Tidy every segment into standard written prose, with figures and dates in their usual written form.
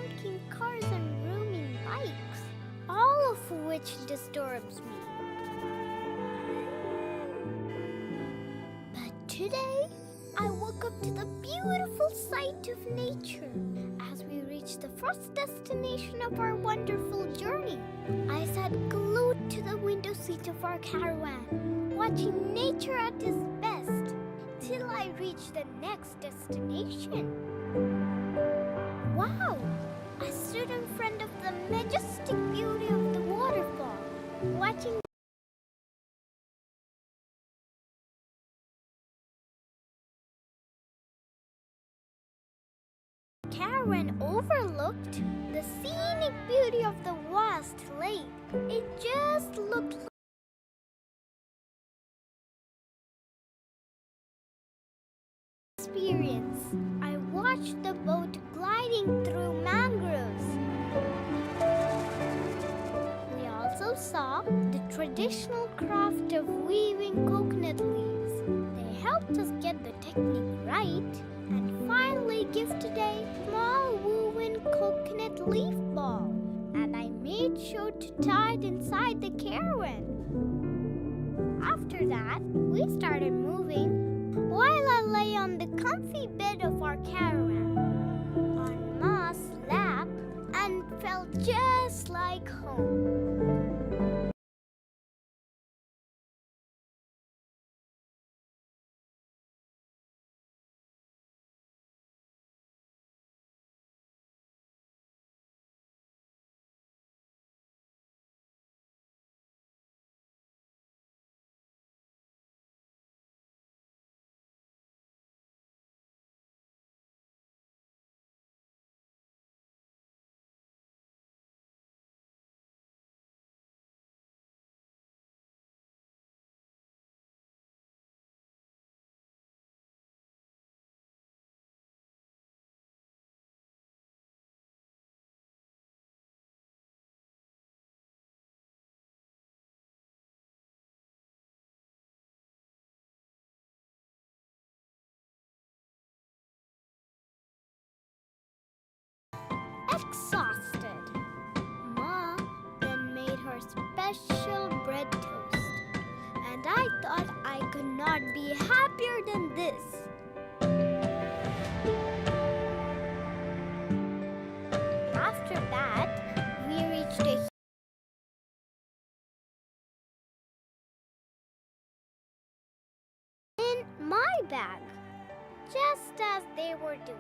honking cars and roaming bikes, all of which disturbs me. But today, I woke up to the beautiful sight of nature. As we reached the first destination of our wonderful journey, I sat glued to the window seat of our caravan, watching nature at its best, till I reached the next destination. Wow! I stood in front of the majestic beauty of the waterfall, watching the caravan overlooked the scenic beauty of the vast lake. It just looked like experience. I watched the boat gliding through mangroves. We also saw the traditional craft of weaving coconut leaves. They helped us get the technique right and finally gifted a small woven coconut leaf ball. And I made sure to tie it inside the caravan. After that, we started moving while I lay on the comfy bed of our caravan on Ma's lap and felt just like home. Exhausted, Ma then made her special bread toast, and I thought I could not be happier than this. After that, we reached a in my bag, just as they were doing.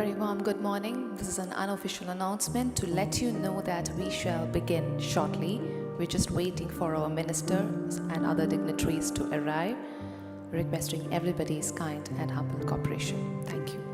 very warm good morning. This is an unofficial announcement to let you know that we shall begin shortly. We're just waiting for our ministers and other dignitaries to arrive, requesting everybody's kind and humble cooperation. Thank you.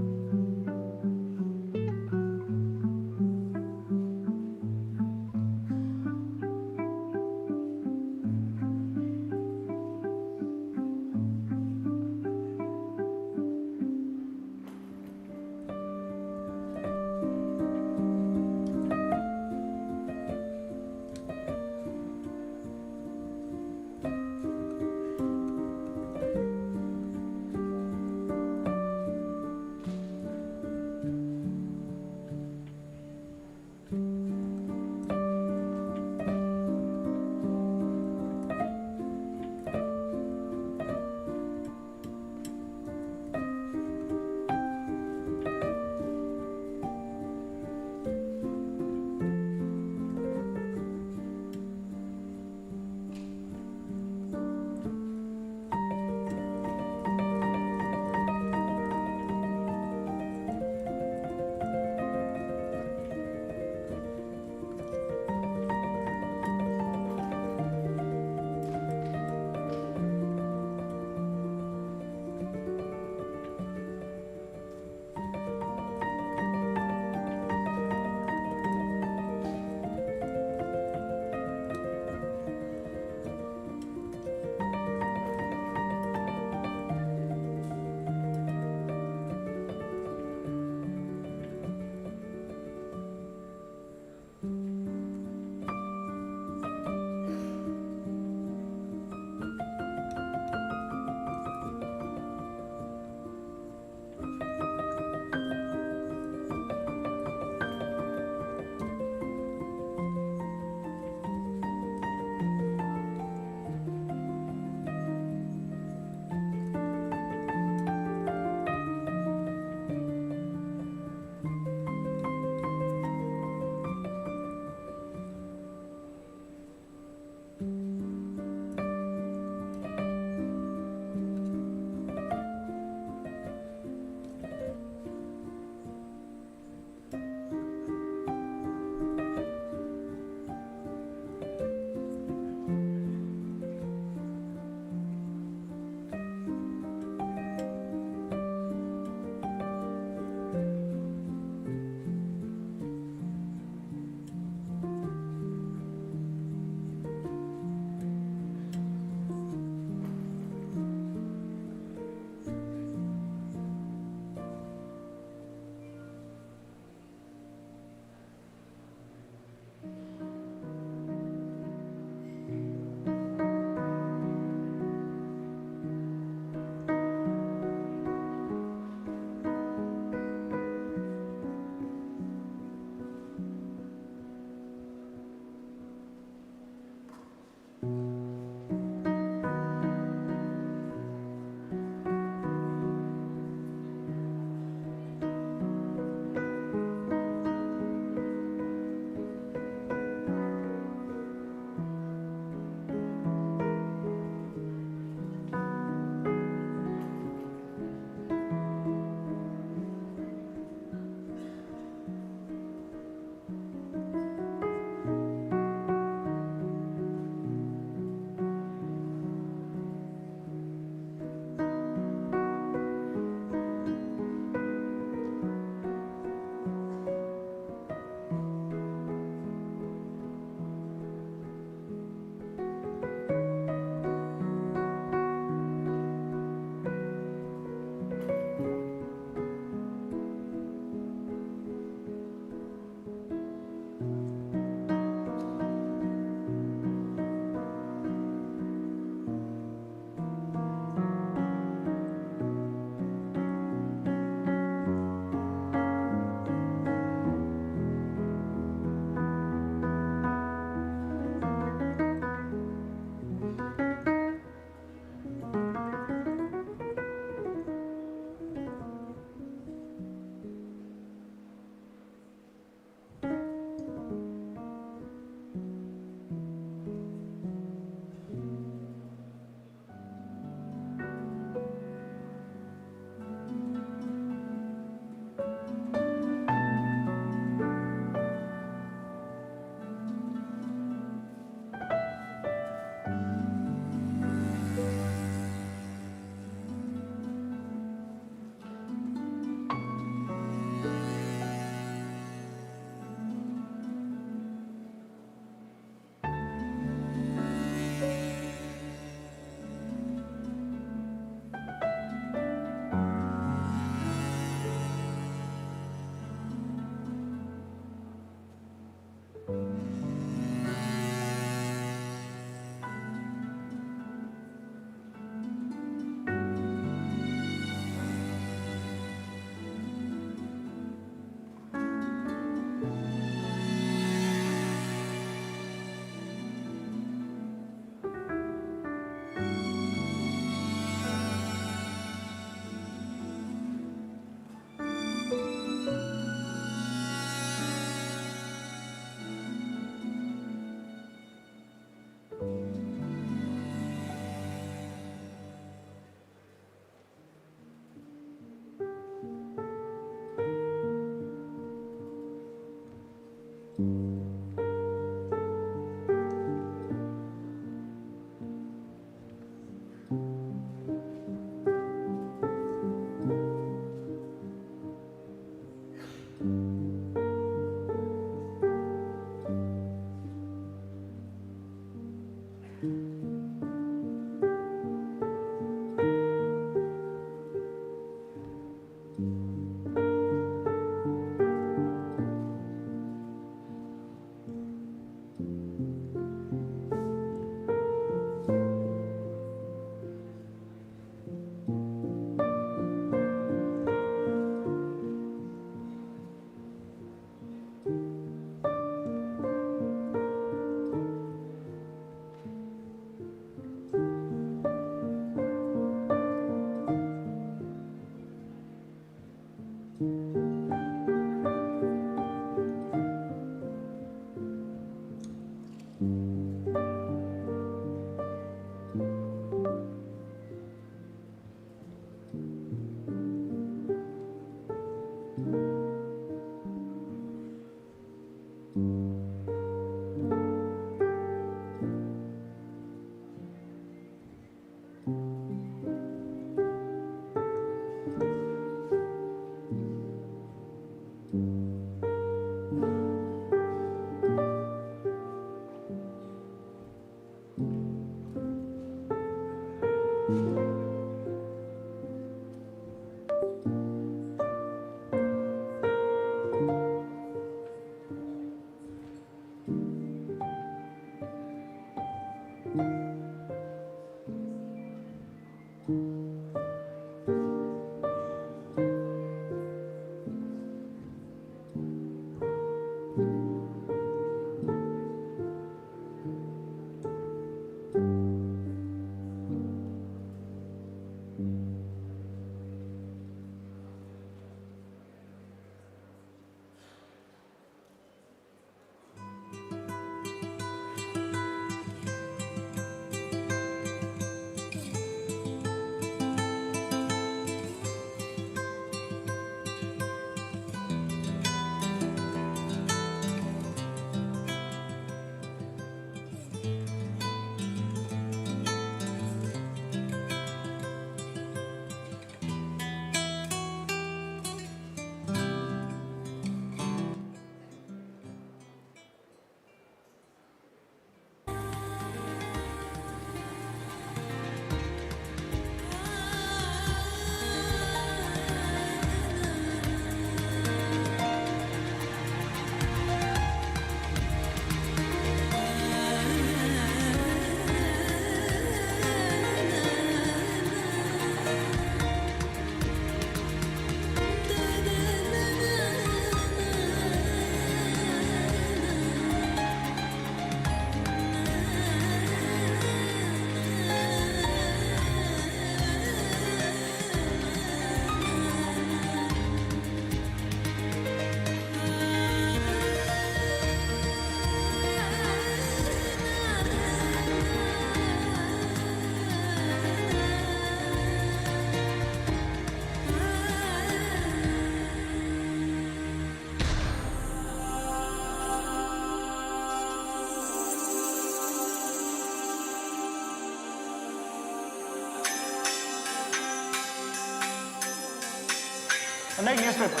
The next newspaper,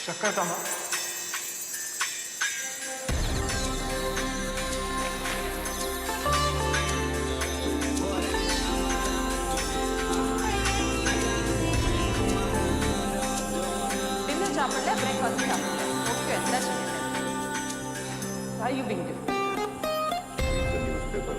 Shakkartama. Dinner chapel, breakfast chapel. Okay, that's it. Why are you being different? The newspaper.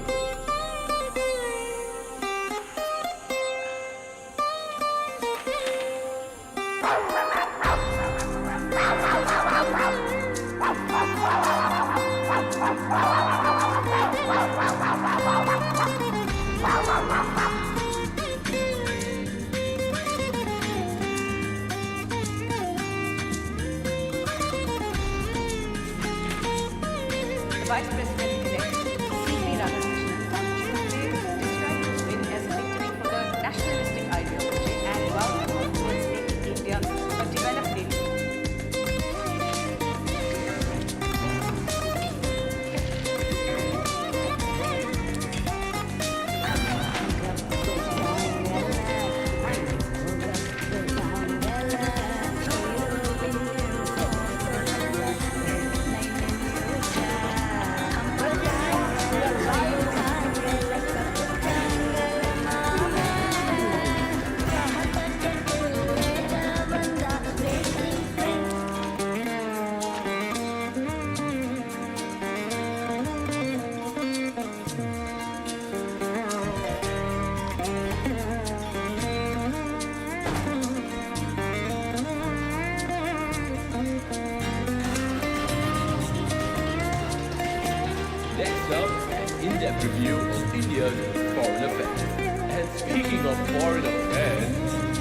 The Vice President-elect, C.P. Radhakrishnan, on Tuesday described his win as a victory for the nationalistic ideology and vowed towards making India a developed nation. Next up, an in-depth review of India's foreign affairs. And speaking of foreign affairs,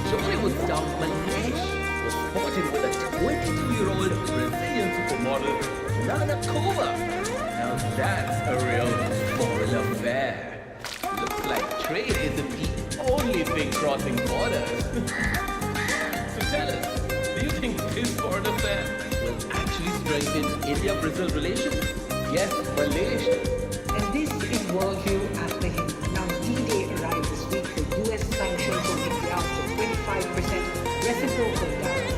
Bollywood star Malaysia was spotted with a 22-year-old Brazilian supermodel, Nana Kova. Now that's a real foreign affair. Looks like trade isn't the only thing crossing borders. So tell us, do you think this foreign affair will actually strengthen India-Brazil relations? Yes, Malaysia. And this is worldview after him. Now D-Day arrived this week for US sanctions on India after 25% reciprocal tariffs.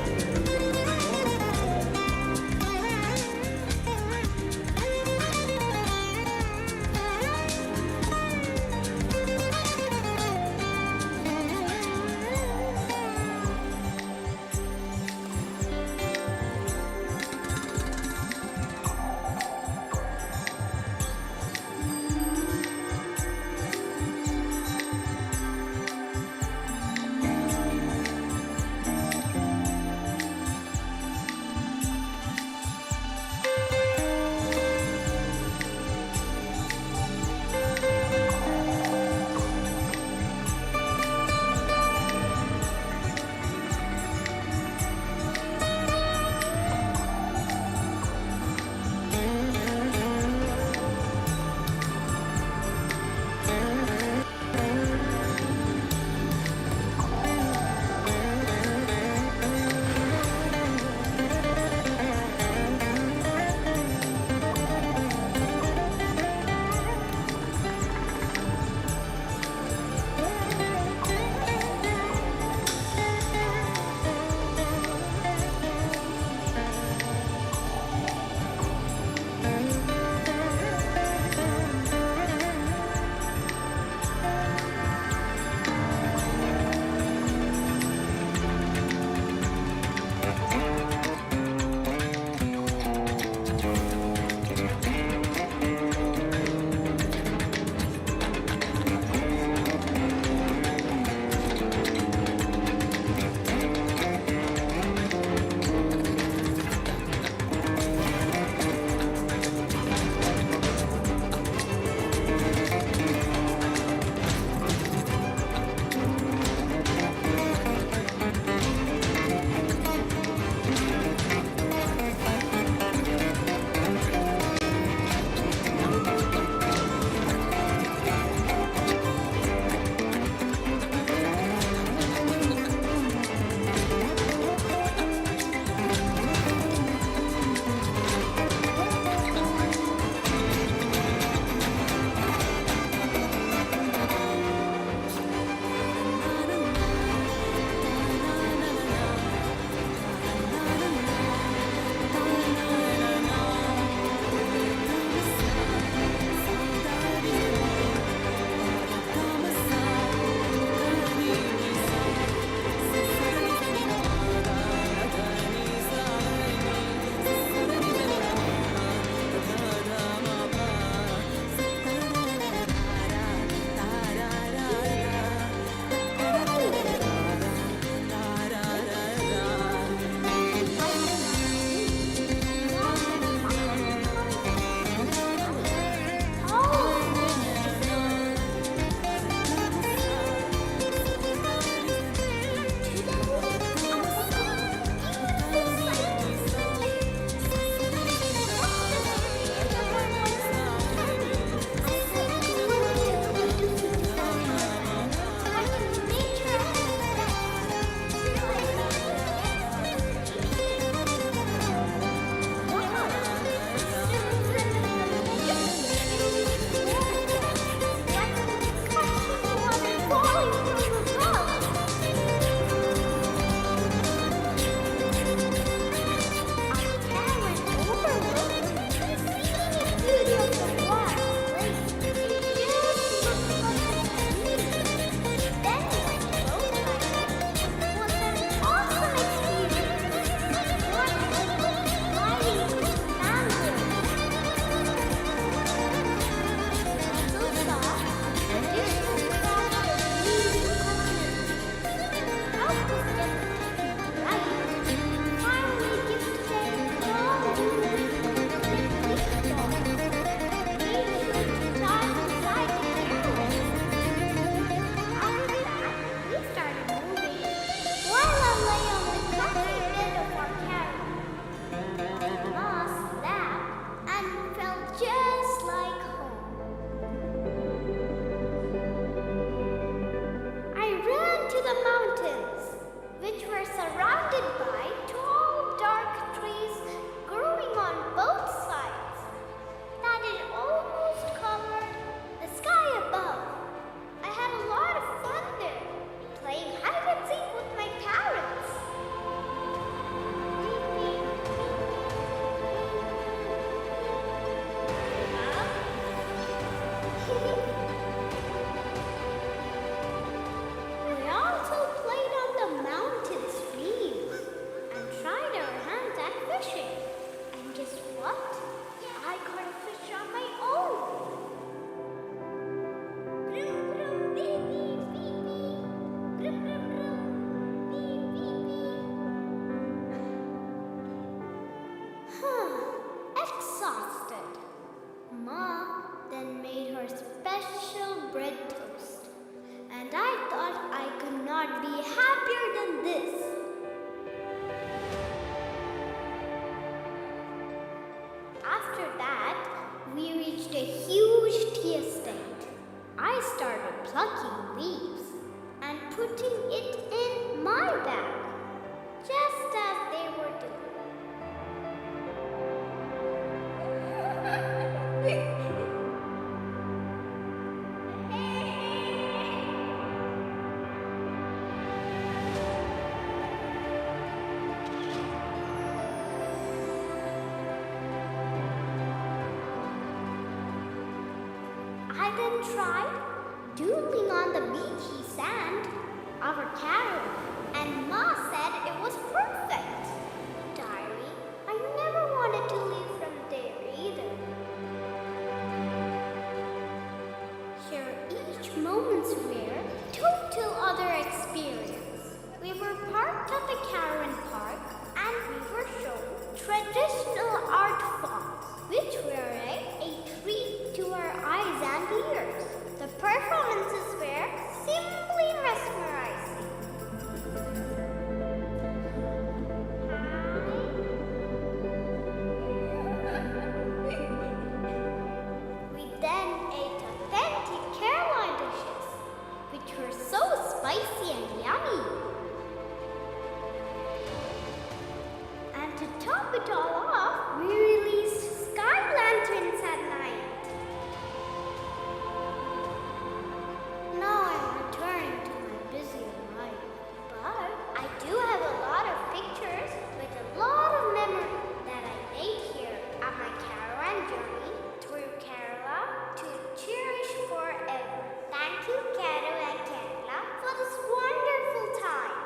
not be happier than this. After that, we reached a huge tea estate. I started plucking leaves and putting it in my bag, just as they were doing. I then tried doodling on the beachy sand, our carol, and Ma said it was perfect. Diary, I never wanted to leave from there either. Here each moment's rare, total other experience. We were parked at the caravan park and we were shown traditional art forms, which were a treat to our eyes and ears. The performances were simply mesmerizing. We then ate authentic Kerala dishes, which were so spicy and yummy. And to top it all off, we released sky lanterns at night. Now I'm returning to my busy life, but I do have a lot of pictures with a lot of memories that I made here on my caravan journey through Kerala to cherish forever. Thank you, Karu and Kerala, for this wonderful time.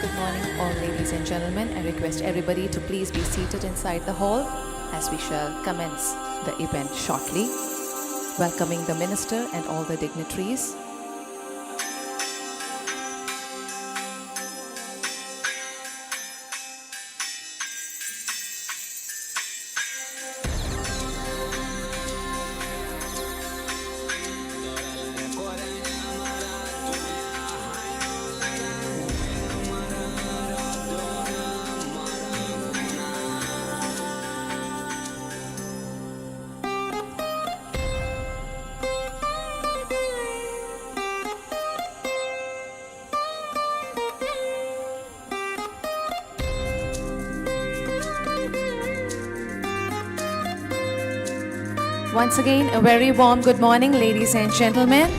Good morning, all ladies and gentlemen. I request everybody to please be seated inside the hall as we shall commence the event shortly. Welcoming the minister and all the dignitaries. Once again, a very warm good morning, ladies and gentlemen.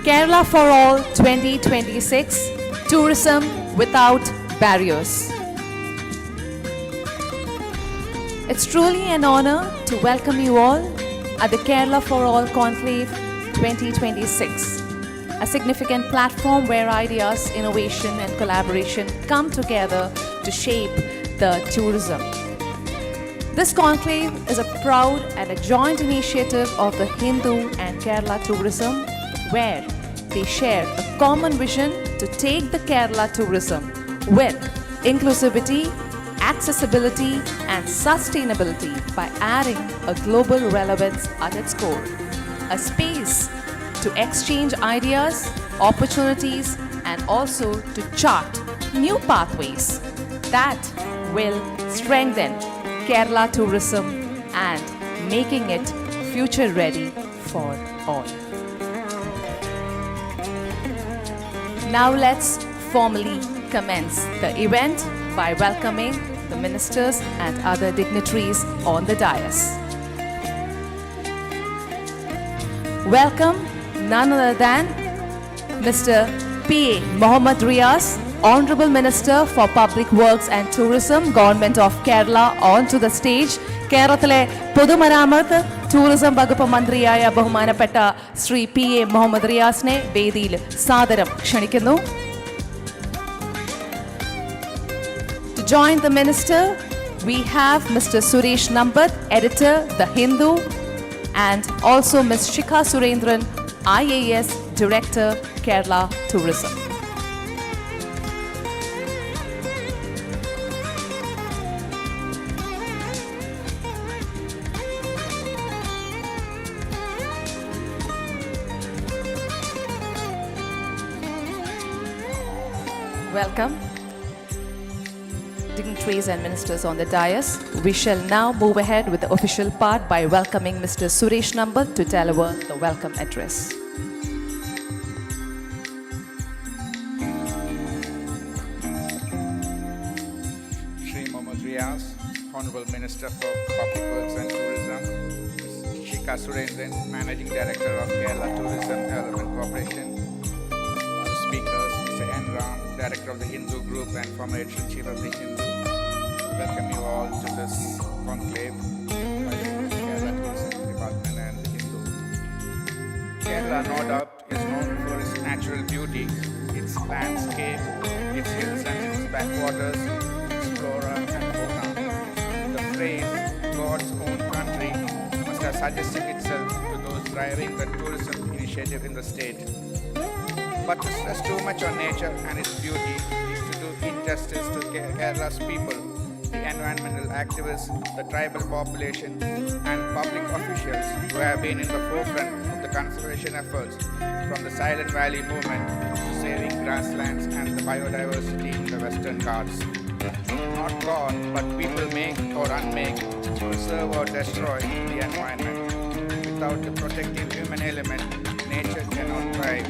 Kerala for All 2026, Tourism Without Barriers. It's truly an honor to welcome you all at the Kerala for All Conclave 2026, a significant platform where ideas, innovation and collaboration come together to shape the tourism. This conclave is a proud and a joint initiative of the Hindu and Kerala tourism, where they share a common vision to take the Kerala tourism with inclusivity, accessibility and sustainability by adding a global relevance at its core. A space to exchange ideas, opportunities and also to chart new pathways that will strengthen Kerala tourism and making it future ready for all. Now let's formally commence the event by welcoming the ministers and other dignitaries on the dais. Welcome none other than Mr. P.A. Mohammad Riaz, Honorable Minister for Public Works and Tourism, Government of Kerala, onto the stage. കേരളത്തിലെ പൊതുമരാമത്ത് tourism വകുപ്പ് മന്ത്രിയായ ബഹുമാനപ്പെട്ട Shri P.A. Muhammad റിയാസിനെ വേദിയിൽ സാദരം ക്ഷണിക്കുന്നു. To join the minister, we have Mr. Suresh Nambat, editor, The Hindu, and also Ms. Shikha Surendran, IAS Director, Kerala Tourism. Welcome, dignitaries and ministers on the dais. We shall now move ahead with the official part by welcoming Mr. Suresh Nambat to deliver the welcome address. Shri Mohammad Riaz, Honorable Minister for Public Works and Tourism, Ms. Shikha Surendran, Managing Director of Kerala Tourism Development Corporation, other speakers, Mr. N. Ram, Director of the Hindu Group and former Editor-in-Chief of the Hindu. Welcome you all to this conclave by the Kerala Tourism Department and the Hindu. Kerala, no doubt, is known for its natural beauty, its landscape, its hills and its backwaters, its flora and fauna. The phrase, God's own country, must have suggested itself to those driving the tourism initiative in the state. But to stress too much on nature and its beauty is to do injustice to Kerala's people, the environmental activists, the tribal population, and public officials who have been in the forefront of the conservation efforts, from the Silent Valley movement to saving grasslands and the biodiversity in the Western Ghats. Not God, but people make or unmake, preserve or destroy the environment. Without the protective human element, nature cannot thrive.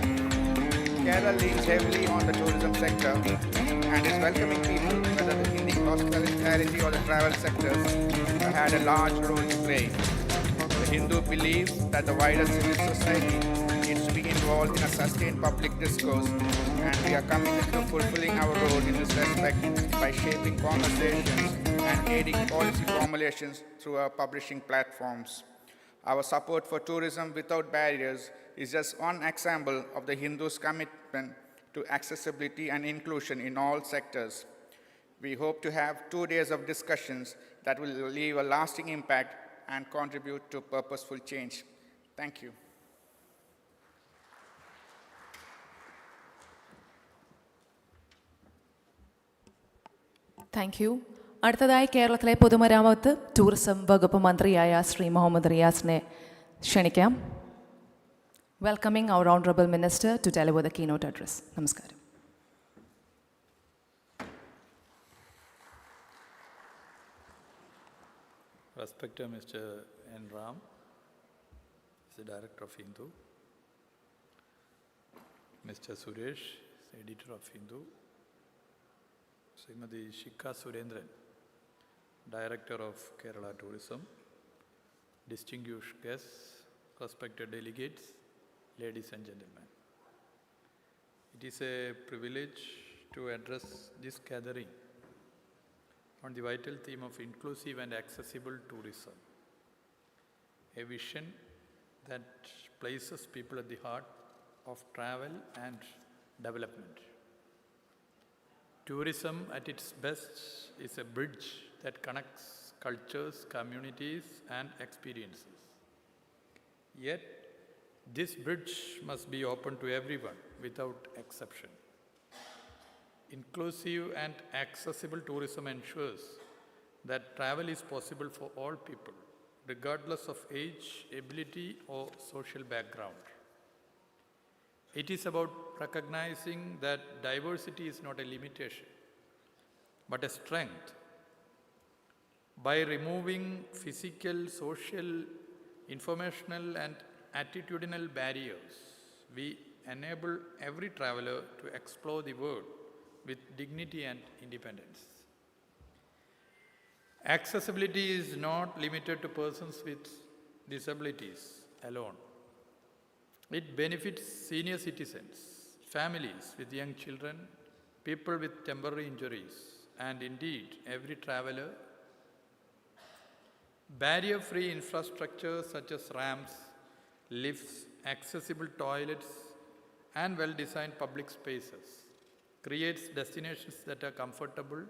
Kerala leans heavily on the tourism sector and is welcoming people, whether in the hospitality or the travel sectors, have had a large role to play. The Hindu believes that the wider civil society needs to be involved in a sustained public discourse, and we are committed to fulfilling our role in this respect by shaping conversations and aiding policy formulations through our publishing platforms. Our support for tourism without barriers is just one example of the Hindus' commitment to accessibility and inclusion in all sectors. We hope to have 2 days of discussions that will leave a lasting impact and contribute to purposeful change. Thank you. Thank you. അടുത്തതായി കേരളത്തിലെ പൊതുമരാമത്ത് tourism വകുപ്പ് മന്ത്രിയായ Shri Muhammad റിയാസിനെ ക്ഷണിക്കാം. Welcoming our Honorable Minister to deliver the keynote address. Namaskaram. Respected Mr. N. Ram, the Director of Hindu, Mr. Suresh, Editor of Hindu, Srimati Shikha Surendran, Director of Kerala Tourism, distinguished guests, respected delegates, ladies and gentlemen. It is a privilege to address this gathering on the vital theme of inclusive and accessible tourism, a vision that places people at the heart of travel and development. Tourism at its best is a bridge that connects cultures, communities, and experiences. Yet, this bridge must be open to everyone without exception. Inclusive and accessible tourism ensures that travel is possible for all people, regardless of age, ability, or social background. It is about recognizing that diversity is not a limitation, but a strength. By removing physical, social, informational and attitudinal barriers, we enable every traveler to explore the world with dignity and independence. Accessibility is not limited to persons with disabilities alone. It benefits senior citizens, families with young children, people with temporary injuries, and indeed every traveler. Barrier-free infrastructure such as ramps, lifts, accessible toilets, and well-designed public spaces creates destinations that are comfortable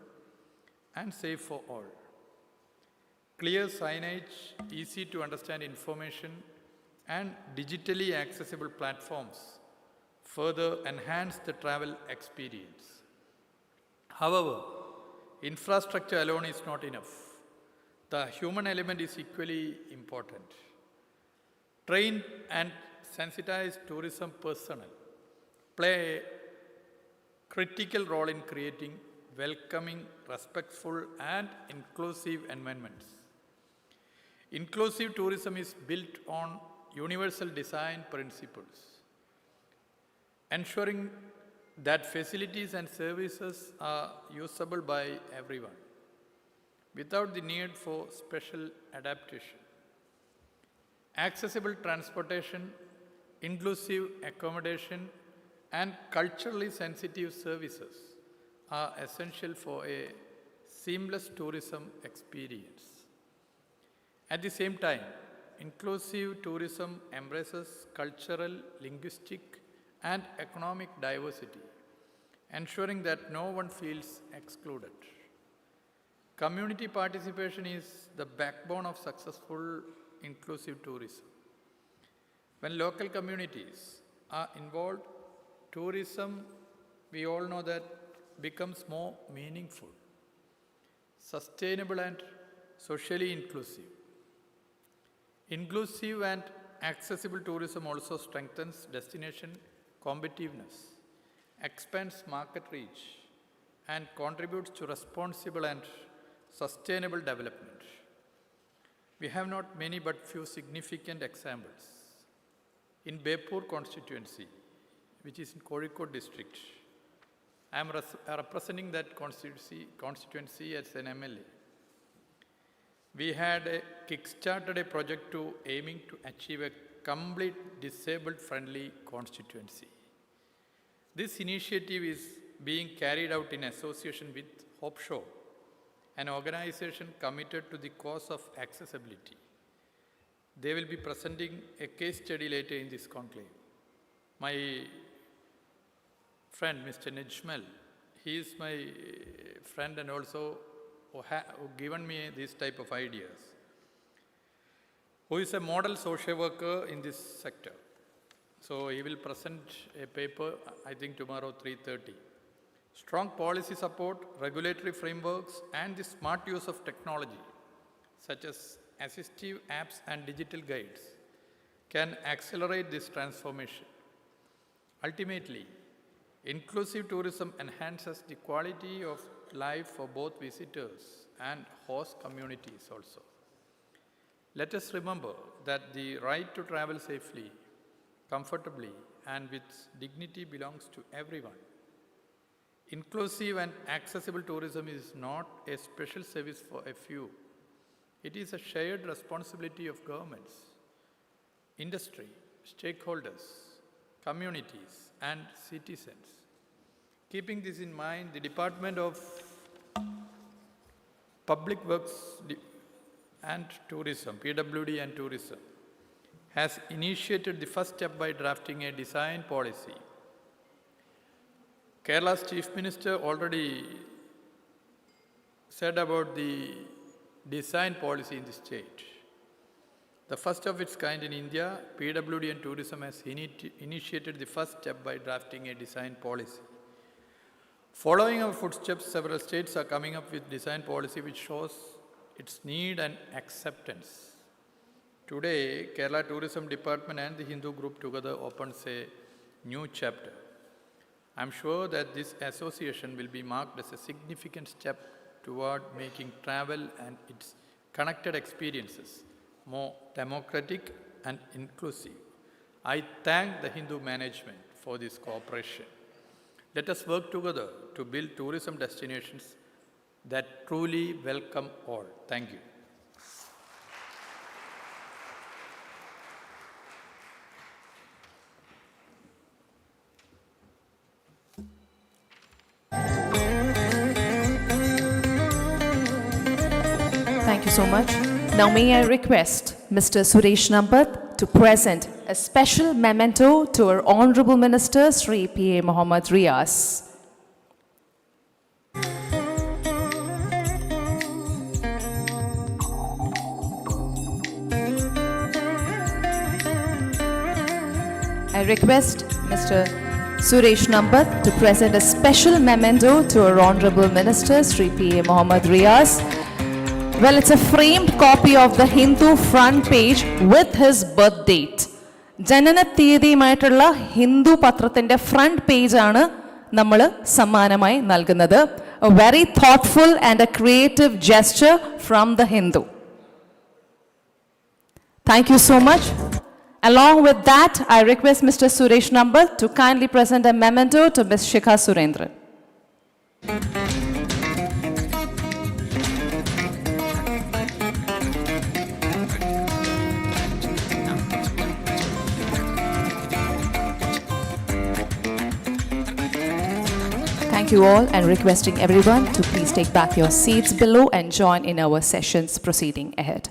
and safe for all. Clear signage, easy to understand information, and digitally accessible platforms further enhance the travel experience. However, infrastructure alone is not enough. The human element is equally important. Trained and sensitized tourism personnel play a critical role in creating welcoming, respectful, and inclusive environments. Inclusive tourism is built on universal design principles, ensuring that facilities and services are usable by everyone without the need for special adaptation. Accessible transportation, inclusive accommodation, and culturally sensitive services are essential for a seamless tourism experience. At the same time, inclusive tourism embraces cultural, linguistic, and economic diversity, ensuring that no one feels excluded. Community participation is the backbone of successful inclusive tourism. When local communities are involved, tourism, we all know that, becomes more meaningful, sustainable, and socially inclusive. Inclusive and accessible tourism also strengthens destination competitiveness, expands market reach, and contributes to responsible and sustainable development. We have not many but few significant examples. In Bepur constituency, which is in Kozhikode district, I am representing that constituency as an MLA. We had kick-started a project aiming to achieve a complete disabled-friendly constituency. This initiative is being carried out in association with Hope Show, an organization committed to the cause of accessibility. They will be presenting a case study later in this conclave. My friend, Mr. Nijmal, he is my friend and also who given me this type of ideas, who is a model social worker in this sector. So he will present a paper, I think tomorrow 3:30. Strong policy support, regulatory frameworks, and the smart use of technology, such as assistive apps and digital guides, can accelerate this transformation. Ultimately, inclusive tourism enhances the quality of life for both visitors and host communities also. Let us remember that the right to travel safely, comfortably, and with dignity belongs to everyone. Inclusive and accessible tourism is not a special service for a few. It is a shared responsibility of governments, industry, stakeholders, communities, and citizens. Keeping this in mind, the Department of Public Works and Tourism, PWD and Tourism, has initiated the first step by drafting a design policy. Kerala's Chief Minister already said about the design policy in the state. The first of its kind in India, PWD and Tourism has initiated the first step by drafting a design policy. Following our footsteps, several states are coming up with design policy which shows its need and acceptance. Today, Kerala Tourism Department and the Hindu group together opens a new chapter. I am sure that this association will be marked as a significant step toward making travel and its connected experiences, more democratic and inclusive. I thank the Hindu management for this cooperation. Let us work together to build tourism destinations that truly welcome all. Thank you. Thank you so much. Now may I request Mr. Suresh Nambat to present a special memento to our Honorable Minister Sri P.A. Mohammad Riaz. I request Mr. Suresh Nambat to present a special memento to our Honorable Minister Sri P.A. Mohammad Riaz. Well, it's a framed copy of the Hindu front page with his birth date. ജനന തീയതിയുമായിട്ടുള്ള ഹിന്ദു പത്രത്തിന്റെ front page ആണ് നമ്മൾ സമ്മാനമായി നൽകുന്നത്. A very thoughtful and a creative gesture from the Hindu. Thank you so much. Along with that, I request Mr. Suresh Nambat to kindly present a memento to Ms. Shikha Surendran. Thank you all, and requesting everyone to please take back your seats below and join in our sessions proceeding ahead.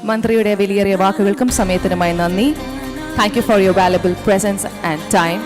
മന്ത്രിയുടെ വിലയേറിയ വാക്കുകൾക്കും സമയത്തിനുമായി നന്ദി. Thank you for your valuable presence and time.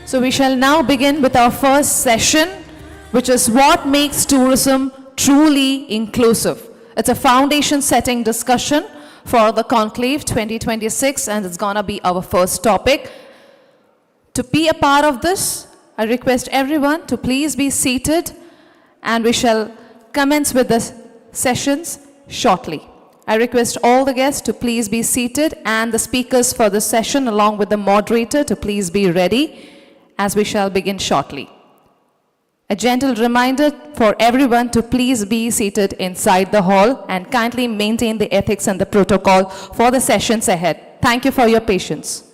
So we shall now begin with our first session, which is what makes tourism truly inclusive. It's a foundation setting discussion for the Conclave 2026, and it's gonna be our first topic. To be a part of this, I request everyone to please be seated, and we shall commence with the sessions shortly. I request all the guests to please be seated, and the speakers for the session along with the moderator to please be ready, as we shall begin shortly. A gentle reminder for everyone to please be seated inside the hall and kindly maintain the ethics and the protocol for the sessions ahead. Thank you for your patience.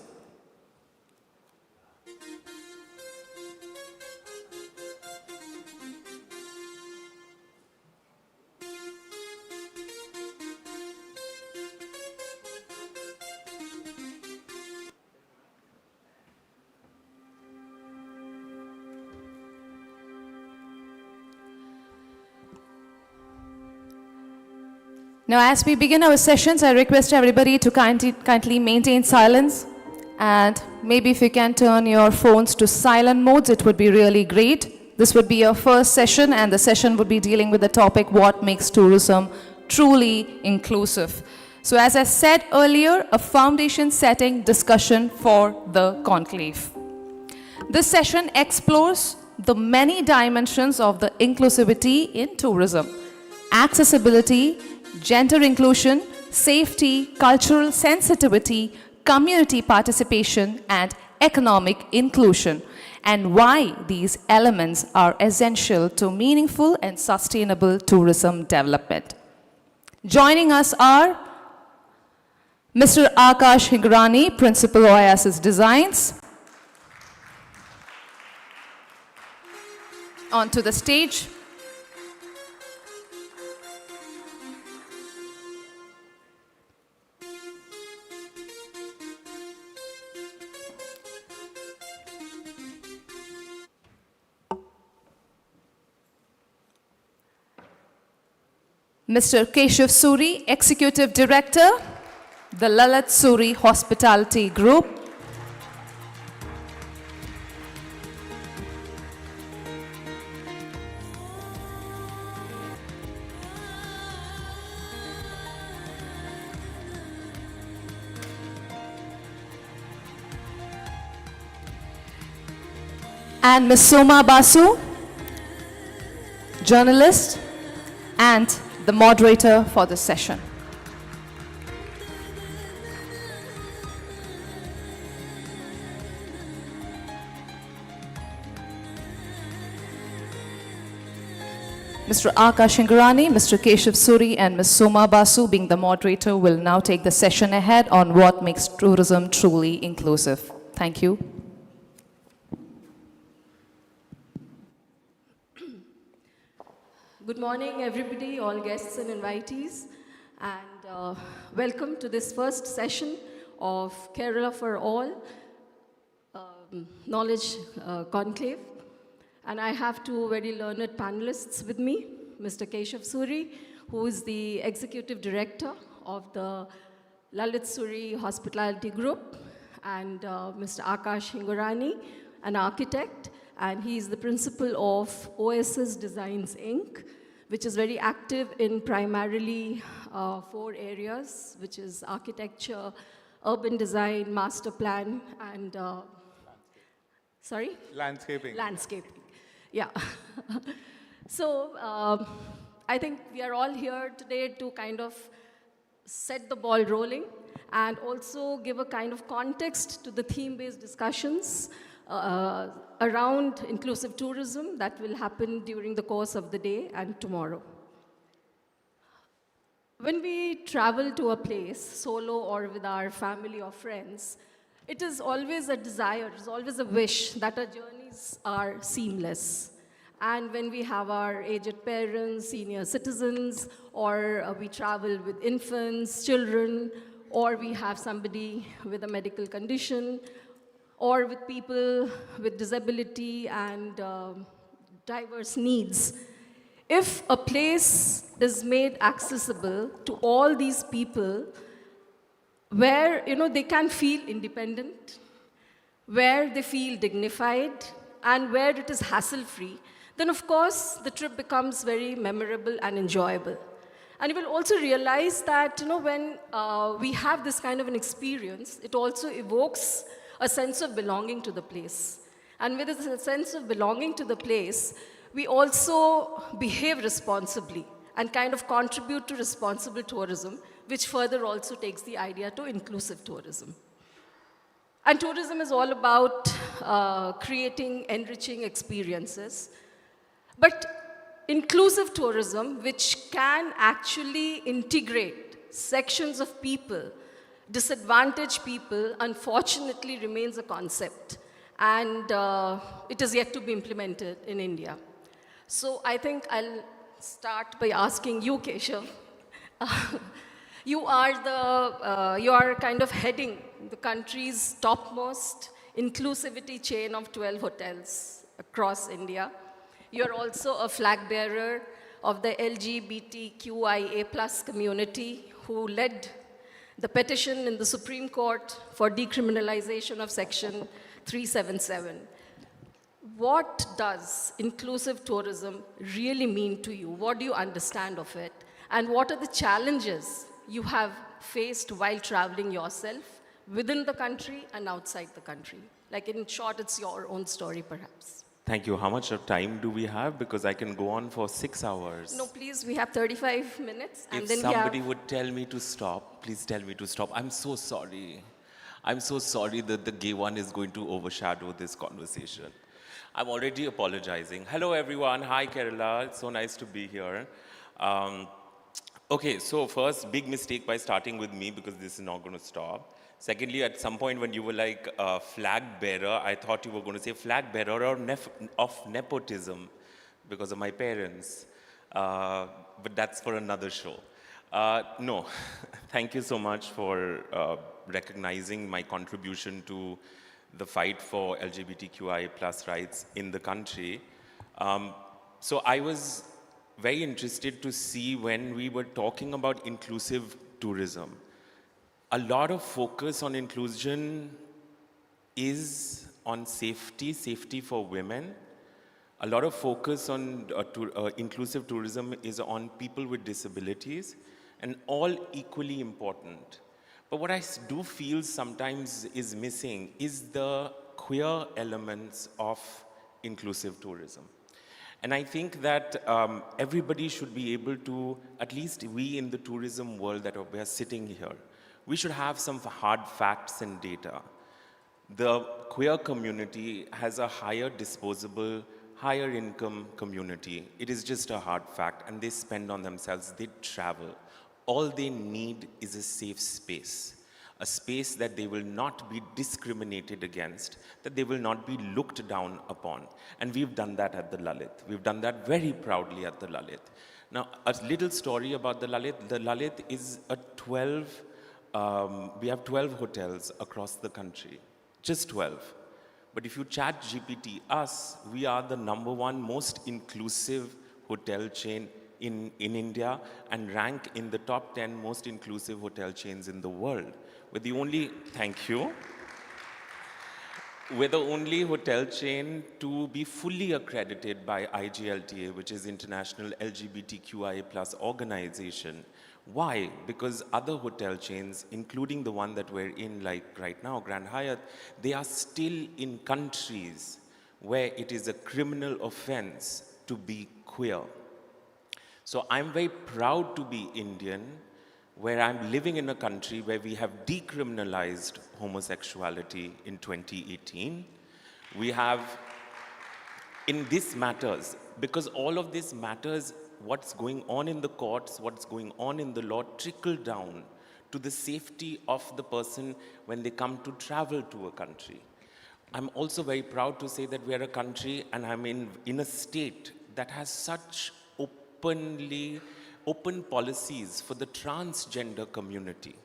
Now, as we begin our sessions, I request everybody to kindly maintain silence, and maybe if you can turn your phones to silent modes, it would be really great. This would be our first session, and the session would be dealing with the topic, what makes tourism truly inclusive. So as I said earlier, a foundation setting discussion for the conclave. This session explores the many dimensions of the inclusivity in tourism: accessibility, gender inclusion, safety, cultural sensitivity, community participation, and economic inclusion, and why these elements are essential to meaningful and sustainable tourism development. Joining us are Mr. Akash Hingrani, Principal Oasis Designs. Onto the stage, Mr. Keshav Suri, Executive Director, the Lalit Suri Hospitality Group. And Ms. Soma Basu, journalist and the moderator for the session. Mr. Akash Hingrani, Mr. Keshav Suri, and Ms. Soma Basu, being the moderator, will now take the session ahead on what makes tourism truly inclusive. Thank you. Good morning, everybody, all guests and invitees, and welcome to this first session of Kerala for All Knowledge Conclave. And I have two very learned panelists with me, Mr. Keshav Suri, who is the Executive Director of the Lalit Suri Hospitality Group, and Mr. Akash Hingrani, an architect, and he is the principal of Oasis Designs, Inc., which is very active in primarily 4 areas, which is architecture, urban design, master plan, and Landscaping. Landscaping, yeah. So I think we are all here today to kind of set the ball rolling and also give a kind of context to the theme-based discussions around inclusive tourism that will happen during the course of the day and tomorrow. When we travel to a place, solo or with our family or friends, it is always a desire, it is always a wish that our journeys are seamless. And when we have our aged parents, senior citizens, or we travel with infants, children, or we have somebody with a medical condition, or with people with disability and diverse needs. If a place is made accessible to all these people, where they can feel independent, where they feel dignified, and where it is hassle-free, then of course the trip becomes very memorable and enjoyable. And you will also realize that when we have this kind of an experience, it also evokes a sense of belonging to the place. And with a sense of belonging to the place, we also behave responsibly and kind of contribute to responsible tourism, which further also takes the idea to inclusive tourism. And tourism is all about creating enriching experiences. But inclusive tourism, which can actually integrate sections of people, disadvantaged people, unfortunately remains a concept. And it is yet to be implemented in India. So I think I'll start by asking you, Keshav. You are kind of heading the country's topmost inclusivity chain of 12 hotels across India. You're also a flag bearer of the LGBTQIA+ community who led the petition in the Supreme Court for decriminalization of Section 377. What does inclusive tourism really mean to you? What do you understand of it? And what are the challenges you have faced while traveling yourself within the country and outside the country? Like, in short, it's your own story, perhaps. Thank you. How much of time do we have? Because I can go on for 6 hours. No, please, we have 35 minutes. And if then somebody would tell me to stop, please tell me to stop. I'm so sorry. I'm so sorry that the gay one is going to overshadow this conversation. I'm already apologizing. Hello, everyone. Hi, Kerala. It's so nice to be here. Okay, so first, big mistake by starting with me, because this is not going to stop. Secondly, at some point when you were like flag bearer, I thought you were going to say flag bearer of nepotism because of my parents. But that's for another show. No, thank you so much for recognizing my contribution to the fight for LGBTQI+ rights in the country. So I was very interested to see when we were talking about inclusive tourism. A lot of focus on inclusion is on safety for women. A lot of focus on inclusive tourism is on people with disabilities, and all equally important. But what I do feel sometimes is missing is the queer elements of inclusive tourism. And I think that everybody should be able to, at least we in the tourism world that we are sitting here, we should have some hard facts and data. The queer community has a higher disposable, higher income community. It is just a hard fact, and they spend on themselves, they travel. All they need is a safe space, a space that they will not be discriminated against, that they will not be looked down upon. And we've done that at the Lalit. We've done that very proudly at the Lalit. Now, a little story about the Lalit. The Lalit is a we have 12 hotels across the country, just 12. But if you chat GPT us, we are the #1 most inclusive hotel chain in India and rank in the top 10 most inclusive hotel chains in the world. We're the only, thank you. We're the only hotel chain to be fully accredited by IGLTA, which is International LGBTQIA+ organization. Why? Because other hotel chains, including the one that we're in like right now, Grand Hyatt, they are still in countries where it is a criminal offense to be queer. So I'm very proud to be Indian, where I'm living in a country where we have decriminalized homosexuality in 2018. We have, in this matters, because all of this matters, what's going on in the courts, what's going on in the law, trickle down to the safety of the person when they come to travel to a country. I'm also very proud to say that we are a country, and I'm in a state that has such open policies for the transgender community.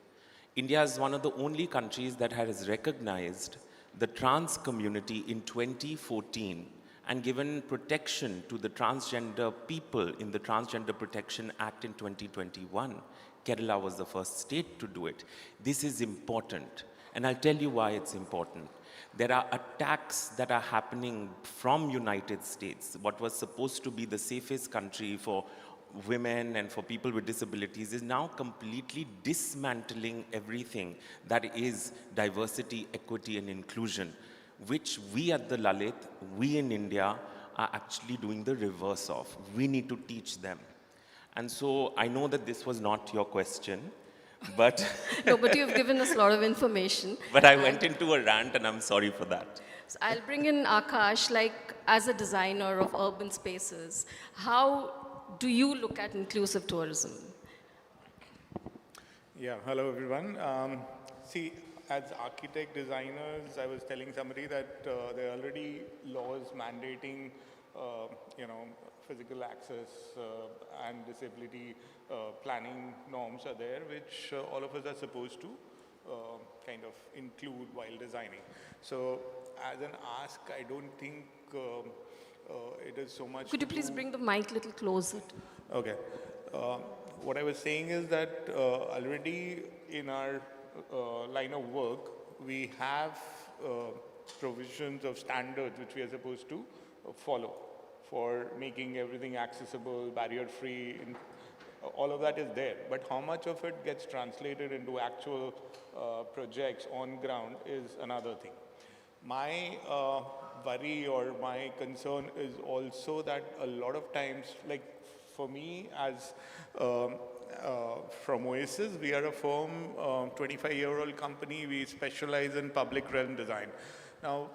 India is one of the only countries that has recognized the trans community in 2014 and given protection to the transgender people in the Transgender Protection Act in 2021. Kerala was the first state to do it. This is important, and I'll tell you why it's important. There are attacks that are happening from United States. What was supposed to be the safest country for women and for people with disabilities is now completely dismantling everything that is diversity, equity, and inclusion, which we at the Lalit, we in India, are actually doing the reverse of. We need to teach them. And so I know that this was not your question, but... No, but you've given us a lot of information. But I went into a rant and I'm sorry for that. So I'll bring in Akash, like as a designer of urban spaces, how do you look at inclusive tourism? Yeah, hello everyone. See, as architect designers, I was telling somebody that there are already laws mandating, physical access and disability planning norms are there, which all of us are supposed to kind of include while designing. So as an ask, I don't think it is so much. Could you please bring the mic a little closer? Okay. What I was saying is that already in our line of work, we have provisions of standards which we are supposed to follow for making everything accessible, barrier-free. All of that is there. But how much of it gets translated into actual projects on ground is another thing. My worry or my concern is also that a lot of times, like for me as from Oasis, we are a firm, 25-year-old company. We specialize in public realm design. Now,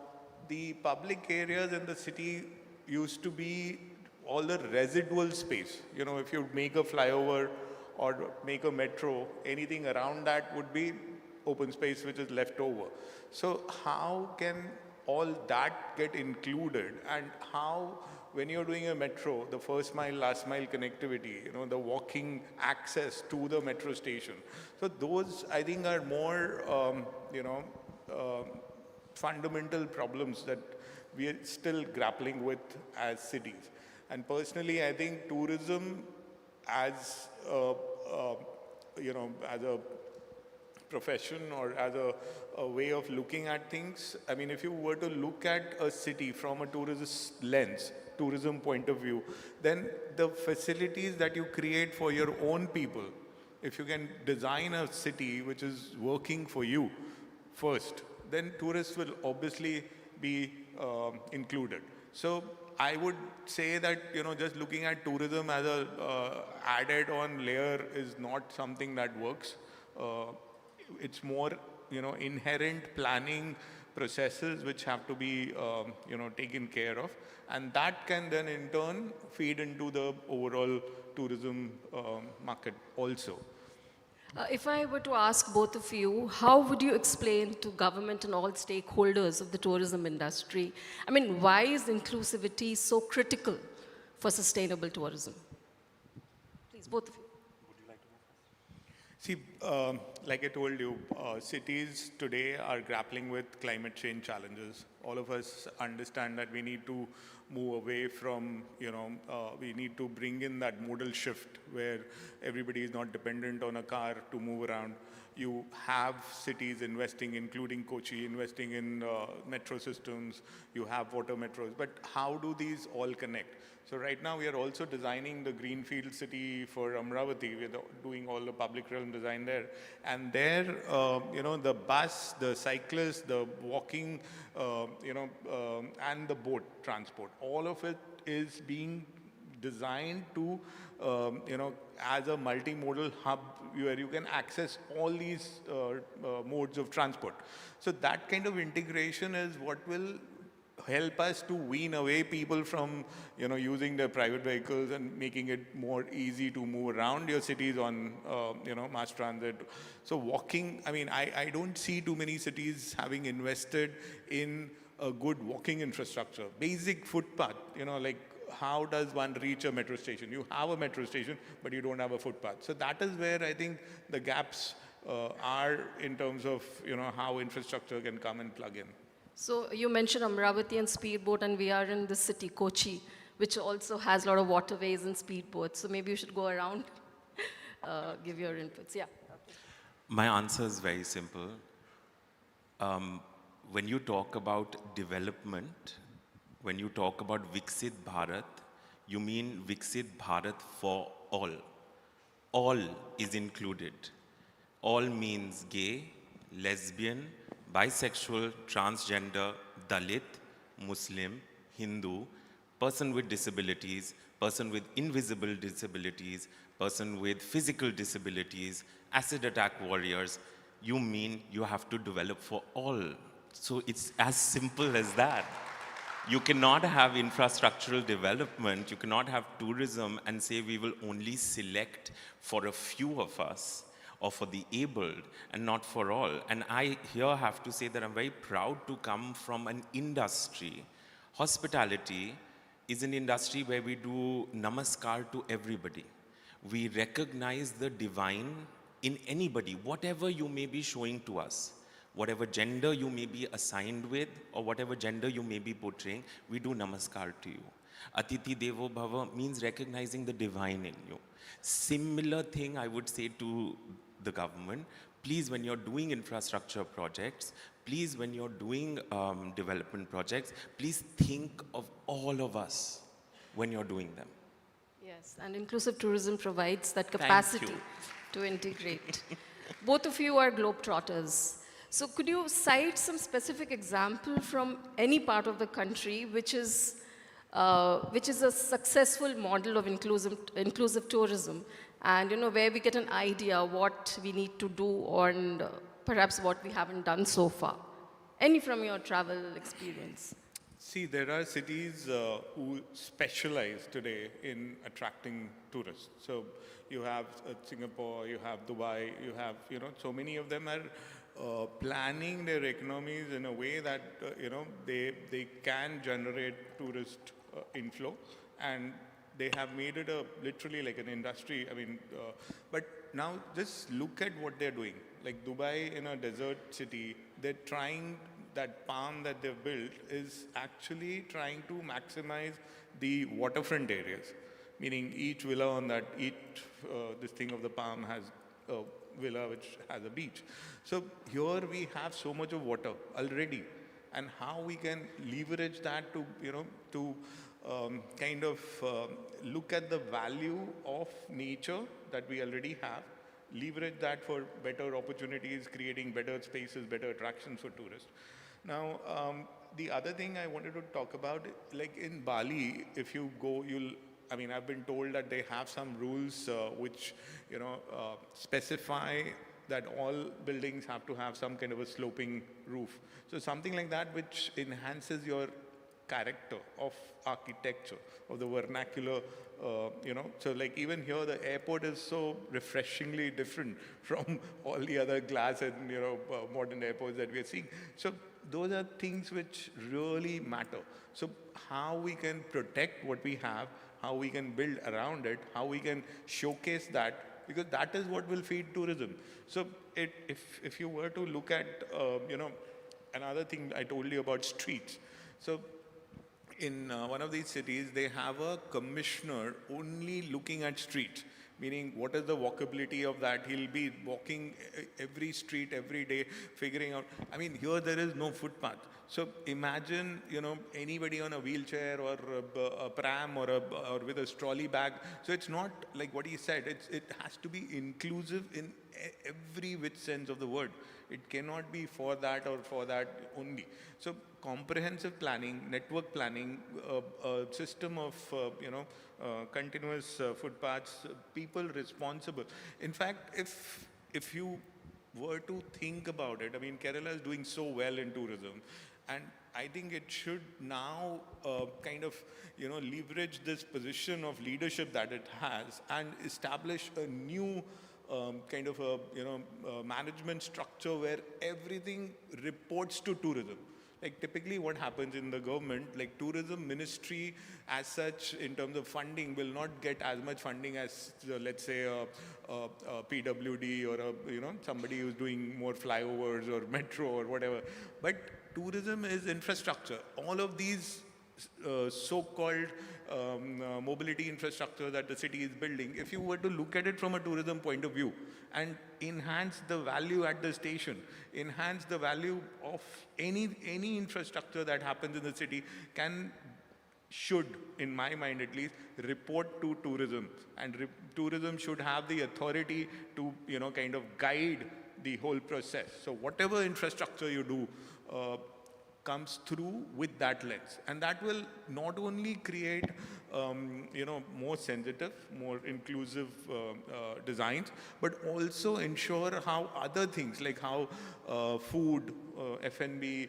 the public areas in the city used to be all the residual space. You know, if you make a flyover or make a metro, anything around that would be open space which is left over. So how can all that get included, and how, when you're doing a metro, the first mile, last mile connectivity, the walking access to the metro station. So those, I think, are more, fundamental problems that we are still grappling with as cities. And personally, I think tourism as, as a profession or as a way of looking at things. I mean, if you were to look at a city from a tourist lens, tourism point of view, then the facilities that you create for your own people, if you can design a city which is working for you first, then tourists will obviously be included. So I would say that, just looking at tourism as a added on layer is not something that works. It's more, inherent planning processes which have to be, taken care of. And that can then in turn feed into the overall tourism market also. If I were to ask both of you, how would you explain to government and all stakeholders of the tourism industry, I mean, why is inclusivity so critical for sustainable tourism? Please, both of you. See, like I told you, cities today are grappling with climate change challenges. All of us understand that we need to move away from, we need to bring in that modal shift where everybody is not dependent on a car to move around. You have cities investing, including Kochi, investing in metro systems. You have water metros. But how do these all connect? So right now we are also designing the greenfield city for Amravati. We're doing all the public realm design there. And there, the bus, the cyclist, the walking, and the boat transport, all of it is being designed to, as a multimodal hub where you can access all these modes of transport. So that kind of integration is what will help us to wean away people from, using their private vehicles and making it more easy to move around your cities on, mass transit. So walking, I mean, I don't see too many cities having invested in a good walking infrastructure, basic footpath, like how does one reach a metro station? You have a metro station, but you don't have a footpath. So that is where I think the gaps are in terms of, how infrastructure can come and plug in. So you mentioned Amravati and speedboat, and we are in the city, Kochi, which also has a lot of waterways and speedboats. So maybe you should go around, give your inputs. Yeah. My answer is very simple. when you talk about development, when you talk about Viksit Bharat, you mean Viksit Bharat for all. All is included. All means gay, lesbian, bisexual, transgender, Dalit, Muslim, Hindu, person with disabilities, person with invisible disabilities, person with physical disabilities, acid attack warriors. You mean you have to develop for all. So it's as simple as that. You cannot have infrastructural development, you cannot have tourism and say we will only select for a few of us or for the abled and not for all. And I here have to say that I'm very proud to come from an industry. Hospitality is an industry where we do namaskar to everybody. We recognize the divine in anybody, whatever you may be showing to us. Whatever gender you may be assigned with or whatever gender you may be portraying, we do namaskar to you. Atiti Devo Bhava means recognizing the divine in you. Similar thing I would say to the government. Please, when you're doing infrastructure projects, please, when you're doing development projects, please think of all of us when you're doing them. Yes, and inclusive tourism provides that capacity to integrate. Both of you are globetrotters. So could you cite some specific example from any part of the country which is a successful model of inclusive tourism, and where we get an idea what we need to do and perhaps what we haven't done so far? Any from your travel experience? See, there are cities who specialize today in attracting tourists. So you have Singapore, you have Dubai, you have, so many of them are planning their economies in a way that, they can generate tourist inflow, and they have made it literally like an industry. I mean, but now just look at what they're doing. Like Dubai in a desert city, they're trying, that palm that they've built is actually trying to maximize the waterfront areas, meaning each villa on that, this thing of the palm has a villa which has a beach. So here we have so much of water already, and how we can leverage that to, kind of look at the value of nature that we already have, leverage that for better opportunities, creating better spaces, better attractions for tourists. Now, the other thing I wanted to talk about, like in Bali, if you go, I've been told that they have some rules which, specify that all buildings have to have some kind of a sloping roof. So something like that which enhances your character of architecture, of the vernacular, So like even here, the airport is so refreshingly different from all the other glass and, modern airports that we are seeing. So those are things which really matter. So how we can protect what we have, how we can build around it, how we can showcase that, because that is what will feed tourism. So if you were to look at, another thing I told you about streets. So in one of these cities, they have a commissioner only looking at streets, meaning what is the walkability of that. He'll be walking every street every day, figuring out. I mean, here there is no footpath. So imagine, anybody on a wheelchair or a pram or with a trolley bag. So it's not like what he said. It has to be inclusive in every which sense of the word. It cannot be for that or for that only. So comprehensive planning, network planning, a system of, continuous footpaths, people responsible. In fact, if you were to think about it, I mean, Kerala is doing so well in tourism. And I think it should now kind of, leverage this position of leadership that it has and establish a new kind of a, management structure where everything reports to tourism. Like typically what happens in the government, like tourism ministry as such in terms of funding will not get as much funding as, let's say, a PWD or somebody who's doing more flyovers or metro or whatever. But tourism is infrastructure. All of these so-called mobility infrastructure that the city is building, if you were to look at it from a tourism point of view and enhance the value at the station, enhance the value of any infrastructure that happens in the city, should, in my mind at least, report to tourism. And tourism should have the authority to, kind of guide the whole process. So whatever infrastructure you do comes through with that lens. And that will not only create, more sensitive, more inclusive designs, but also ensure how other things like how food, F&B,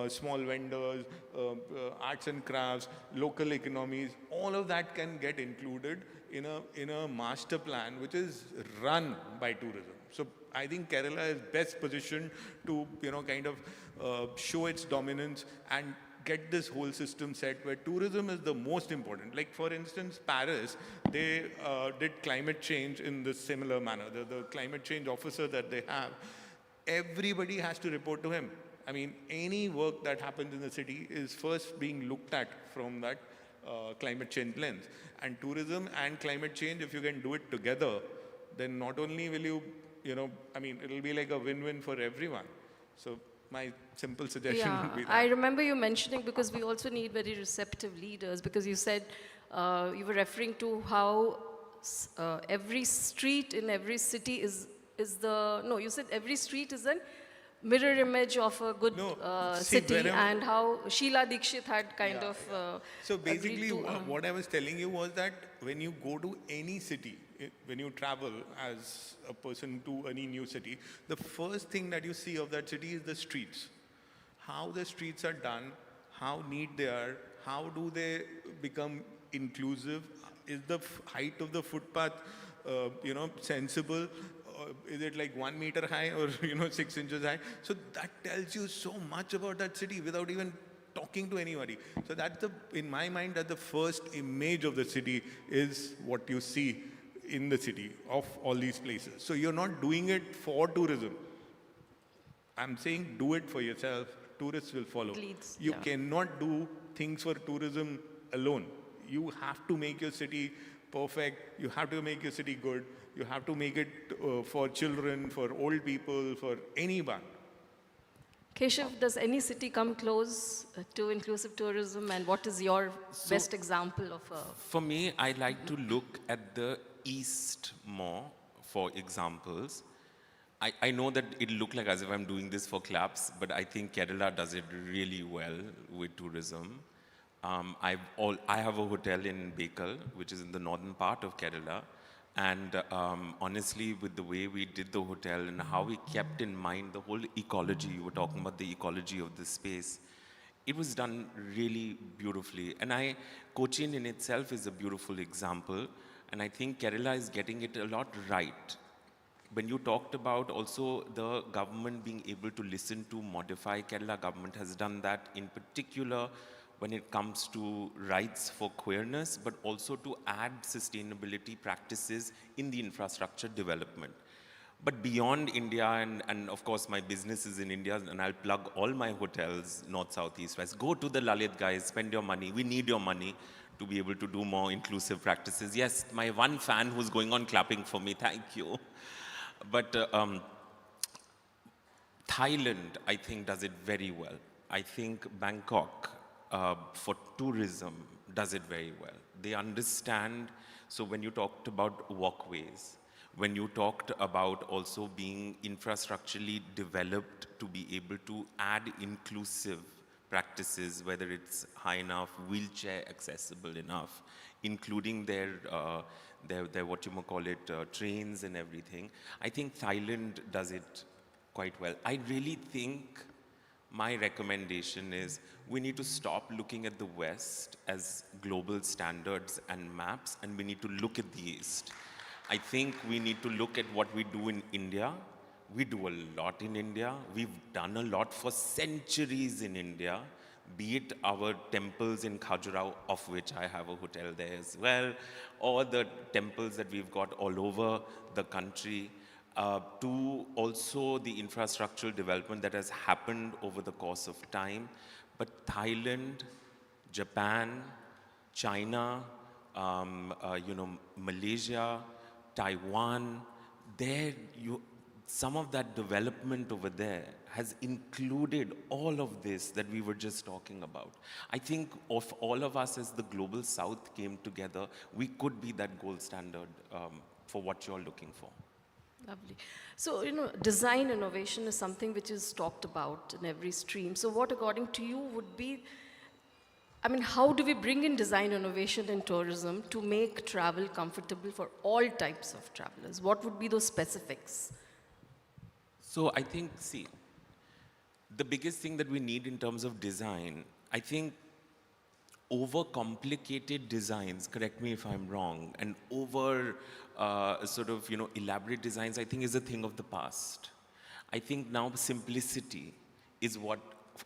small vendors, arts and crafts, local economies, all of that can get included in a master plan which is run by tourism. So I think Kerala is best positioned to, kind of show its dominance and get this whole system set where tourism is the most important. Like for instance, Paris, they did climate change in this similar manner. The climate change officer that they have, everybody has to report to him. I mean, any work that happens in the city is first being looked at from that climate change lens. And tourism and climate change, if you can do it together, then not only will you, it'll be like a win-win for everyone. So my simple suggestion would be that. I remember you mentioning, because we also need very receptive leaders, because you said, you were referring to how every street in every city you said every street is a mirror image of a good city, and how Sheila Dikshit had kind of So basically what I was telling you was that when you go to any city, when you travel as a person to any new city, the first thing that you see of that city is the streets. How the streets are done, how neat they are, how do they become inclusive, is the height of the footpath, sensible, is it like 1 meter high or 6 inches high? So that tells you so much about that city without even talking to anybody. So that's in my mind, that the first image of the city is what you see in the city of all these places. So you're not doing it for tourism. I'm saying do it for yourself. Tourists will follow. You cannot do things for tourism alone. You have to make your city perfect. You have to make your city good. You have to make it for children, for old people, for anyone. Keshav, does any city come close to inclusive tourism, and what is your best example of a... For me, I like to look at the East more for examples. I know that it'll look like as if I'm doing this for claps, but I think Kerala does it really well with tourism. I have a hotel in Bekal, which is in the northern part of Kerala. And honestly, with the way we did the hotel and how we kept in mind the whole ecology, you were talking about the ecology of the space, it was done really beautifully. And Cochin in itself is a beautiful example. And I think Kerala is getting it a lot right. When you talked about also the government being able to listen to modify, Kerala government has done that in particular when it comes to rights for queerness, but also to add sustainability practices in the infrastructure development. But beyond India, and of course my business is in India, and I'll plug all my hotels, north, south, east, west. Go to the Lalit guys, spend your money. We need your money to be able to do more inclusive practices. Yes, my one fan who's going on clapping for me, thank you. But Thailand, I think, does it very well. I think Bangkok, for tourism, does it very well. They understand, so when you talked about walkways, when you talked about also being infrastructurally developed to be able to add inclusive practices, whether it's high enough, wheelchair accessible enough, including their trains and everything. I think Thailand does it quite well. I really think my recommendation is we need to stop looking at the West as global standards and maps, and we need to look at the East. I think we need to look at what we do in India. We do a lot in India. We've done a lot for centuries in India, be it our temples in Khajuraho, of which I have a hotel there as well, or the temples that we've got all over the country, to also the infrastructural development that has happened over the course of time. But Thailand Japan, China, Malaysia, Taiwan, some of that development over there has included all of this that we were just talking about. I think if all of us as the global south came together, we could be that gold standard for what you're looking for. Lovely. So, design innovation is something which is talked about in every stream. So what, according to you, would be, how do we bring in design innovation in tourism to make travel comfortable for all types of travelers? What would be those specifics? So I think, the biggest thing that we need in terms of design, I think overcomplicated designs, correct me if I'm wrong, and elaborate designs, I think is a thing of the past. I think now simplicity is what,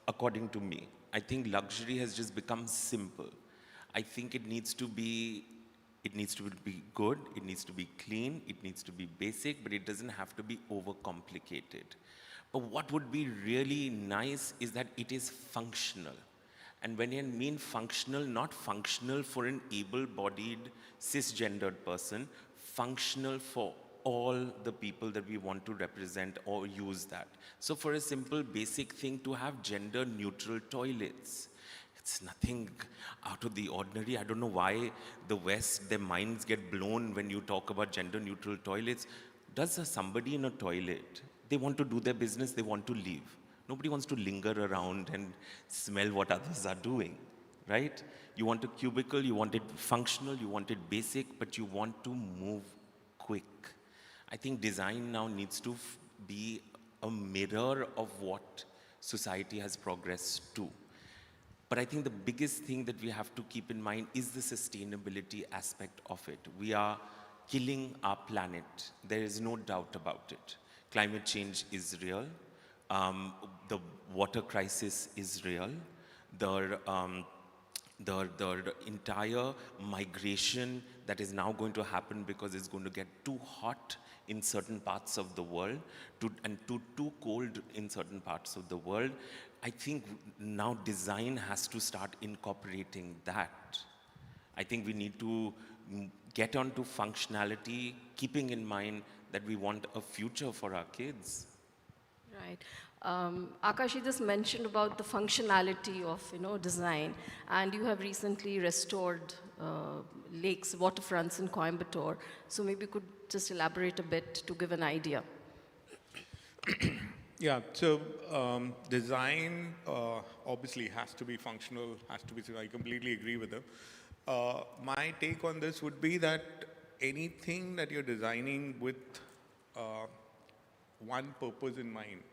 according to me, I think luxury has just become simple. I think it needs to be good, it needs to be clean, it needs to be basic, but it doesn't have to be overcomplicated. But what would be really nice is that it is functional. And when I mean functional, not functional for an able-bodied, cisgendered person, functional for all the people that we want to represent or use that. So for a simple basic thing, to have gender-neutral toilets, it's nothing out of the ordinary. I don't know why the West, their minds get blown when you talk about gender-neutral toilets. Does somebody in a toilet, they want to do their business, they want to leave. Nobody wants to linger around and smell what others are doing, right? You want a cubicle, you want it functional, you want it basic, but you want to move quick. I think design now needs to be a mirror of what society has progressed to. But I think the biggest thing that we have to keep in mind is the sustainability aspect of it. We are killing our planet. There is no doubt about it. Climate change is real. The water crisis is real. The entire migration that is now going to happen because it's going to get too hot in certain parts of the world and too cold in certain parts of the world. I think now design has to start incorporating that. I think we need to get onto functionality, keeping in mind that we want a future for our kids. Right. Akash, you just mentioned about the functionality of design, and you have recently restored lakes, waterfronts in Coimbatore. So maybe you could just elaborate a bit to give an idea. Yeah, so design obviously has to be functional, has to be, I completely agree with them. My take on this would be that anything that you're designing with one purpose in mind.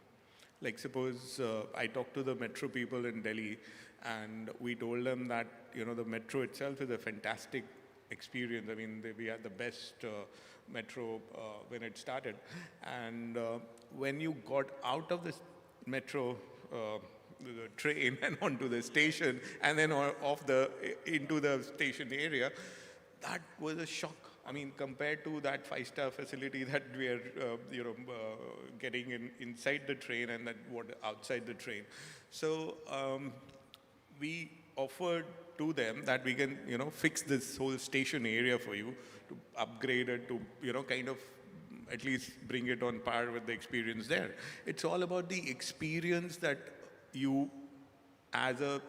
Like suppose I talked to the metro people in Delhi and we told them that, the metro itself is a fantastic experience. I mean, we had the best metro when it started. And when you got out of this metro, the train and onto the station and then into the station area, that was a shock. I mean, compared to that 5-star facility that we are, getting inside the train and that outside the train. So we offered to them that we can, fix this whole station area for you, to upgrade it, to, kind of at least bring it on par with the experience there. It's all about the experience that you, as a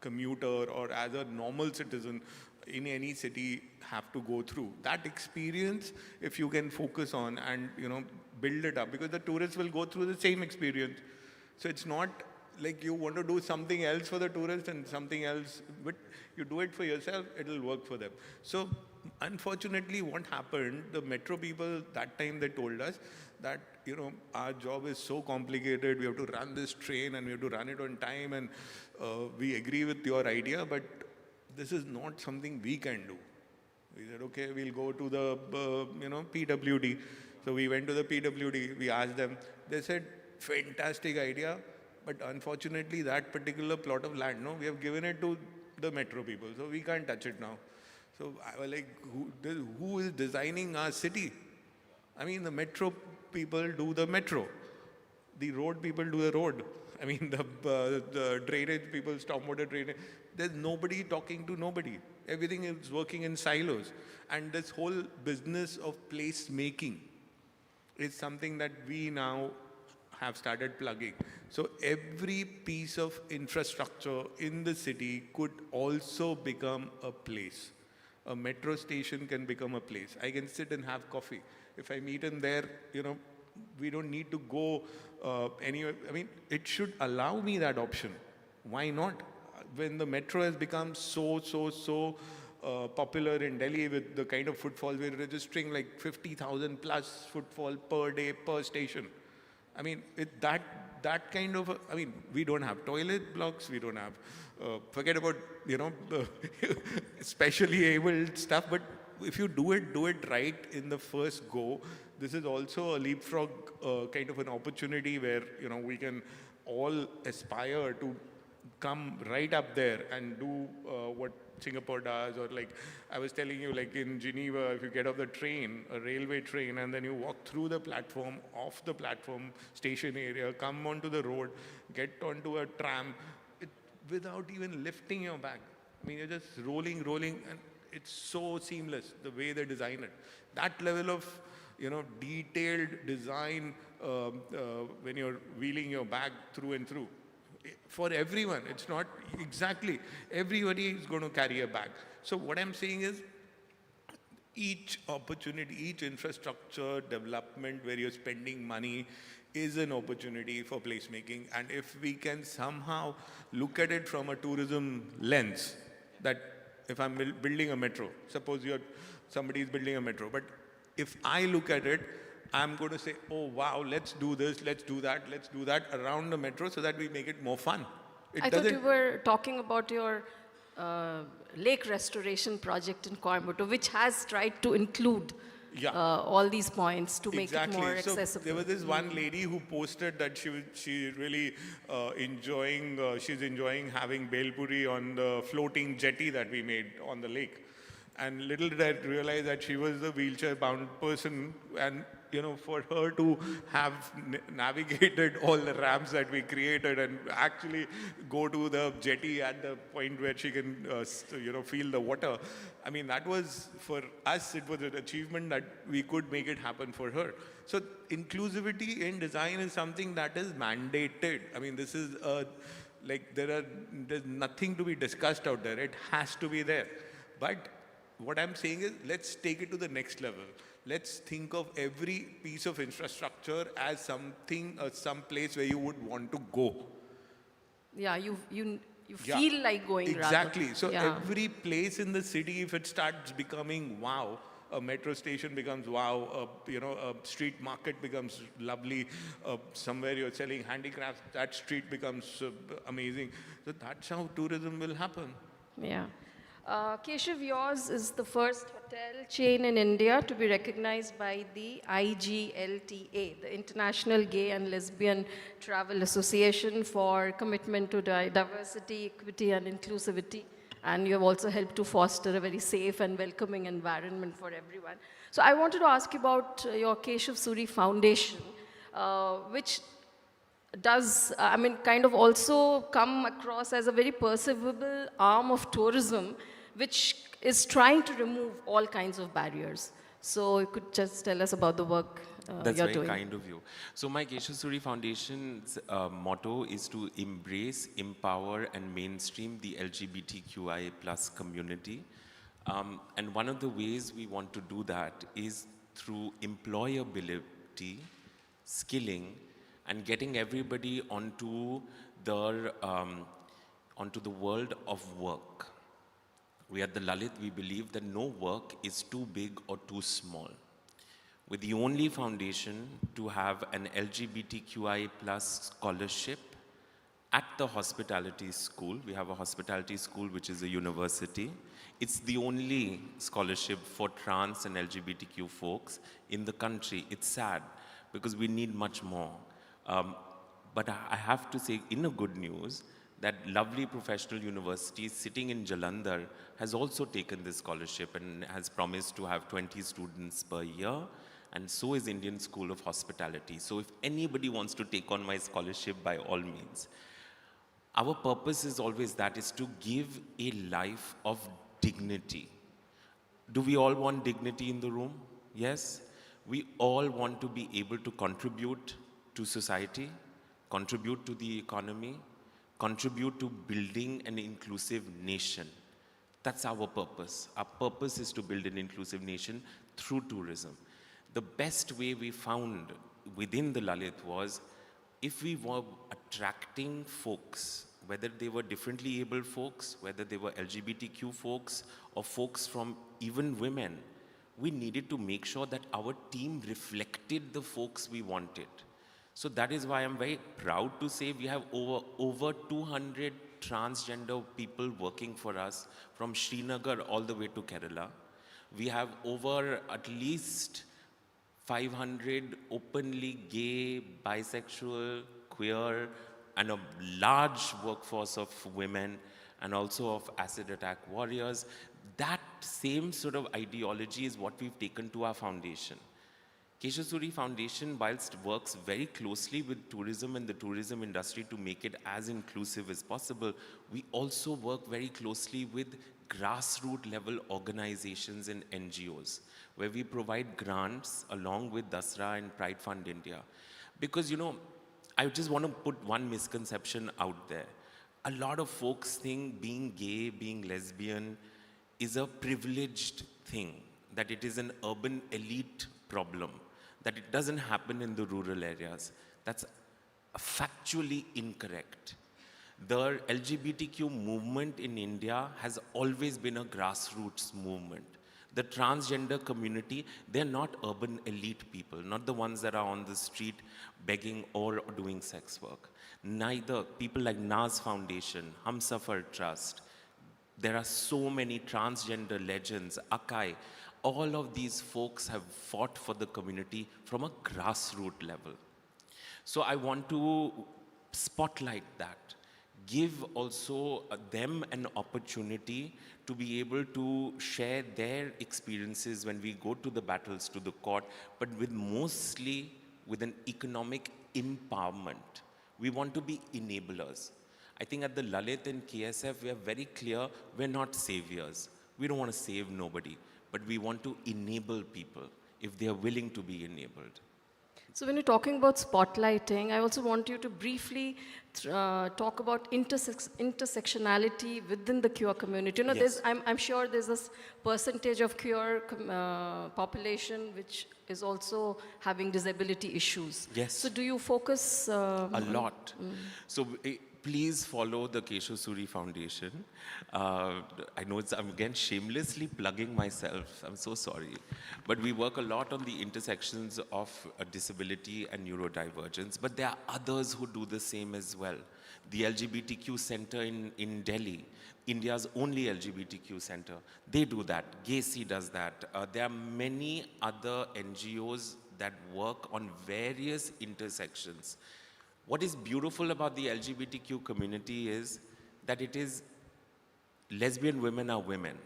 commuter or as a normal citizen in any city, have to go through. That experience, if you can focus on and, build it up, because the tourists will go through the same experience. So it's not like you want to do something else for the tourists and something else, but you do it for yourself, it'll work for them. So unfortunately, what happened, the metro people, that time they told us that, our job is so complicated, we have to run this train and we have to run it on time, and we agree with your idea, but this is not something we can do. We said, okay, we'll go to the, PWD. So we went to the PWD, we asked them, they said, fantastic idea, but unfortunately that particular plot of land, we have given it to the metro people, so we can't touch it now. So I was like, who is designing our city? I mean, the metro people do the metro. The road people do the road. I mean, the drainage people, stormwater drainage There's nobody talking to nobody. Everything is working in silos. And this whole business of placemaking is something that we now have started plugging. So every piece of infrastructure in the city could also become a place. A metro station can become a place. I can sit and have coffee. If I meet in there, we don't need to go anywhere. I mean, it should allow me that option. Why not? When the metro has become so popular in Delhi with the kind of footfall, we're registering like 50,000 plus footfall per day per station. I mean, that kind of, we don't have toilet blocks, we don't have, forget about, specially abled stuff, but if you do it right in the first go, this is also a leapfrog kind of an opportunity where, we can all aspire to come right up there and do what Singapore does, or like I was telling you, like in Geneva, if you get off the train, a railway train, and then you walk through the platform, off the platform, station area, come onto the road, get onto a tram, without even lifting your bag. I mean, you're just rolling, and it's so seamless, the way they design it. That level of, detailed design when you're wheeling your bag through and through. For everyone, it's not exactly, everybody is going to carry a bag. So what I'm saying is, each opportunity, each infrastructure development where you're spending money is an opportunity for placemaking. And if we can somehow look at it from a tourism lens, that if I'm building a metro, suppose somebody is building a metro, but if I look at it, I'm going to say, oh wow, let's do this, let's do that around the metro so that we make it more fun. I thought you were talking about your lake restoration project in Coimbatore, which has tried to include all these points to make it more accessible. So there was this one lady who posted that she really she's enjoying having Belpuri on the floating jetty that we made on the lake. And little did I realize that she was the wheelchair-bound person, and for her to have navigated all the ramps that we created and actually go to the jetty at the point where she can, feel the water. I mean, that was, for us, it was an achievement that we could make it happen for her. So inclusivity in design is something that is mandated. I mean, this is, there's nothing to be discussed out there. It has to be there. But what I'm saying is, let's take it to the next level. Let's think of every piece of infrastructure as something, some place where you would want to go. Yeah, you feel like going. Exactly. Rather. So every place in the city, if it starts becoming wow, a metro station becomes wow, a street market becomes lovely, somewhere you're selling handicrafts, that street becomes amazing. So that's how tourism will happen. Yeah. Keshav, yours is the first hotel chain in India to be recognized by the IGLTA, the International Gay and Lesbian Travel Association, for commitment to diversity, equity, and inclusivity. And you have also helped to foster a very safe and welcoming environment for everyone. So I wanted to ask you about your Keshav Suri Foundation, which does, kind of also come across as a very perceivable arm of tourism, which is trying to remove all kinds of barriers. So you could just tell us about the work That's you're very doing. kind of you. So my Keshav Suri Foundation's motto is to embrace, empower, and mainstream the LGBTQI plus community. And one of the ways we want to do that is through employability, skilling, and getting everybody onto the world of work. We at the Lalit, we believe that no work is too big or too small. We're the only foundation to have an LGBTQI plus scholarship at the hospitality school. We have a hospitality school, which is a university. It's the only scholarship for trans and LGBTQ folks in the country. It's sad because we need much more. But I have to say, in a good news, that lovely professional university sitting in Jalandhar has also taken this scholarship and has promised to have 20 students per year, and so is Indian School of Hospitality. So if anybody wants to take on my scholarship, by all means. Our purpose is always that, is to give a life of dignity. Do we all want dignity in the room? Yes? We all want to be able to contribute to society, contribute to the economy, contribute to building an inclusive nation. That's our purpose. Our purpose is to build an inclusive nation through tourism. The best way we found within the Lalit was, if we were attracting folks, whether they were differently abled folks, whether they were LGBTQ folks, or folks from even women, we needed to make sure that our team reflected the folks we wanted. So that is why I'm very proud to say we have over 200 transgender people working for us from Srinagar all the way to Kerala. We have over at least 500 openly gay, bisexual, queer, and a large workforce of women, and also of acid attack warriors. That same sort of ideology is what we've taken to our foundation. Keshasuri Foundation, whilst works very closely with tourism and the tourism industry to make it as inclusive as possible, we also work very closely with grassroots level organizations and NGOs, where we provide grants along with Dasra and Pride Fund India. Because, you know, I just want to put one misconception out there. A lot of folks think being gay, being lesbian is a privileged thing, that it is an urban elite problem, that it doesn't happen in the rural areas. That's factually incorrect. The LGBTQ movement in India has always been a grassroots movement. The transgender community, they're not urban elite people, not the ones that are on the street begging or doing sex work. Neither people like Naz Foundation, Humsafar Trust. There are so many transgender legends, Akai. All of these folks have fought for the community from a grassroots level. So I want to spotlight that. Give also them an opportunity to be able to share their experiences when we go to the battles, to the court, but mostly with an economic empowerment. We want to be enablers. I think at the Lalit and KSF, we are very clear, we're not saviors. We don't want to save nobody, but we want to enable people if they are willing to be enabled. So when you're talking about spotlighting, I also want you to briefly talk about intersectionality within the queer community. You know, Yes. I'm sure there's this percentage of queer population which is also having disability issues. Yes. So do you focus? A lot. So please follow the Keshasuri Foundation. I know I'm again shamelessly plugging myself. I'm so sorry. But we work a lot on the intersections of disability and neurodivergence. But there are others who do the same as well. The LGBTQ Center in Delhi, India's only LGBTQ center, they do that. GACI does that. There are many other NGOs that work on various intersections. What is beautiful about the LGBTQ community is that it is lesbian women are women.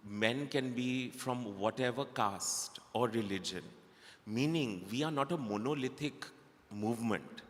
Men can be from whatever caste or religion, meaning we are not a monolithic movement.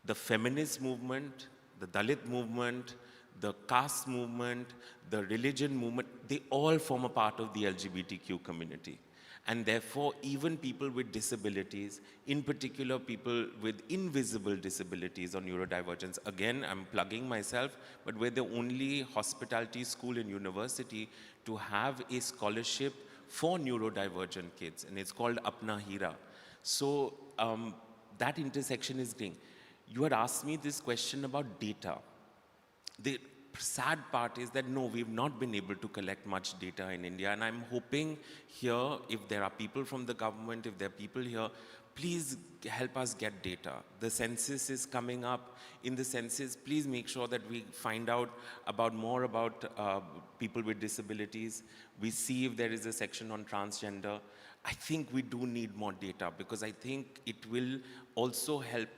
The feminist movement, the Dalit movement, the caste movement, the religion movement, they all form a part of the LGBTQ community. And therefore, even people with disabilities, in particular people with invisible disabilities or neurodivergence, again, I'm plugging myself, but we're the only hospitality school and university to have a scholarship for neurodivergent kids, and it's called Apna Hira. So that intersection is great. You had asked me this question about data. The sad part is that no, we've not been able to collect much data in India, and I'm hoping here, if there are people from the government, if there are people here, please help us get data. The census is coming up. In the census, please make sure that we find out more about people with disabilities. We see if there is a section on transgender. I think we do need more data, because I think it will also help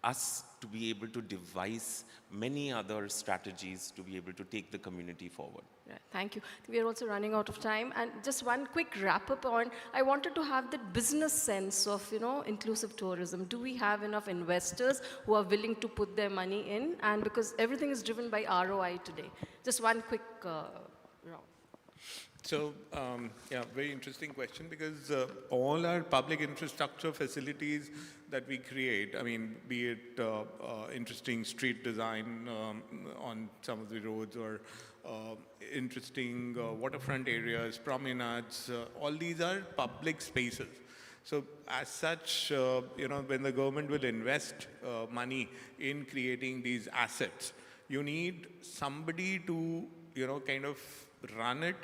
us to be able to devise many other strategies to be able to take the community forward. Yeah, thank you. We are also running out of time. And just one quick wrap-up on, I wanted to have the business sense of, inclusive tourism. Do we have enough investors who are willing to put their money in? And because everything is driven by ROI today. Just one quick round. So, yeah, very interesting question, because all our public infrastructure facilities that we create, I mean, be it interesting street design on some of the roads, or interesting waterfront areas, promenades, all these are public spaces. So as such, when the government will invest money in creating these assets, you need somebody to, kind of run it,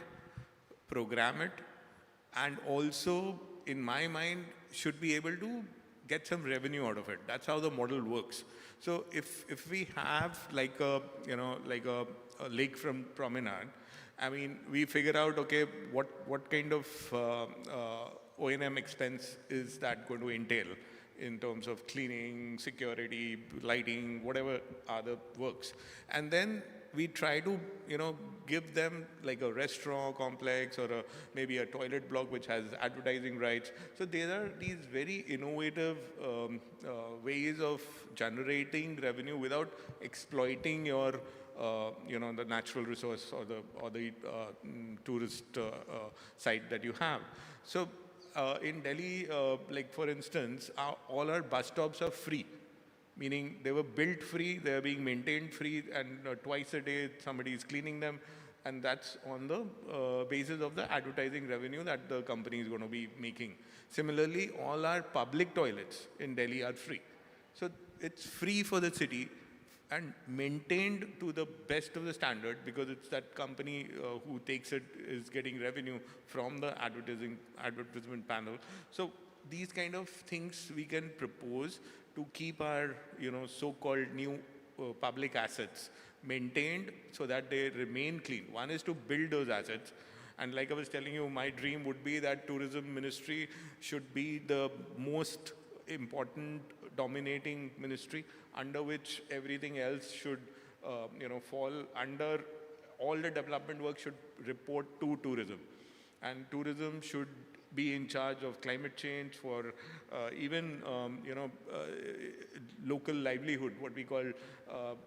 program it, and also, in my mind, should be able to get some revenue out of it. That's how the model works. So if we have like a lakefront promenade, I mean, we figure out, okay, what kind of O&M expense is that going to entail in terms of cleaning, security, lighting, whatever other works. And then we try to, give them like a restaurant complex, or maybe a toilet block which has advertising rights. So there are these very innovative ways of generating revenue without exploiting your, the natural resource or the tourist site that you have. So in Delhi, like for instance, all our bus stops are free. Meaning they were built free, they are being maintained free, and twice a day somebody is cleaning them, and that's on the basis of the advertising revenue that the company is going to be making. Similarly, all our public toilets in Delhi are free. So it's free for the city and maintained to the best of the standard, because it's that company who takes it is getting revenue from the advertisement panel. So these kind of things we can propose to keep our, so-called new public assets maintained so that they remain clean. One is to build those assets. And like I was telling you, my dream would be that tourism ministry should be the most important dominating ministry, under which everything else should, fall under. All the development work should report to tourism. And tourism should be in charge of climate change, for even, local livelihood, what we call,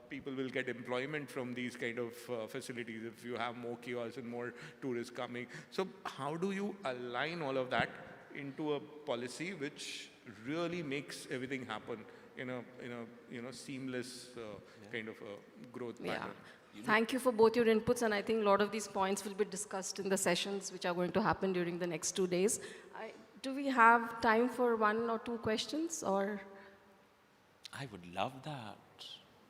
people will get employment from these kind of facilities if you have more kiosks and more tourists coming. So how do you align all of that into a policy which really makes everything happen in a seamless kind of a growth pattern? Thank you for both your inputs, and I think a lot of these points will be discussed in the sessions which are going to happen during the next 2 days. Do we have time for 1 or 2 questions, or? I would love that.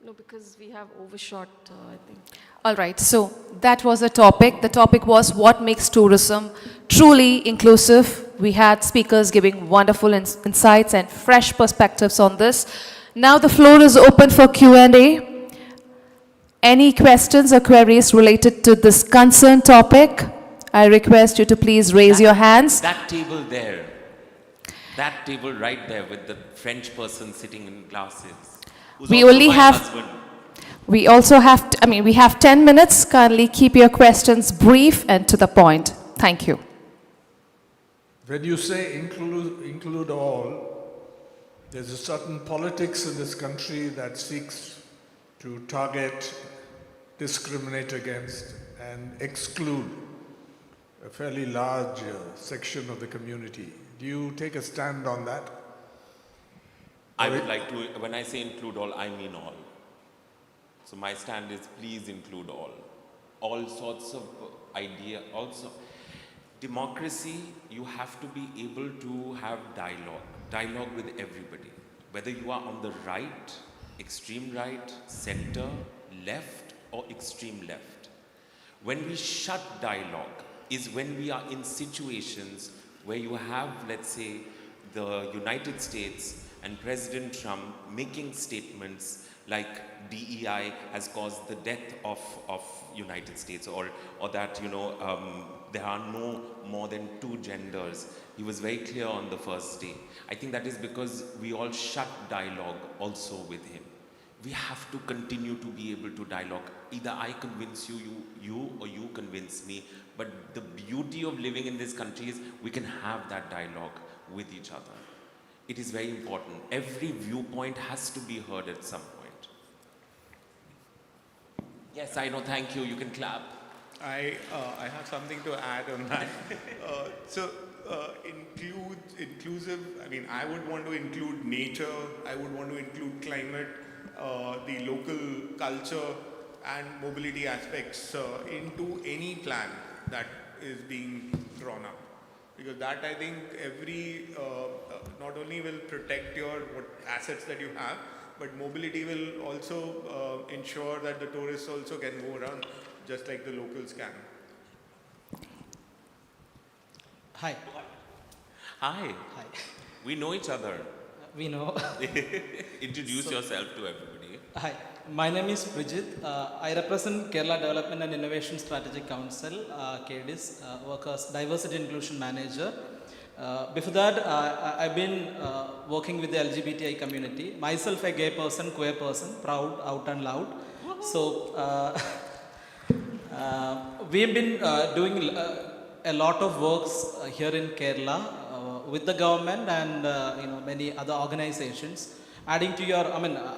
No, because we have overshot, I think. All right, so that was the topic. The topic was what makes tourism truly inclusive. We had speakers giving wonderful insights and fresh perspectives on this. Now the floor is open for Q&A. Any questions or queries related to this concerned topic? I request you to please raise your hands. That table there, that table right there with the French person sitting in glasses. We only have, we also have, we have 10 minutes. Kindly keep your questions brief and to the point. Thank you. When you say include all, there's a certain politics in this country that seeks to target, discriminate against, and exclude a fairly large section of the community. Do you take a stand on that? I would like to, when I say include all, I mean all. So my stand is please include all. All sorts of idea. Also, democracy, you have to be able to have dialogue with everybody. Whether you are on the right, extreme right, center, left, or extreme left. When we shut dialogue is when we are in situations where you have, let's say, the United States and President Trump making statements like DEI has caused the death of United States, or that, there are no more than 2 genders. He was very clear on the first day. I think that is because we all shut dialogue also with him. We have to continue to be able to dialogue. Either I convince you, or you convince me. But the beauty of living in this country is we can have that dialogue with each other. It is very important. Every viewpoint has to be heard at some point. Yes, I know, thank you. You can clap. I have something to add on that. Inclusive, I mean, I would want to include nature, I would want to include climate, the local culture and mobility aspects into any plan that is being drawn up. Because that, I think, not only will protect what assets that you have, but mobility will also ensure that the tourists also can go around just like the locals can. Hi. Hi. Hi. We know each other. We know. Introduce yourself to everybody. Hi. My name is Bridget. I represent Kerala Development and Innovation Strategic Council, KDIS, work as Diversity Inclusion Manager. Before that, I've been working with the LGBTI community. Myself a gay person, queer person, proud, out and loud. So, we've been doing a lot of works here in Kerala with the government and many other organizations. Adding to your,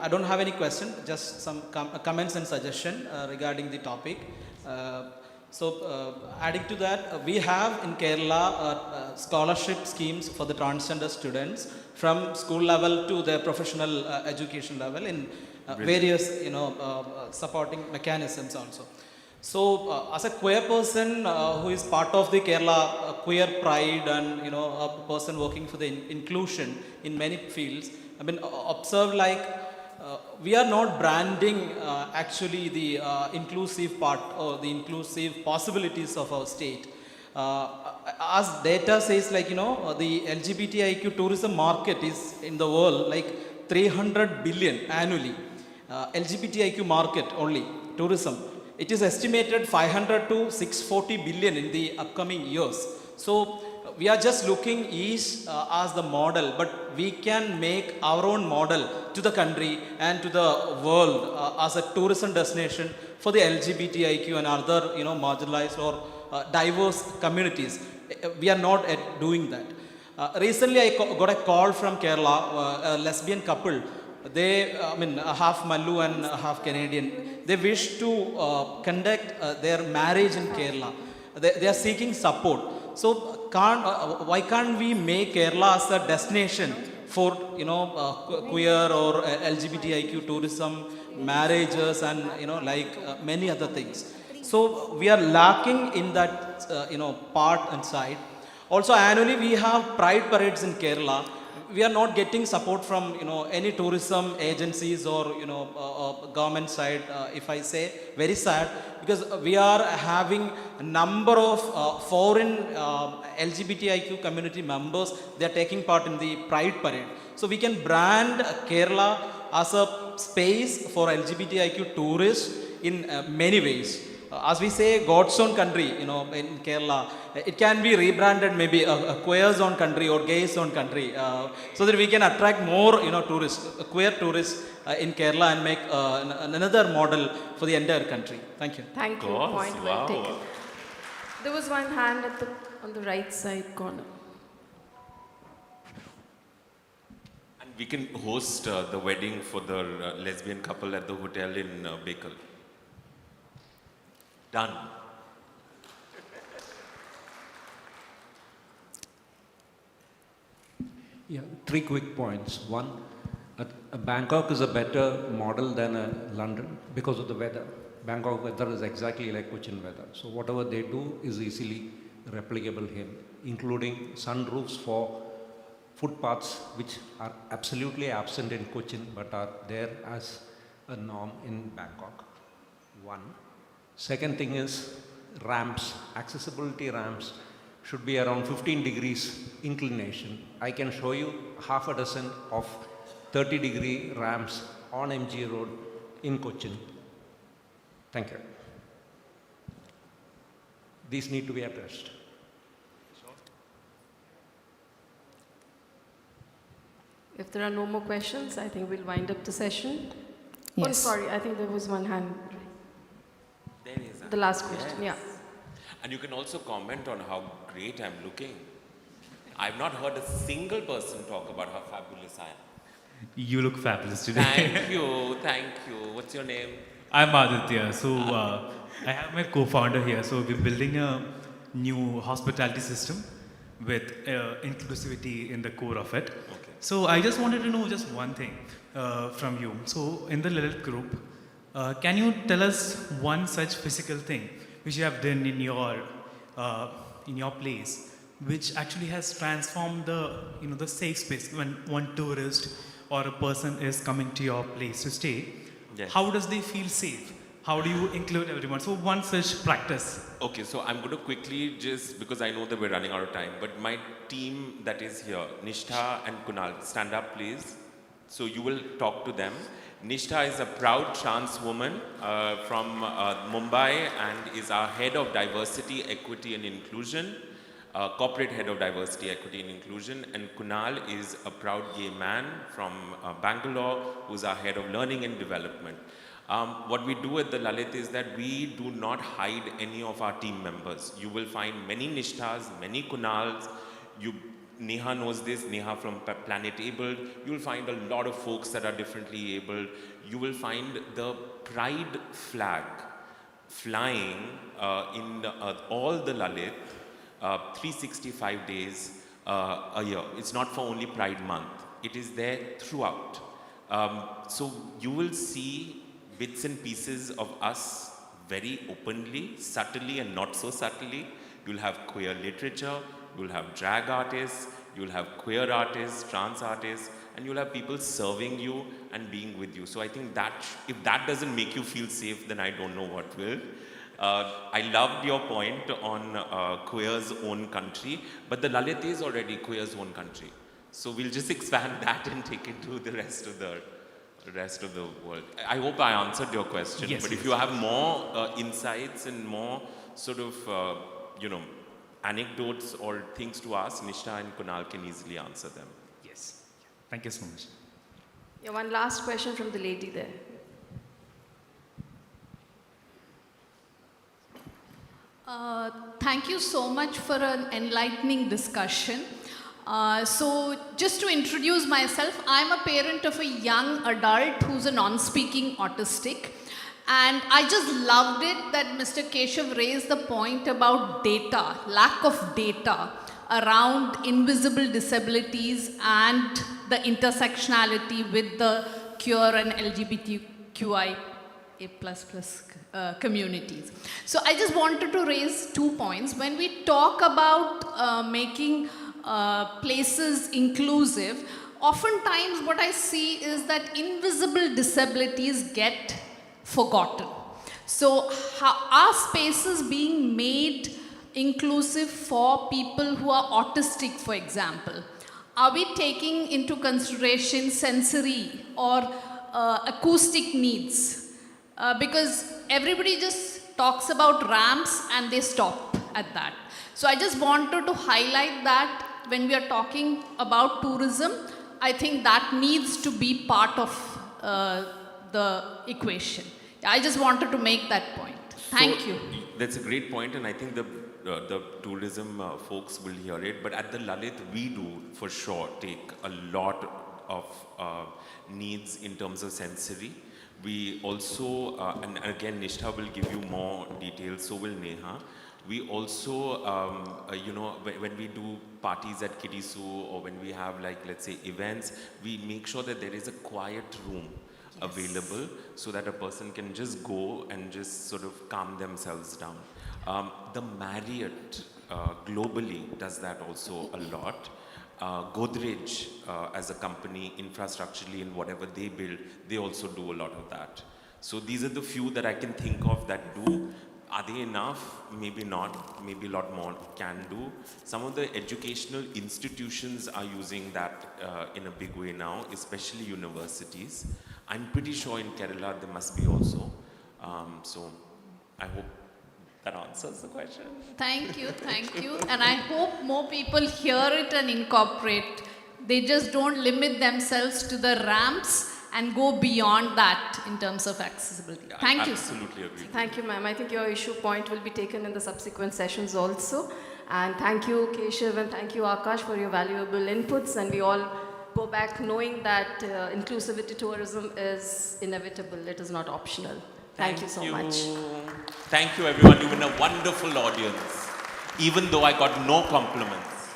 I don't have any question, just some comments and suggestion regarding the topic. Adding to that, we have in Kerala scholarship schemes for the transgender students from school level to their professional education level in various, supporting mechanisms also. So, as a queer person who is part of the Kerala Queer Pride and, a person working for the inclusion in many fields, observed we are not branding actually the inclusive part or the inclusive possibilities of our state. As data says, the LGBTIQ tourism market is in the world 300 billion annually. LGBTIQ market only, tourism. It is estimated 500 to 640 billion in the upcoming years. So we are just looking East as the model, but we can make our own model to the country and to the world as a tourism destination for the LGBTIQ and other marginalized or diverse communities. We are not doing that. Recently, I got a call from Kerala, a lesbian couple. They, half Mallu and half Canadian. They wish to conduct their marriage in Kerala. They are seeking support. So, why can't we make Kerala as a destination for queer or LGBTIQ tourism, marriages, and many other things? So we are lacking in that part inside. Also, annually we have pride parades in Kerala. We are not getting support from any tourism agencies or government side. If I say, very sad, because we are having a number of foreign LGBTIQ community members. They are taking part in the pride parade. So we can brand Kerala as a space for LGBTIQ tourists in many ways. As we say, God's own country, in Kerala, it can be rebranded maybe a queer's own country or gay's own country, so that we can attract more, tourists, queer tourists in Kerala and make another model for the entire country. Thank you. Thank you. Point well taken. There was one hand on the right side corner. And we can host the wedding for the lesbian couple at the hotel in Bekal. Done. Yeah, 3 quick points. One, Bangkok is a better model than London because of the weather. Bangkok weather is exactly like Cochin weather. So whatever they do is easily replicable here, including sunroofs for footpaths, which are absolutely absent in Cochin but are there as a norm in Bangkok. One. Second thing is ramps, accessibility ramps should be around 15 degrees inclination. I can show you half a dozen of 30-degree ramps on MG Road in Cochin. Thank you. these need to be addressed. If there are no more questions, I think we'll wind up the session. Yes. Oh, sorry, I think there was one hand. There is The last question, yes. yeah. And you can also comment on how great I'm looking. I've not heard a single person talk about how fabulous I am. You look fabulous today. Thank you, thank you. What's your name? I'm Aditya. So I have my co-founder here. So we're building a new hospitality system with inclusivity in the core of it. Okay. So I just wanted to know just one thing from you. So in the Lilith group, can you tell us one such physical thing which you have done in your place, which actually has transformed the safe space when one tourist or a person is coming to your place to stay? Yes. How does they feel safe? How do you include everyone? So one such practice. Okay, so I'm going to quickly just, because I know that we're running out of time, but my team that is here, Nishtha and Kunal, stand up please. So you will talk to them. Nishtha is a proud trans woman from Mumbai and is our head of diversity, equity and inclusion, corporate head of diversity, equity and inclusion. And Kunal is a proud gay man from Bangalore who's our head of learning and development. What we do at the Lalit is that we do not hide any of our team members. You will find many Nishthas, many Kunals. Neha knows this, Neha from Planet Abled. You will find a lot of folks that are differently abled. You will find the pride flag flying in all the Lalit 365 days a year. It's not for only Pride Month. It is there throughout. So you will see bits and pieces of us very openly, subtly and not so subtly. You'll have queer literature, you'll have drag artists, you'll have queer artists, trans artists, and you'll have people serving you and being with you. So I think that if that doesn't make you feel safe, then I don't know what will. I loved your point on queer's own country, but the Lalit is already queer's own country. So we'll just expand that and take it to the rest of the world. I hope I answered your question, yes, but yes. if you have more insights and more sort of, anecdotes or things to ask, Nishtha and Kunal can easily answer them. Yes. Thank you so much. Yeah, one last question from the lady there. Thank you so much for an enlightening discussion. So just to introduce myself, I'm a parent of a young adult who's a non-speaking autistic. And I just loved it that Mr. Keshav raised the point about data, lack of data around invisible disabilities and the intersectionality with the queer and LGBTQIA++ communities. So I just wanted to raise 2 points. When we talk about making places inclusive, oftentimes what I see is that invisible disabilities get forgotten. So are spaces being made inclusive for people who are autistic, for example? Are we taking into consideration sensory or acoustic needs? Because everybody just talks about ramps and they stop at that. So I just wanted to highlight that when we are talking about tourism, I think that needs to be part of the equation. I just wanted to make that point. Thank you. That's a great point, and I think the tourism folks will hear it. But at the Lalit, we do for sure take a lot of needs in terms of sensory. We also, and again, Nishtha will give you more details, so will Neha. We also, when we do parties at Kiddisu or when we have, like, let's say, events, we make sure that there is a quiet room available so that a person can just go and just sort of calm themselves down. The Marriott globally does that also a lot. Godrej as a company, infrastructurally in whatever they build, they also do a lot of that. So these are the few that I can think of that do. Are they enough? Maybe not. Maybe a lot more can do. Some of the educational institutions are using that in a big way now, especially universities. I'm pretty sure in Kerala there must be also. So I hope That answers the question. Thank you, thank you. And I hope more people hear it and incorporate. They just don't limit themselves to the ramps and go beyond that in terms of accessibility. Thank you. Absolutely agree. Thank you, ma'am. I think your issue point will be taken in the subsequent sessions also. And thank you, Keshav, and thank you, Akash, for your valuable inputs. And we all go back knowing that inclusivity tourism is inevitable. It is not optional. Thank you so much. Thank you, everyone. You've been a wonderful audience, even though I got no compliments.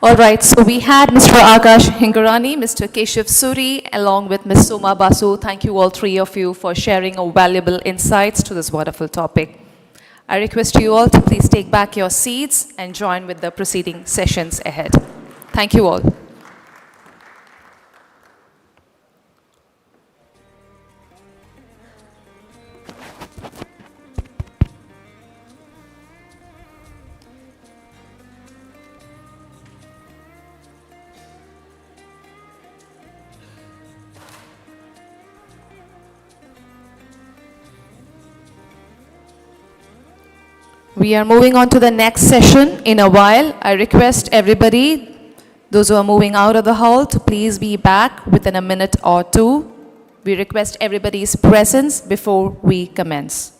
All right, so we had Mr. Akash Hingorani, Mr. Keshav Suri, along with Ms. Soma Basu. Thank you all three of you for sharing valuable insights to this wonderful topic. I request you all to please take back your seats and join with the preceding sessions ahead. Thank you all. We are moving on to the next session in a while. I request everybody, those who are moving out of the hall, to please be back within a minute or two. We request everybody's presence before we commence.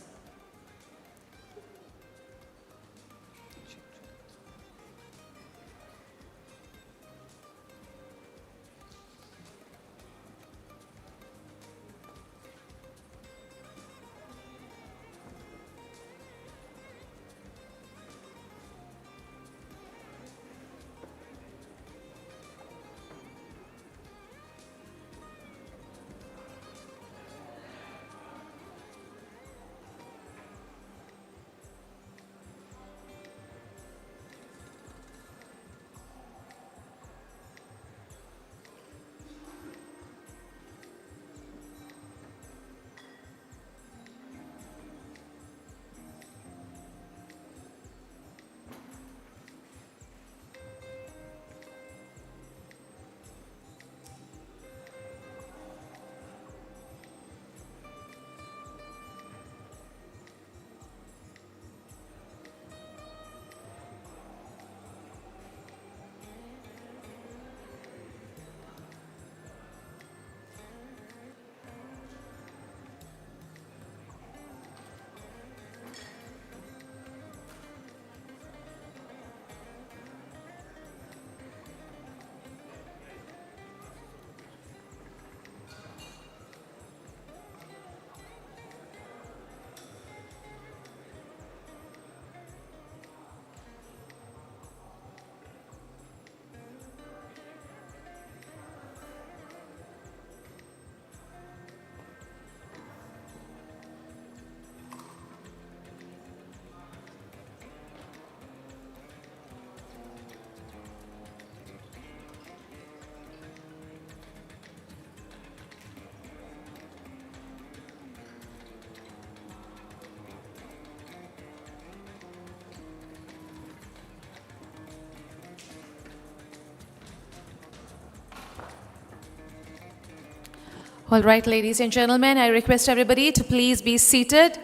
All right, ladies and gentlemen, I request everybody to please be seated.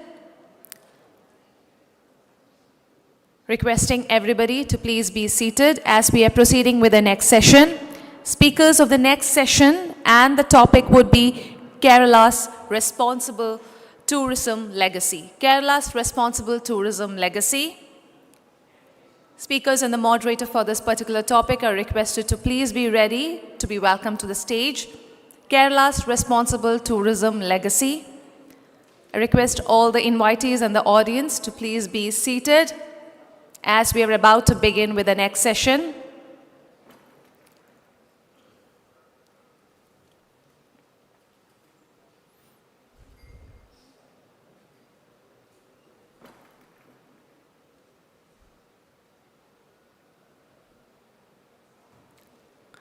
Requesting everybody to please be seated as we are proceeding with the next session. Speakers of the next session, and the topic would be Kerala's Responsible Tourism Legacy. Kerala's Responsible Tourism Legacy. Speakers and the moderator for this particular topic are requested to please be ready to be welcomed to the stage. Kerala's Responsible Tourism Legacy. I request all the invitees and the audience to please be seated as we are about to begin with the next session.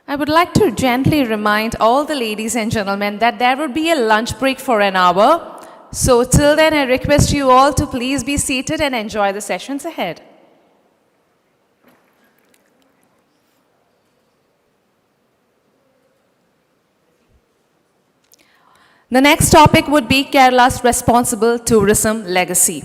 I would like to gently remind all the ladies and gentlemen that there will be a lunch break for an hour. So till then, I request you all to please be seated and enjoy the sessions ahead. The next topic would be Kerala's Responsible Tourism Legacy.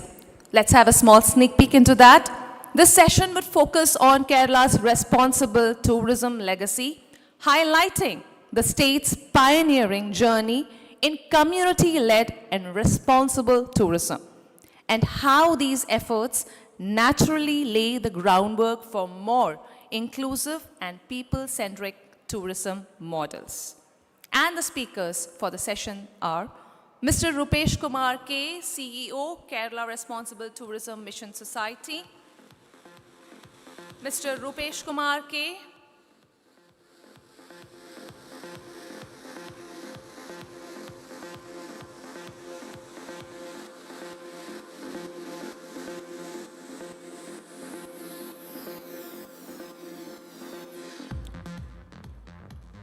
Let's have a small sneak peek into that. This session would focus on Kerala's responsible tourism legacy, highlighting the state's pioneering journey in community-led and responsible tourism, and how these efforts naturally lay the groundwork for more inclusive and people-centric tourism models. And the speakers for the session are Mr. Rupesh Kumar K, CEO, Kerala Responsible Tourism Mission Society. Mr. Rupesh Kumar K.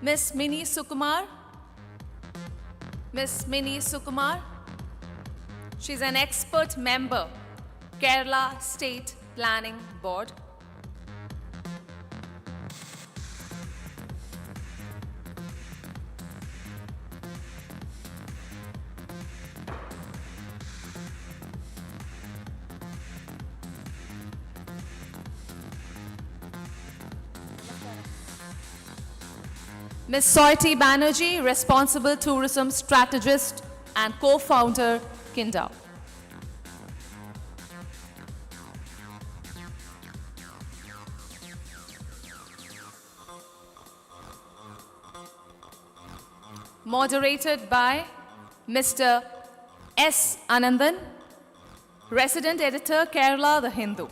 Miss Mini Sukumar. Miss Mini Sukumar. She's an expert member, Kerala State Planning Board. Ms. Soiti Banerjee, Responsible Tourism Strategist and co-founder, Kindau. Moderated by Mr. S. Anandan, Resident Editor, Kerala The Hindu.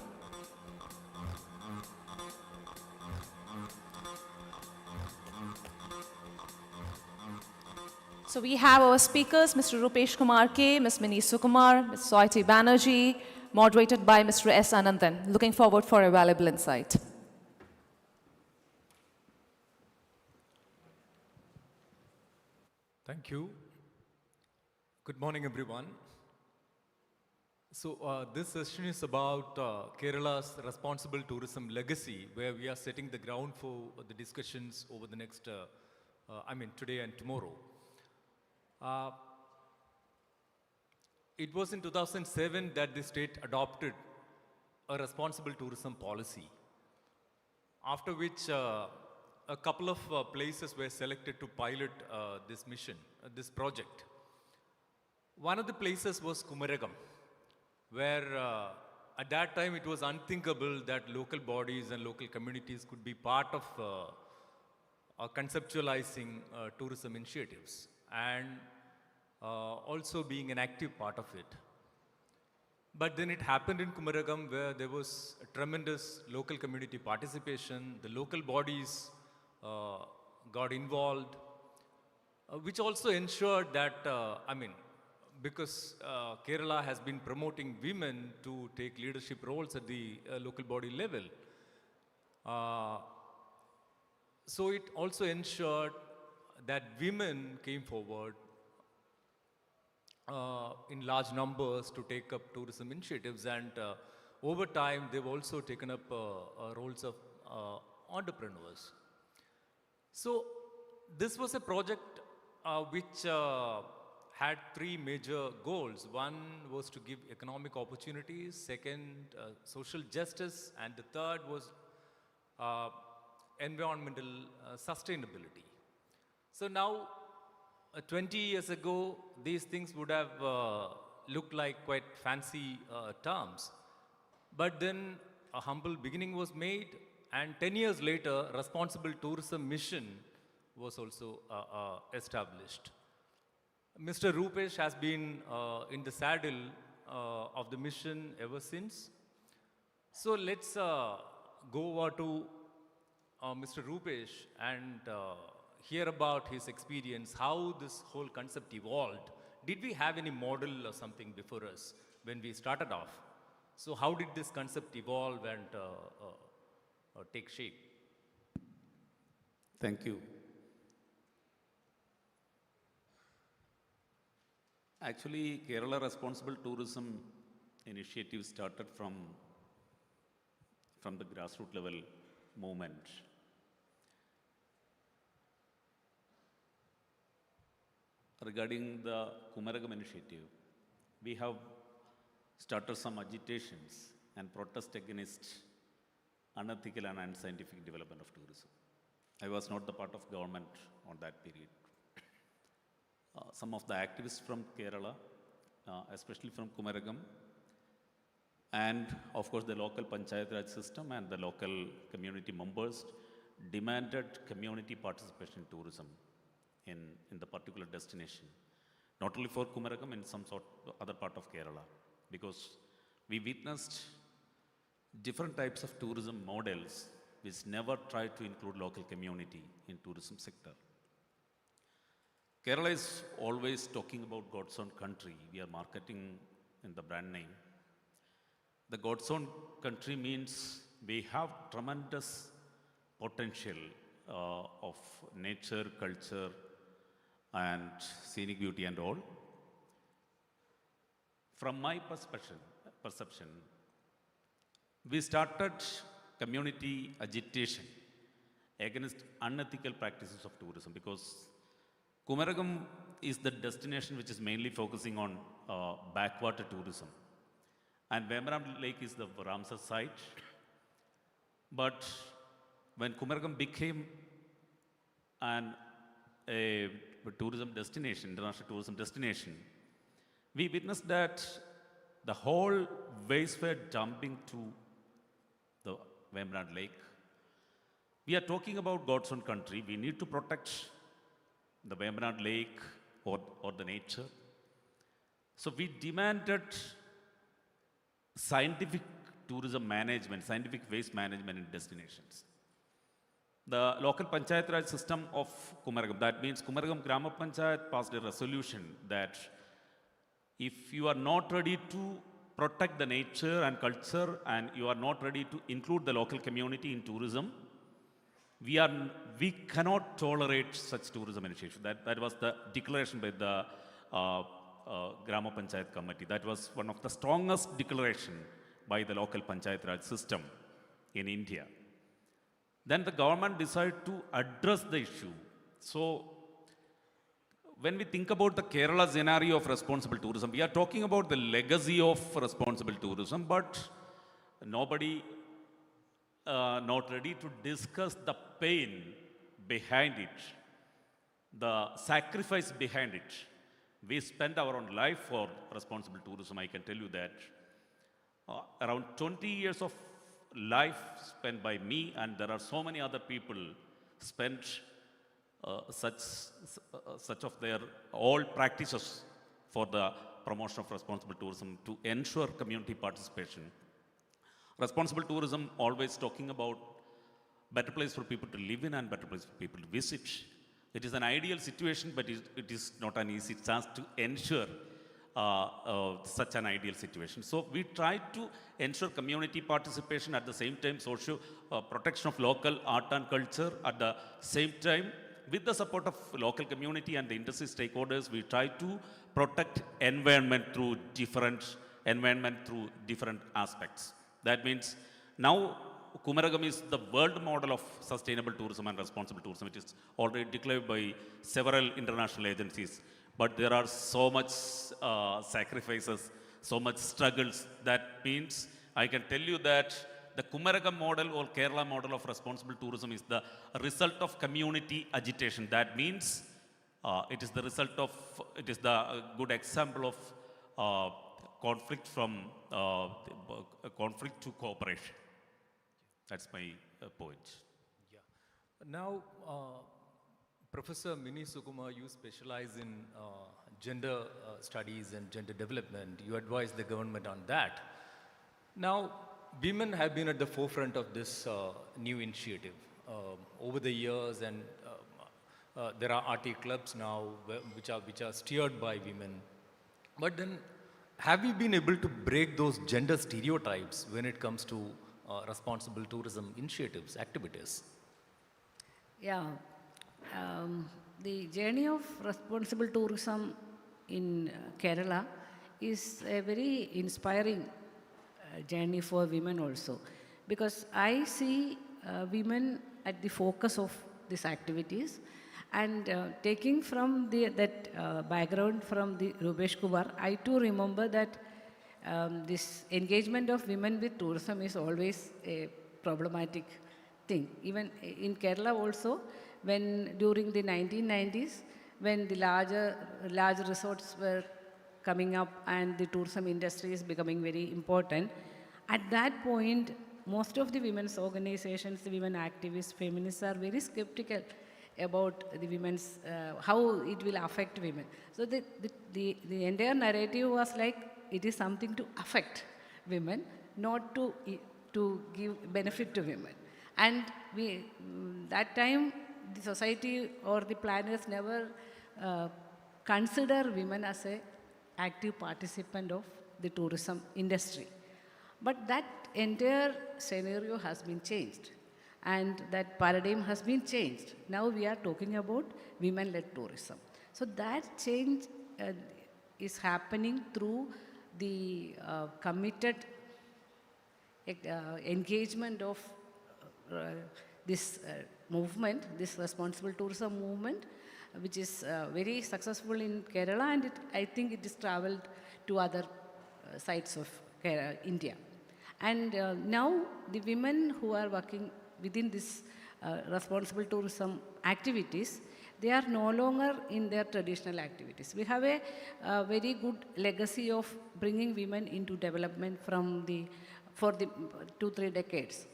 So we have our speakers, Mr. Rupesh Kumar K, Ms. Mini Sukumar, Ms. Soiti Banerjee, moderated by Mr. S. Anandan. Looking forward for a valuable insight. Thank you. Good morning, everyone. So this session is about Kerala's responsible tourism legacy, where we are setting the ground for the discussions over the next, today and tomorrow. It was in 2007 that the state adopted a responsible tourism policy, after which a couple of places were selected to pilot this mission, this project. One of the places was Kumaragam, where at that time it was unthinkable that local bodies and local communities could be part of conceptualizing tourism initiatives and also being an active part of it. But then it happened in Kumaragam, where there was a tremendous local community participation. The local bodies got involved, which also ensured that, because Kerala has been promoting women to take leadership roles at the local body level. So it also ensured that women came forward in large numbers to take up tourism initiatives, and over time they've also taken up roles of entrepreneurs. So this was a project which had three major goals. One was to give economic opportunities, second, social justice, and the third was environmental sustainability. So now, 20 years ago, these things would have looked like quite fancy terms. But then a humble beginning was made, and 10 years later, Responsible Tourism Mission was also established. Mr. Rupesh has been in the saddle of the mission ever since. So let's go over to Mr. Rupesh and hear about his experience, how this whole concept evolved. Did we have any model or something before us when we started off? So how did this concept evolve and take shape? Thank you. Actually, Kerala Responsible Tourism Initiative started from the grassroots level movement. Regarding the Kumaragam initiative, we have started some agitations and protest against unethical and unscientific development of tourism. I was not the part of government on that period. Some of the activists from Kerala, especially from Kumaragam, and of course the local Panchayat Raj system and the local community members demanded community participation in tourism in the particular destination. Not only for Kumaragam, in some sort other part of Kerala, because we witnessed different types of tourism models which never tried to include local community in tourism sector. Kerala is always talking about God's own country. We are marketing in the brand name. The God's own country means we have tremendous potential of nature, culture, and scenic beauty and all. From my perception, we started community agitation against unethical practices of tourism, because Kumaragam is the destination which is mainly focusing on backwater tourism. And Vembaram Lake is the Ramsar site. But when Kumaragam became a tourism destination, international tourism destination, we witnessed that the whole waste were dumping to the Vembaram Lake. We are talking about God's own country. We need to protect the Vembaram Lake or the nature. So we demanded scientific tourism management, scientific waste management in destinations. The local Panchayat Raj system of Kumaragam, that means Kumaragam Grama Panchayat passed a resolution that if you are not ready to protect the nature and culture and you are not ready to include the local community in tourism, we cannot tolerate such tourism initiative. That was the declaration by the Grama Panchayat committee. That was one of the strongest declaration by the local Panchayat Raj system in India. Then the government decided to address the issue. So when we think about the Kerala scenario of responsible tourism, we are talking about the legacy of responsible tourism, but nobody not ready to discuss the pain behind it, the sacrifice behind it. We spend our own life for responsible tourism. I can tell you that around 20 years of life spent by me, and there are so many other people spent such of their all practices for the promotion of responsible tourism to ensure community participation. Responsible tourism always talking about better place for people to live in and better place for people to visit. It is an ideal situation, but it is not an easy task to ensure such an ideal situation. So we try to ensure community participation, at the same time social protection of local art and culture, at the same time with the support of local community and the industry stakeholders. We try to protect environment through different aspects. That means now Kumaragam is the world model of sustainable tourism and responsible tourism. It is already declared by several international agencies. But there are so much sacrifices, so much struggles. That means I can tell you that the Kumaragam model or Kerala model of responsible tourism is the result of community agitation. That means it is the result of, it is the good example of conflict to cooperation. That's my point. Yeah. Now, Professor Mini Sukuma, you specialize in gender studies and gender development. You advise the government on that. Now, women have been at the forefront of this new initiative over the years, and there are RT clubs now which are steered by women. But then, have you been able to break those gender stereotypes when it comes to responsible tourism initiatives, activities? Yeah. The journey of responsible tourism in Kerala is a very inspiring journey for women also, because I see women at the focus of these activities, and taking from that background from the Rubesh Kumar, I too remember that this engagement of women with tourism is always a problematic thing. Even in Kerala also, when during the 1990s, when the large resorts were coming up and the tourism industry is becoming very important, at that point, most of the women's organizations, the women activists, feminists are very skeptical about the women's, how it will affect women. So the entire narrative was like, it is something to affect women, not to give benefit to women. And that time, the society or the planners never consider women as an active participant of the tourism industry. But that entire scenario has been changed, and that paradigm has been changed. Now we are talking about women-led tourism. So that change is happening through the committed engagement of this movement, this responsible tourism movement, which is very successful in Kerala, and I think it is traveled to other sites of India. And now the women who are working within this responsible tourism activities, they are no longer in their traditional activities. We have a very good legacy of bringing women into development for the 2-3 decades.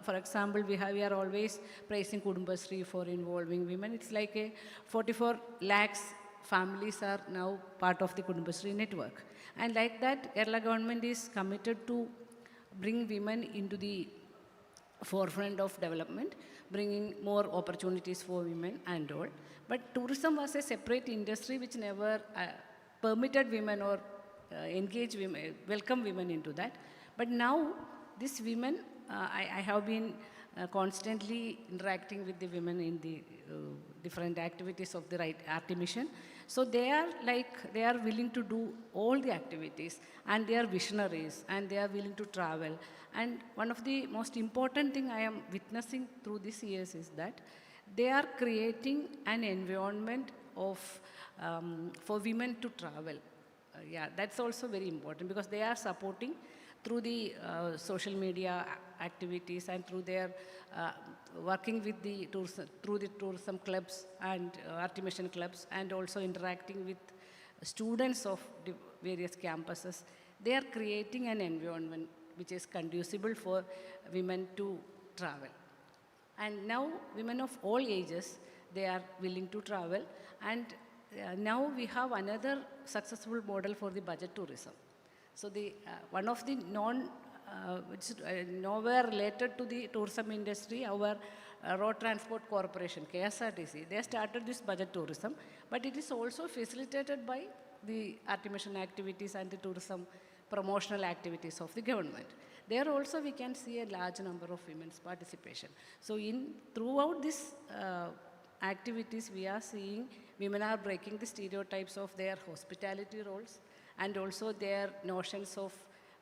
For example, we are always praising Kudumbashree for involving women. It's like 44 lakhs families are now part of the Kudumbashree network. And like that, Kerala government is committed to bring women into the forefront of development, bringing more opportunities for women and all. But tourism was a separate industry which never permitted women or engage women, welcome women into that. But now, these women, I have been constantly interacting with the women in the different activities of the RT mission. So they are willing to do all the activities, and they are visionaries, and they are willing to travel. And one of the most important thing I am witnessing through these years is that they are creating an environment of for women to travel. That's also very important, because they are supporting through the social media activities and through their working with the tourism clubs and RT mission clubs, and also interacting with students of the various campuses. They are creating an environment which is conducive for women to travel. And now women of all ages, they are willing to travel. And now we have another successful model for the budget tourism. So one of the nowhere related to the tourism industry, our Road Transport Corporation, KSRTC, they started this budget tourism, but it is also facilitated by the RT mission activities and the tourism promotional activities of the government. There also we can see a large number of women's participation. So throughout these activities, we are seeing women are breaking the stereotypes of their hospitality roles, and also their notions of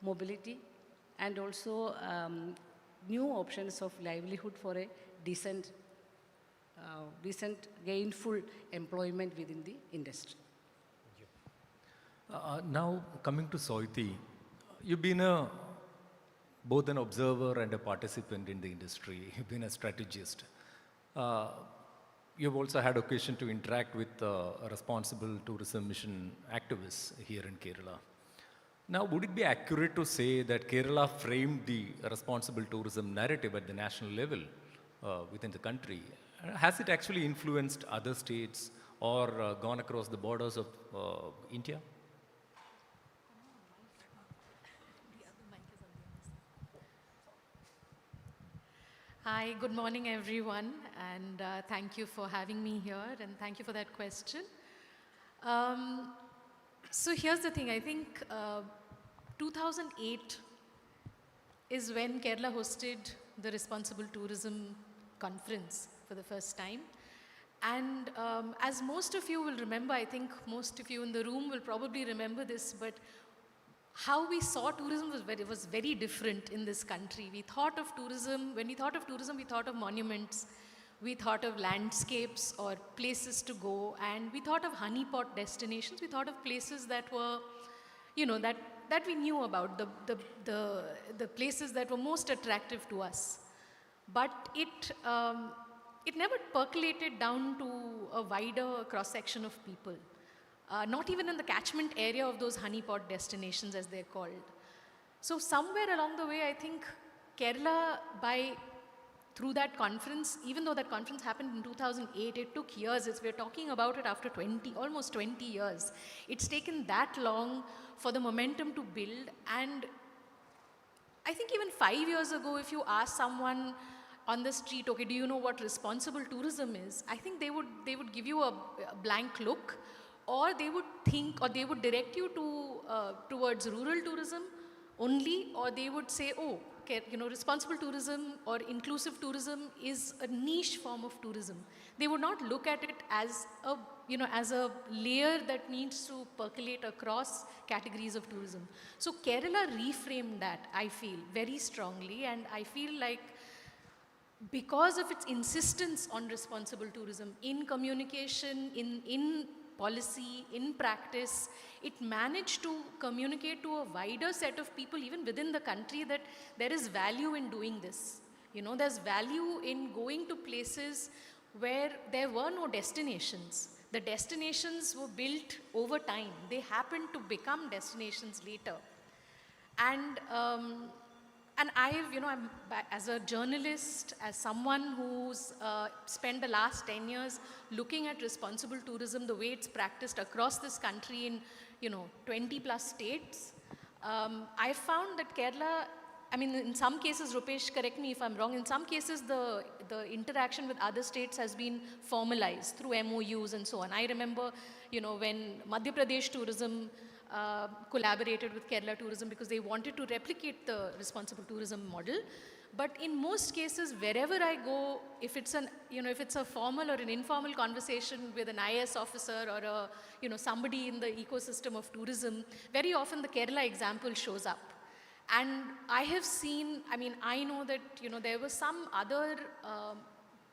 mobility, and also new options of livelihood for a decent, gainful employment within the industry. Now, coming to Soiti, you've been both an observer and a participant in the industry. You've been a strategist. You've also had occasion to interact with responsible tourism mission activists here in Kerala. Now, would it be accurate to say that Kerala framed the responsible tourism narrative at the national level within the country? Has it actually influenced other states or gone across the borders of India? Hi, good morning everyone, and thank you for having me here, and thank you for that question. So here's the thing, I think 2008 is when Kerala hosted the Responsible Tourism Conference for the first time. And as most of you will remember, I think most of you in the room will probably remember this, but how we saw tourism was very different in this country. We thought of tourism, when we thought of tourism, we thought of monuments, we thought of landscapes or places to go, and we thought of honeypot destinations. We thought of places that were, that that we knew about, the places that were most attractive to us. But it never percolated down to a wider cross-section of people. Not even in the catchment area of those honeypot destinations, as they're called. So somewhere along the way, I think Kerala, through that conference, even though that conference happened in 2008, it took years. We're talking about it after almost 20 years. It's taken that long for the momentum to build. And I think even 5 years ago, if you ask someone on the street, okay, do you know what responsible tourism is? I think they would give you a blank look, or they would think, or they would direct you towards rural tourism only, or they would say, oh, responsible tourism or inclusive tourism is a niche form of tourism. They would not look at it as a layer that needs to percolate across categories of tourism. So Kerala reframed that, I feel, very strongly, and I feel like because of its insistence on responsible tourism in communication, in policy, in practice, it managed to communicate to a wider set of people, even within the country, that there is value in doing this. There's value in going to places where there were no destinations. The destinations were built over time. They happened to become destinations later. And I'm, as a journalist, as someone who's spent the last 10 years looking at responsible tourism, the way it's practiced across this country in, 20 plus states, I found that Kerala, in some cases, Rupesh, correct me if I'm wrong, in some cases the interaction with other states has been formalized through MOUs and so on. I remember, when Madhya Pradesh tourism collaborated with Kerala tourism because they wanted to replicate the responsible tourism model. But in most cases, wherever I go, if it's a formal or an informal conversation with an IAS officer or somebody in the ecosystem of tourism, very often the Kerala example shows up. And I have seen, I know that, there were some other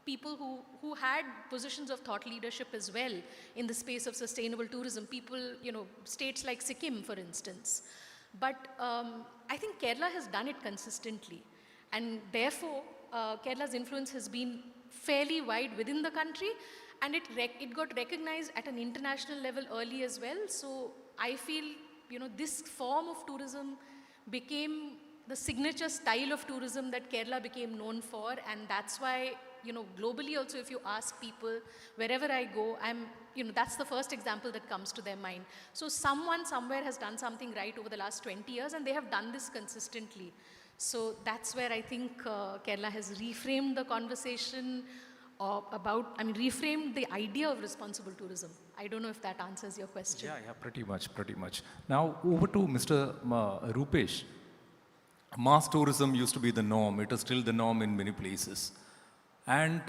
people who had positions of thought leadership as well in the space of sustainable tourism. People, states like Sikkim, for instance. But I think Kerala has done it consistently. And therefore, Kerala's influence has been fairly wide within the country, and it got recognized at an international level early as well. So I feel, this form of tourism became the signature style of tourism that Kerala became known for, and that's why, globally also, if you ask people, wherever I go, that's the first example that comes to their mind. So someone somewhere has done something right over the last 20 years, and they have done this consistently. So that's where I think Kerala has reframed the conversation reframed the idea of responsible tourism. I don't know if that answers your question. Yeah, pretty much. Now, over to Mr. Rupesh. Mass tourism used to be the norm. It is still the norm in many places. And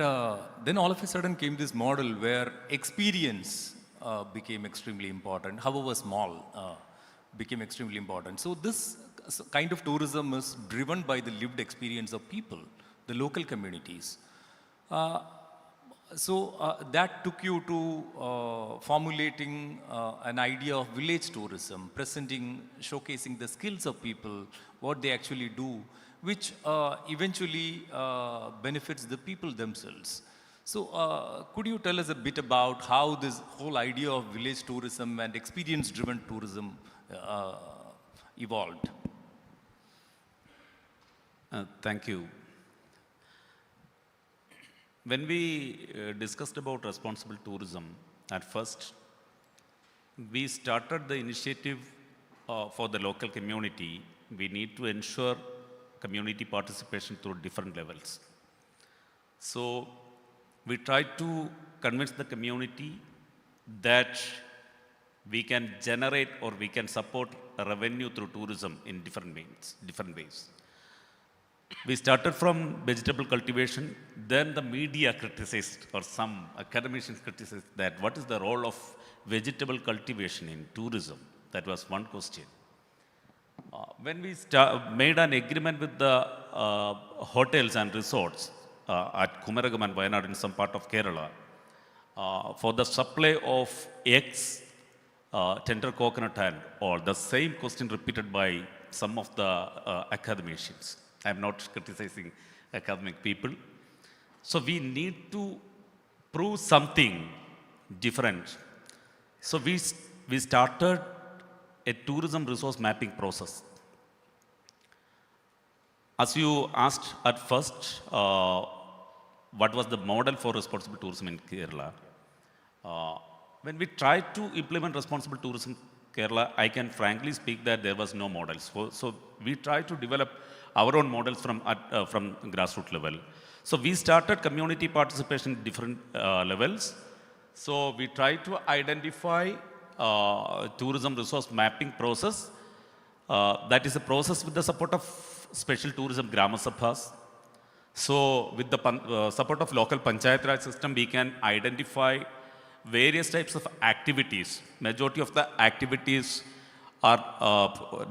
then all of a sudden came this model where experience became extremely important, however small, became extremely important. So this kind of tourism is driven by the lived experience of people, the local communities. That took you to formulating an idea of village tourism, showcasing the skills of people, what they actually do, which eventually benefits the people themselves. So could you tell us a bit about how this whole idea of village tourism and experience-driven tourism evolved? Thank you. When we discussed about responsible tourism, at first, we started the initiative for the local community. We need to ensure community participation through different levels. So we tried to convince the community that we can generate or we can support a revenue through tourism in different ways. We started from vegetable cultivation, then the media criticized, or some academicians criticized, that what is the role of vegetable cultivation in tourism? That was one question. When we made an agreement with the hotels and resorts at Kumaragam and Wayanad in some part of Kerala for the supply of eggs, tender coconut and all. The same question repeated by some of the academicians. I'm not criticizing academic people. So we need to prove something different. So we started a tourism resource mapping process. As you asked at first, what was the model for responsible tourism in Kerala? When we tried to implement responsible tourism in Kerala, I can frankly speak that there was no model. So we tried to develop our own models from grassroots level. So we started community participation in different levels. So we tried to identify tourism resource mapping process. That is a process with the support of special tourism Grama Sabhas. So with the support of local Panchayat Raj system, we can identify various types of activities. Majority of the activities are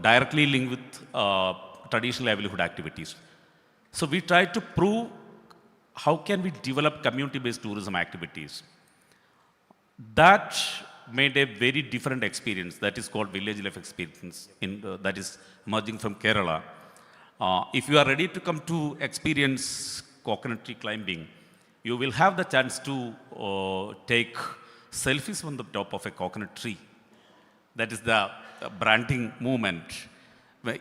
directly linked with traditional livelihood activities. So we tried to prove how can we develop community-based tourism activities. That made a very different experience. That is called village life experience. That is emerging from Kerala. If you are ready to come to experience coconut tree climbing, you will have the chance to take selfies from the top of a coconut tree. That is the branding movement.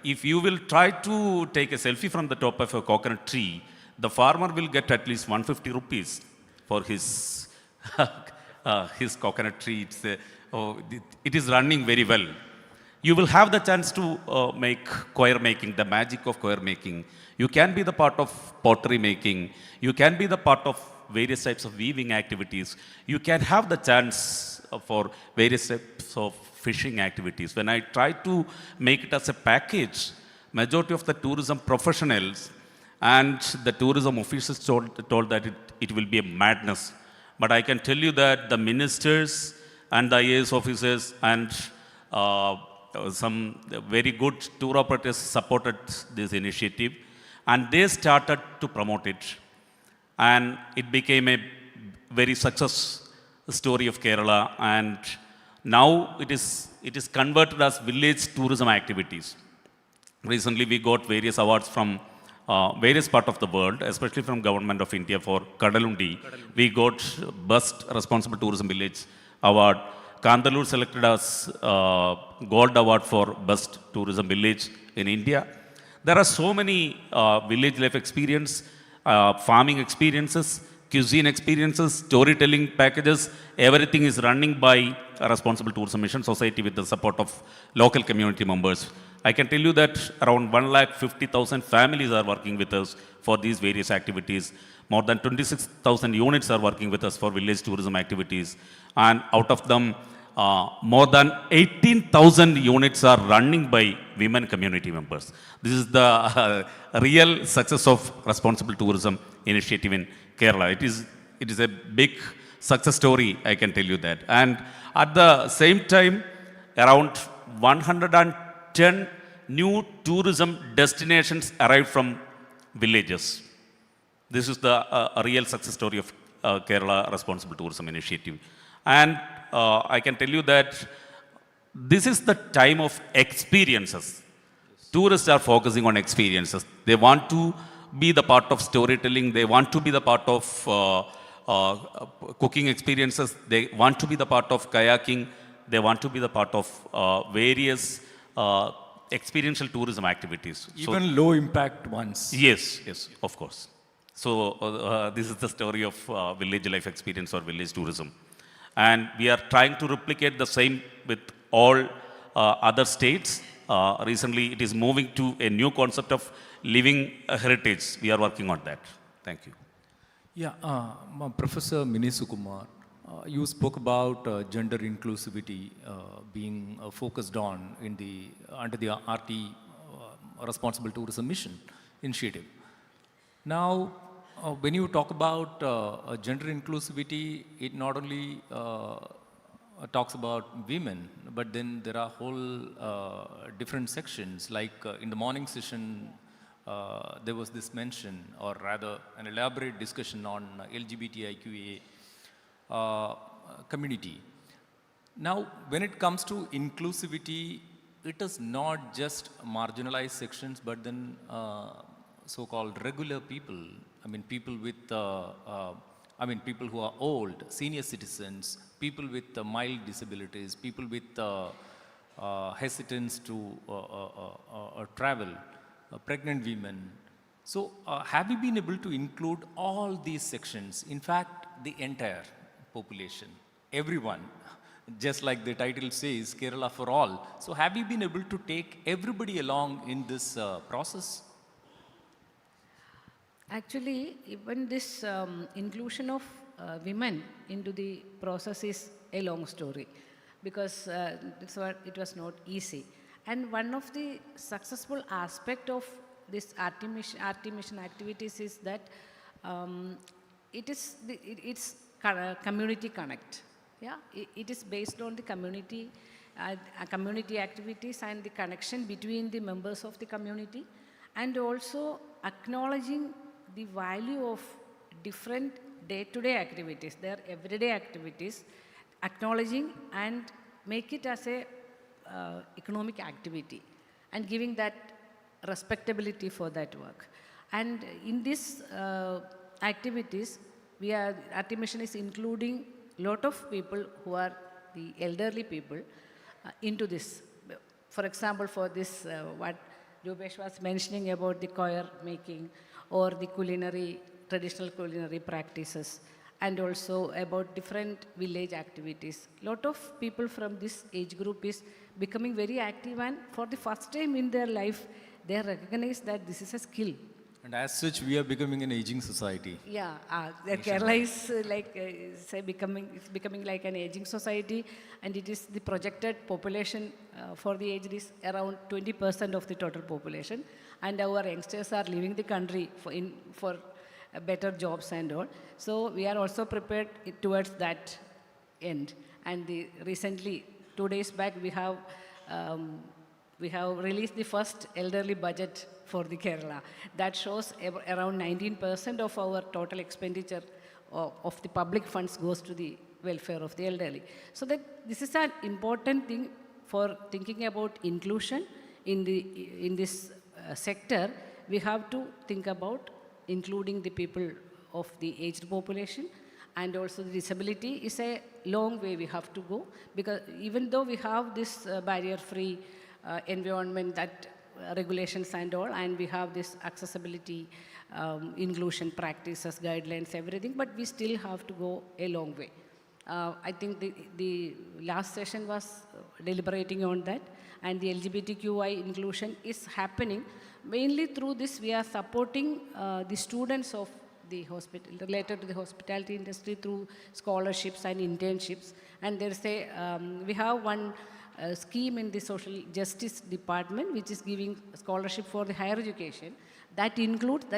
If you will try to take a selfie from the top of a coconut tree, the farmer will get at least 150 rupees for his his coconut tree. It is running very well. You will have the chance to make coir making, the magic of coir making. You can be the part of pottery making. You can be the part of various types of weaving activities. You can have the chance for various types of fishing activities. When I try to make it as a package, majority of the tourism professionals and the tourism officials told that it will be a madness. But I can tell you that the ministers and the IAS officers and some very good tour operators supported this initiative, and they started to promote it. And it became a very success story of Kerala, and now it is converted as village tourism activities. Recently we got various awards from various parts of the world, especially from Government of India for Kadalundi. We got Best Responsible Tourism Village Award. Kandalur selected as Gold Award for Best Tourism Village in India. There are so many village life experience, farming experiences, cuisine experiences, storytelling packages. Everything is running by a Responsible Tourism Mission Society with the support of local community members. I can tell you that around 150,000 families are working with us for these various activities. More than 26,000 units are working with us for village tourism activities. And out of them, more than 18,000 units are running by women community members. This is the real success of responsible tourism initiative in Kerala. It is a big success story, I can tell you that. And at the same time, around 110 new tourism destinations arrived from villages. This is the real success story of Kerala Responsible Tourism Initiative. And I can tell you that this is the time of experiences. Tourists are focusing on experiences. They want to be the part of storytelling. They want to be the part of cooking experiences. They want to be the part of kayaking. They want to be the part of various experiential tourism activities. Even low impact ones. Yes, yes, of course. So this is the story of village life experience or village tourism. And we are trying to replicate the same with all other states. Recently, it is moving to a new concept of living heritage. We are working on that. Thank you. Yeah, Professor Minisukumar, you spoke about gender inclusivity being focused on under the RT Responsible Tourism Mission initiative. Now, when you talk about gender inclusivity, it not only talks about women, but then there are whole different sections. Like in the morning session, there was this mention, or rather an elaborate discussion on LGBTIQA community. Now, when it comes to inclusivity, it is not just marginalized sections, but then so-called regular people. I mean, people with, people who are old, senior citizens, people with mild disabilities, people with hesitance to travel, pregnant women. So, have you been able to include all these sections? In fact, the entire population, everyone. Just like the title says, Kerala for all. So have you been able to take everybody along in this process? Actually, even this inclusion of women into the process is a long story, because it was not easy. And one of the successful aspect of this RT mission activities is that it's community connect. Yeah, it is based on the community activities and the connection between the members of the community, and also acknowledging the value of different day-to-day activities, their everyday activities, acknowledging and make it as a economic activity and giving that respectability for that work. And in these activities, RT Mission is including lot of people who are the elderly people into this. For example, for this, what Rupesh was mentioning about the choir making or the traditional culinary practices, and also about different village activities. Lot of people from this age group is becoming very active, and for the first time in their life, they recognize that this is a skill. And as such, we are becoming an aging society. Yeah, Kerala is becoming like an aging society, and it is the projected population for the aged is around 20% of the total population, and our youngsters are leaving the country for better jobs and all. So we are also prepared towards that end. And recently, 2 days back, we have released the first elderly budget for the Kerala. That shows around 19% of our total expenditure of the public funds goes to the welfare of the elderly. So that this is an important thing for thinking about inclusion in this sector. We have to think about including the people of the aged population, and also the disability is a long way we have to go, because even though we have this barrier-free environment, that regulations and all, and we have this accessibility, inclusion practices, guidelines, everything, but we still have to go a long way. I think the last session was deliberating on that, and the LGBTQI inclusion is happening. Mainly through this, we are supporting the students of the hospital, related to the hospitality industry, through scholarships and internships. And there's we have one scheme in the social justice department, which is giving scholarship for the higher education. That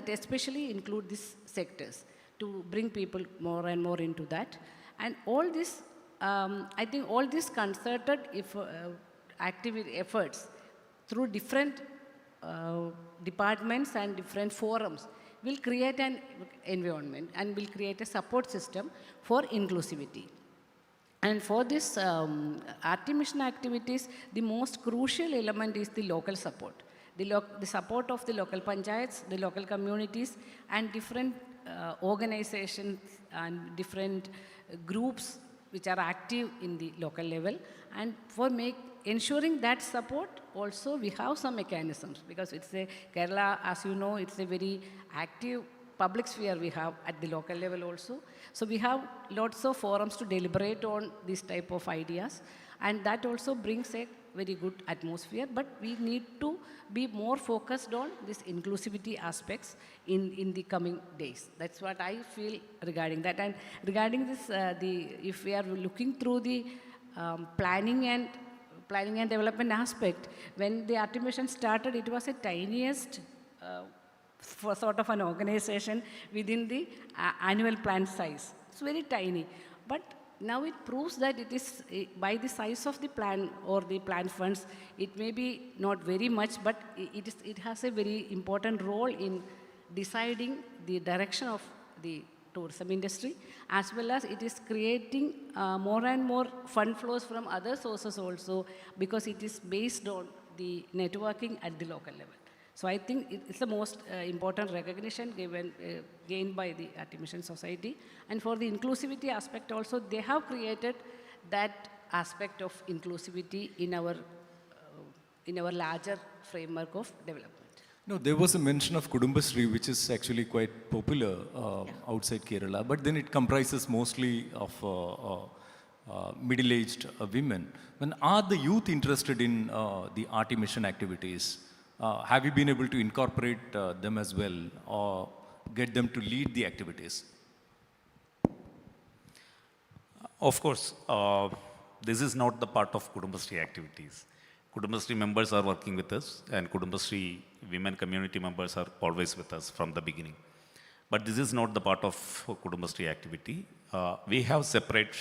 especially include these sectors to bring people more and more into that. And all this, I think all these concerted efforts through different departments and different forums will create an environment and will create a support system for inclusivity. And for this RT Mission activities, the most crucial element is the local support. The support of the local panchayats, the local communities, and different organizations and different groups which are active in the local level. And for ensuring that support, also we have some mechanisms, because Kerala, as you know, it's a very active public sphere we have at the local level also. So we have lots of forums to deliberate on this type of ideas, and that also brings a very good atmosphere. But we need to be more focused on this inclusivity aspects in the coming days. That's what I feel regarding that. And regarding this, if we are looking through the planning and development aspect, when the RT Mission started, it was a tiniest for sort of an organization within the annual plan size. It's very tiny. But now it proves that it is, by the size of the plan or the plan funds, it may be not very much, but it has a very important role in deciding the direction of the tourism industry, as well as it is creating more and more fund flows from other sources also, because it is based on the networking at the local level. So I think it's the most important recognition gained by the Artimission Society. And for the inclusivity aspect also, they have created that aspect of inclusivity in our larger framework of development. No, there was a mention of Kudumbashree, which is actually quite popular outside Kerala, but then it comprises mostly of middle-aged women. When are the youth interested in the Artimission activities? Have you been able to incorporate them as well, or get them to lead the activities? Of course, this is not the part of Kudumbashree activities. Kudumbashree members are working with us, and Kudumbashree women community members are always with us from the beginning. But this is not the part of Kudumbashree activity. We have separate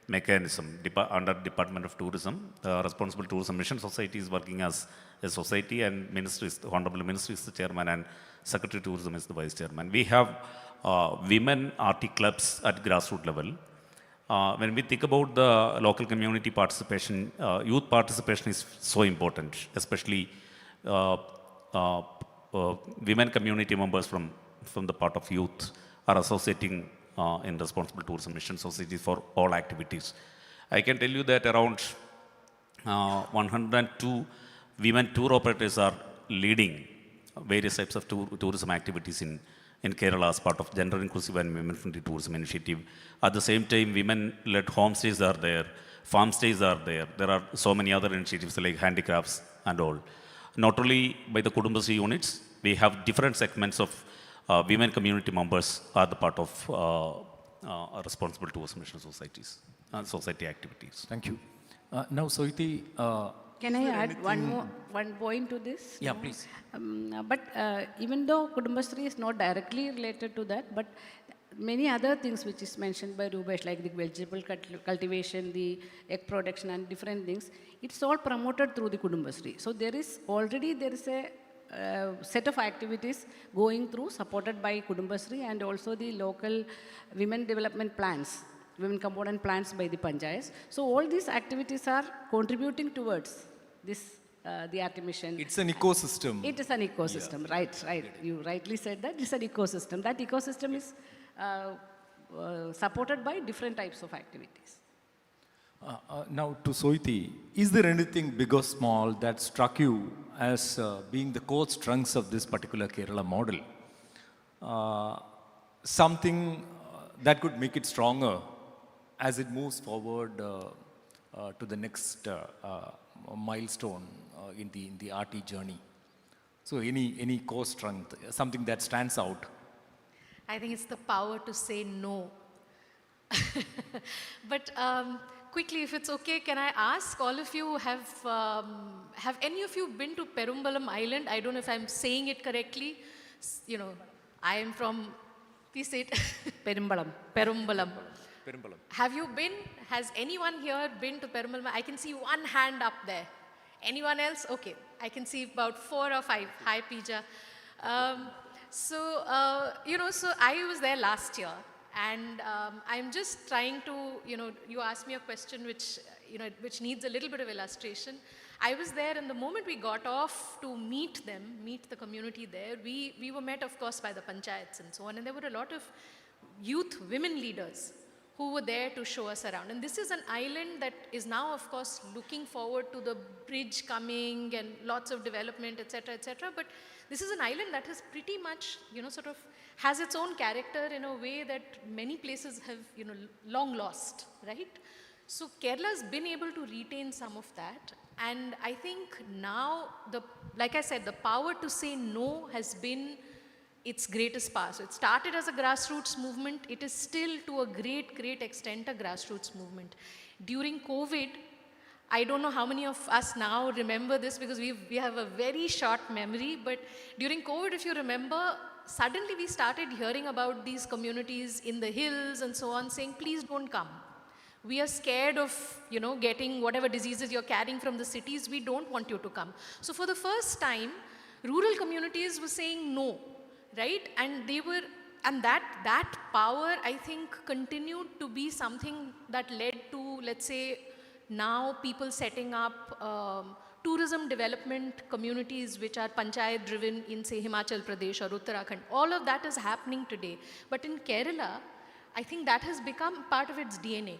mechanism under Department of Tourism. The Responsible Tourism Mission Society is working as a society, and the Honorable Minister is the chairman, and Secretary Tourism is the vice chairman. We have women RT clubs at grassroots level. When we think about the local community participation, youth participation is so important, especially women community members from the part of youth are associating in Responsible Tourism Mission Society for all activities. I can tell you that around 102 women tour operators are leading various types of tourism activities in Kerala as part of Gender Inclusive and Women-Friendly Tourism Initiative. At the same time, women-led homestays are there, farm stays are there. There are so many other initiatives like handicrafts and all. Not only by the Kudumbashree units, we have different segments of women community members are the part of Responsible Tourism Mission Societies and society activities. Thank you. Now, Soiti, can I add one point to this? Yeah, please. But even though Kudumbashree is not directly related to that, but many other things which is mentioned by Rubesh, like the vegetable cultivation, the egg production and different things, it's all promoted through the Kudumbashree. So there is a set of activities going through, supported by Kudumbashree, and also the local women development plans, women component plans by the panchayats. So all these activities are contributing towards this, the Artimission. It's an ecosystem. It is an ecosystem, yeah. Right. You rightly said that. It's an ecosystem. That ecosystem is supported by different types of activities. Now to Soiti, is there anything big or small that struck you as being the core strengths of this particular Kerala model? Something that could make it stronger as it moves forward to the next milestone in the RT journey? So any core strength, something that stands out? I think it's the power to say no. But quickly, if it's okay, can I ask all of you, have any of you been to Perumbalam Island? I don't know if I'm saying it correctly. You know, I am from, please say it. Perumbalam. Perumbalam. Have you been? Has anyone here been to Perumbalam? I can see one hand up there. Anyone else? Okay. I can see about 4 or 5. Hi, Pija. So I was there last year. And I'm just trying to, you asked me a question which needs a little bit of illustration. I was there, and the moment we got off to meet the community there, we were met, of course, by the panchayats and so on. And there were a lot of youth women leaders who were there to show us around. And this is an island that is now, of course, looking forward to the bridge coming and lots of development, etc., etc. But this is an island that has pretty much, sort of has its own character in a way that many places have, long lost, right? So Kerala has been able to retain some of that. And I think now, like I said, the power to say no has been its greatest power. So it started as a grassroots movement. It is still, to a great, great extent, a grassroots movement. During COVID, I don't know how many of us now remember this, because we have a very short memory, but during COVID, if you remember, suddenly we started hearing about these communities in the hills and so on, saying, please don't come. We are scared of, getting whatever diseases you're carrying from the cities. We don't want you to come. So for the first time, rural communities were saying no, right? And they were And that power, I think, continued to be something that led to, let's say, now people setting up tourism development communities which are panchayat driven in, say, Himachal Pradesh or Uttarakhand. All of that is happening today. But in Kerala, I think that has become part of its DNA.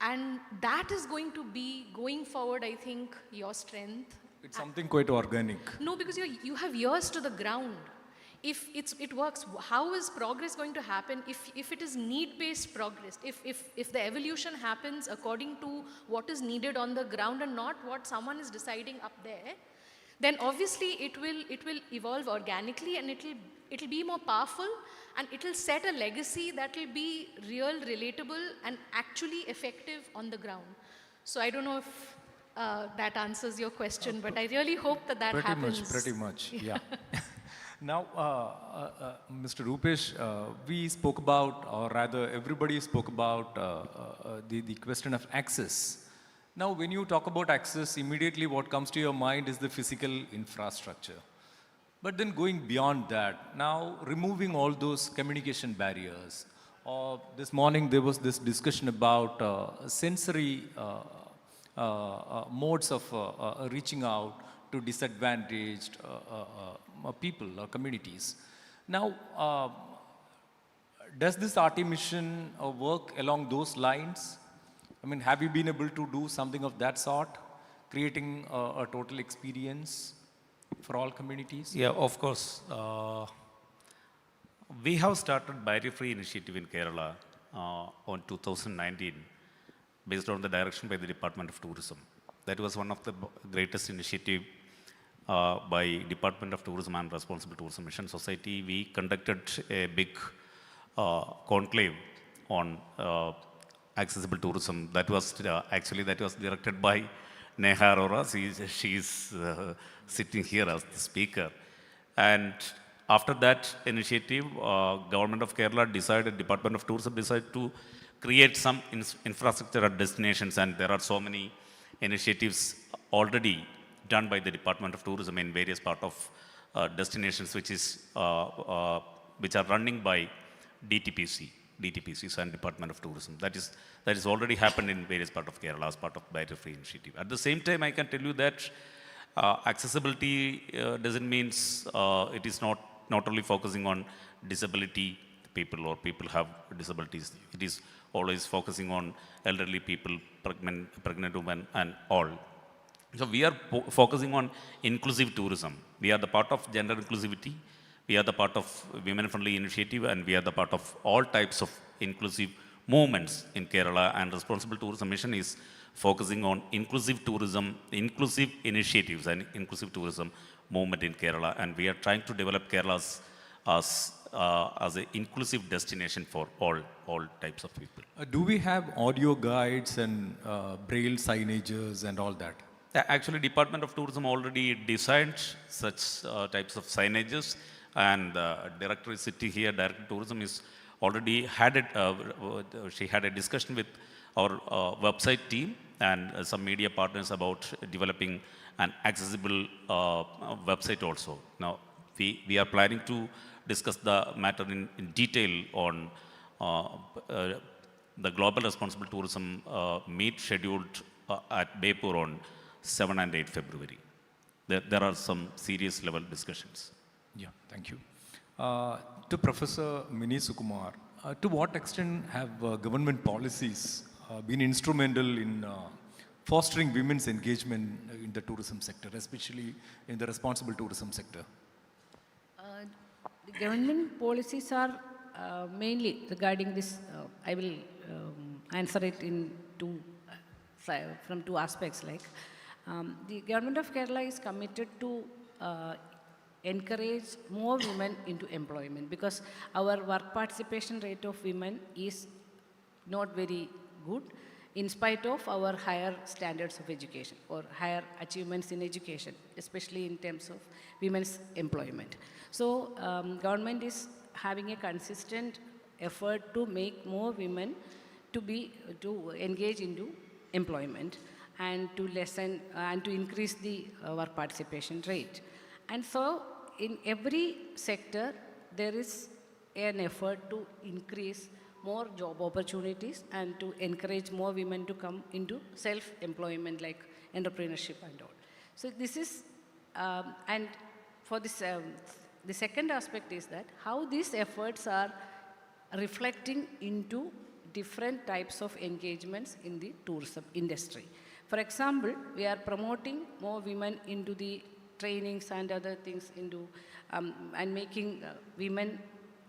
And that is going to be, going forward, I think, your strength. It's something quite organic. No, because you have ears to the ground. If it works, how is progress going to happen if it is need-based progress? If the evolution happens according to what is needed on the ground and not what someone is deciding up there, then obviously it will evolve organically, and it'll be more powerful, and it'll set a legacy that will be real, relatable, and actually effective on the ground. So I don't know if that answers your question, but I really hope that happens. Pretty much, yeah. Now, Mr. Rupesh, we spoke about, or rather everybody spoke about the question of access. Now, when you talk about access, immediately what comes to your mind is the physical infrastructure. But then going beyond that, now removing all those communication barriers. This morning there was this discussion about sensory modes of reaching out to disadvantaged people or communities. Now, does this RT mission work along those lines? I mean, have you been able to do something of that sort, creating a total experience for all communities? Yeah, of course. We have started barrier-free initiative in Kerala on 2019, based on the direction by the Department of Tourism. That was one of the greatest initiative by Department of Tourism and Responsible Tourism Mission Society. We conducted a big conclave on accessible tourism. That was directed by Neha Arora. She is sitting here as the speaker. And after that initiative, Government of Kerala decided, Department of Tourism decided to create some infrastructure at destinations, and there are so many initiatives already done by the Department of Tourism in various parts of destinations, which are running by DTPCs and Department of Tourism. That is already happened in various parts of Kerala as part of barrier-free initiative. At the same time, I can tell you that accessibility doesn't mean it is not only focusing on disability people or people have disabilities. It is always focusing on elderly people, pregnant women, and all. So we are focusing on inclusive tourism. We are the part of gender inclusivity. We are the part of women-friendly initiative, and we are the part of all types of inclusive movements in Kerala. And Responsible Tourism Mission is focusing on inclusive tourism, inclusive initiatives, and inclusive tourism movement in Kerala. And we are trying to develop Kerala as an inclusive destination for all types of people. Do we have audio guides and braille signages and all that? Actually, Department of Tourism already designed such types of signages, and the director is sitting here. Director of Tourism is already she had a discussion with our website team and some media partners about developing an accessible website also. Now, we are planning to discuss the matter in detail on the Global Responsible Tourism meet scheduled at Bepur on 7 and 8 February. There are some serious level discussions. Yeah, thank you. To Professor Mini Sukumar, to what extent have government policies been instrumental in fostering women's engagement in the tourism sector, especially in the responsible tourism sector? The government policies are mainly regarding this. I will answer it from two aspects. The government of Kerala is committed to encourage more women into employment, because our work participation rate of women is not very good in spite of our higher standards of education or higher achievements in education, especially in terms of women's employment. So government is having a consistent effort to make more women to engage into employment and to lessen and to increase the work participation rate. And so in every sector there is an effort to increase more job opportunities and to encourage more women to come into self-employment like entrepreneurship and all. So this is, and for this, the second aspect is that how these efforts are reflecting into different types of engagements in the tourism industry. For example, we are promoting more women into the trainings and other things into, and making women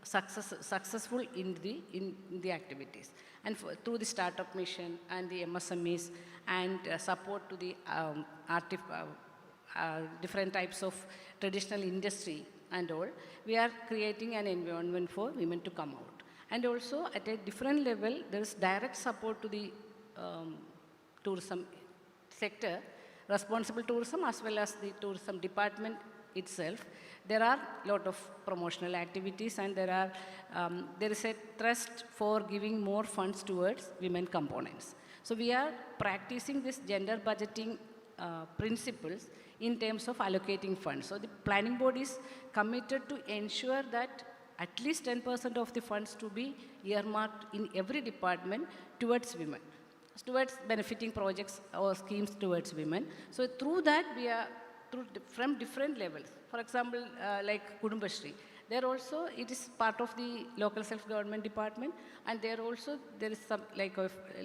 successful in the activities. And through the startup mission and the MSMEs and support to the different types of traditional industry and all, we are creating an environment for women to come out. And also at a different level, there is direct support to the tourism sector, responsible tourism as well as the tourism department itself. There are a lot of promotional activities and there is a thrust for giving more funds towards women components. So we are practicing this gender budgeting principles in terms of allocating funds. So the planning board is committed to ensure that at least 10% of the funds to be earmarked in every department towards women, towards benefiting projects or schemes towards women. So through that, we are from different levels. For example, like Kudumbashri, there also it is part of the local self-government department, and there is some like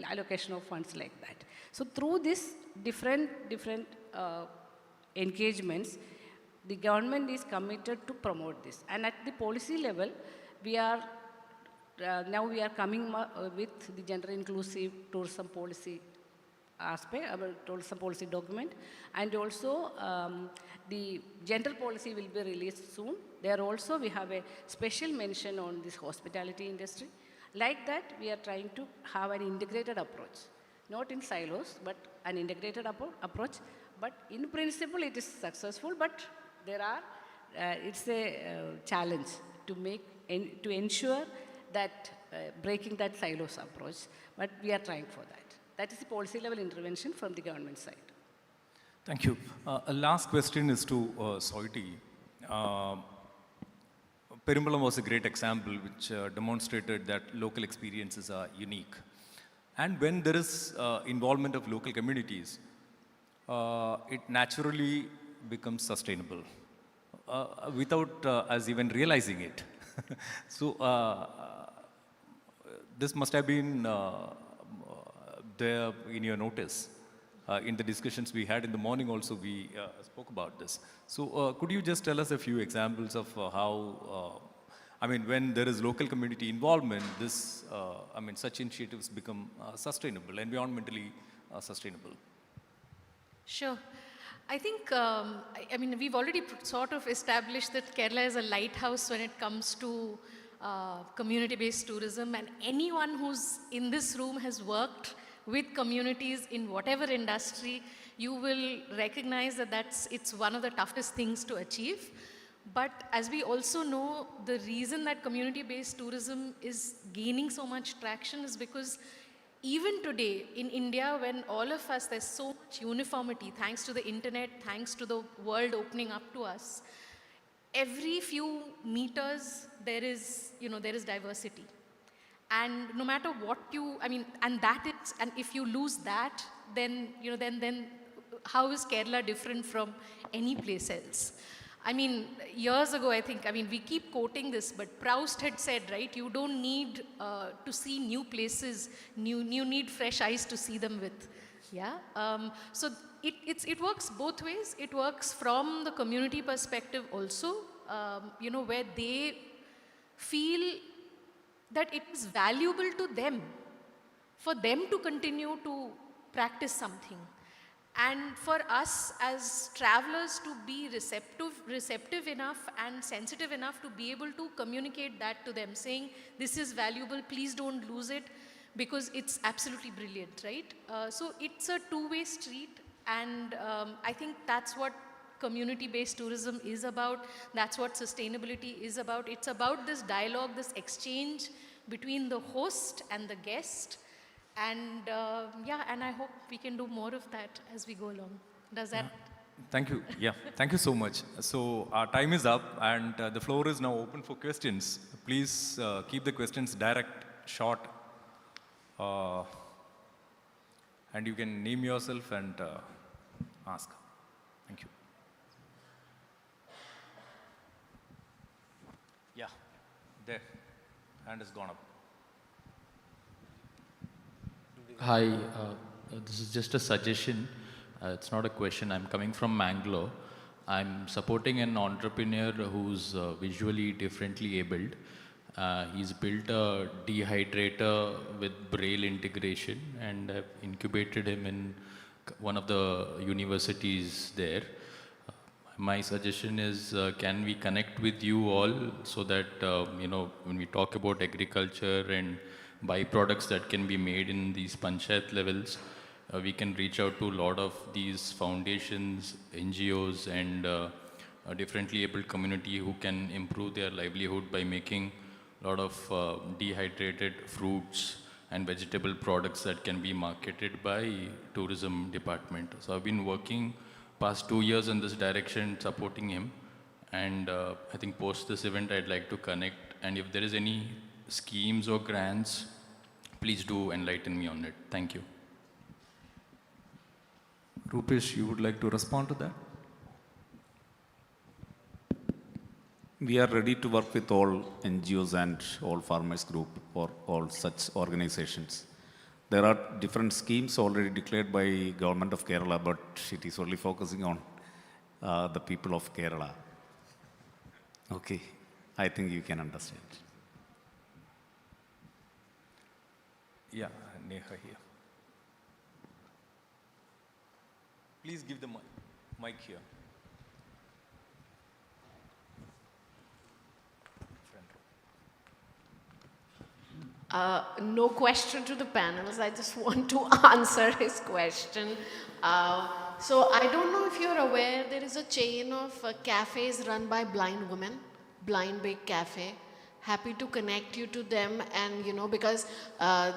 allocation of funds like that. So through this different engagements, the government is committed to promote this. And at the policy level, we are now we are coming with the gender inclusive tourism policy aspect, our tourism policy document, and also the gender policy will be released soon. There also we have a special mention on this hospitality industry. Like that, we are trying to have an integrated approach, not in silos, but an integrated approach. But in principle, it is successful, but there are, it's a challenge to ensure that breaking that silos approach, but we are trying for that. That is the policy level intervention from the government side. Thank you. A last question is to Soiti. Perimbalam was a great example which demonstrated that local experiences are unique. And when there is involvement of local communities, it naturally becomes sustainable without us even realizing it. So this must have been there in your notice. In the discussions we had in the morning also, we spoke about this. So could you just tell us a few examples of how, I mean, when there is local community involvement, this, I mean, such initiatives become sustainable, environmentally sustainable? Sure. I think, I mean, we've already sort of established that Kerala is a lighthouse when it comes to community-based tourism, and anyone who's in this room has worked with communities in whatever industry, you will recognize that it's one of the toughest things to achieve. But as we also know, the reason that community-based tourism is gaining so much traction is because even today in India, when all of us, there's so much uniformity, thanks to the internet, thanks to the world opening up to us, every few meters there is diversity. And no matter what and if you lose that, then, then how is Kerala different from any place else? I mean, years ago, we keep quoting this, but Proust had said, right, you don't need to see new places, you need fresh eyes to see them with. Yeah. So it works both ways. It works from the community perspective also, where they feel that it is valuable to them, for them to continue to practice something. And for us as travelers to be receptive enough and sensitive enough to be able to communicate that to them, saying, this is valuable, please don't lose it, because it's absolutely brilliant, right? So it's a two-way street, and I think that's what community-based tourism is about. That's what sustainability is about. It's about this dialogue, this exchange between the host and the guest. And and I hope we can do more of that as we go along. Does that Thank you. Yeah, thank you so much. So our time is up and the floor is now open for questions. Please keep the questions direct, short, and you can name yourself and ask. Thank you. Yeah, there. Hand has gone up. Hi, this is just a suggestion. It's not a question. I'm coming from Mangalore. I'm supporting an entrepreneur who's visually differently abled. He's built a dehydrator with braille integration, and I've incubated him in one of the universities there. My suggestion is, can we connect with you all so that, when we talk about agriculture and byproducts that can be made in these panchayat levels, we can reach out to a lot of these foundations, NGOs, and a differently abled community who can improve their livelihood by making a lot of dehydrated fruits and vegetable products that can be marketed by tourism department. So I've been working past 2 years in this direction, supporting him. And I think post this event, I'd like to connect. And if there is any schemes or grants, please do enlighten me on it. Thank you. Rupesh, you would like to respond to that? We are ready to work with all NGOs and all farmers group or all such organizations. There are different schemes already declared by Government of Kerala, but it is only focusing on the people of Kerala. Okay, I think you can understand. Yeah, Neha here. Please give the mic here. No question to the panels. I just want to answer his question. So I don't know if you're aware, there is a chain of cafes run by blind women, Blind Bake Cafe. Happy to connect you to them, and because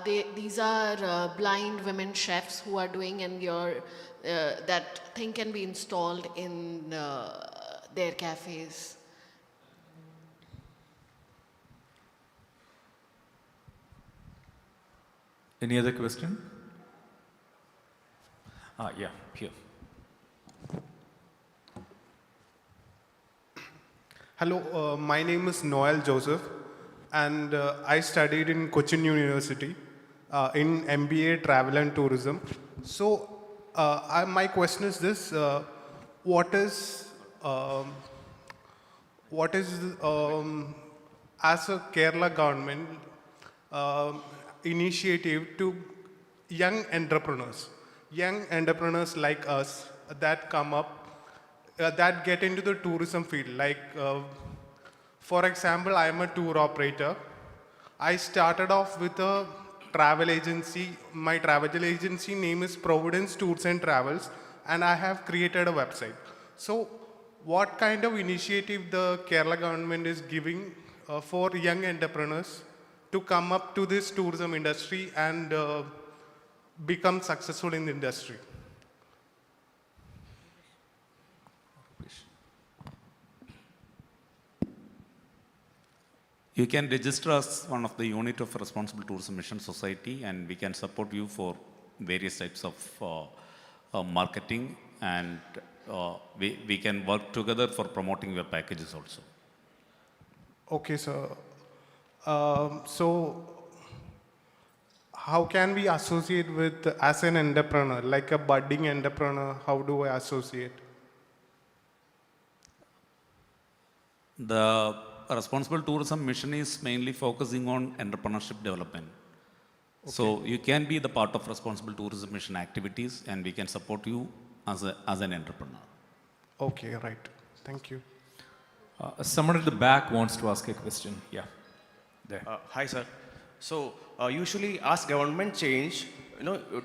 these are blind women chefs who are doing, and that thing can be installed in their cafes. Any other question? Yeah, here. Hello, my name is Noel Joseph, and I studied in Kochi University in MBA Travel and Tourism. So my question is this: what is as a Kerala government initiative to young entrepreneurs like us that come up, that get into the tourism field? Like, for example, I am a tour operator. I started off with a travel agency. My travel agency name is Providence Tours and Travels, and I have created a website. So what kind of initiative the Kerala government is giving for young entrepreneurs to come up to this tourism industry and become successful in the industry? You can register as one of the unit of Responsible Tourism Mission Society, and we can support you for various types of marketing, and we can work together for promoting your packages also. Okay, sir. So how can we associate with, as an entrepreneur, like a budding entrepreneur? How do I associate? The Responsible Tourism Mission is mainly focusing on entrepreneurship development. Okay. So you can be the part of Responsible Tourism Mission activities, and we can support you as an entrepreneur. Okay, right. Thank you. Someone at the back wants to ask a question. Yeah, there. Hi, sir. So usually as government change,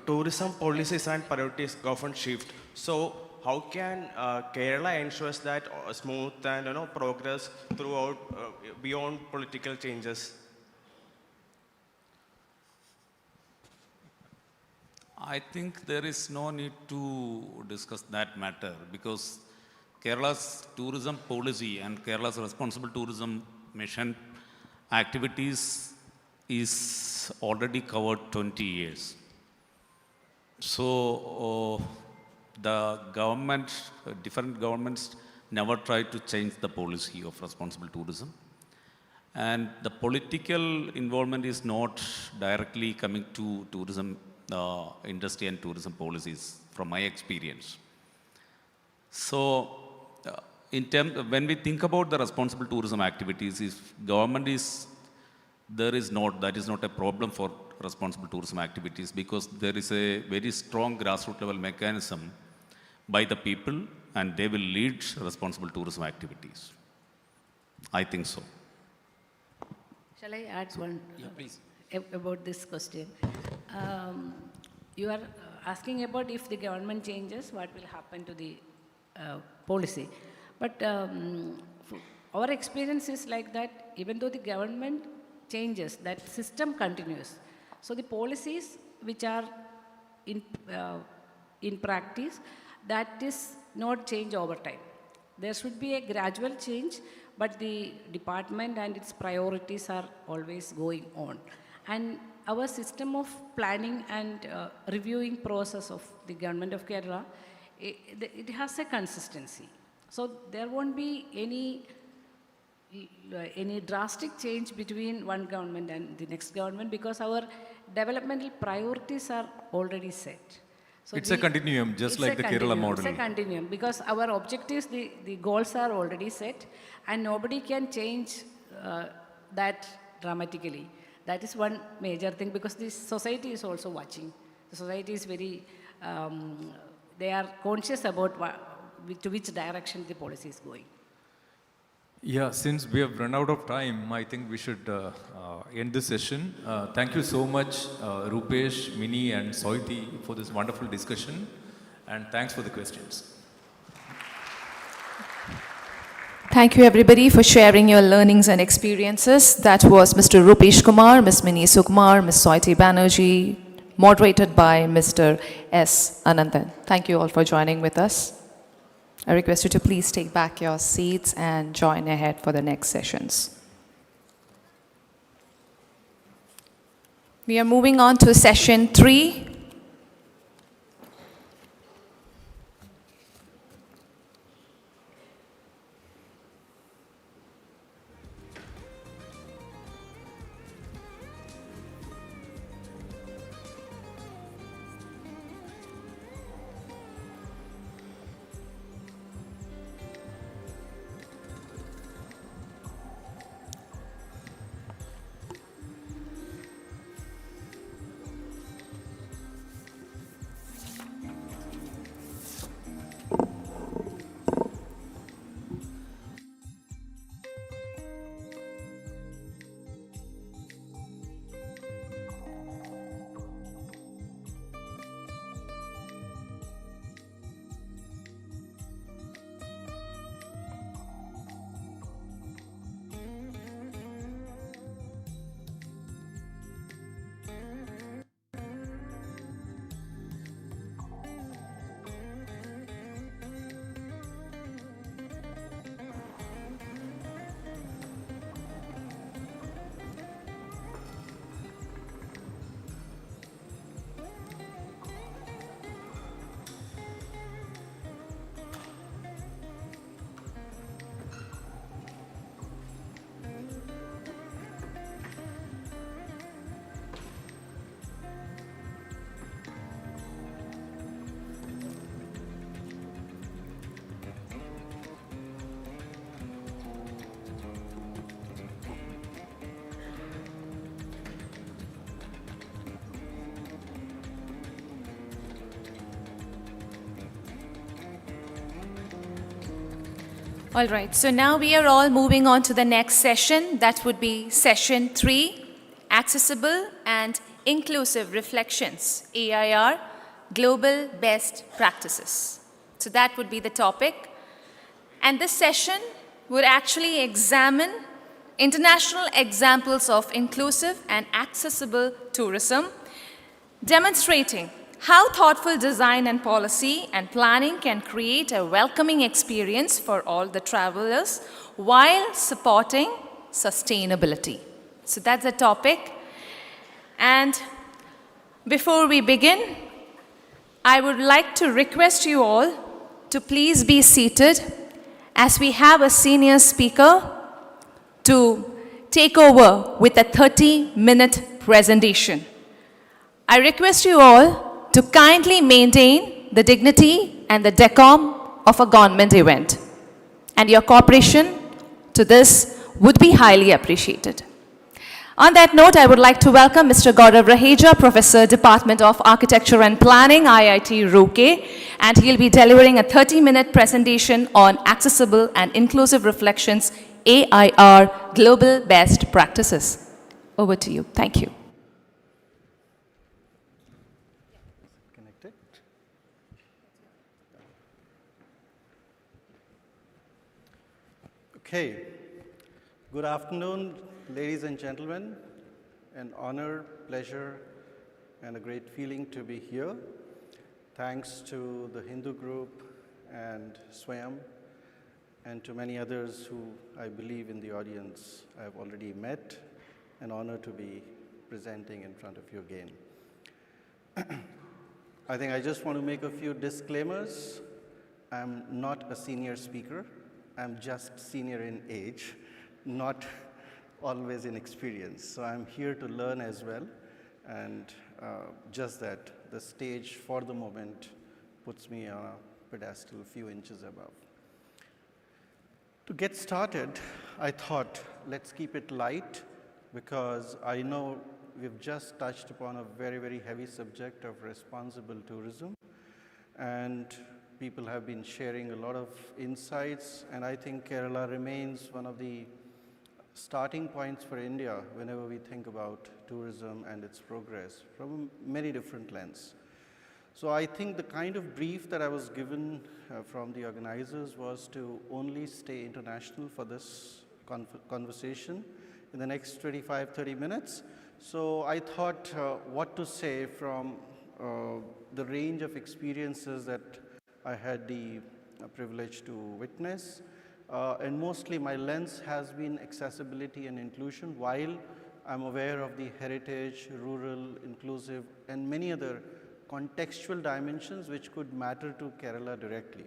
tourism policies and priorities government shift. So how can Kerala ensures that smooth and progress throughout beyond political changes? I think there is no need to discuss that matter because Kerala's tourism policy and Kerala's responsible tourism mission activities is already covered 20 years. So the government, different governments never tried to change the policy of responsible tourism. And the political involvement is not directly coming to tourism industry and tourism policies from my experience. So when we think about the responsible tourism activities, if government is, that is not a problem for responsible tourism activities because there is a very strong grassroots level mechanism by the people and they will lead responsible tourism activities. I think so. Shall I add one? Yeah, please. About this question. You are asking about if the government changes, what will happen to the policy. But our experience is like that, even though the government changes, that system continues. So the policies which are in practice, that is not change over time. There should be a gradual change, but the department and its priorities are always going on. And our system of planning and reviewing process of the government of Kerala, it has a consistency. So there won't be any drastic change between one government and the next government because our developmental priorities are already set. So it's a continuum, just like the Kerala model. It's a continuum because our objectives, the goals are already set and nobody can change that dramatically. That is one major thing because the society is also watching. The society is very, they are conscious about to which direction the policy is going. Yeah, since we have run out of time, I think we should end this session. Thank you so much, Rupesh, Mini, and Soiti for this wonderful discussion, and thanks for the questions. Thank you everybody for sharing your learnings and experiences. That was Mr. Rupesh Kumar, Ms. Mini Sukumar, Ms. Soiti Banerjee, moderated by Mr. S. Anandan. Thank you all for joining with us. I request you to please take back your seats and join ahead for the next sessions. We are moving on to session 3. All right, so now we are all moving on to the next session. That would be session 3, Accessible and Inclusive Reflections, AIR, Global Best Practices. So that would be the topic. And this session would actually examine international examples of inclusive and accessible tourism, demonstrating How thoughtful design and policy and planning can create a welcoming experience for all the travelers while supporting sustainability. So that's the topic. And before we begin, I would like to request you all to please be seated as we have a senior speaker to take over with a 30-minute presentation. I request you all to kindly maintain the dignity and the decorum of a government event, and your cooperation to this would be highly appreciated. On that note, I would like to welcome Mr. Gaurav Raheja, Professor, Department of Architecture and Planning, IIT Roorkee, and he'll be delivering a 30-minute presentation on accessible and inclusive reflections, AIR, Global Best Practices. Over to you. Thank you. Okay. Good afternoon, ladies and gentlemen. An honor, pleasure, and a great feeling to be here. Thanks to the Hindu group and Swayam, and to many others who I believe in the audience I've already met. An honor to be presenting in front of you again. I think I just want to make a few disclaimers. I'm not a senior speaker. I'm just senior in age, not always in experience. So I'm here to learn as well, and just that the stage for the moment puts me on a pedestal a few inches above. To get started, I thought let's keep it light, because I know we've just touched upon a very, very heavy subject of responsible tourism, and people have been sharing a lot of insights, and I think Kerala remains one of the starting points for India whenever we think about tourism and its progress from many different lenses. So I think the kind of brief that I was given from the organizers was to only stay international for this conversation in the next 25-30 minutes. So I thought what to say from the range of experiences that I had the privilege to witness. And mostly my lens has been accessibility and inclusion, while I'm aware of the heritage, rural, inclusive, and many other contextual dimensions which could matter to Kerala directly.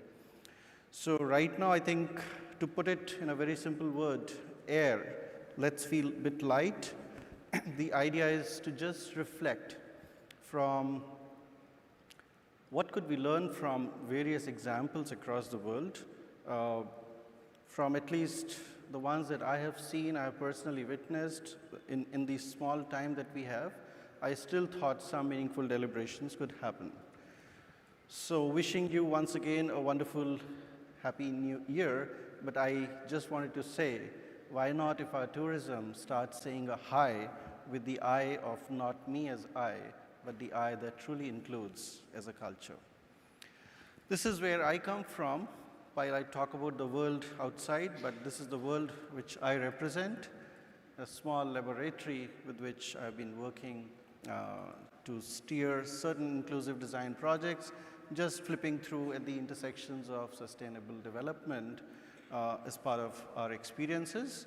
So right now, I think, to put it in a very simple word, air, let's feel a bit light. The idea is to just reflect from what could we learn from various examples across the world, from at least the ones that I have seen, I have personally witnessed in the small time that we have. I still thought some meaningful deliberations could happen. So wishing you once again a wonderful, happy new year, but I just wanted to say, why not if our tourism starts saying a hi with the eye of not me as I, but the eye that truly includes as a culture. This is where I come from, while I talk about the world outside, but this is the world which I represent, a small laboratory with which I've been working to steer certain inclusive design projects, just flipping through at the intersections of sustainable development as part of our experiences.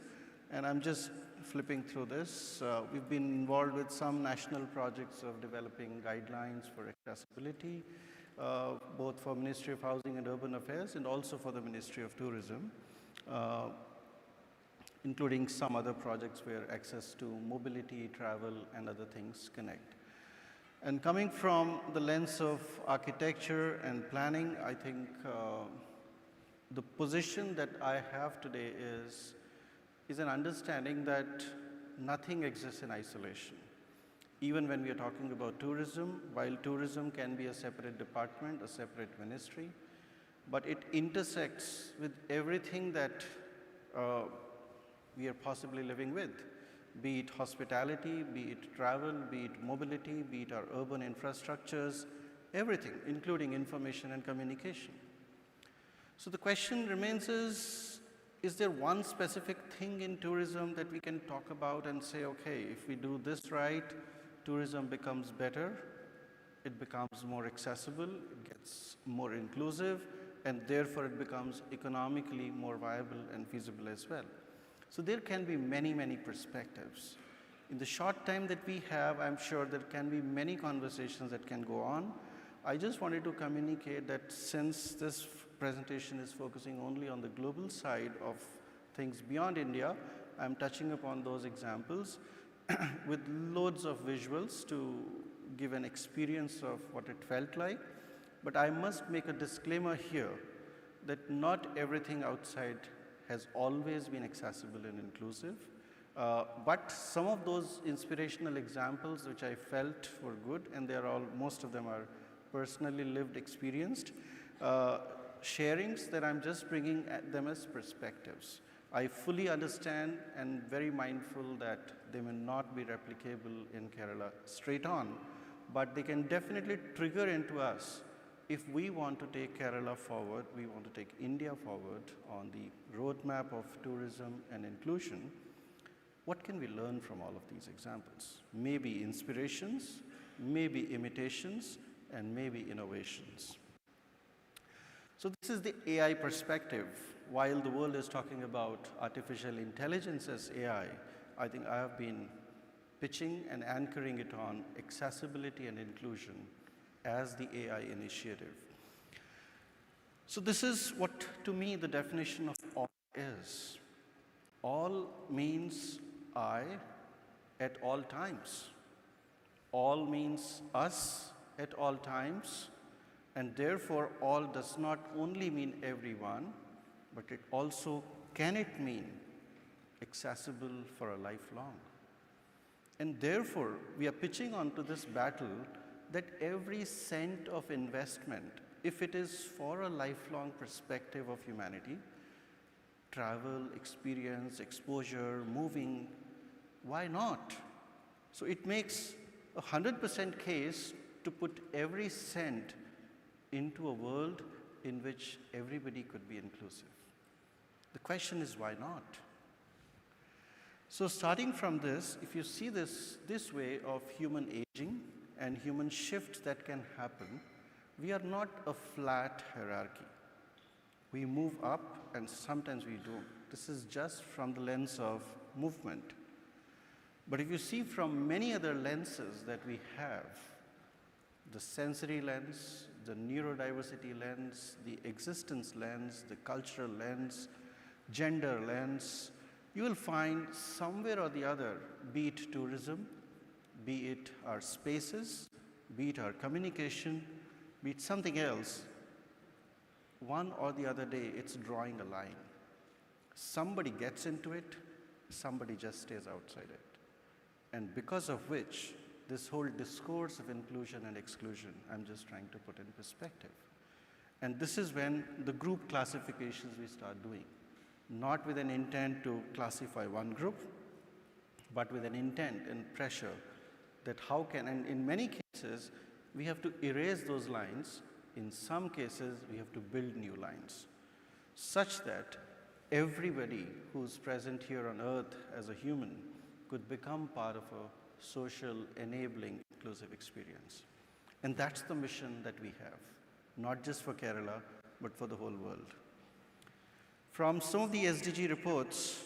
And I'm just flipping through this. We've been involved with some national projects of developing guidelines for accessibility, both for Ministry of Housing and Urban Affairs and also for the Ministry of Tourism, including some other projects where access to mobility, travel, and other things connect. And coming from the lens of architecture and planning, I think the position that I have today is an understanding that nothing exists in isolation. Even when we are talking about tourism, while tourism can be a separate department, a separate ministry, but it intersects with everything that we are possibly living with, be it hospitality, be it travel, be it mobility, be it our urban infrastructures, everything, including information and communication. So the question remains is there one specific thing in tourism that we can talk about and say, okay, if we do this right, tourism becomes better? it becomes more accessible, it gets more inclusive, and therefore it becomes economically more viable and feasible as well. So there can be many, many perspectives. In the short time that we have, I'm sure there can be many conversations that can go on. I just wanted to communicate that since this presentation is focusing only on the global side of things beyond India, I'm touching upon those examples with loads of visuals to give an experience of what it felt like. But I must make a disclaimer here that not everything outside has always been accessible and inclusive. But some of those inspirational examples which I felt were good, and they're all, most of them are personally lived experienced, sharings that I'm just bringing at them as perspectives. I fully understand and very mindful that they may not be replicable in Kerala straight on, but they can definitely trigger into us if we want to take Kerala forward, we want to take India forward on the roadmap of tourism and inclusion. What can we learn from all of these examples? Maybe inspirations, maybe imitations, and maybe innovations. So this is the AI perspective. While the world is talking about artificial intelligence as AI, I think I have been pitching and anchoring it on accessibility and inclusion as the AI initiative. So this is what, to me, the definition of all is. All means I at all times. All means us at all times, and therefore all does not only mean everyone, but it also can it mean accessible for a lifelong. And therefore, we are pitching onto this battle that every cent of investment, if it is for a lifelong perspective of humanity, travel, experience, exposure, moving, why not? So it makes a 100% case to put every cent into a world in which everybody could be inclusive. The question is, why not? So starting from this, if you see this way of human aging and human shifts that can happen, we are not a flat hierarchy. We move up and sometimes we don't. This is just from the lens of movement. But if you see from many other lenses that we have, the sensory lens, the neurodiversity lens, the existence lens, the cultural lens, gender lens, you will find somewhere or the other, be it tourism, be it our spaces, be it our communication, be it something else, one or the other day, it's drawing a line. Somebody gets into it, somebody just stays outside it. And because of which, this whole discourse of inclusion and exclusion, I'm just trying to put in perspective. And this is when the group classifications we start doing, not with an intent to classify one group, but with an intent and pressure that how can, and in many cases, we have to erase those lines. In some cases, we have to build new lines, such that everybody who's present here on earth as a human could become part of a social, enabling, inclusive experience. And that's the mission that we have, not just for Kerala, but for the whole world. From some of the SDG reports,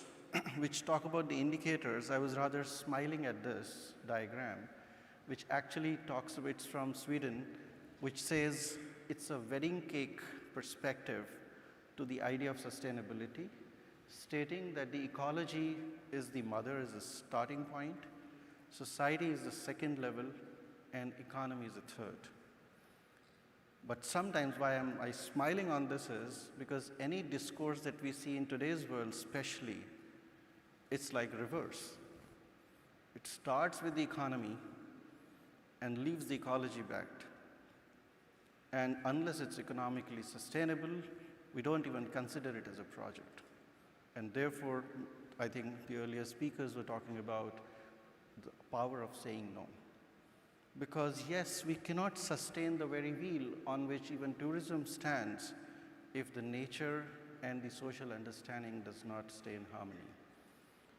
which talk about the indicators, I was rather smiling at this diagram, which actually talks about, it's from Sweden, which says it's a wedding cake perspective to the idea of sustainability, stating that the ecology is the mother, is the starting point, society is the second level, and economy is the third. But sometimes why am I smiling on this is because any discourse that we see in today's world, especially, it's like reverse. It starts with the economy and leaves the ecology back. And unless it's economically sustainable, we don't even consider it as a project. And therefore, I think the earlier speakers were talking about the power of saying no. Because yes, we cannot sustain the very wheel on which even tourism stands if the nature and the social understanding does not stay in harmony.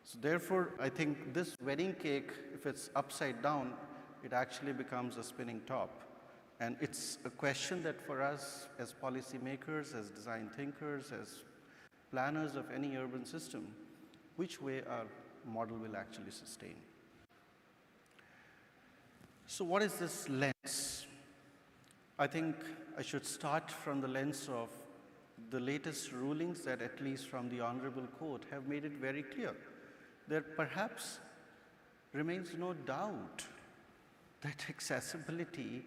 So therefore, I think this wedding cake, if it's upside down, it actually becomes a spinning top. And it's a question that for us as policymakers, as design thinkers, as planners of any urban system, which way our model will actually sustain. So what is this lens? I think I should start from the lens of the latest rulings that, at least from the Honorable Court, have made it very clear. There perhaps remains no doubt that accessibility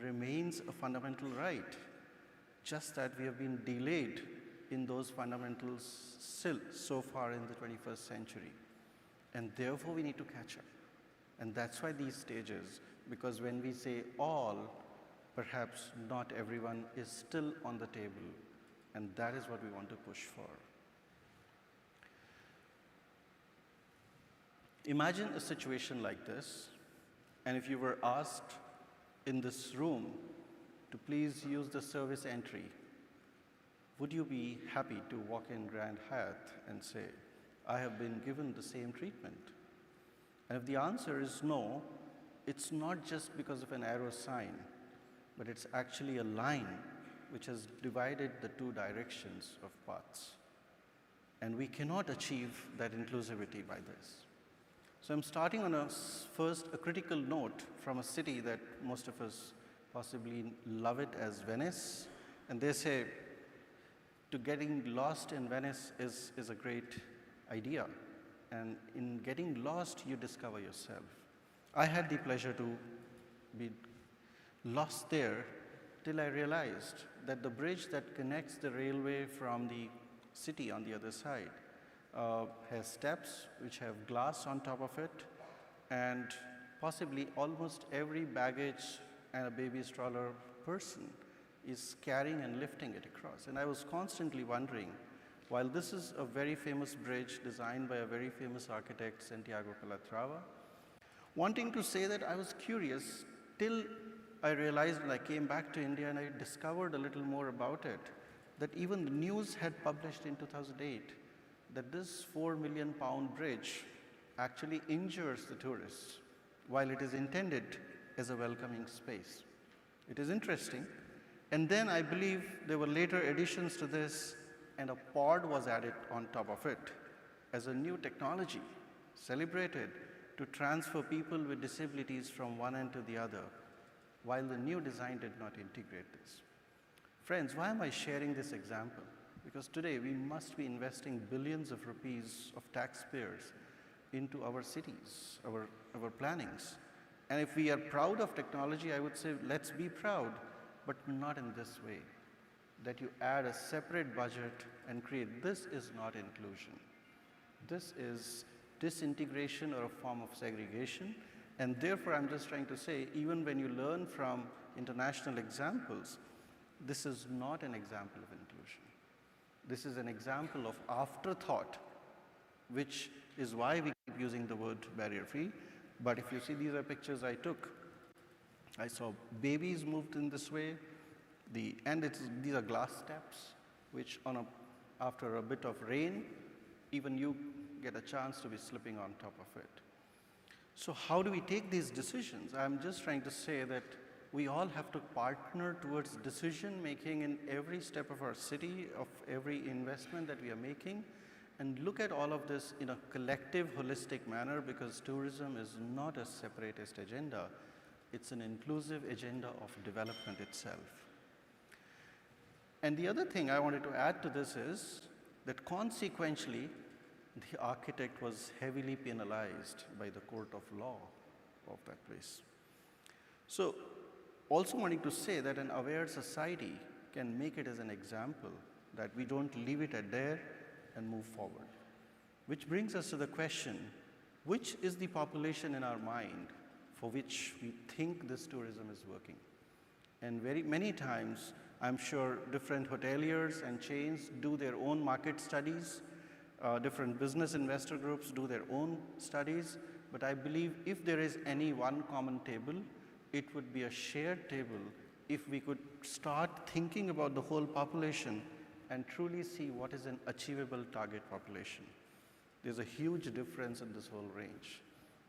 remains a fundamental right, just that we have been delayed in those fundamentals still so far in the 21st century. And therefore we need to catch up. And that's why these stages, because when we say all, perhaps not everyone is still on the table. And that is what we want to push for. Imagine a situation like this, and if you were asked in this room to please use the service entry, would you be happy to walk in Grand Hyatt and say, I have been given the same treatment? And if the answer is no, it's not just because of an arrow sign, but it's actually a line which has divided the two directions of paths. And we cannot achieve that inclusivity by this. So I'm starting on a critical note from a city that most of us possibly love it as Venice. And they say, to getting lost in Venice is a great idea. And in getting lost, you discover yourself. I had the pleasure to be lost there till I realized that the bridge that connects the railway from the city on the other side has steps which have glass on top of it, and possibly almost every baggage and a baby stroller person is carrying and lifting it across. And I was constantly wondering, while this is a very famous bridge designed by a very famous architect, Santiago Calatrava, wanting to say that I was curious till I realized when I came back to India and I discovered a little more about it, that even the news had published in 2008 that this £4 million bridge actually injures the tourists while it is intended as a welcoming space. It is interesting. And then I believe there were later additions to this, and a pod was added on top of it as a new technology celebrated to transfer people with disabilities from one end to the other, while the new design did not integrate this. Friends, why am I sharing this example? Because today we must be investing billions of rupees of taxpayers into our cities, our plannings. And if we are proud of technology, I would say let's be proud, but not in this way, that you add a separate budget and create. This is not inclusion. This is disintegration or a form of segregation. And therefore, I'm just trying to say, even when you learn from international examples, this is not an example of inclusion. This is an example of afterthought, which is why we keep using the word barrier-free. But if you see, these are pictures I took. I saw babies moved in this way, and these are glass steps, which after a bit of rain, even you get a chance to be slipping on top of it. So how do we take these decisions? I'm just trying to say that we all have to partner towards decision making in every step of our city, of every investment that we are making, and look at all of this in a collective, holistic manner, because tourism is not a separatist agenda. It's an inclusive agenda of development itself. And the other thing I wanted to add to this is that consequentially, the architect was heavily penalized by the court of law of that place. So, also wanting to say that an aware society can make it as an example, that we don't leave it at there and move forward. Which brings us to the question, which is the population in our mind for which we think this tourism is working? And many times, I'm sure different hoteliers and chains do their own market studies, different business investor groups do their own studies, but I believe if there is any one common table, it would be a shared table if we could start thinking about the whole population and truly see what is an achievable target population. There's a huge difference in this whole range.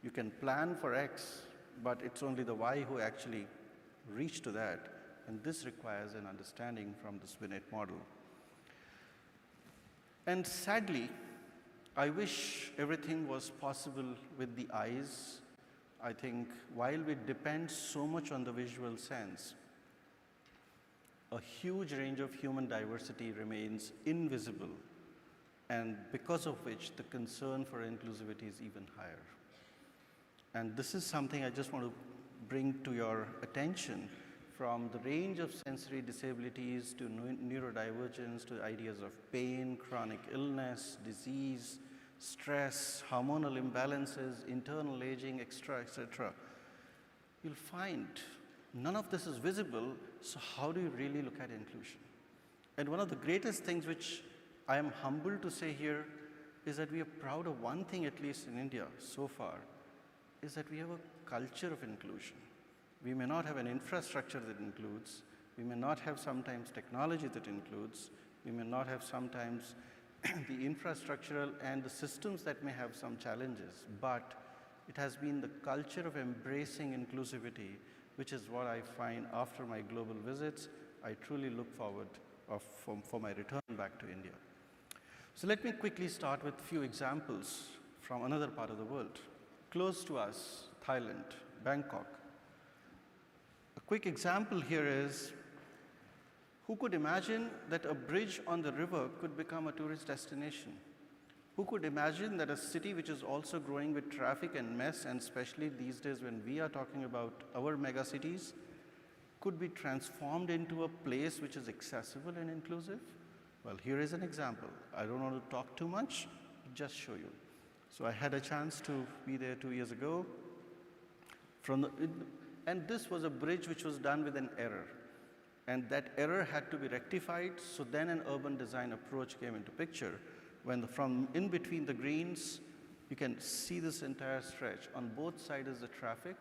You can plan for X, but it's only the Y who actually reach to that, and this requires an understanding from the Spinet model. And sadly, I wish everything was possible with the eyes. I think while we depend so much on the visual sense, a huge range of human diversity remains invisible, and because of which the concern for inclusivity is even higher. And this is something I just want to bring to your attention, from the range of sensory disabilities to neurodivergence to ideas of pain, chronic illness, disease, stress, hormonal imbalances, internal aging, etc. You'll find none of this is visible, so how do you really look at inclusion? And one of the greatest things which I am humbled to say here is that we are proud of one thing, at least in India so far, is that we have a culture of inclusion. We may not have an infrastructure that includes, we may not have sometimes technology that includes, we may not have sometimes the infrastructural and the systems that may have some challenges, but it has been the culture of embracing inclusivity, which is what I find after my global visits. I truly look forward for my return back to India. So let me quickly start with a few examples from another part of the world. Close to us, Thailand, Bangkok. A quick example here is, who could imagine that a bridge on the river could become a tourist destination? Who could imagine that a city which is also growing with traffic and mess, and especially these days when we are talking about our mega cities, could be transformed into a place which is accessible and inclusive? Well, here is an example. I don't want to talk too much, just show you. So I had a chance to be there 2 years ago. And this was a bridge which was done with an error. And that error had to be rectified, so then an urban design approach came into picture. When from in between the greens, you can see this entire stretch. On both sides is the traffic,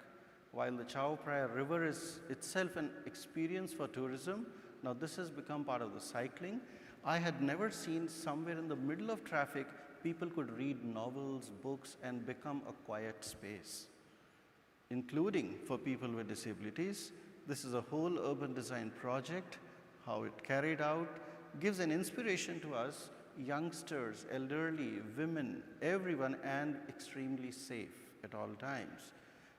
while the Chao Phraya River is itself an experience for tourism. Now this has become part of the cycling. I had never seen somewhere in the middle of traffic, people could read novels, books, and become a quiet space, including for people with disabilities. This is a whole urban design project. How it carried out gives an inspiration to us, youngsters, elderly, women, everyone, and extremely safe at all times.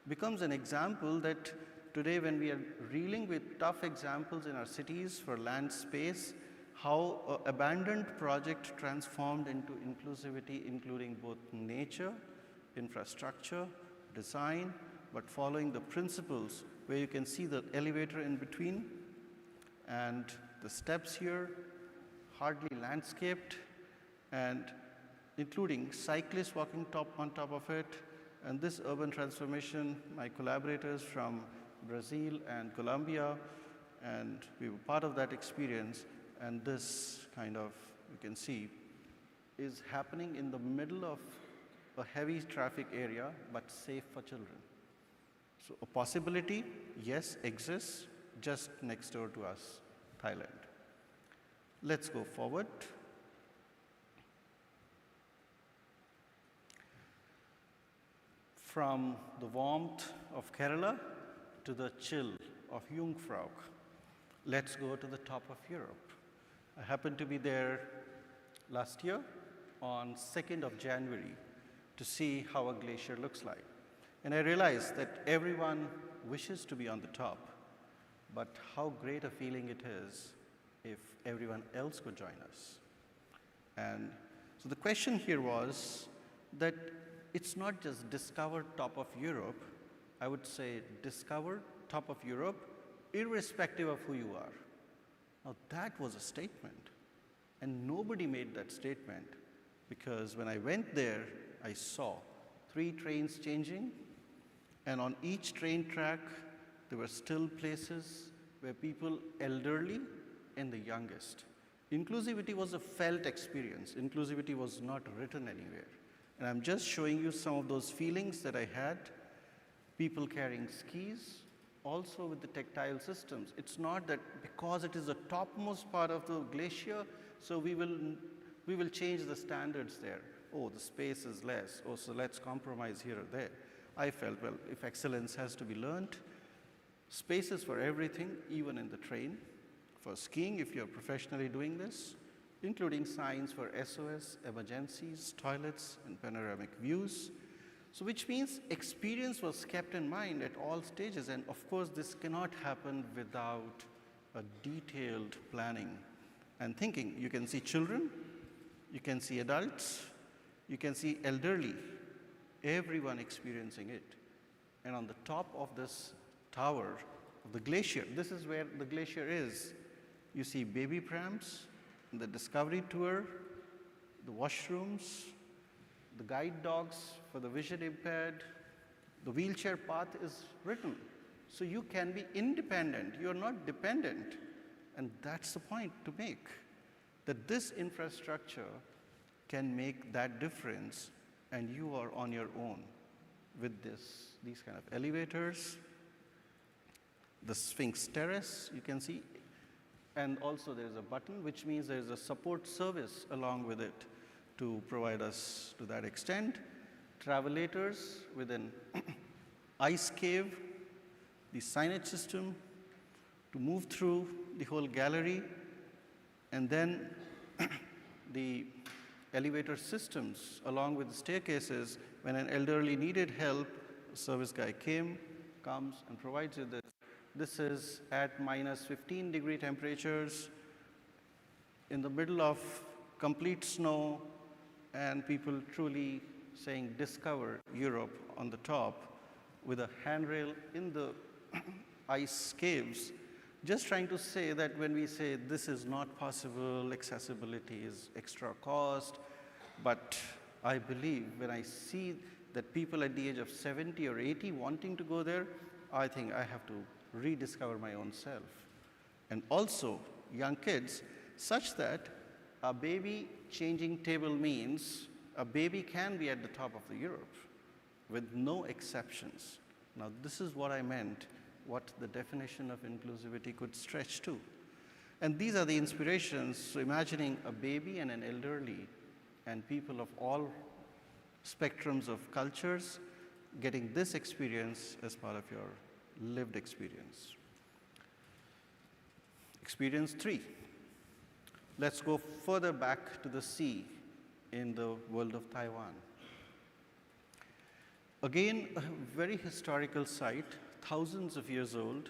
Becomes an example that today when we are reeling with tough examples in our cities for land space, how an abandoned project transformed into inclusivity, including both nature, infrastructure, design, but following the principles where you can see the elevator in between and the steps here, hardly landscaped, and including cyclists walking on top of it. And this urban transformation, my collaborators from Brazil and Colombia, and we were part of that experience. And this kind of, you can see, is happening in the middle of a heavy traffic area, but safe for children. So a possibility, yes, exists just next door to us, Thailand. Let's go forward. From the warmth of Kerala to the chill of Jungfrau, let's go to the top of Europe. I happened to be there last year on 2nd of January to see how a glacier looks like. And I realized that everyone wishes to be on the top, but how great a feeling it is if everyone else could join us. And so the question here was that it's not just discover top of Europe, I would say discover top of Europe irrespective of who you are. Now that was a statement, and nobody made that statement, because when I went there, I saw 3 trains changing, and on each train track, there were still places where people elderly and the youngest. Inclusivity was a felt experience. Inclusivity was not written anywhere. And I'm just showing you some of those feelings that I had. People carrying skis, also with the tactile systems. It's not that because it is the topmost part of the glacier, so we will change the standards there. Oh, the space is less. Oh, so let's compromise here or there. I felt, well, if excellence has to be learned, Spaces for everything, even in the train. For skiing, if you're professionally doing this, including signs for SOS, emergencies, toilets, and panoramic views. So which means experience was kept in mind at all stages. And of course, this cannot happen without a detailed planning and thinking. You can see children, you can see adults, you can see elderly, everyone experiencing it. And on the top of this tower of the glacier, this is where the glacier is. You see baby prams, the discovery tour, the washrooms, the guide dogs for the vision impaired, the wheelchair path is written. So you can be independent, you're not dependent. And that's the point to make, that this infrastructure can make that difference and you are on your own with these kind of elevators, the Sphinx Terrace, you can see, and also there's a button, which means there's a support service along with it to provide us to that extent. Travelators with an ice cave, the signage system to move through the whole gallery, and then the elevator systems along with the staircases. When an elderly needed help, a service guy comes and provides you this. This is at minus 15-degree temperatures in the middle of complete snow, and people truly saying discover Europe on the top with a handrail in the ice caves, just trying to say that when we say this is not possible, accessibility is extra cost, but I believe when I see that people at the age of 70 or 80 wanting to go there, I think I have to rediscover my own self. And also young kids, such that a baby changing table means a baby can be at the top of the Europe with no exceptions. Now this is what I meant, what the definition of inclusivity could stretch to. And these are the inspirations, so imagining a baby and an elderly and people of all spectrums of cultures getting this experience as part of your lived experience. Experience 3. Let's go further back to the sea in the world of Taiwan. Again, a very historical site, thousands of years old,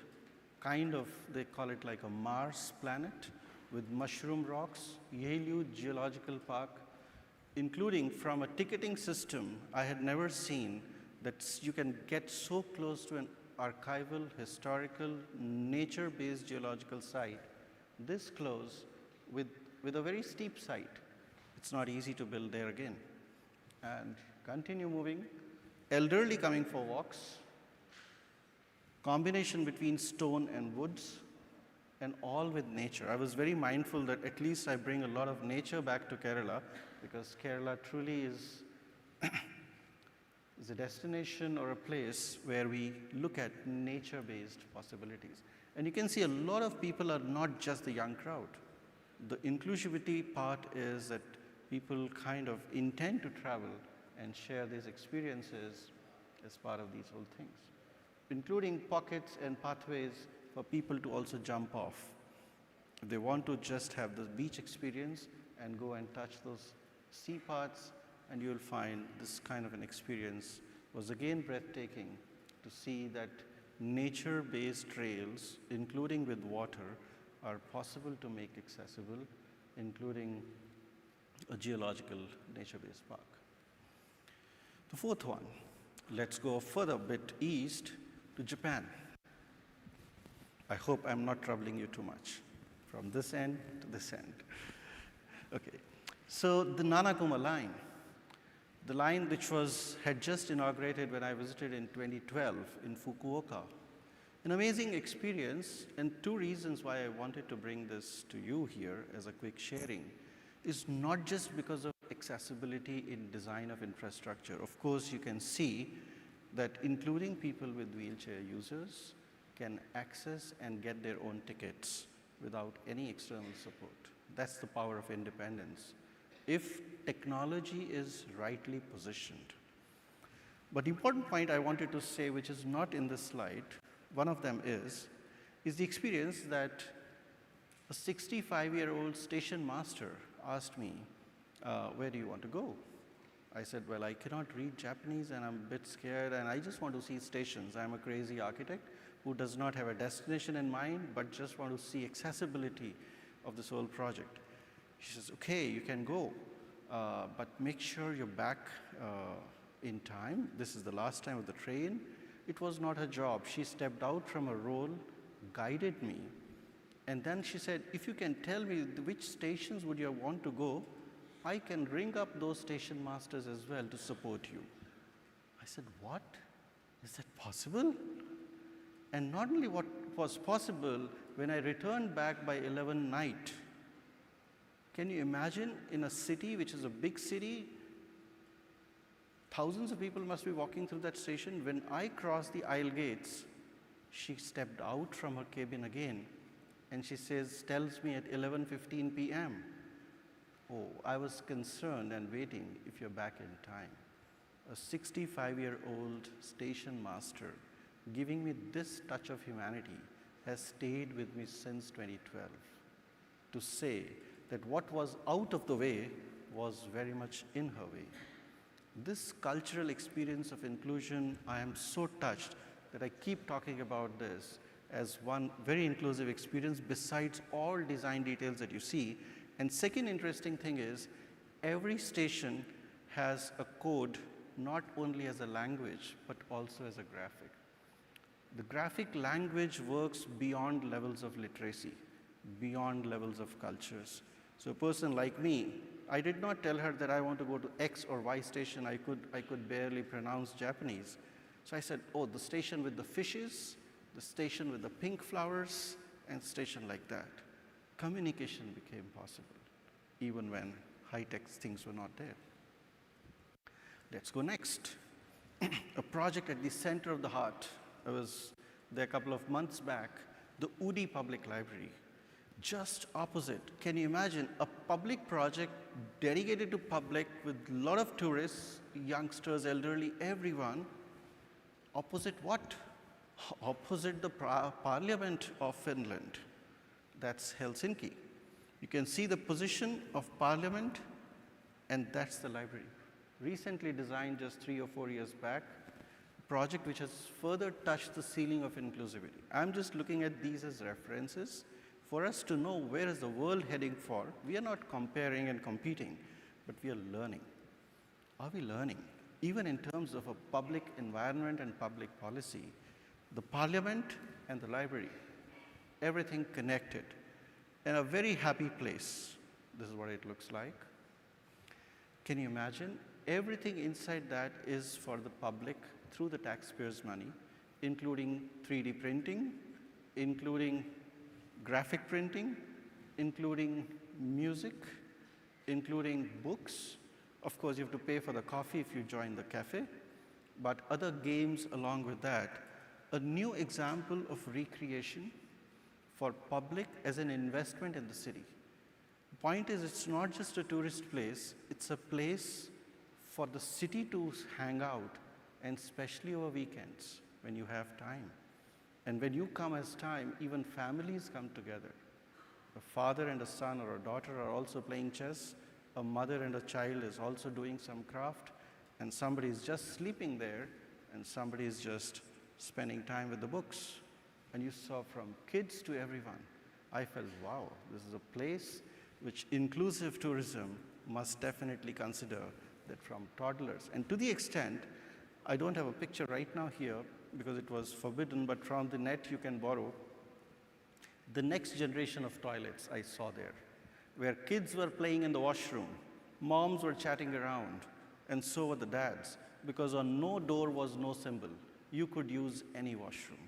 kind of, they call it like a Mars planet with mushroom rocks, Yale Geological Park, including from a ticketing system I had never seen that you can get so close to an archival, historical, nature-based geological site, this close with a very steep site. It's not easy to build there again. And continue moving, elderly coming for walks, combination between stone and woods, and all with nature. I was very mindful that at least I bring a lot of nature back to Kerala, because Kerala truly is a destination or a place where we look at nature-based possibilities. And you can see a lot of people are not just the young crowd. The inclusivity part is that people kind of intend to travel and share these experiences as part of these whole things, including pockets and pathways for people to also jump off. If they want to just have the beach experience and go and touch those sea parts, and you'll find this kind of an experience was again breathtaking to see that nature-based trails, including with water, are possible to make accessible, including a geological nature-based park. The fourth one, let's go further a bit east to Japan. I hope I'm not troubling you too much. From this end to this end. Okay, so the Nanakuma line, the line which had just inaugurated when I visited in 2012 in Fukuoka. An amazing experience, and two reasons why I wanted to bring this to you here as a quick sharing is not just because of accessibility in design of infrastructure. Of course, you can see that including people with wheelchair users can access and get their own tickets without any external support. That's the power of independence, if technology is rightly positioned. But the important point I wanted to say, which is not in this slide, One of them is the experience that a 65-year-old station master asked me, where do you want to go? I said, well, I cannot read Japanese and I'm a bit scared and I just want to see stations. I'm a crazy architect who does not have a destination in mind, but just want to see accessibility of this whole project. She says, okay, you can go, but make sure you're back in time. This is the last time of the train. It was not her job. She stepped out from her role, guided me, and then she said, if you can tell me which stations would you want to go, I can ring up those station masters as well to support you. I said, what? Is that possible? And not only what was possible, when I returned back by 11 night, can you imagine in a city which is a big city, thousands of people must be walking through that station. When I crossed the aisle gates, she stepped out from her cabin again and she tells me at 11:15 p.m. Oh, I was concerned and waiting if you're back in time. A 65-year-old station master giving me this touch of humanity has stayed with me since 2012 to say that what was out of the way was very much in her way. This cultural experience of inclusion, I am so touched that I keep talking about this as one very inclusive experience besides all design details that you see. And second interesting thing is, every station has a code not only as a language, but also as a graphic. The graphic language works beyond levels of literacy, beyond levels of cultures. So a person like me, I did not tell her that I want to go to X or Y station. I could barely pronounce Japanese. So I said, oh, the station with the fishes, the station with the pink flowers, and station like that. Communication became possible, even when high-tech things were not there. Let's go next. A project at the center of the heart. I was there a couple of months back, the Udi Public Library. Just opposite, can you imagine a public project dedicated to public with a lot of tourists, youngsters, elderly, everyone. Opposite what? Opposite the Parliament of Finland. That's Helsinki. You can see the position of Parliament, and that's the library. Recently designed just 3 or 4 years back, a project which has further touched the ceiling of inclusivity. I'm just looking at these as references for us to know where is the world heading for. We are not comparing and competing, but we are learning. Are we learning? Even in terms of a public environment and public policy, the Parliament and the library, everything connected, in a very happy place. This is what it looks like. Can you imagine? Everything inside that is for the public through the taxpayers' money, including 3D printing, including graphic printing, including music, including books. Of course, you have to pay for the coffee if you join the cafe, but other games along with that. A new example of recreation for public as an investment in the city. The point is, it's not just a tourist place, it's a place for the city to hang out, and especially over weekends when you have time. And when you come as time, even families come together. A father and a son or a daughter are also playing chess, a mother and a child is also doing some craft, and somebody is just sleeping there, and somebody is just spending time with the books. And you saw from kids to everyone. I felt, wow, this is a place which inclusive tourism must definitely consider, that from toddlers. And to the extent, I don't have a picture right now here because it was forbidden, but from the net you can borrow. The next generation of toilets I saw there, where kids were playing in the washroom, moms were chatting around, and so were the dads, because on no door was no symbol. You could use any washroom.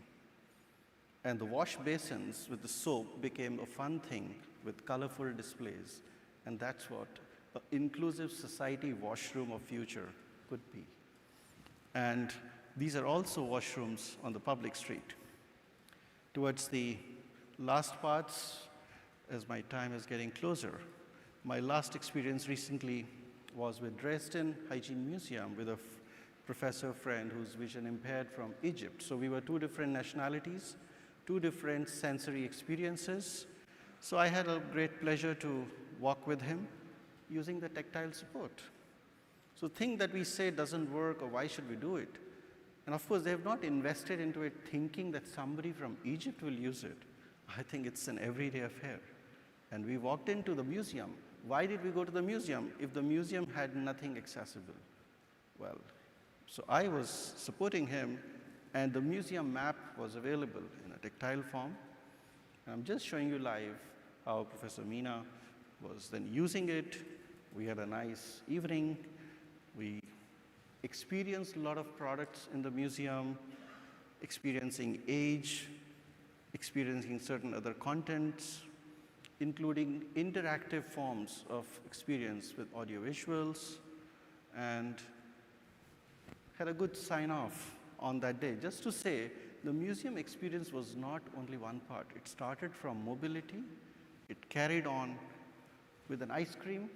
And the wash basins with the soap became a fun thing with colorful displays. And that's what an inclusive society washroom of future could be. And these are also washrooms on the public street. Towards the last parts, as my time is getting closer, my last experience recently was with Dresden Hygiene Museum with a professor friend who's vision impaired from Egypt. So we were two different nationalities, two different sensory experiences. So I had a great pleasure to walk with him using the tactile support. So thing that we say doesn't work or why should we do it? And of course, they have not invested into it thinking that somebody from Egypt will use it. I think it's an everyday affair. And we walked into the museum. Why did we go to the museum if the museum had nothing accessible? Well, so I was supporting him, and the museum map was available in a tactile form. And I'm just showing you live how Professor Meena was then using it. We had a nice evening. We experienced a lot of products in the museum, experiencing age, experiencing certain other contents, including interactive forms of experience with audiovisuals, and had a good sign-off on that day. Just to say, the museum experience was not only one part. It started from mobility. It carried on with an ice cream,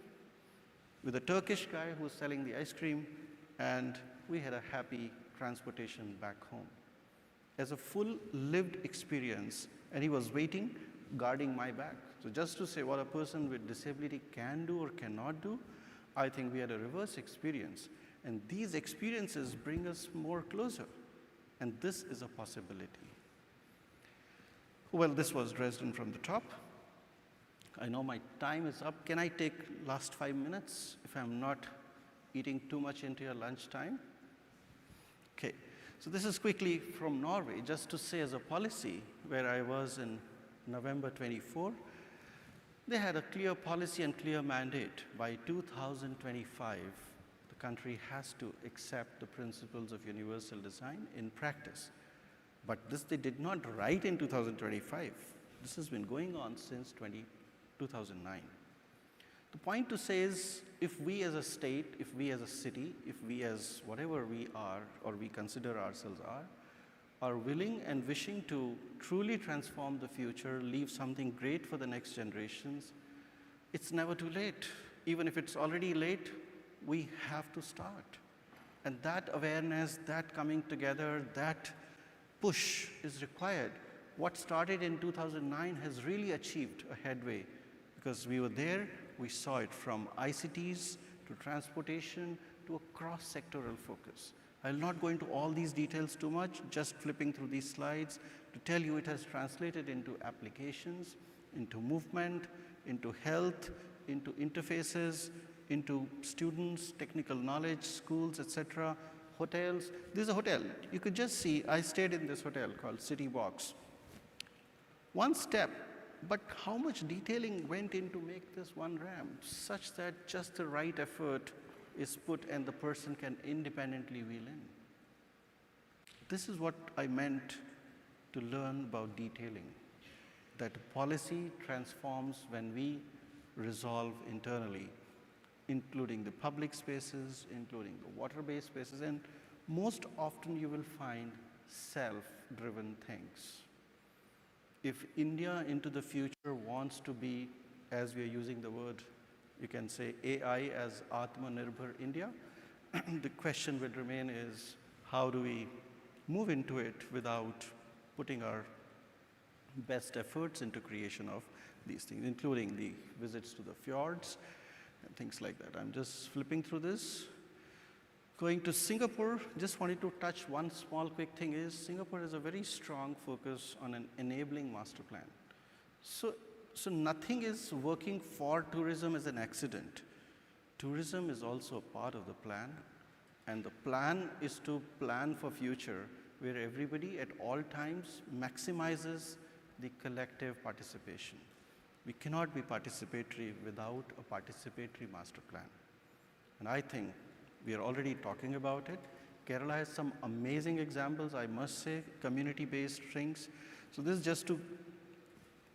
with a Turkish guy who was selling the ice cream, and we had a happy transportation back home. As a full lived experience, and he was waiting, guarding my back. So just to say what a person with disability can do or cannot do, I think we had a reverse experience. And these experiences bring us more closer. And this is a possibility. Well, this was Dresden from the top. I know my time is up. Can I take last 5 minutes if I'm not eating too much into your lunchtime? Okay, so this is quickly from Norway, just to say as a policy, where I was in November 24, they had a clear policy and clear mandate. By 2025, the country has to accept the principles of universal design in practice. But this they did not write in 2025. This has been going on since 2009. The point to say is, if we as a state, if we as a city, if we as whatever we are or we consider ourselves are willing and wishing to truly transform the future, leave something great for the next generations, it's never too late. Even if it's already late, we have to start. And that awareness, that coming together, that push is required. What started in 2009 has really achieved a headway because we were there, we saw it from ICTs to transportation to a cross-sectoral focus. I'll not go into all these details too much, just flipping through these slides to tell you it has translated into applications, into movement, into health, into interfaces, into students, technical knowledge, schools, etc., hotels. This is a hotel. You could just see, I stayed in this hotel called City Box. One step, but how much detailing went in to make this one ramp, such that just the right effort is put and the person can independently wheel in. This is what I meant to learn about detailing, that policy transforms when we resolve internally, including the public spaces, including the water-based spaces, and most often you will find self-driven things. If India into the future wants to be, as we are using the word, you can say AI as Atmanirbhar India, the question will remain is, how do we move into it without putting our best efforts into creation of these things, including the visits to the fjords and things like that. I'm just flipping through this. Going to Singapore, just wanted to touch one small quick thing is, Singapore has a very strong focus on an enabling master plan. So nothing is working for tourism as an accident. Tourism is also a part of the plan, and the plan is to plan for future where everybody at all times maximizes the collective participation. We cannot be participatory without a participatory master plan. And I think we are already talking about it. Kerala has some amazing examples, I must say, community-based things. So this is just to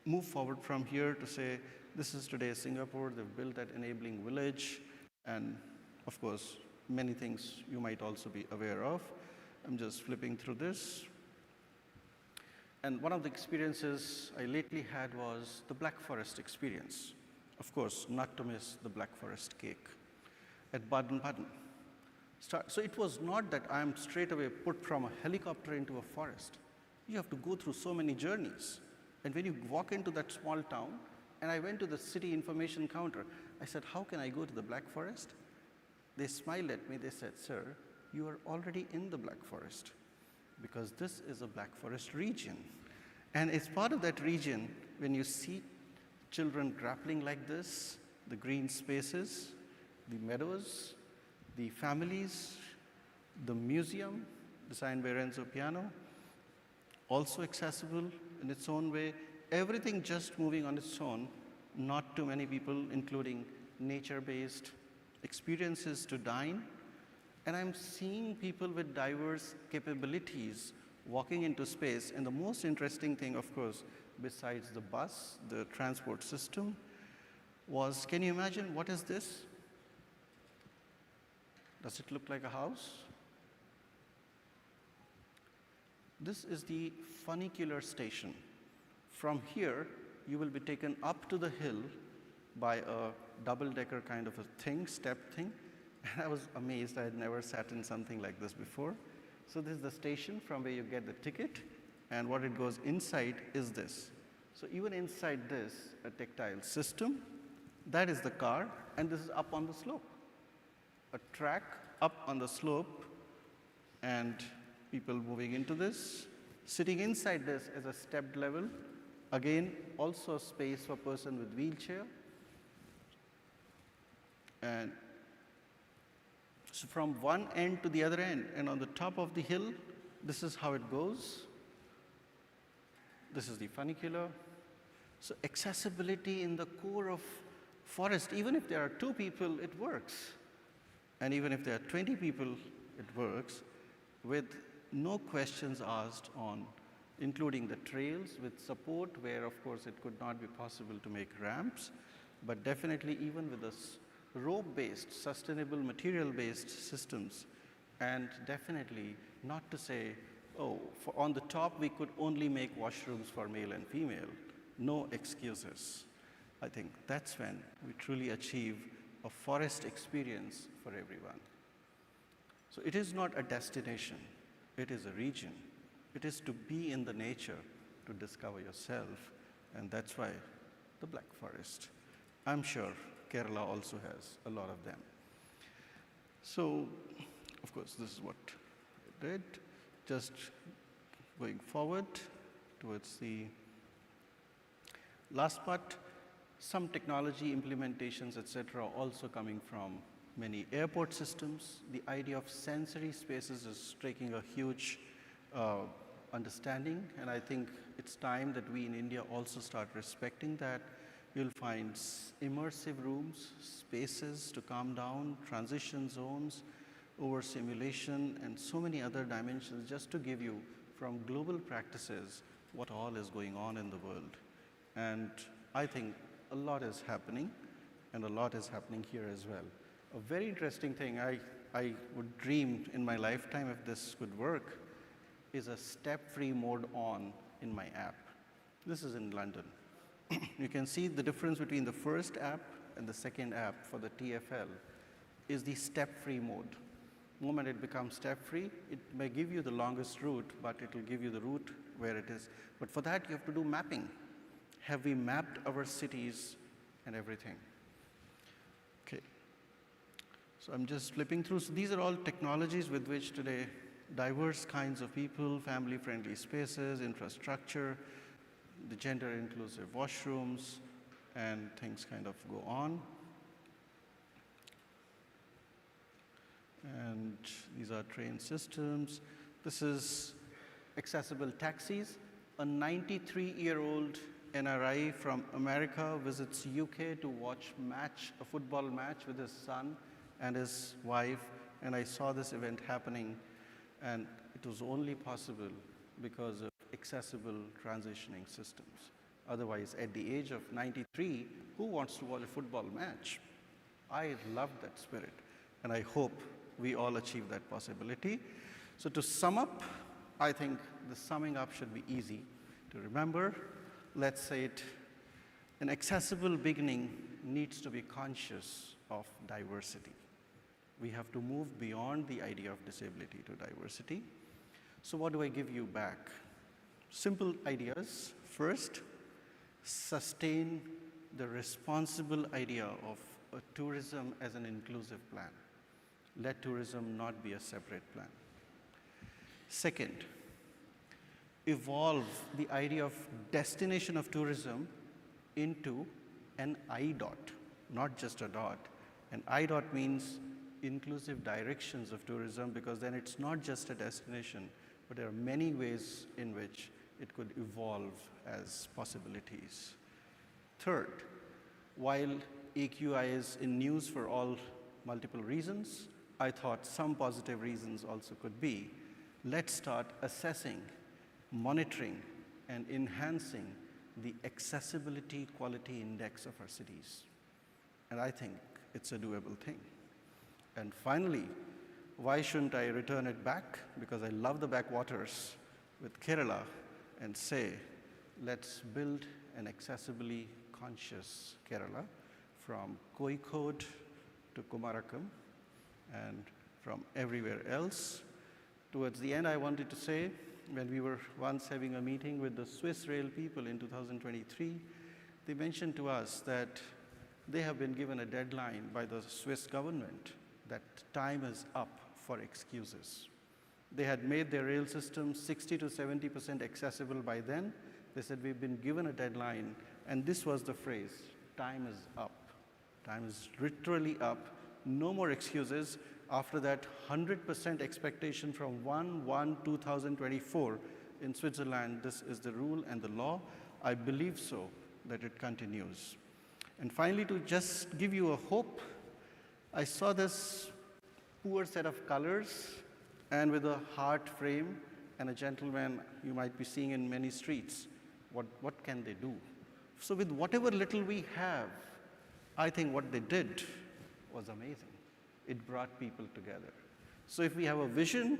move forward from here to say, this is today Singapore, they've built that enabling village, and of course, many things you might also be aware of. I'm just flipping through this. And one of the experiences I lately had was the Black Forest experience. Of course, not to miss the Black Forest cake at Baden-Baden. So it was not that I am straight away put from a helicopter into a forest. You have to go through so many journeys. And when you walk into that small town, and I went to the city information counter, I said, how can I go to the Black Forest? They smiled at me, they said, sir, you are already in the Black Forest because this is a Black Forest region. And as part of that region, when you see children grappling like this, the green spaces, the meadows, the families, the museum designed by Renzo Piano, also accessible in its own way, everything just moving on its own, not too many people, including nature-based experiences to dine. And I'm seeing people with diverse capabilities walking into space. And the most interesting thing, of course, besides the bus, the transport system, was, can you imagine what is this? Does it look like a house? This is the funicular station. From here, you will be taken up to the hill by a double-decker kind of a thing, step thing. And I was amazed. I had never sat in something like this before. So this is the station from where you get the ticket, and what it goes inside is this. So even inside this, a tactile system, that is the car, and this is up on the slope. A track up on the slope, and people moving into this. Sitting inside this as a stepped level, again, also space for person with wheelchair. And so from one end to the other end, and on the top of the hill, this is how it goes. This is the funicular. So accessibility in the core of forest, even if there are 2 people, it works. And even if there are 20 people, it works, with no questions asked on including the trails with support, where of course it could not be possible to make ramps, but definitely even with this rope-based, sustainable material-based systems, and definitely not to say, oh, on the top we could only make washrooms for male and female. No excuses. I think that's when we truly achieve a forest experience for everyone. So it is not a destination, it is a region. It is to be in the nature, to discover yourself, and that's why the Black Forest. I'm sure Kerala also has a lot of them. So, of course, this is what I did. Just going forward towards the last part, some technology implementations, etc., also coming from many airport systems. The idea of sensory spaces is taking a huge understanding, and I think it's time that we in India also start respecting that. You'll find immersive rooms, spaces to calm down, transition zones, over simulation, and so many other dimensions, just to give you from global practices what all is going on in the world. And I think a lot is happening, and a lot is happening here as well. A very interesting thing I would dream in my lifetime if this could work is a step-free mode on in my app. This is in London. You can see the difference between the first app and the second app for the TfL is the step-free mode. The moment it becomes step-free, it may give you the longest route, but it will give you the route where it is. But for that, you have to do mapping. Have we mapped our cities and everything? Okay. So I'm just flipping through. So these are all technologies with which today diverse kinds of people, family-friendly spaces, infrastructure, the gender-inclusive washrooms, and things kind of go on. And these are train systems. This is accessible taxis. A 93-year-old NRI from America visits UK to watch a football match with his son and his wife, and I saw this event happening, and it was only possible because of accessible transitioning systems. Otherwise, at the age of 93, who wants to watch a football match? I love that spirit, and I hope we all achieve that possibility. So to sum up, I think the summing up should be easy to remember. Let's say it, an accessible beginning needs to be conscious of diversity. We have to move beyond the idea of disability to diversity. So what do I give you back? Simple ideas. First, sustain the responsible idea of tourism as an inclusive plan. Let tourism not be a separate plan. Second, evolve the idea of destination of tourism into an I dot, not just a dot. An I dot means inclusive directions of tourism, because then it's not just a destination, but there are many ways in which it could evolve as possibilities. Third, while AQI is in news for all multiple reasons, I thought some positive reasons also could be. Let's start assessing, monitoring, and enhancing the accessibility quality index of our cities. And I think it's a doable thing. And finally, why shouldn't I return it back? Because I love the backwaters with Kerala, and say, let's build an accessibly conscious Kerala from Kozhikode to Kumarakom and from everywhere else. Towards the end, I wanted to say, when we were once having a meeting with the Swiss rail people in 2023, they mentioned to us that they have been given a deadline by the Swiss government that time is up for excuses. They had made their rail system 60 to 70% accessible by then. They said, we've been given a deadline, and this was the phrase, time is up. Time is literally up, no more excuses. After that, 100% expectation from 1/1/2024 in Switzerland, this is the rule and the law. I believe so, that it continues. And finally, to just give you a hope, I saw this poor set of colors and with a heart frame and a gentleman you might be seeing in many streets. What can they do? So with whatever little we have, I think what they did was amazing. It brought people together. So if we have a vision,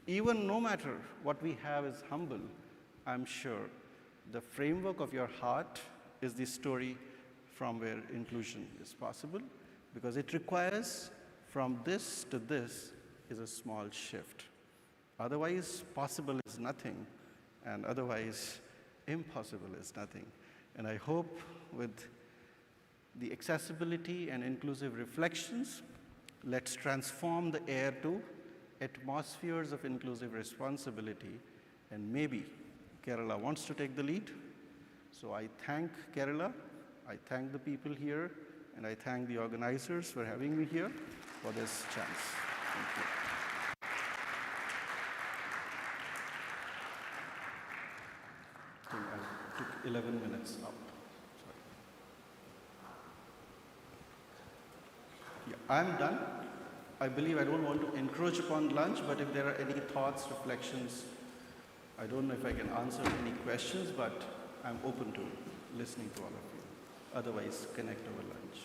even no matter what we have is humble, I'm sure the framework of your heart is the story from where inclusion is possible, because it requires from this to this is a small shift. Otherwise, possible is nothing, and otherwise, impossible is nothing. And I hope with the accessibility and inclusive reflections, let's transform the air to atmospheres of inclusive responsibility, and maybe Kerala wants to take the lead. So I thank Kerala, I thank the people here, and I thank the organizers for having me here for this chance. Thank you. I think I took 11 minutes up. Sorry. Yeah, I'm done. I believe I don't want to encroach upon lunch, but if there are any thoughts, reflections, I don't know if I can answer any questions, but I'm open to listening to all of you. Otherwise, connect over lunch.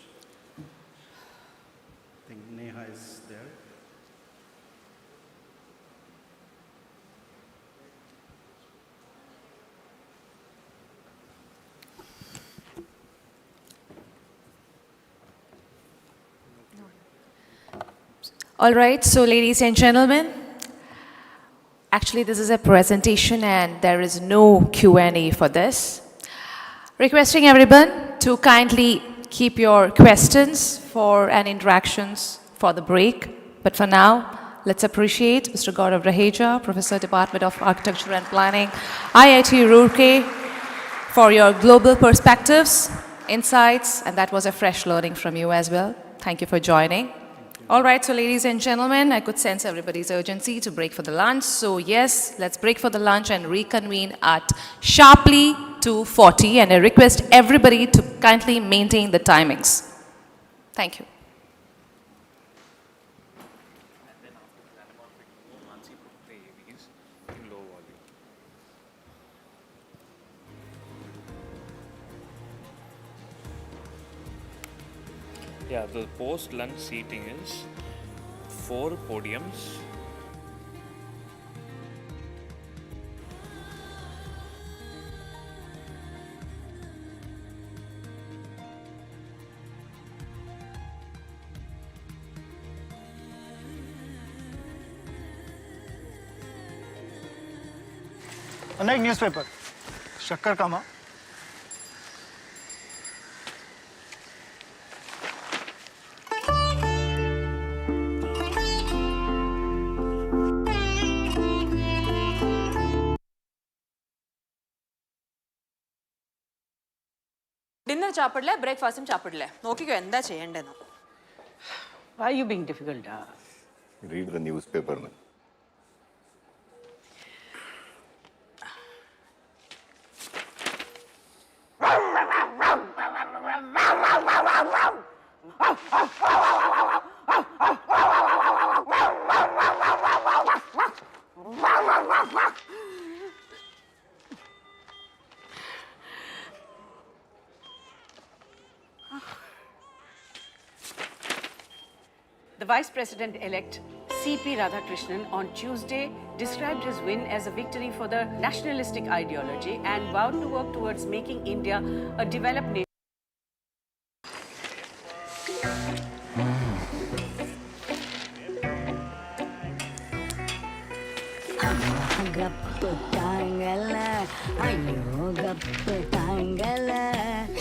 I think Neha is there. All right, so ladies and gentlemen, actually this is a presentation and there is no Q&A for this. Requesting everyone to kindly keep your questions for and interactions for the break. But for now, let's appreciate Mr. Gaurav Raheja, Professor, Department of Architecture and Planning, IIT Roorkee, for your global perspectives, insights, and that was a fresh learning from you as well. Thank you for joining. All right, so ladies and gentlemen, I could sense everybody's urgency to break for the lunch. So yes, let's break for the lunch and reconvene at sharply 2:40. And I request everybody to kindly maintain the timings. Thank you. Yeah, the post-lunch seating is 4 podiums. अन्न एक newspaper शक्कर का माँ dinner ചാപ്പിടില്ലേ ബ്രേക്ക്ഫാസ്റ്റും ചാപ്പിടില്ലേ നോക്കിക്കോ എന്താ ചെയ്യേണ്ടതെന്ന്. Why are you being difficult? Read the newspaper, man. The Vice President-elect C.P. Radhakrishnan on Tuesday described his win as a victory for the nationalistic ideology and vowed to work towards making India a developed nation.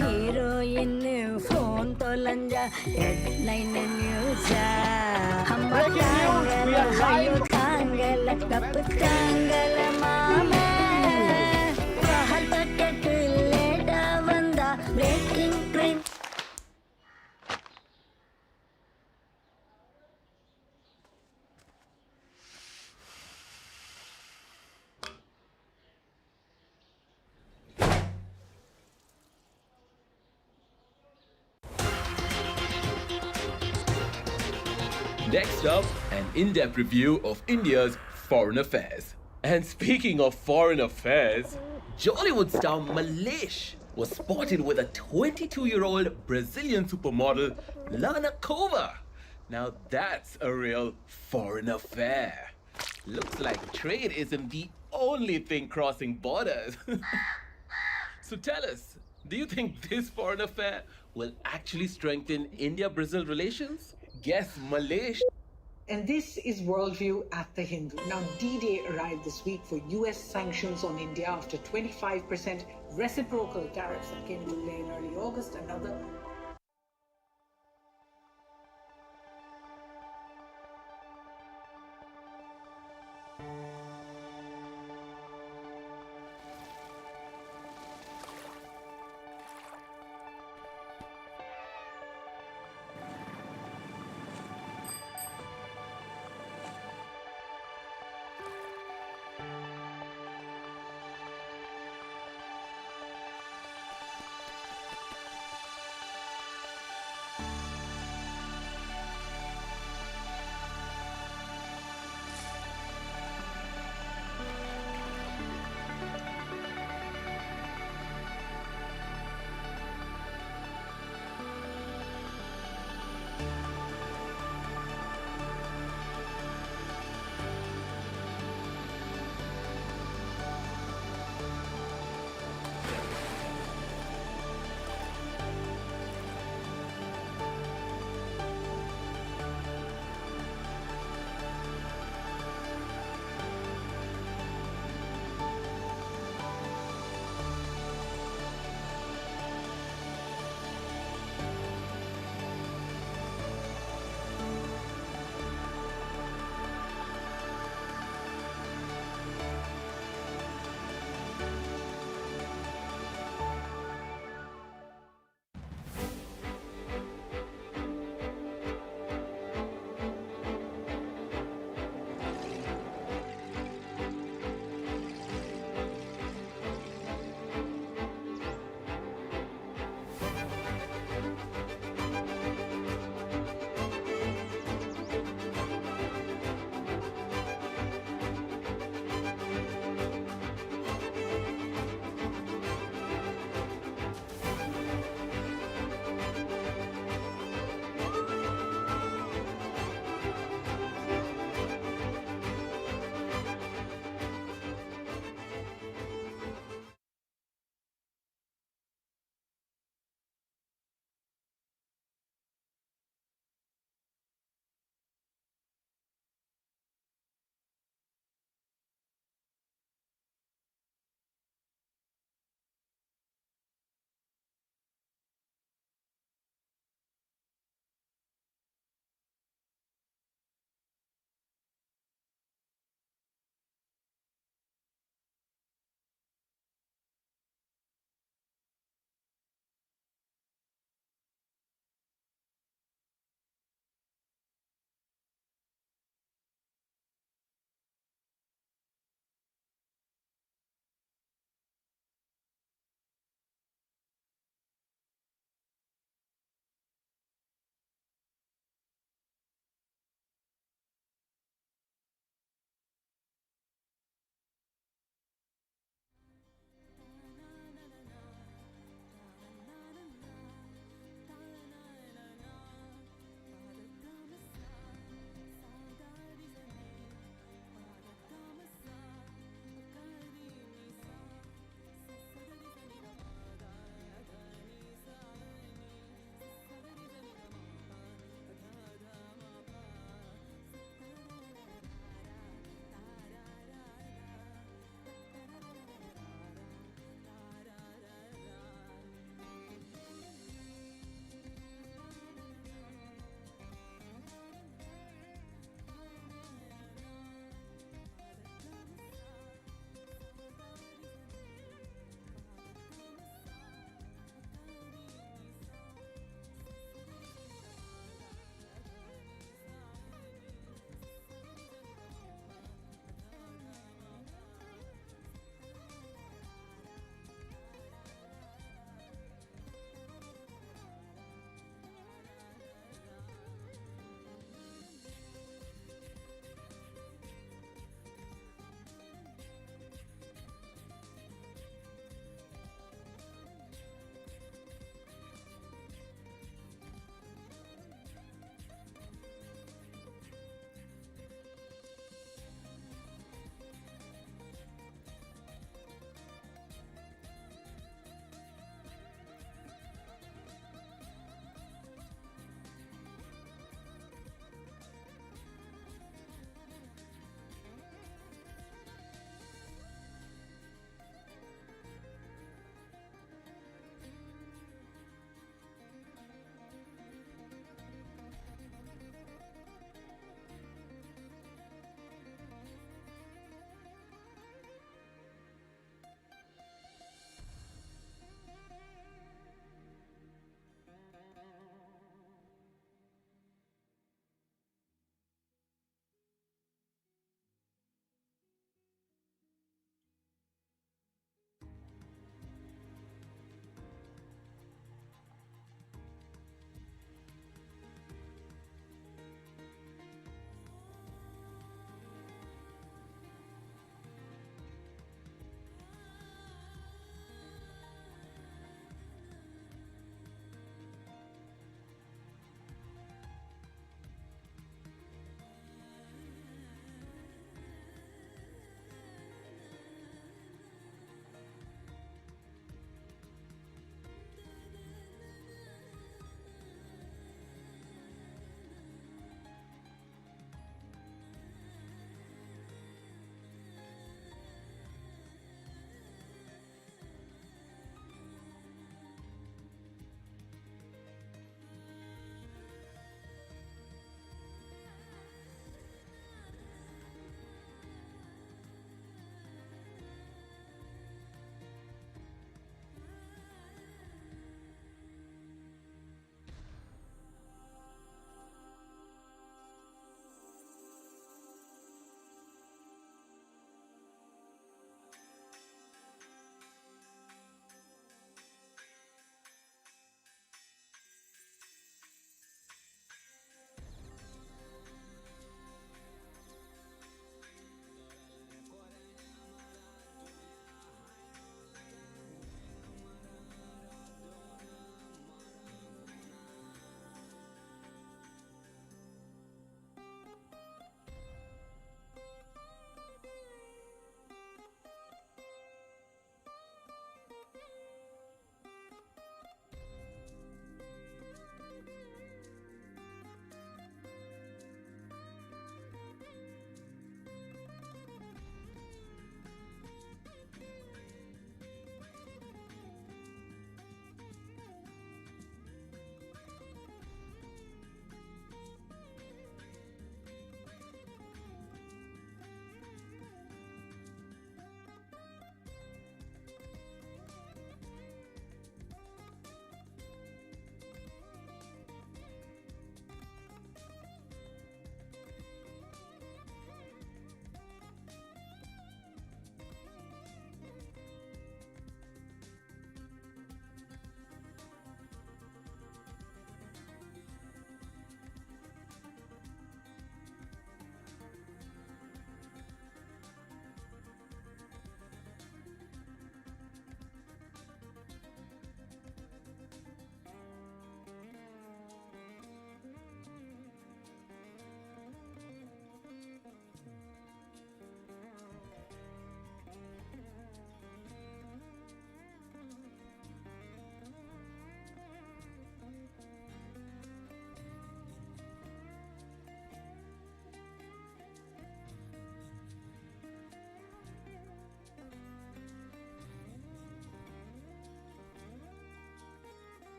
Heroine phone tolanja headline news hayo tangala kap tangala mama bahal packet leda vanda breaking print. Next up, an in-depth review of India's foreign affairs. And speaking of foreign affairs, Jollywood star Malesh was spotted with a 22-year-old Brazilian supermodel, Lana Kova. Now that's a real foreign affair. Looks like trade isn't the only thing crossing borders. So tell us, do you think this foreign affair will actually strengthen India-Brazil relations? Guess Malesh. And this is Worldview at the Hindu. Now, D-Day arrived this week for US sanctions on India after 25% reciprocal tariffs that came into play in early August. Another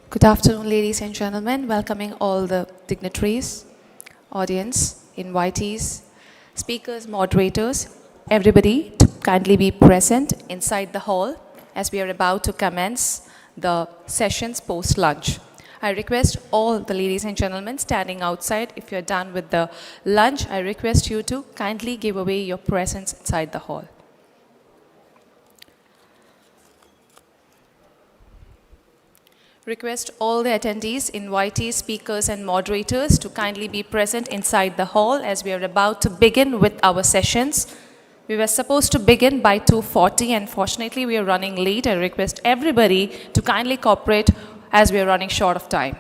Good afternoon, ladies and gentlemen. Welcoming all the dignitaries, audience, invitees, speakers, moderators, everybody to kindly be present inside the hall as we are about to commence the sessions post-lunch. I request all the ladies and gentlemen standing outside, if you're done with the lunch, I request you to kindly give away your presence inside the hall. Request all the attendees, invitees, speakers and moderators to kindly be present inside the hall as we are about to begin with our sessions. We were supposed to begin by 2:40 and fortunately we are running late. I request everybody to kindly cooperate as we are running short of time.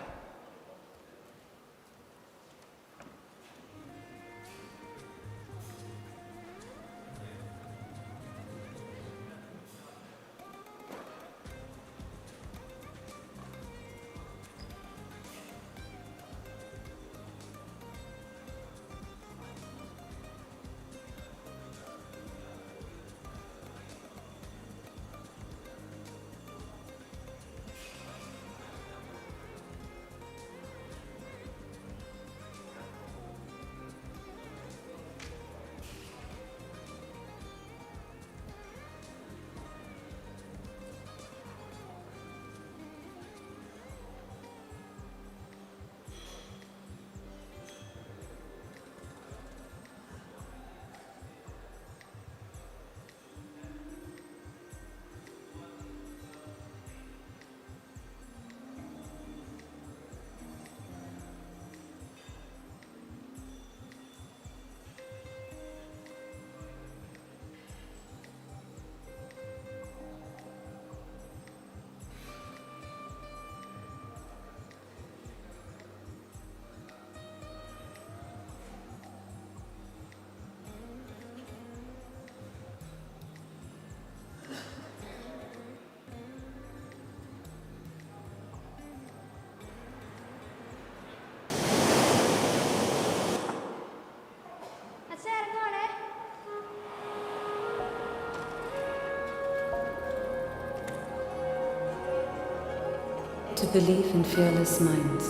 To believe in fearless minds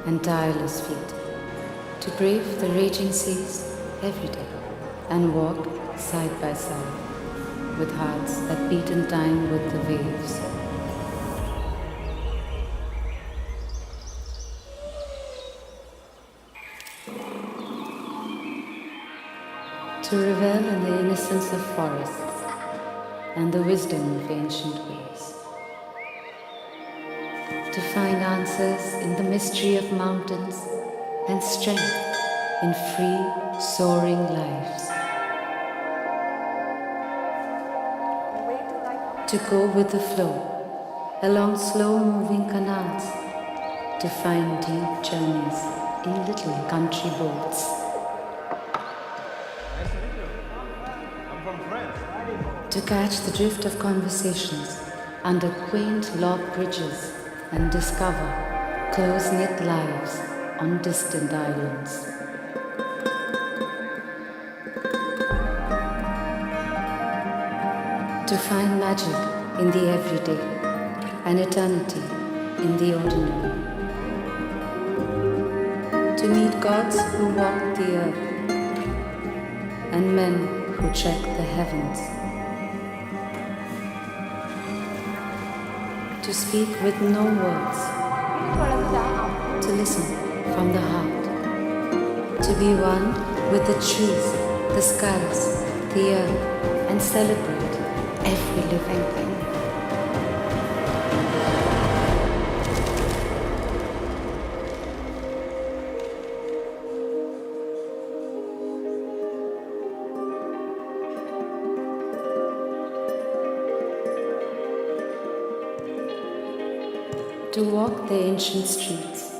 and tireless feet, to brave the raging seas every day and walk side by side with hearts that beat in time with the waves. To revel in the innocence of forests and the wisdom of ancient ways. To find answers in the mystery of mountains and strength in free, soaring lives. To go with the flow along slow-moving canals, to find deep journeys in little country boats. To catch the drift of conversations under quaint log bridges and discover close-knit lives on distant islands. To find magic in the everyday and eternity in the ordinary. To meet gods who walk the earth and men who check the heavens. To speak with no words, to listen from the heart, to be one with the trees, the skies, the earth, and celebrate every living thing. To walk the ancient streets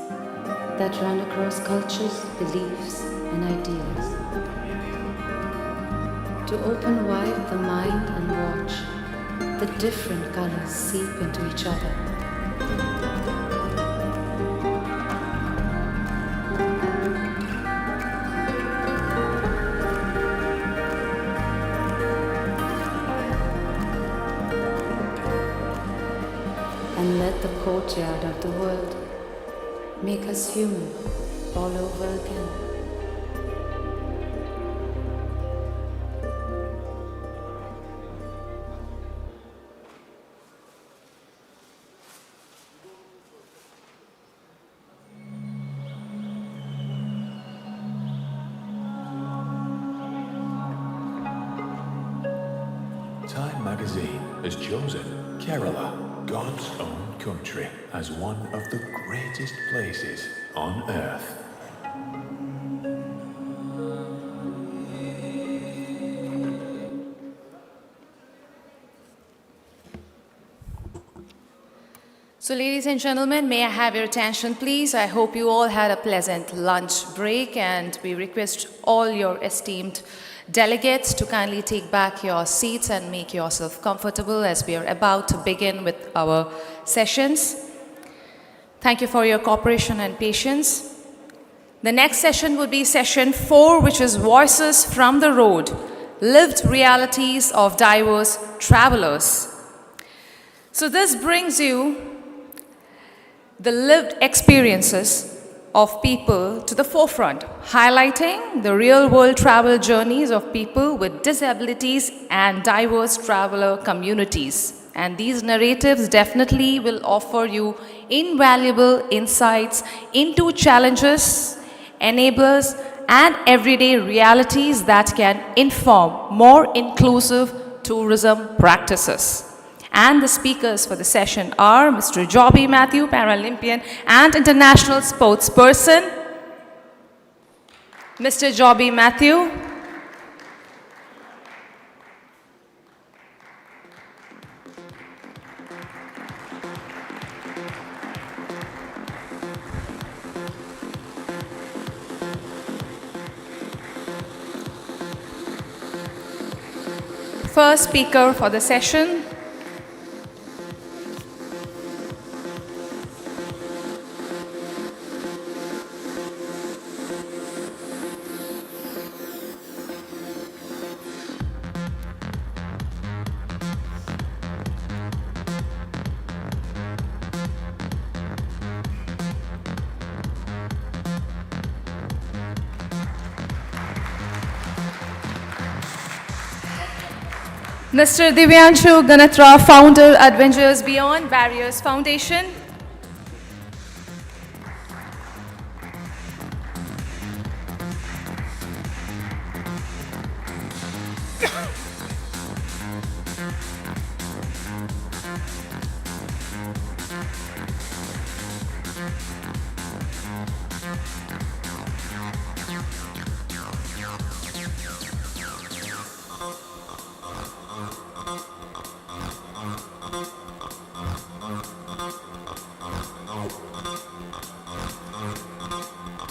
that run across cultures, beliefs, and ideas. To open wide the mind and watch the different colors seep into each other. And let at the courtyard of the world. Make us human all over again. Time magazine has chosen Kerala, God's own country, as one of the greatest places on earth. So ladies and gentlemen, may I have your attention please? I hope you all had a pleasant lunch break, and we request all your esteemed delegates to kindly take back your seats and make yourself comfortable as we are about to begin with our sessions. Thank you for your cooperation and patience. The next session would be session 4, which is Voices from the Road, Lived Realities of Diverse Travelers. So this brings you the lived experiences of people to the forefront, highlighting the real-world travel journeys of people with disabilities and diverse traveler communities. And these narratives definitely will offer you invaluable insights into challenges, enablers, and everyday realities that can inform more inclusive tourism practices. And the speakers for the session are Mr. Jobby Matthew, Paralympian and international sportsperson. Mr. Jobby Matthew. First speaker for the session, Mr. Divyanshu Ganatra, founder, Adventures Beyond Barriers Foundation.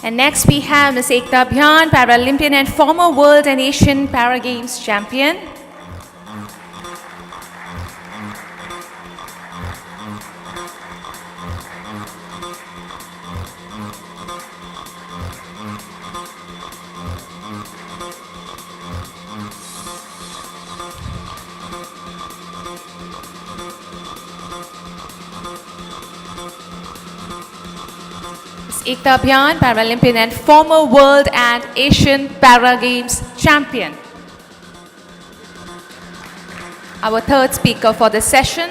And next we have Ms. Ekta Bhyan, Paralympian and former World and Asian Para Games champion. Ekta Bhyan, Paralympian and former World and Asian Para Games champion. Our third speaker for the session,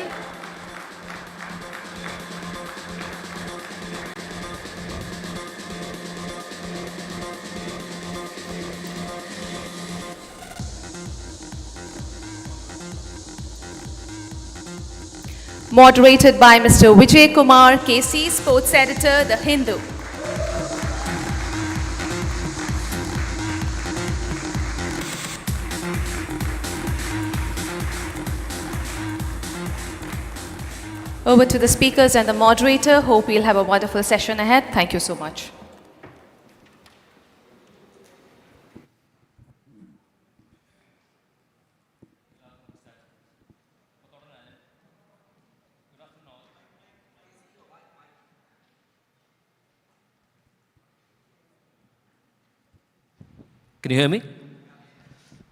moderated by Mr. Vijay Kumar KC, sports editor, The Hindu. Over to the speakers and the moderator. Hope we'll have a wonderful session ahead. Thank you so much. Can you hear me?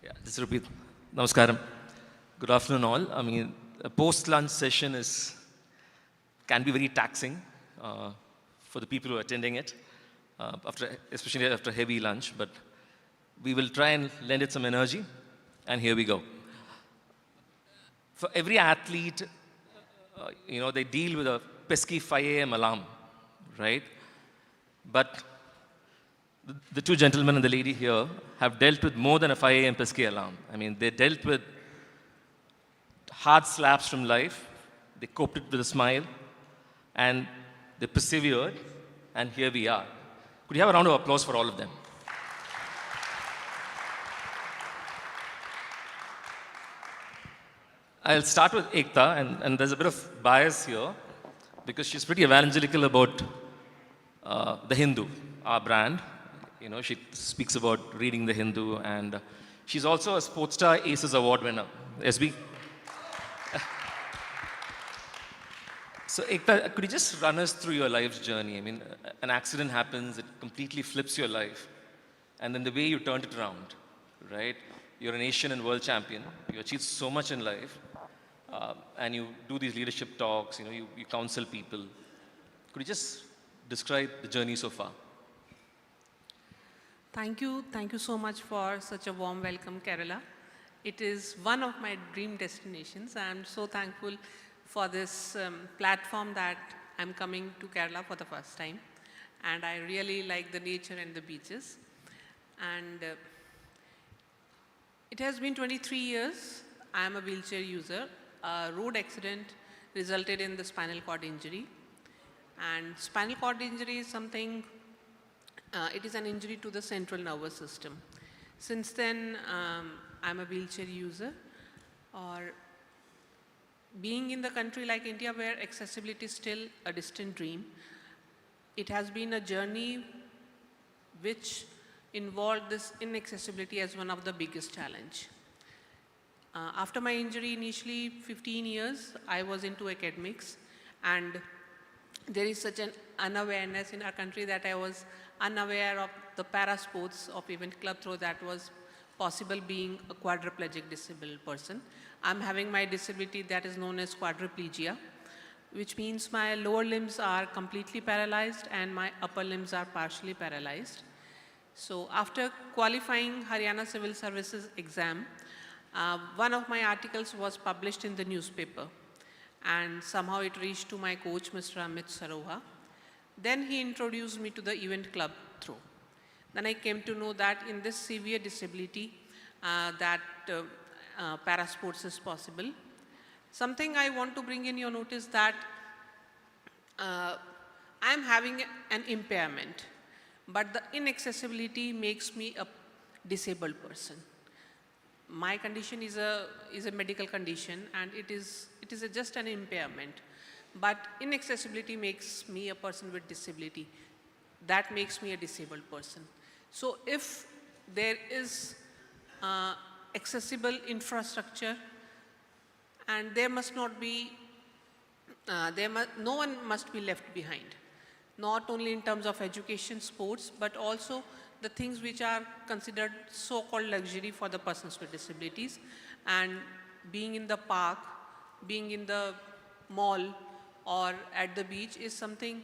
Yeah, just repeat. Namaskaram. Good afternoon all. I mean, a post-lunch session is can be very taxing for the people who are attending it, especially after heavy lunch, but we will try and lend it some energy, and here we go. For every athlete, they deal with a pesky 5 a.m. alarm, right? But the two gentlemen and the lady here have dealt with more than a 5 a.m. pesky alarm. I mean, they dealt with hard slaps from life, they coped it with a smile, and they persevered, and here we are. Could you have a round of applause for all of them? I'll start with Ekta, and there's a bit of bias here, because she's pretty evangelical about The Hindu, our brand. She speaks about reading The Hindu, and she's also a Sportstar Aces Award winner. SB? So Ekta, could you just run us through your life's journey? I mean, an accident happens, it completely flips your life, and then the way you turned it around, right? You're an Asian and world champion, you achieved so much in life, and you do these leadership talks, you counsel people. Could you just describe the journey so far? Thank you so much for such a warm welcome, Kerala. It is one of my dream destinations. I'm so thankful for this platform that I'm coming to Kerala for the first time. And I really like the nature and the beaches. And it has been 23 years. I am a wheelchair user. A road accident resulted in the spinal cord injury. And spinal cord injury is something, it is an injury to the central nervous system. Since then, I'm a wheelchair user. Being in the country like India, where accessibility is still a distant dream, it has been a journey which involved this inaccessibility as one of the biggest challenge. After my injury, initially 15 years, I was into academics, and there is such an unawareness in our country that I was unaware of the para sports of event club throw that was possible being a quadriplegic disabled person. I'm having my disability that is known as quadriplegia, which means my lower limbs are completely paralyzed and my upper limbs are partially paralyzed. So after qualifying Haryana Civil Services exam, one of my articles was published in the newspaper, and somehow it reached to my coach, Mr. Amit Saroha. Then he introduced me to the event club throw. Then I came to know that in this severe disability, para sports is possible. Something I want to bring in your notice that I am having an impairment, but the inaccessibility makes me a disabled person. My condition is a medical condition, and it is just an impairment. But inaccessibility makes me a person with disability. That makes me a disabled person. So if there is accessible infrastructure, and there must not be, no one must be left behind, not only in terms of education, sports, but also the things which are considered so-called luxury for the persons with disabilities. And being in the park, being in the mall or at the beach is something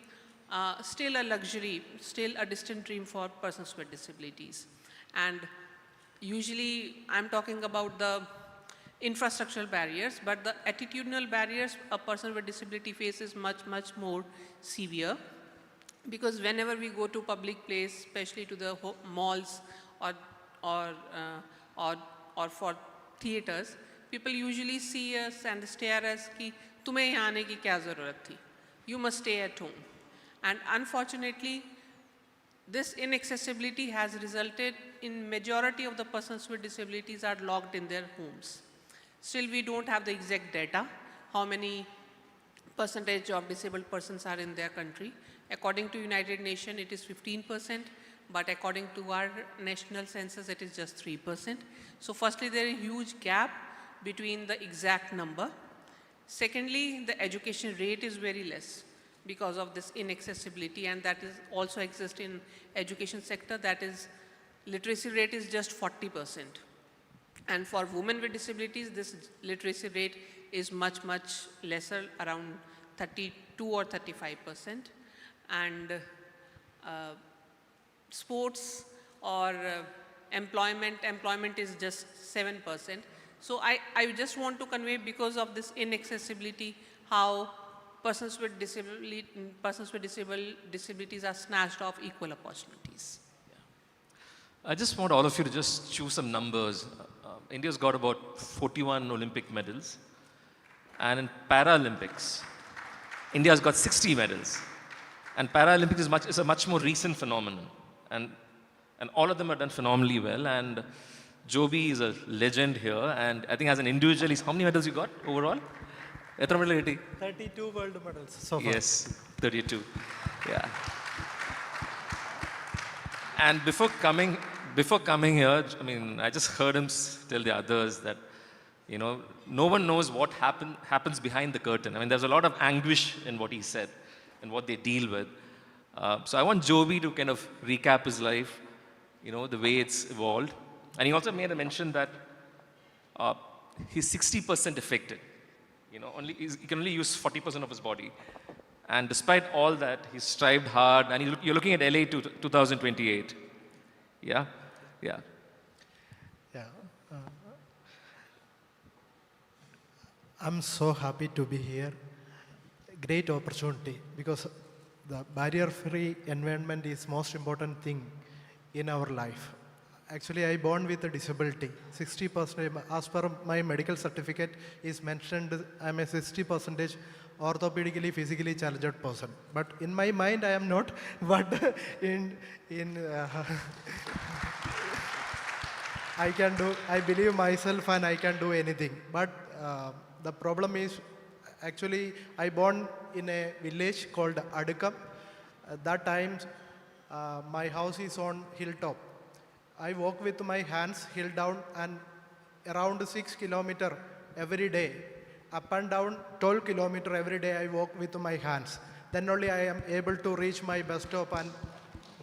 still a luxury, still a distant dream for persons with disabilities. And usually I'm talking about the infrastructural barriers, but the attitudinal barriers a person with disability faces much, much more severe. Because whenever we go to public place, especially to the malls or for theaters, people usually see us and stare at us ki tumhe yahan aane ki kya zarurat thi? You must stay at home. And unfortunately, this inaccessibility has resulted in majority of the persons with disabilities are locked in their homes. Still, we don't have the exact data, how many percentage of disabled persons are in their country. According to United Nations, it is 15%, but according to our national census, it is just 3%. So firstly, there is a huge gap between the exact number. Secondly, the education rate is very less because of this inaccessibility, and that is also exists in education sector. That is, literacy rate is just 40%. And for women with disabilities, this literacy rate is much, much lesser, around 30 32 or 35%, and sports or employment is just 7%. So I just want to convey, because of this inaccessibility, how persons with disabilities are snatched off equal opportunities. I just want all of you to just choose some numbers. India's got about 41 Olympic medals. And in Paralympics, India's got 60 medals. And Paralympics is a much more recent phenomenon. And all of them are done phenomenally well. And Joby is a legend here. And I think as an individual, how many medals you got overall? 32 world medals so far. Yes, 32. Yeah. And before coming here, I mean, I just heard him tell the others that, you know, no one knows what happens behind the curtain. I mean, there's a lot of anguish in what he said and what they deal with. So I want Joby to kind of recap his life, you know, the way it's evolved. And he also made a mention that he's 60% affected. You know, he can only use 40% of his body. And despite all that, he's strived hard. And you're looking at LA to 2028. Yeah? Yeah. Yeah. I'm so happy to be here. Great opportunity, because the barrier-free environment is most important thing in our life. Actually, I born with a disability. 60%, as per my medical certificate is mentioned, I'm a 60% orthopedically, physically challenged person. But in my mind, I am not. But I believe myself and I can do anything. But the problem is, actually, I born in a village called Adukam. At that time, my house is on hilltop. I walk with my hands hill down and around 6 kilometers every day. Up and down 12 kilometers every day I walk with my hands. Then only I am able to reach my bus stop and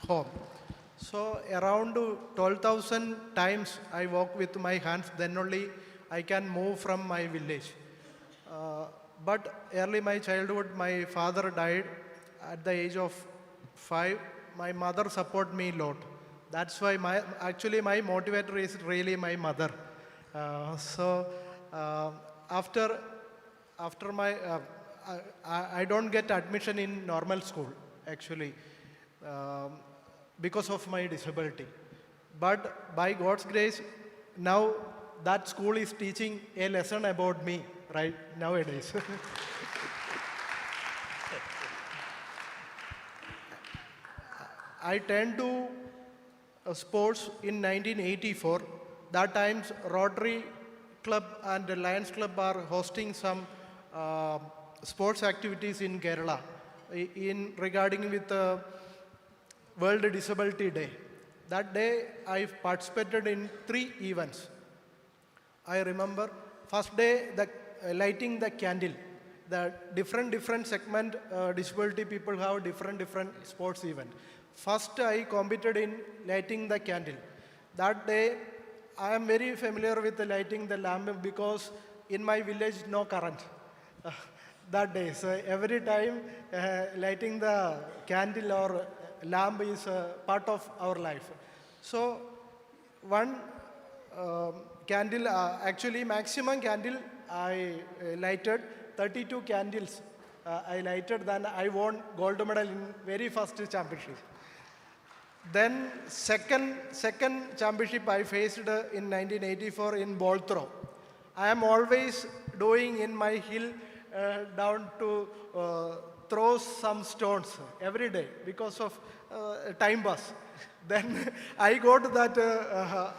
home. So around 12,000 times I walk with my hands, then only I can move from my village. But early my childhood, my father died at the age of 5. My mother supported me a lot. That's why my motivator is really my mother. After my, I don't get admission in normal school, actually, because of my disability. But by God's grace, now that school is teaching a lesson about me, right, nowadays. I turned to sports in 1984. That time, Rotary Club and the Lions Club are hosting some sports activities in Kerala regarding with World Disability Day. That day, I participated in 3 events. I remember first day, lighting the candle. The different segment disability people have different sports event. First, I competed in lighting the candle. That day, I am very familiar with lighting the lamp because in my village, no current that day. So every time lighting the candle or lamp is part of our life. So one candle, actually maximum candle I lighted, 32 candles I lighted, then I won gold medal in very first championship. Then second championship I faced in 1984 in ball throw. I am always doing in my hill down to throw some stones every day because of time pass. Then I got that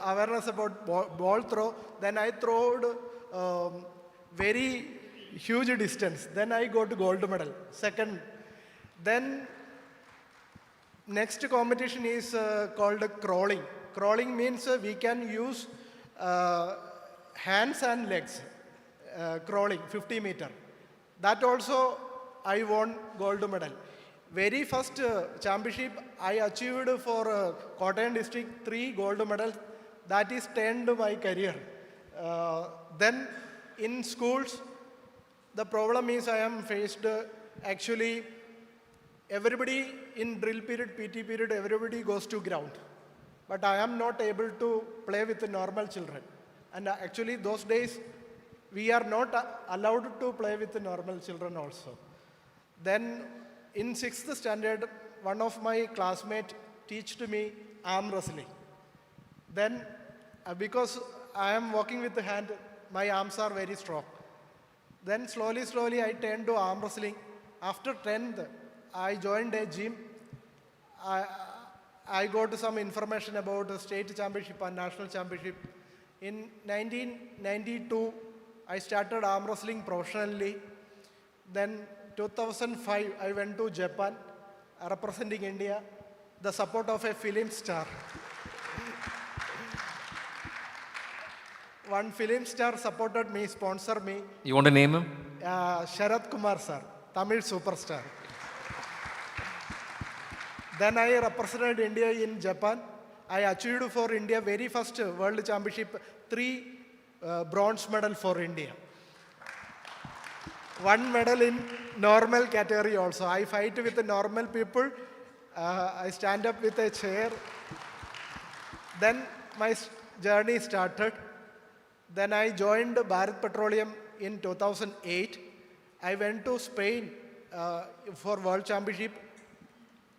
awareness about ball throw. Then I throwed very huge distance. Then I got gold medal, second. Then next competition is called crawling. Crawling means we can use hands and legs. Crawling, 50 meter. That also I won gold medal. Very first championship I achieved for Kottayam district 3 gold medals. That is turned my career. Then in schools, the problem is I am faced actually everybody in drill period, PT period, everybody goes to ground. But I am not able to play with the normal children. And actually those days, we are not allowed to play with the normal children also. Then in 6th standard, one of my classmates taught me arm wrestling. Then because I am walking with the hand, my arms are very strong. Then slowly I turned to arm wrestling. After 10th, I joined a gym. I got some information about the state championship and national championship. In 1992, I started arm wrestling professionally. Then 2005, I went to Japan, representing India, the support of a film star. One film star supported me, sponsored me. You want to name him? Sharath Kumar sir, Tamil superstar. Then I represented India in Japan. I achieved for India very first World Championship, 3 bronze medal for India. 1 medal in normal category also. I fight with the normal people. I stand up with a chair. Then my journey started. Then I joined Bharat Petroleum in 2008. I went to Spain for World Championship.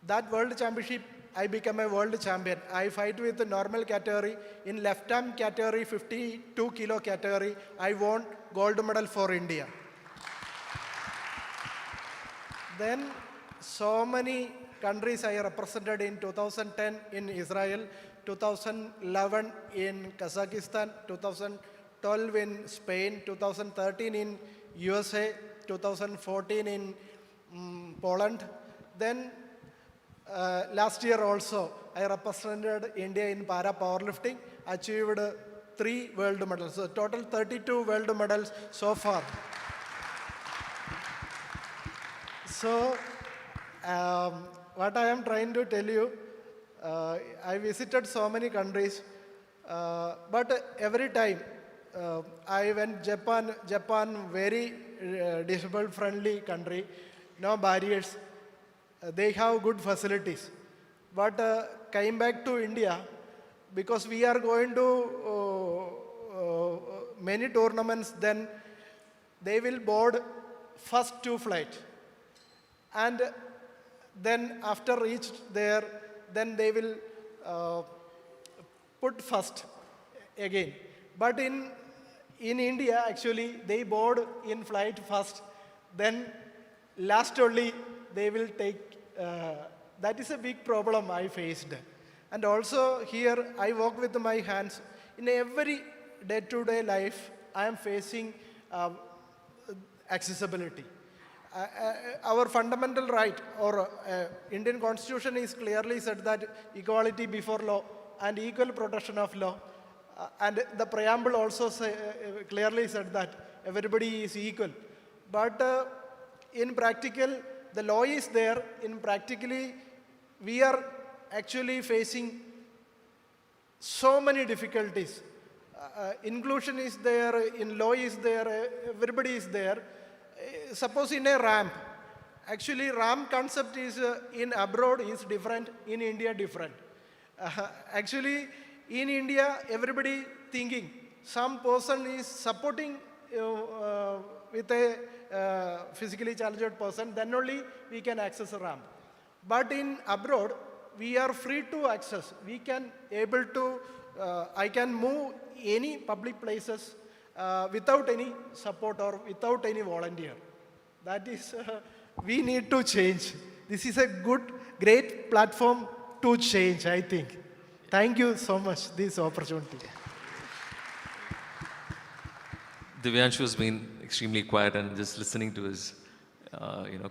That World Championship, I became a world champion. I fight with the normal category. In left arm category, 52 kilo category, I won gold medal for India. Then so many countries I represented in 2010 in Israel, 2011 in Kazakhstan, 2012 in Spain, 2013 in USA, 2014 in Poland. Then last year also, I represented India in para powerlifting, achieved 3 world medals. So total 32 world medals so far. So what I am trying to tell you, I visited so many countries, but every time I went Japan very disabled friendly country, no barriers. They have good facilities. But came back to India, because we are going to many tournaments, then they will board first 2 flights. And then after reached there, then they will put first again. But in India, actually, they board in flight first, then last only they will take. That is a big problem I faced. And also here, I work with my hands. In every day-to-day life, I am facing accessibility. Our fundamental right, or Indian Constitution is clearly said that equality before law and equal protection of law. And the preamble also clearly said that everybody is equal. But in practical, the law is there. In practically, we are actually facing so many difficulties. Inclusion is there, in law is there, everybody is there. Suppose in a ramp, actually ramp concept is in abroad is different, in India different. Actually, in India, everybody thinking some person is supporting with a physically challenged person, then only we can access a ramp. But in abroad, we are free to access. We can able to, I can move any public places without any support or without any volunteer. That is, we need to change. This is a great platform to change, I think. Thank you so much, this opportunity. Divyanshu has been extremely quiet and just listening to his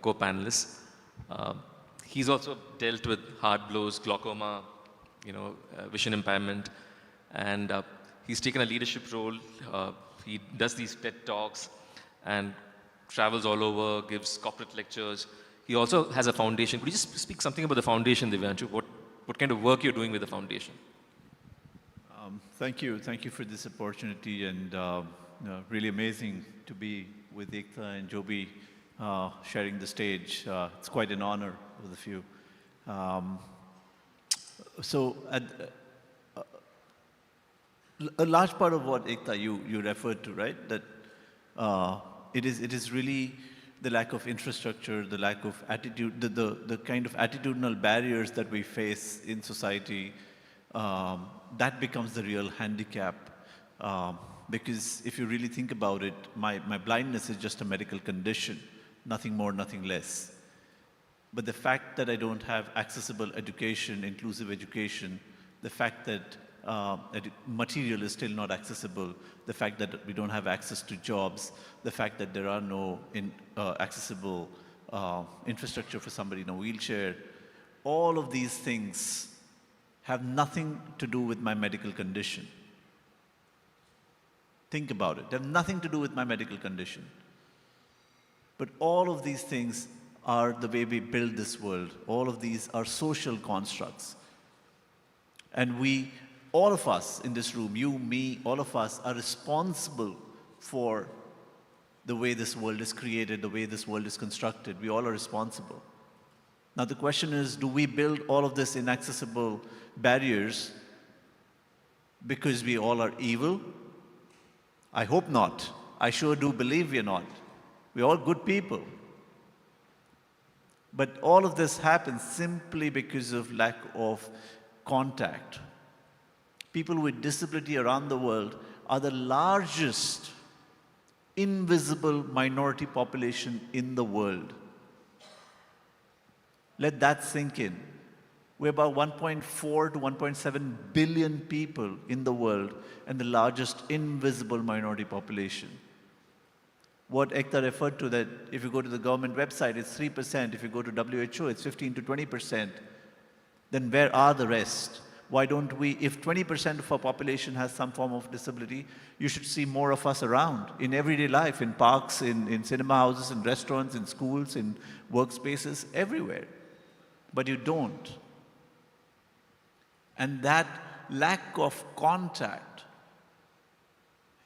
co-panelists. He's also dealt with heart blows, glaucoma, vision impairment, and he's taken a leadership role. He does these TED Talks and travels all over, gives corporate lectures. He also has a foundation. Could you just speak something about the foundation, Divyanshu? What kind of work you're doing with the foundation? Thank you. Thank you for this opportunity, and really amazing to be with Ekta and Joby sharing the stage. It's quite an honor with a few. A large part of what Ekta you referred to, right? That it is really the lack of infrastructure, the lack of attitude, the kind of attitudinal barriers that we face in society. That becomes the real handicap. Because if you really think about it, my blindness is just a medical condition, nothing more, nothing less. But the fact that I don't have accessible education, inclusive education, the fact that material is still not accessible, the fact that we don't have access to jobs, the fact that there are no accessible infrastructure for somebody in a wheelchair, all of these things have nothing to do with my medical condition. Think about it. They have nothing to do with my medical condition. But all of these things are the way we build this world. All of these are social constructs. And we, all of us in this room, you, me, all of us are responsible for the way this world is created, the way this world is constructed. We all are responsible. Now the question is, do we build all of this inaccessible barriers because we all are evil? I hope not. I sure do believe we are not. We're all good people. But all of this happens simply because of lack of contact. People with disability around the world are the largest invisible minority population in the world. Let that sink in. We're about 1.4 to 1.7 billion people in the world and the largest invisible minority population. What Ekta referred to, that if you go to the government website, it's 3%. If you go to WHO, it's 15 to 20%. Then where are the rest? Why don't we, if 20% of our population has some form of disability, you should see more of us around in everyday life, in parks, in cinema houses, in restaurants, in schools, in workspaces, everywhere. But you don't. And that lack of contact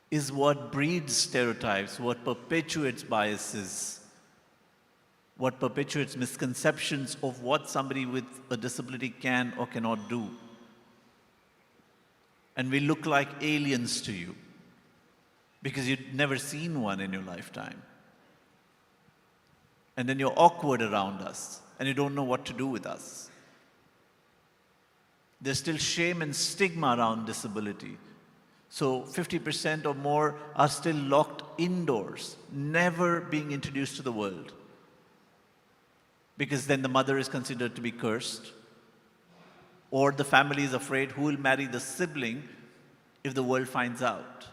is what breeds stereotypes, what perpetuates biases, what perpetuates misconceptions of what somebody with a disability can or cannot do. And we look like aliens to you because you've never seen one in your lifetime. And then you're awkward around us and you don't know what to do with us. There's still shame and stigma around disability. So 50% or more are still locked indoors, never being introduced to the world. Because then the mother is considered to be cursed. Or the family is afraid who will marry the sibling if the world finds out.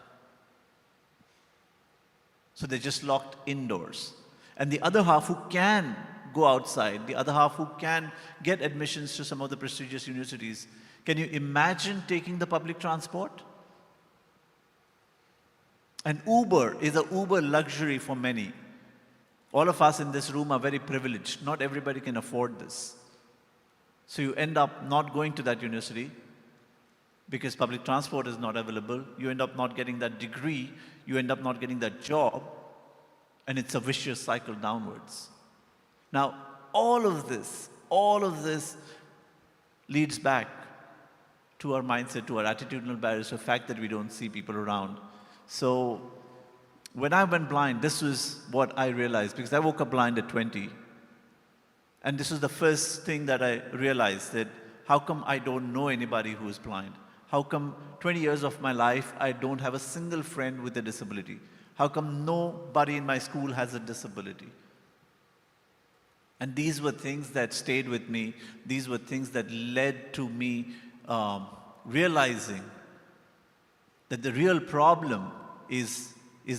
So they're just locked indoors. And the other half who can go outside, the other half who can get admissions to some of the prestigious universities, can you imagine taking the public transport? And Uber is an Uber luxury for many. All of us in this room are very privileged. Not everybody can afford this. So you end up not going to that university because public transport is not available. You end up not getting that degree. You end up not getting that job. And it's a vicious cycle downwards. Now, all of this leads back to our mindset, to our attitudinal barriers, the fact that we don't see people around. So when I went blind, this was what I realized, because I woke up blind at 20. And this was the first thing that I realized, that how come I don't know anybody who is blind? How come 20 years of my life, I don't have a single friend with a disability? How come nobody in my school has a disability? And these were things that stayed with me. These were things that led to me realizing that the real problem is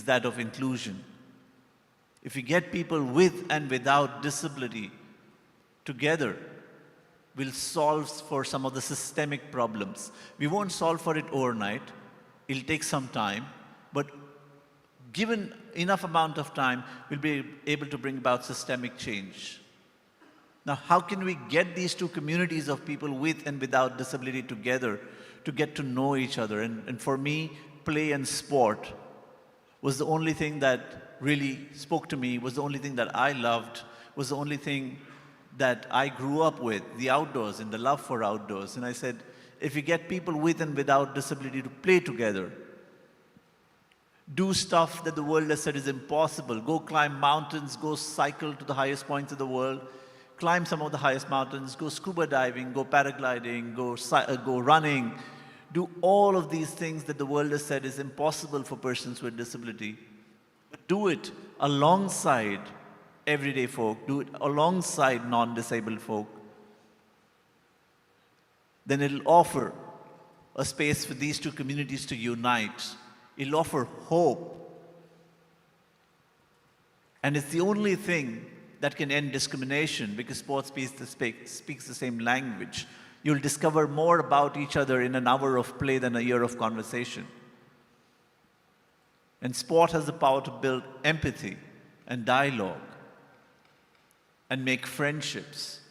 that of inclusion. If we get people with and without disability together, we'll solve for some of the systemic problems. We won't solve for it overnight. It'll take some time, but given enough amount of time, we'll be able to bring about systemic change. Now, how can we get these two communities of people with and without disability together to get to know each other? And for me, play and sport was the only thing that really spoke to me, was the only thing that I loved, was the only thing that I grew up with, the outdoors and the love for outdoors. And I said, if you get people with and without disability to play together, do stuff that the world has said is impossible, go climb mountains, go cycle to the highest points of the world, climb some of the highest mountains, go scuba diving, go paragliding, go running, do all of these things that the world has said is impossible for persons with disability. But do it alongside everyday folk, do it alongside non-disabled folk. Then it'll offer a space for these two communities to unite. It'll offer hope. And it's the only thing that can end discrimination, because sports speaks the same language. You'll discover more about each other in an hour of play than a year of conversation. And sport has the power to build empathy and dialogue and make friendships.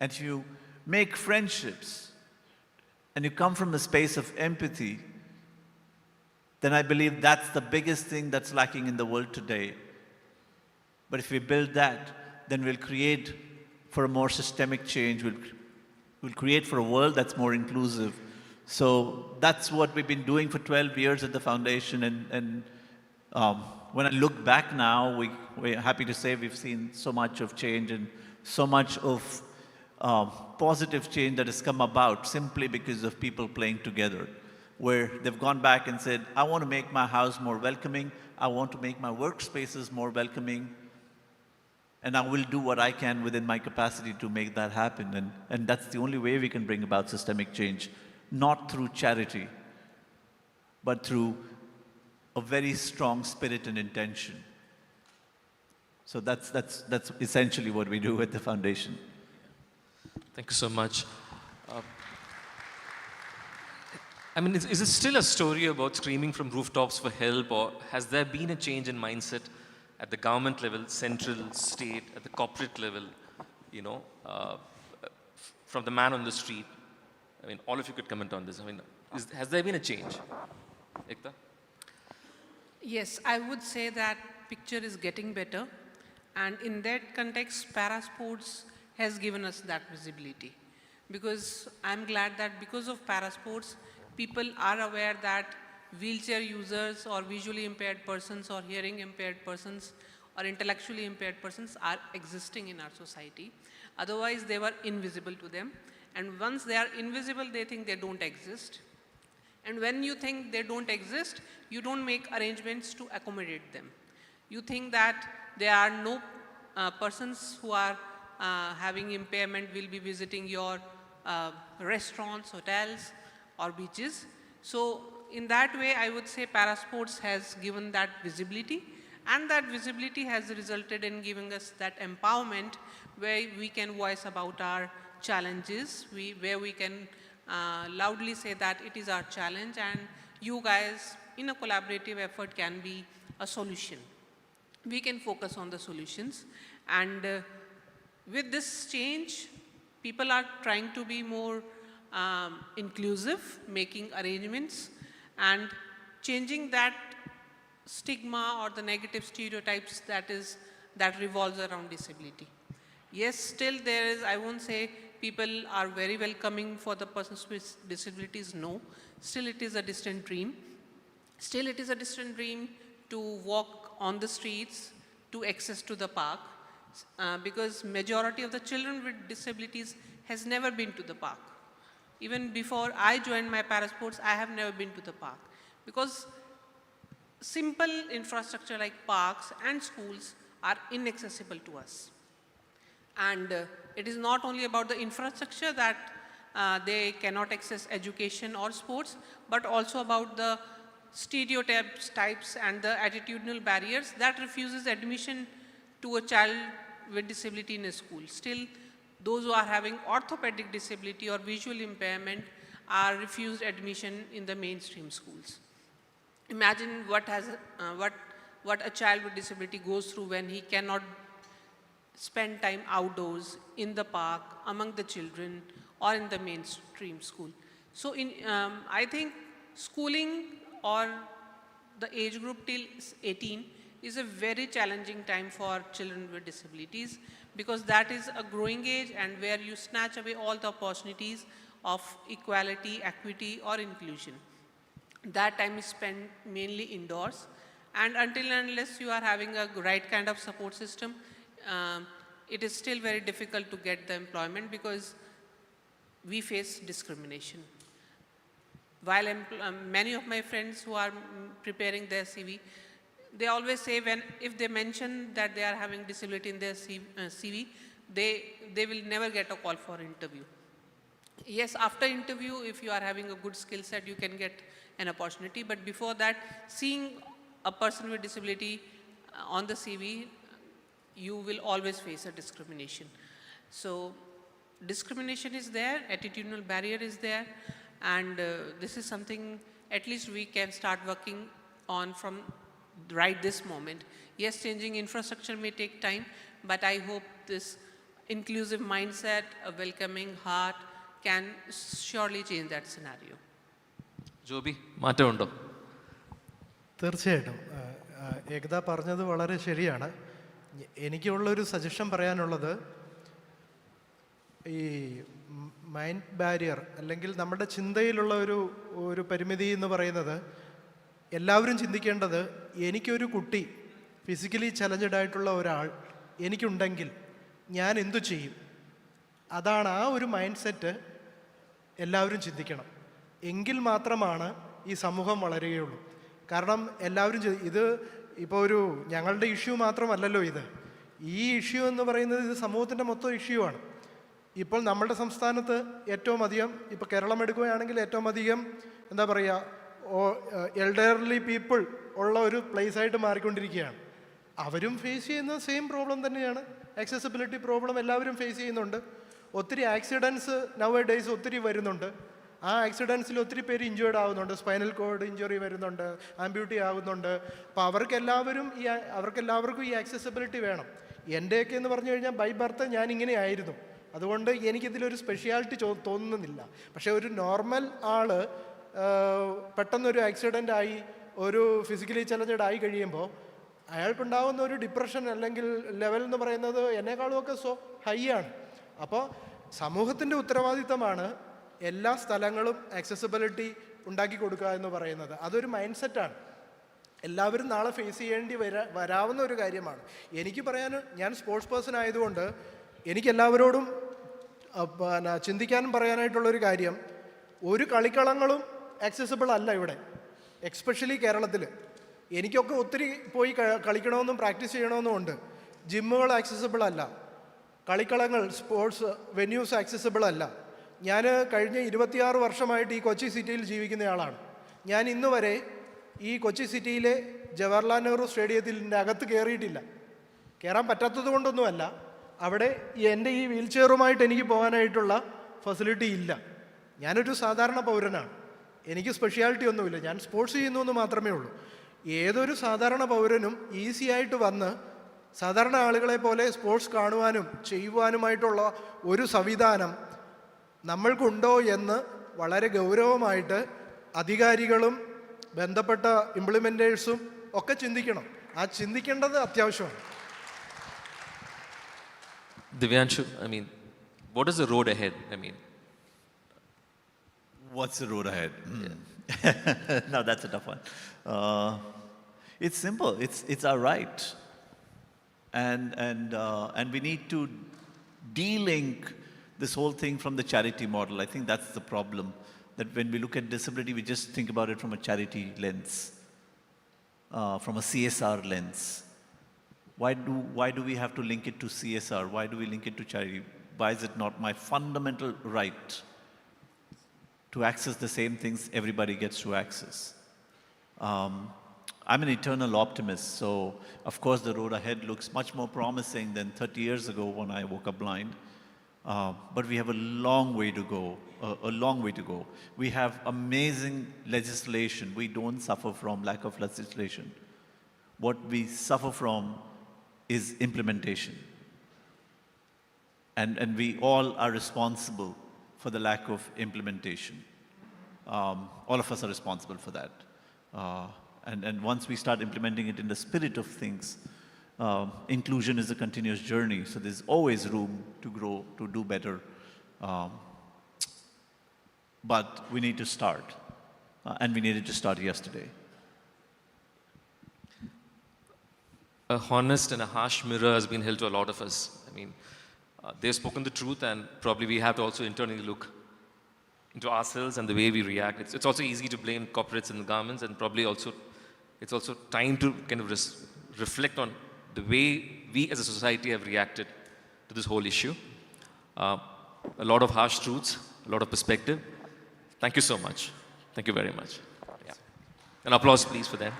And if you make friendships and you come from a space of empathy, then I believe that's the biggest thing that's lacking in the world today. But if we build that, then we'll create for a more systemic change. We'll create for a world that's more inclusive. So that's what we've been doing for 12 years at the foundation. And when I look back now, we're happy to say we've seen so much of change and so much of positive change that has come about simply because of people playing together, where they've gone back and said, I want to make my house more welcoming. I want to make my workspaces more welcoming. And I will do what I can within my capacity to make that happen. And that's the only way we can bring about systemic change, not through charity, but through a very strong spirit and intention. So that's essentially what we do at the foundation. Thank you so much. I mean, is it still a story about screaming from rooftops for help, or has there been a change in mindset at the government level, central, state, at the corporate level, from the man on the street? I mean, all of you could comment on this. I mean, has there been a change? Ekta? Yes, I would say that picture is getting better. And in that context, parasports has given us that visibility. Because I'm glad that because of parasports, people are aware that wheelchair users or visually impaired persons or hearing impaired persons or intellectually impaired persons are existing in our society. Otherwise, they were invisible to them. And once they are invisible, they think they don't exist. And when you think they don't exist, you don't make arrangements to accommodate them. You think that there are no persons who are having impairment will be visiting your restaurants, hotels, or beaches. So in that way, I would say parasports has given that visibility, and that visibility has resulted in giving us that empowerment where we can voice about our challenges, where we can loudly say that it is our challenge and you guys in a collaborative effort can be a solution. We can focus on the solutions, and with this change, people are trying to be more inclusive, making arrangements and changing that stigma or the negative stereotypes that revolves around disability. Yes, still there is, I won't say people are very welcoming for the persons with disabilities, no. Still it is a distant dream. Still it is a distant dream to walk on the streets, to access to the park, because majority of the children with disabilities has never been to the park. Even before I joined my parasports, I have never been to the park, because simple infrastructure like parks and schools are inaccessible to us. And it is not only about the infrastructure that they cannot access education or sports, but also about the stereotypes, types, and the attitudinal barriers that refuses admission to a child with disability in a school. Still, those who are having orthopedic disability or visual impairment are refused admission in the mainstream schools. Imagine what a child with disability goes through when he cannot spend time outdoors, in the park, among the children, or in the mainstream school. So I think schooling or the age group till 18 is a very challenging time for children with disabilities, because that is a growing age and where you snatch away all the opportunities of equality, equity, or inclusion. That time is spent mainly indoors, and until and unless you are having a right kind of support system, it is still very difficult to get the employment, because we face discrimination. While many of my friends who are preparing their CV, they always say if they mention that they are having disability in their CV, they will never get a call for interview. Yes, after interview, if you are having a good skill set, you can get an opportunity. But before that, seeing a person with disability on the CV, you will always face a discrimination. So discrimination is there, attitudinal barrier is there, and this is something at least we can start working on from right this moment. Yes, changing infrastructure may take time, but I hope this inclusive mindset, a welcoming heart, can surely change that scenario. Joby, മാറ്റമുണ്ടോ? തീർച്ചയായിട്ടും ഏകത പറഞ്ഞത് വളരെ ശരിയാണ്. എനിക്കുള്ളൊരു suggestion പറയാനുള്ളത്, ഈ mind barrier അല്ലെങ്കിൽ നമ്മുടെ ചിന്തയിലുള്ള ഒരു പരിമിതി എന്ന് പറയുന്നത്, എല്ലാവരും ചിന്തിക്കേണ്ടത്, എനിക്കൊരു കുട്ടി ഫിസിക്കലി ചലഞ്ചഡ് ആയിട്ടുള്ള ഒരാൾ എനിക്കുണ്ടെങ്കിൽ ഞാൻ എന്തു ചെയ്യും? അതാണ് ആ ഒരു മൈൻഡ് സെറ്റ് എല്ലാവരും ചിന്തിക്കണം. എങ്കിൽ മാത്രമാണ് ഈ സമൂഹം വളരുകയുള്ളൂ. കാരണം എല്ലാവരും ഇത് ഇപ്പോൾ ഞങ്ങളുടെ ഇഷ്യൂ മാത്രമല്ലല്ലോ ഇത്. ഈ ഇഷ്യൂ എന്ന് പറയുന്നത് ഇത് സമൂഹത്തിൻ്റെ മൊത്തം ഇഷ്യൂ ആണ്. ഇപ്പോൾ നമ്മുടെ സംസ്ഥാനത്ത് ഏറ്റവും അധികം, ഇപ്പോൾ കേരളം എടുക്കുകയാണെങ്കിൽ ഏറ്റവും അധികം എന്താ പറയുക, എൽഡർലി പീപ്പിൾ ഉള്ള ഒരു പ്ലേസായിട്ട് മാറിക്കൊണ്ടിരിക്കുകയാണ്. അവരും ഫേസ് ചെയ്യുന്ന സെയിം പ്രോബ്ലം തന്നെയാണ്. ആക്സസിബിലിറ്റി പ്രോബ്ലം എല്ലാവരും ഫേസ് ചെയ്യുന്നുണ്ട്. ഒത്തിരി ആക്സിഡൻസ് നൗ എ ഡേയ്സ് ഒത്തിരി വരുന്നുണ്ട്. ആ ആക്സിഡൻസിൽ ഒത്തിരി പേര് ഇഞ്ചേർഡ് ആവുന്നുണ്ട്, സ്പൈനൽ കോഡ് ഇഞ്ചുറി വരുന്നുണ്ട്, ആംബ്യൂട്ടി ആകുന്നുണ്ട്. അപ്പോൾ അവർക്കെല്ലാവർക്കും ഈ ആക്സസിബിലിറ്റി വേണം. എൻ്റെയൊക്കെ എന്ന് പറഞ്ഞു കഴിഞ്ഞാൽ ബൈ ബർത്ത് ഞാൻ ഇങ്ങനെ ആയിരുന്നു, അതുകൊണ്ട് എനിക്കിതിലൊരു സ്പെഷ്യാലിറ്റി തോന്നുന്നില്ല. പക്ഷേ ഒരു നോർമൽ ആൾ പെട്ടെന്നൊരു ആക്സിഡൻ്റ് ആയി ഒരു ഫിസിക്കലി ചലഞ്ചഡ് ആയി കഴിയുമ്പോൾ അയാൾക്കുണ്ടാകുന്ന ഒരു ഡിപ്രഷൻ അല്ലെങ്കിൽ ലെവൽ എന്ന് പറയുന്നത് എന്നെക്കാളുമൊക്കെ ഹൈ ആണ്. അപ്പോൾ സമൂഹത്തിൻ്റെ ഉത്തരവാദിത്തമാണ് എല്ലാ സ്ഥലങ്ങളും ആക്സസിബിലിറ്റി ഉണ്ടാക്കി കൊടുക്കുക എന്ന് പറയുന്നത്. അതൊരു മൈൻഡ് സെറ്റാണ്. എല്ലാവരും നാളെ ഫേസ് ചെയ്യേണ്ടി വരാവുന്ന ഒരു കാര്യമാണ്. എനിക്ക് ഞാൻ സ്പോർട്സ് പേഴ്സൺ ആയതുകൊണ്ട് എനിക്കെല്ലാവരോടും ചിന്തിക്കാനും പറയാനായിട്ടുള്ളൊരു കാര്യം, ഒരു കളിക്കളങ്ങളും ആക്സസിബിൾ അല്ല ഇവിടെ, എക്സ്പെഷ്യലി കേരളത്തിൽ. എനിക്കൊക്കെ ഒത്തിരി പോയി കളിക്കണമെന്നും പ്രാക്ടീസ് ചെയ്യണമെന്നും ഉണ്ട്. ജിമ്മുകൾ ആക്സസിബിൾ അല്ല, കളിക്കളങ്ങൾ സ്പോർട്സ് വെന്യൂസ് ആക്സസിബിൾ അല്ല. ഞാൻ കഴിഞ്ഞ 26 വർഷമായിട്ട് ഈ കൊച്ചി സിറ്റിയിൽ ജീവിക്കുന്നയാളാണ്. ഞാൻ ഇന്ന് വരെ ഈ കൊച്ചി സിറ്റിയിലെ ജവഹർലാൽ നെഹ്റു സ്റ്റേഡിയത്തിൻ്റെ അകത്ത് കയറിയിട്ടില്ല. കയറാൻ പറ്റാത്തത് കൊണ്ടൊന്നുമല്ല, അവിടെ എൻ്റെ ഈ വീൽ ചെയറുമായിട്ട് എനിക്ക് പോകാനായിട്ടുള്ള ഫെസിലിറ്റി ഇല്ല. ഞാനൊരു സാധാരണ പൗരനാണ്, എനിക്ക് സ്പെഷ്യാലിറ്റി ഒന്നുമില്ല, ഞാൻ സ്പോർട്സ് ചെയ്യുന്നു എന്ന് മാത്രമേ ഉള്ളൂ. ഏതൊരു സാധാരണ പൗരനും ഈസി ആയിട്ട് വന്ന് സാധാരണ ആളുകളെ പോലെ സ്പോർട്സ് കാണുവാനും ചെയ്യുവാനുമായിട്ടുള്ള ഒരു സംവിധാനം നമ്മൾക്കുണ്ടോ എന്ന് വളരെ ഗൗരവമായിട്ട് അധികാരികളും ബന്ധപ്പെട്ട ഇംപ്ലിമെൻറ്റേഴ്സും ഒക്കെ ചിന്തിക്കണം. ആ ചിന്തിക്കേണ്ടത് അത്യാവശ്യമാണ്. Divyanshu, what is the road ahead? What's the road ahead? Now that's a tough one. It's simple. It's our right, and we need to de-link this whole thing from the charity model. I think that's the problem. That when we look at disability, we just think about it from a charity lens, from a CSR lens. Why do we have to link it to CSR? Why do we link it to charity? Why is it not my fundamental right to access the same things everybody gets to access? I'm an eternal optimist, so of course the road ahead looks much more promising than 30 years ago when I woke up blind. But we have a long way to go, a long way to go. We have amazing legislation. We don't suffer from lack of legislation. What we suffer from is implementation. And we all are responsible for the lack of implementation. All of us are responsible for that. And once we start implementing it in the spirit of things, inclusion is a continuous journey. So there's always room to grow, to do better. But we need to start. And we needed to start yesterday. A honest and a harsh mirror has been held to a lot of us. I mean, they've spoken the truth, and probably we have to also internally look into ourselves and the way we react. It's also easy to blame corporates and the governments, and probably also it's also time to kind of reflect on the way we as a society have reacted to this whole issue. A lot of harsh truths, a lot of perspective. Thank you so much. Thank you very much. Yeah. An applause, please, for them.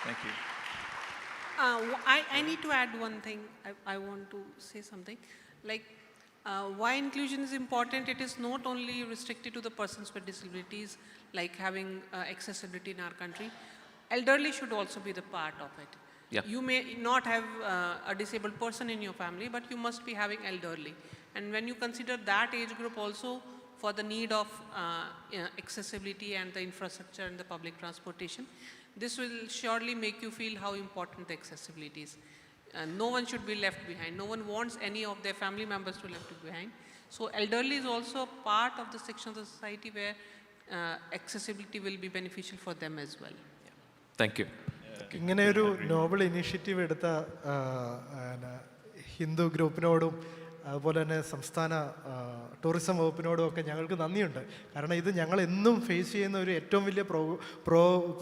Thank you. I need to add one thing. I want to say something. Like, why inclusion is important, it is not only restricted to the persons with disabilities, like having accessibility in our country. Elderly should also be the part of it. Yeah. You may not have a disabled person in your family, but you must be having elderly. And when you consider that age group also for the need of accessibility and the infrastructure and the public transportation, this will surely make you feel how important the accessibility is. No one should be left behind. No one wants any of their family members to be left behind. So elderly is also a part of the section of the society where accessibility will be beneficial for them as well. Yeah. Thank you. ഇങ്ങനെ ഒരു Nobel initiative എടുത്ത ഹിന്ദു ഗ്രൂപ്പിനോടും അതുപോലെ തന്നെ സംസ്ഥാന tourism വകുപ്പിനോടും ഒക്കെ ഞങ്ങൾക്ക് നന്ദിയുണ്ട്. കാരണം ഇത് ഞങ്ങൾ എന്നും ഫേസ് ചെയ്യുന്ന ഒരു ഏറ്റവും വലിയ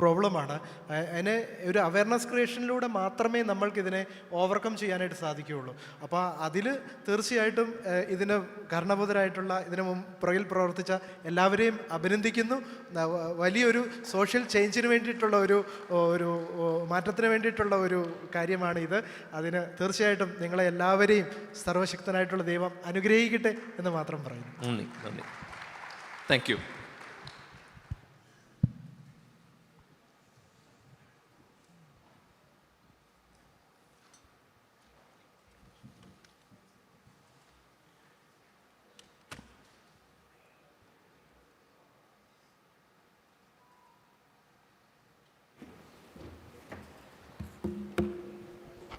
പ്രോബ്ലമാണ്. അതിനെ ഒരു അവയർനെസ് ക്രിയേഷനിലൂടെ മാത്രമേ നമ്മൾക്കിതിനെ ഓവർകം ചെയ്യാനായിട്ട് സാധിക്കുകയുള്ളൂ. അപ്പോൾ അതിൽ തീർച്ചയായിട്ടും ഇതിന് കാരണഭൂതരായിട്ടുള്ള ഇതിന് പുറകിൽ പ്രവർത്തിച്ച എല്ലാവരെയും അഭിനന്ദിക്കുന്നു. വലിയൊരു സോഷ്യൽ ചേഞ്ചിന് വേണ്ടിയിട്ടുള്ള ഒരു മാറ്റത്തിന് വേണ്ടിയിട്ടുള്ള ഒരു കാര്യമാണ് ഇത്. അതിന് തീർച്ചയായിട്ടും നിങ്ങളെ എല്ലാവരെയും സർവശക്തനായിട്ടുള്ള ദൈവം അനുഗ്രഹിക്കട്ടെ എന്ന് മാത്രം പറയുന്നു. നന്ദി. Thank you.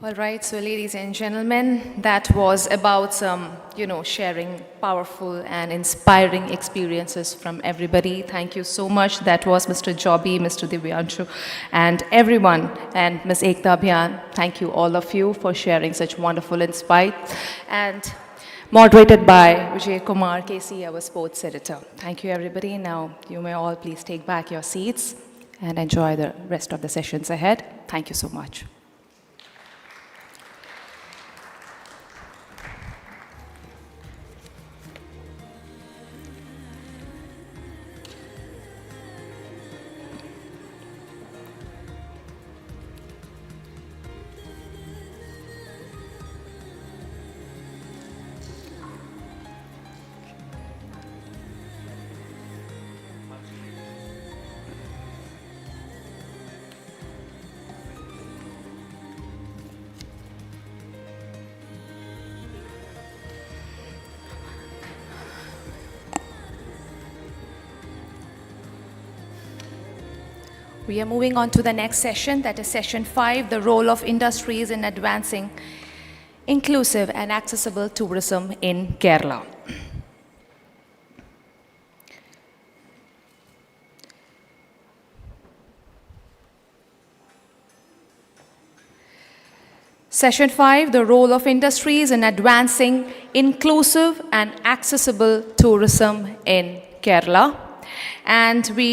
All right, so ladies and gentlemen, that was about some, sharing powerful and inspiring experiences from everybody. Thank you so much. That was Mr. Joby, Mr. Divyanshu, and everyone, and Ms. Ekta Abhiyan. Thank you, all of you, for sharing such wonderful insights. And moderated by Vijay Kumar KC, our sports editor. Thank you, everybody. Now, you may all please take back your seats and enjoy the rest of the sessions ahead. Thank you so much. We are moving on to the next session, that is session 5, the role of industries in advancing inclusive and accessible tourism in Kerala. Session 5, the role of industries in advancing inclusive and accessible tourism in Kerala. And we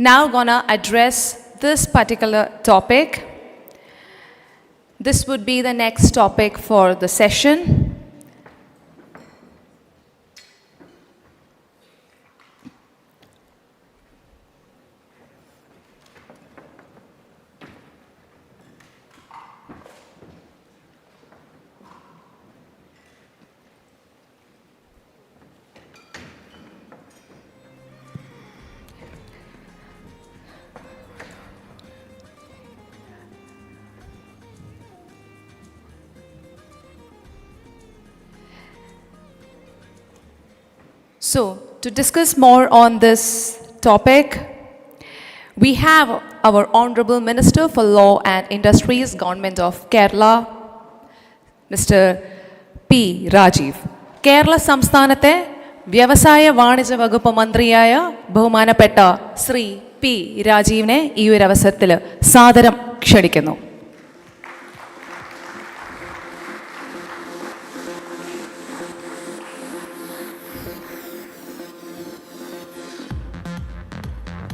now gonna address this particular topic. This would be the next topic for the session. So, to discuss more on this topic, we have our Honorable Minister for Law and Industries, Government of Kerala, Mr. P. Rajiv. Kerala സംസ്ഥാനത്തെ വ്യവസായ വാണിജ്യ വകുപ്പ് മന്ത്രിയായ ബഹുമാനപ്പെട്ട Shri P രാജീവിനെ ഈ ഒരു അവസരത്തിൽ സാദരം ക്ഷണിക്കുന്നു.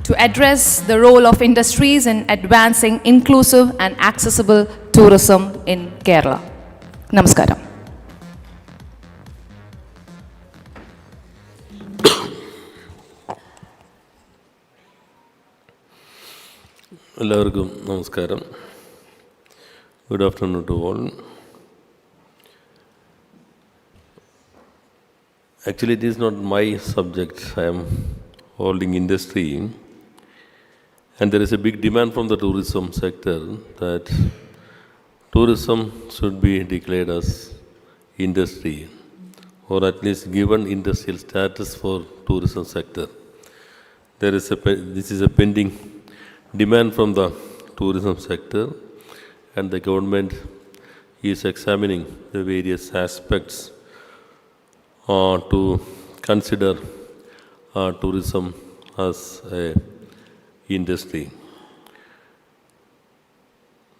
To address the role of industries in advancing inclusive and accessible tourism in Kerala. Namaskaram. എല്ലാവർക്കും നമസ്കാരം. Good afternoon to all. Actually, it is not my subject. I am holding industry, and there is a big demand from the tourism sector that tourism should be declared as industry, or at least given industrial status for tourism sector. This is a pending demand from the tourism sector, and the government is examining the various aspects to consider tourism as a industry.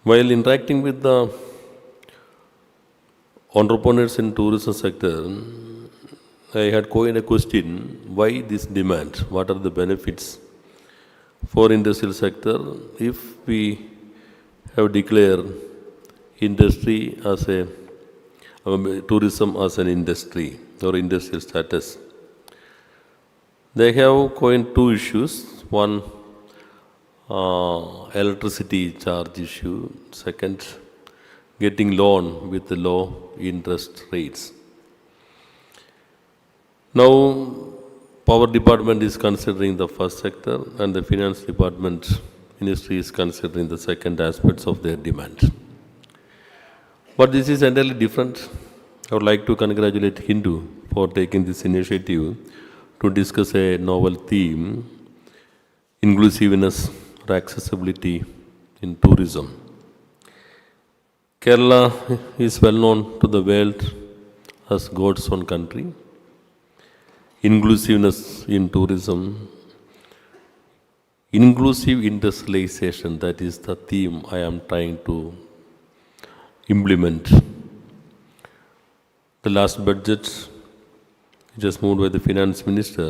While interacting with the entrepreneurs in tourism sector, I had coined a question: why this demand? What are the benefits for industrial sector if we have declared industry as tourism as an industry or industrial status? They have coined two issues. One, electricity charge issue. Second, getting loan with low interest rates. Now, Power Department is considering the first sector, and the Finance Department Ministry is considering the second aspects of their demand. But this is entirely different. I would like to congratulate Hindu for taking this initiative to discuss a novel theme: inclusiveness or accessibility in tourism. Kerala is well known to the world as God's own country. Inclusiveness in tourism, inclusive industrialization, that is the theme I am trying to implement. The last budget, just moved by the finance minister,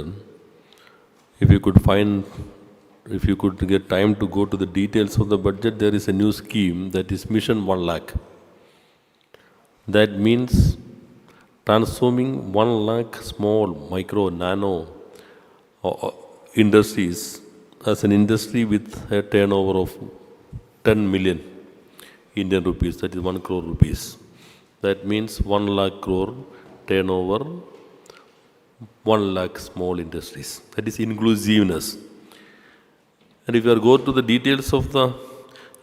if you could get time to go to the details of the budget, there is a new scheme that is Mission 1 lakh. That means transforming 1 lakh small, micro, nano industries as an industry with a turnover of 10 million Indian rupees, that is 1 crore rupees. That means 1 lakh crore turnover, 1 lakh small industries. That is inclusiveness. And if you go to the details of the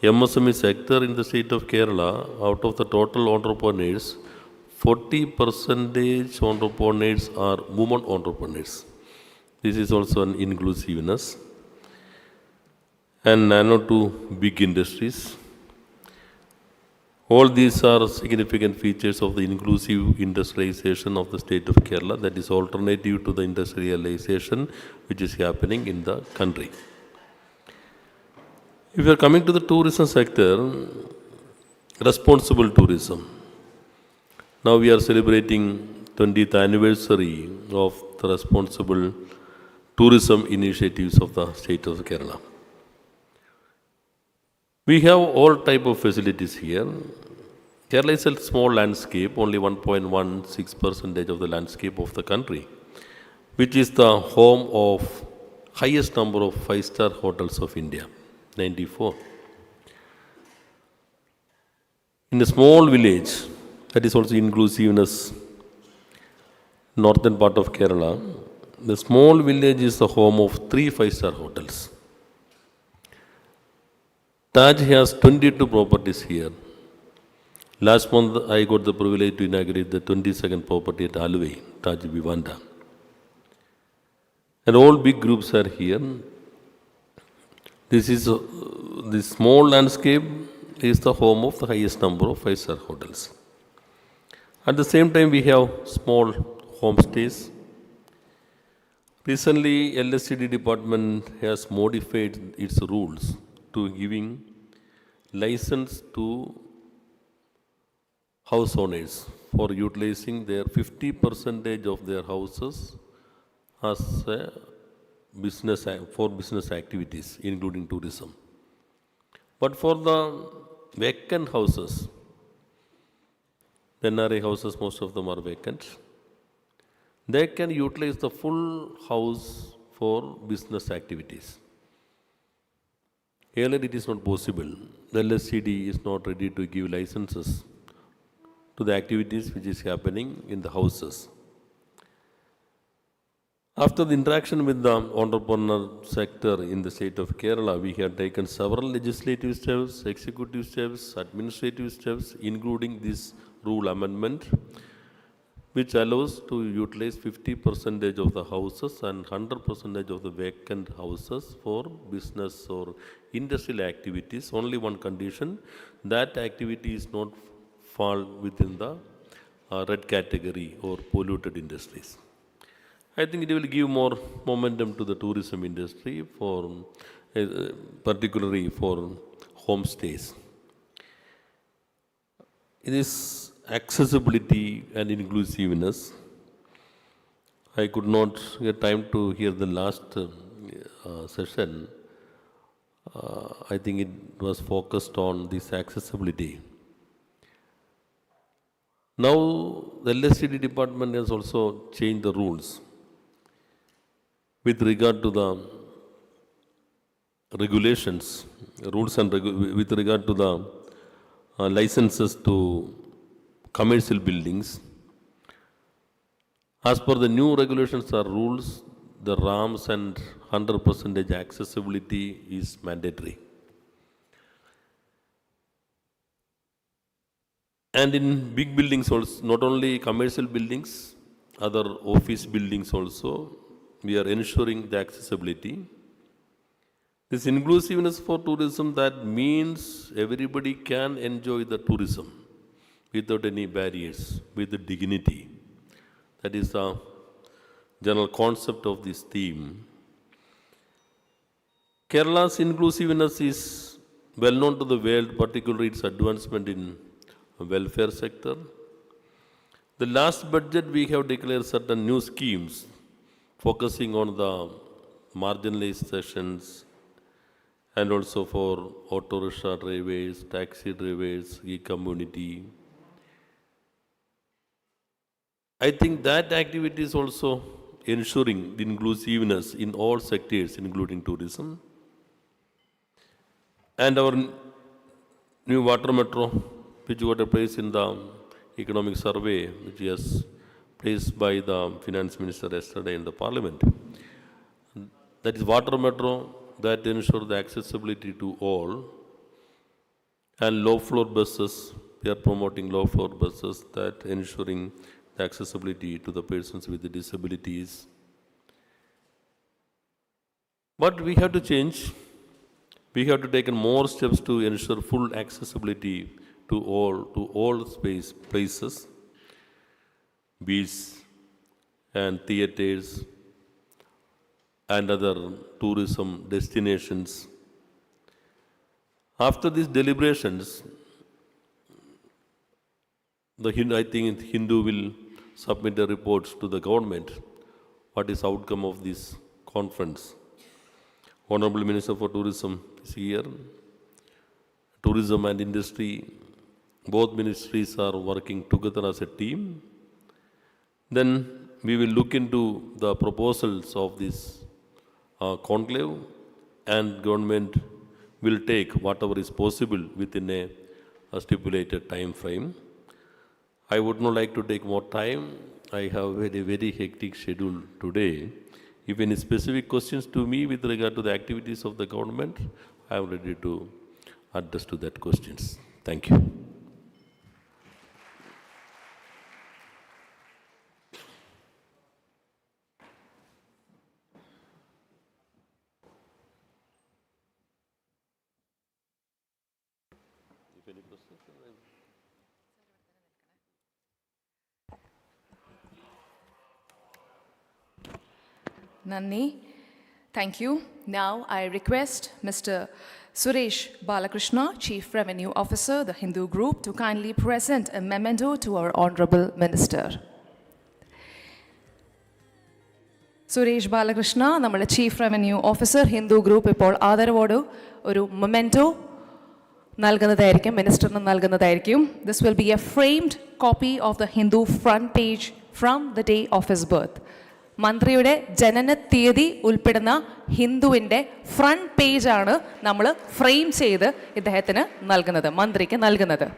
MSME sector in the state of Kerala, out of the total entrepreneurs, 40% entrepreneurs are women entrepreneurs. This is also an inclusiveness. And nano to big industries. All these are significant features of the inclusive industrialization of the state of Kerala, that is alternative to the industrialization which is happening in the country. If you are coming to the tourism sector, responsible tourism. Now we are celebrating 20th anniversary of the responsible tourism initiatives of the state of Kerala. We have all type of facilities here. Kerala is a small landscape, only 1.16% of the landscape of the country, which is the home of highest number of 5-star hotels of India, 94. In a small village, that is also inclusiveness, northern part of Kerala, the small village is the home of 3 5-star hotels. Taj has 22 properties here. Last month, I got the privilege to inaugurate the 22nd property at Aluvai, Taj Vivanda. And all big groups are here. This is this small landscape is the home of the highest number of five-star hotels. At the same time, we have small homestays. Recently, LSCD department has modified its rules to giving license to house owners for utilizing their 50% of their houses as a for business activities, including tourism. But for the vacant houses, the NRA houses, most of them are vacant, they can utilize the full house for business activities. Earlier it is not possible. The LSCD is not ready to give licenses to the activities which is happening in the houses. After the interaction with the entrepreneur sector in the state of Kerala, we have taken several legislative steps, executive steps, administrative steps, including this rule amendment, which allows to utilize 50% of the houses and 100% of the vacant houses for business or industrial activities. Only one condition, that activity is not fall within the red category or polluted industries. I think it will give more momentum to the tourism industry, for particularly for homestays. It is accessibility and inclusiveness. I could not get time to hear the last session. I think it was focused on this accessibility. Now, the LSCD department has also changed the rules with regard to the regulations, rules and with regard to the licenses to commercial buildings. As per the new regulations or rules, the ramps and 100% accessibility is mandatory. And in big buildings also, not only commercial buildings, other office buildings also, we are ensuring the accessibility. This inclusiveness for tourism, that means everybody can enjoy the tourism without any barriers, with the dignity. That is the general concept of this theme. Kerala's inclusiveness is well known to the world, particularly its advancement in welfare sector. The last budget we have declared certain new schemes focusing on the marginalized sections and also for auto rickshaw drivers, taxi drivers, e-community. I think that activity is also ensuring the inclusiveness in all sectors, including tourism. And our new water metro, which got a place in the economic survey, which is placed by the finance minister yesterday in the parliament. That is water metro that ensures the accessibility to all. And low floor buses, we are promoting low floor buses that ensuring the accessibility to the persons with the disabilities. But we have to change. We have to take more steps to ensure full accessibility to all places, beaches and theaters and other tourism destinations. After these deliberations, I think Hindu will submit the reports to the government. What is outcome of this conference? Honorable Minister for Tourism is here. Tourism and industry, both ministries are working together as a team. Then we will look into the proposals of this conclave, and government will take whatever is possible within a stipulated time frame. I would not like to take more time. I have a very hectic schedule today. If any specific questions to me with regard to the activities of the government, I am ready to address to that questions. Thank you. any questions? Nandi, thank you. Now I request Mr. Suresh Balakrishna, Chief Revenue Officer, the Hindu Group, to kindly present a memento to our Honorable Minister. Suresh Balakrishna, നമ്മുടെ chief revenue officer, Hindu group, ഇപ്പോൾ ആദരവോട് ഒരു memento നൽകുന്നതായിരിക്കും, മിനിസ്റ്ററിന് നൽകുന്നതായിരിക്കും. This will be a framed copy of the Hindu front page from the day of his birth. മന്ത്രിയുടെ ജനന തീയതി ഉൾപ്പെടുന്ന ഹിന്ദുവിൻ്റെ ഫ്രണ്ട് പേജാണ് നമ്മൾ ഫ്രെയിം ചെയ്ത് ഇദ്ദേഹത്തിന് നൽകുന്നത്, മന്ത്രിക്ക് നൽകുന്നത്.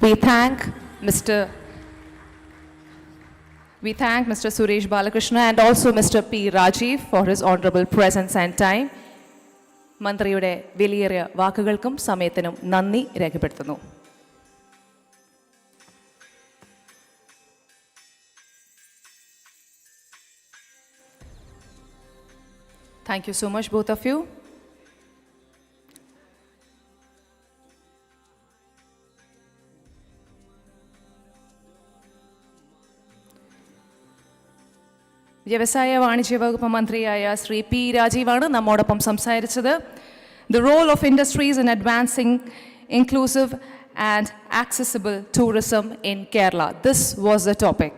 We thank Mr. Suresh Balakrishna and also Mr. P. Rajiv for his honorable presence and time. മന്ത്രിയുടെ വിലയേറിയ വാക്കുകൾക്കും സമയത്തിനും നന്ദി രേഖപ്പെടുത്തുന്നു. Thank you so much, both of you. വ്യവസായ വാണിജ്യ വകുപ്പ് മന്ത്രിയായ ശ്രീ പി രാജീവാണ് നമ്മോടൊപ്പം സംസാരിച്ചത്. The role of industries in advancing inclusive and accessible tourism in Kerala. This was the topic.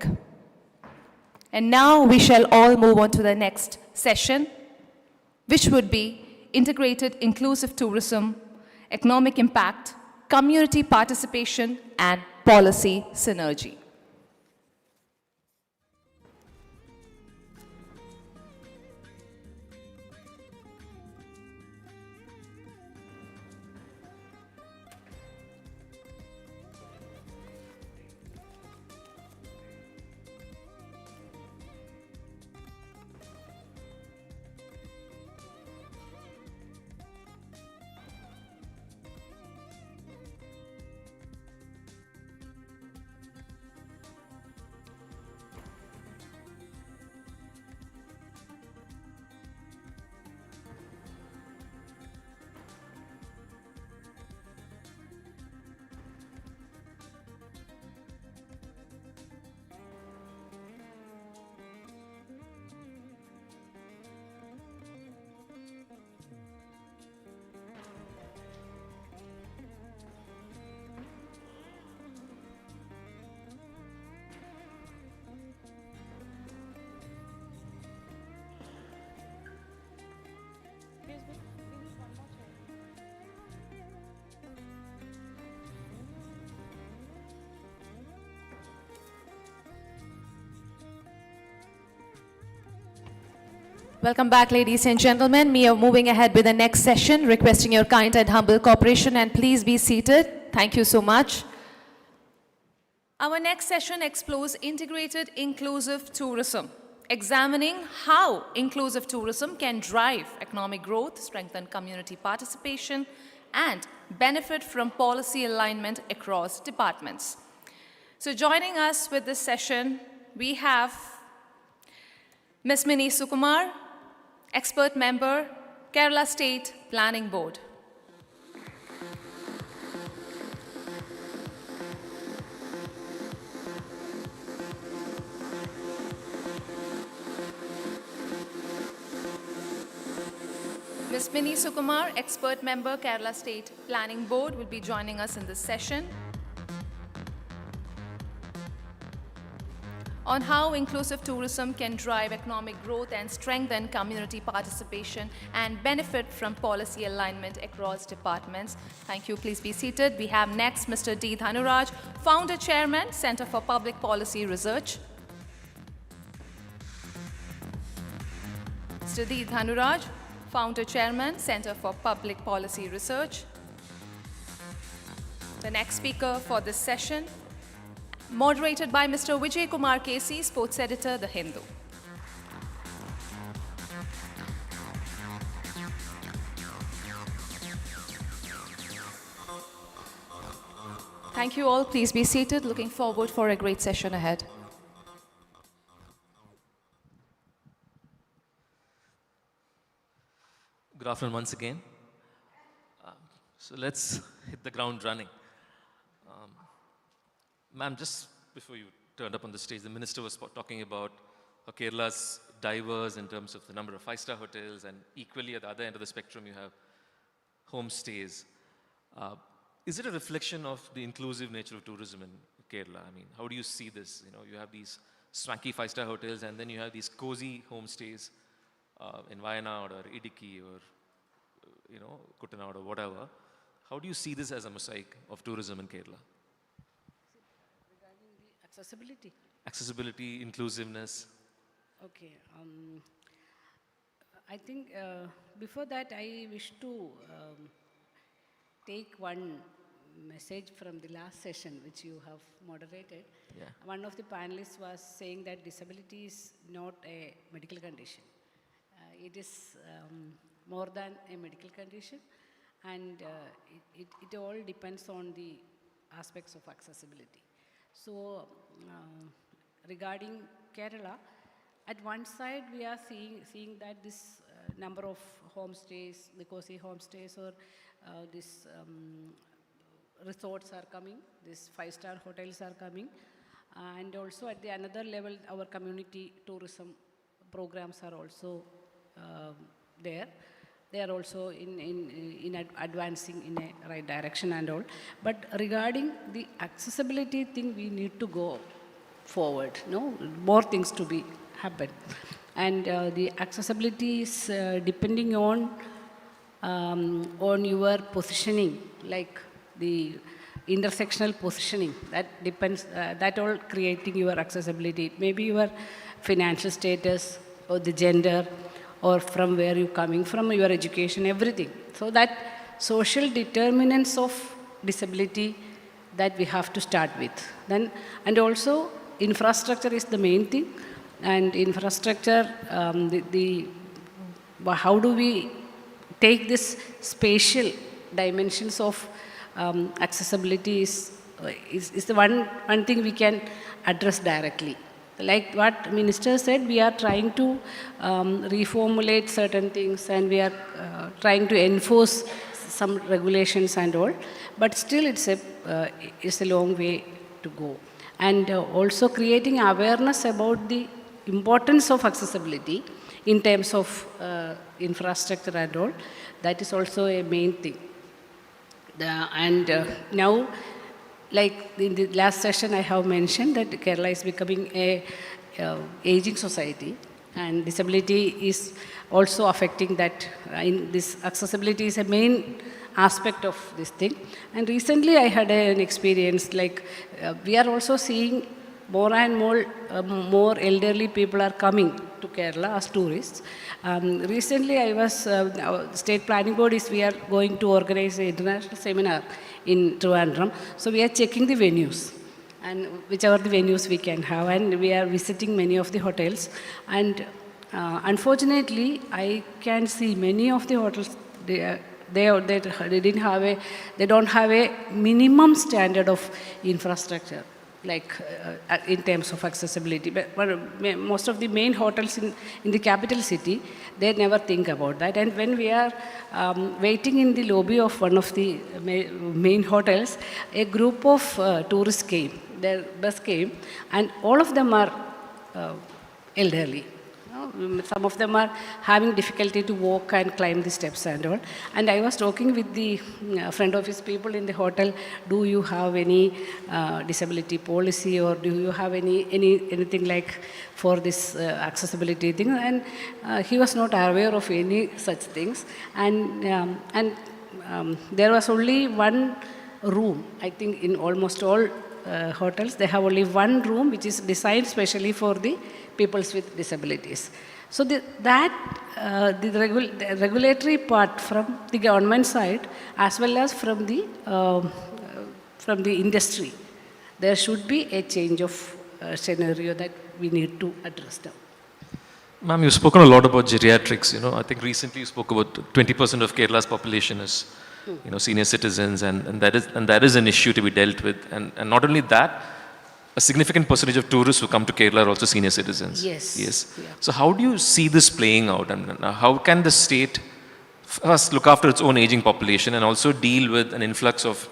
And now we shall all move on to the next session, which would be integrated inclusive tourism, economic impact, community participation, and policy synergy. Welcome back, ladies and gentlemen. We are moving ahead with the next session, requesting your kind and humble cooperation, and please be seated. Thank you so much. Our next session explores integrated inclusive tourism, examining how inclusive tourism can drive economic growth, strengthen community participation, and benefit from policy alignment across departments. So joining us with this session, we have Ms. Mini Sukumar, expert member, Kerala State Planning Board. Ms. Mini Sukumar, expert member, Kerala State Planning Board, will be joining us in this session on how inclusive tourism can drive economic growth and strengthen community participation and benefit from policy alignment across departments. Thank you. Please be seated. We have next Mr. D. Dhanuraj, Founder Chairman, Center for Public Policy Research. Mr. D. Dhanuraj, Founder Chairman, Center for Public Policy Research. The next speaker for this session, moderated by Mr. Vijay Kumar Kesi, Sports Editor, The Hindu. Thank you all. Please be seated. Looking forward for a great session ahead. Good afternoon once again. So let's hit the ground running. Ma'am, just before you turned up on the stage, the minister was talking about how Kerala's diverse in terms of the number of five-star hotels, and equally at the other end of the spectrum you have homestays. Is it a reflection of the inclusive nature of tourism in Kerala? I mean, how do you see this? You know, you have these swanky five-star hotels, and then you have these cozy homestays in Wayanad or Idiki or, Kuttanad or whatever. How do you see this as a mosaic of tourism in Kerala? Regarding the accessibility? Accessibility, inclusiveness. Okay. I think before that I wish to take one message from the last session which you have moderated. Yeah. One of the panelists was saying that disability is not a medical condition. It is more than a medical condition, and it all depends on the aspects of accessibility. So regarding Kerala, at one side we are seeing that this number of homestays, the cozy homestays or this resorts are coming, these five-star hotels are coming, and also at the another level our community tourism programs are also there. They are also in advancing in a right direction and all. But regarding the accessibility thing, we need to go forward. No, more things to be happen, and the accessibility is depending on your positioning, like the intersectional positioning. That depends. That all creating your accessibility. Maybe your financial status or the gender, or from where you're coming from, your education, everything. So that social determinants of disability that we have to start with. Then, and also infrastructure is the main thing. And infrastructure, how do we take this spatial dimensions of accessibility is the one thing we can address directly. Like what Minister said, we are trying to reformulate certain things, and we are trying to enforce some regulations and all, but still it's a long way to go. And also creating awareness about the importance of accessibility in terms of infrastructure and all, that is also a main thing. Now, like in the last session I have mentioned that Kerala is becoming a aging society, and disability is also affecting that. In this accessibility is a main aspect of this thing. And recently I had an experience, like we are also seeing more and more elderly people are coming to Kerala as tourists. Recently I was, State Planning Board we are going to organize an international seminar in Trivandrum. So we are checking the venues, and whichever the venues we can have, and we are visiting many of the hotels. And unfortunately, I can see many of the hotels, they don't have a minimum standard of infrastructure, like in terms of accessibility. But most of the main hotels in the capital city, they never think about that. And when we are waiting in the lobby of one of the main hotels, a group of tourists came, their bus came, and all of them are elderly. Some of them are having difficulty to walk and climb the steps and all. And I was talking with the front office people in the hotel, do you have any disability policy, or do you have anything like for this accessibility thing? And he was not aware of any such things. And there was only one room, I think in almost all hotels, they have only one room which is designed specially for the people with disabilities. So the regulatory part from the government side as well as from the industry, there should be a change of scenario that we need to address now. Ma'am, you've spoken a lot about geriatrics. I think recently you spoke about 20% of Kerala's population is senior citizens, and that is an issue to be dealt with. And not only that, a significant percentage of tourists who come to Kerala are also senior citizens. Yes. Yeah. So how do you see this playing out? And how can the state first look after its own aging population and also deal with an influx of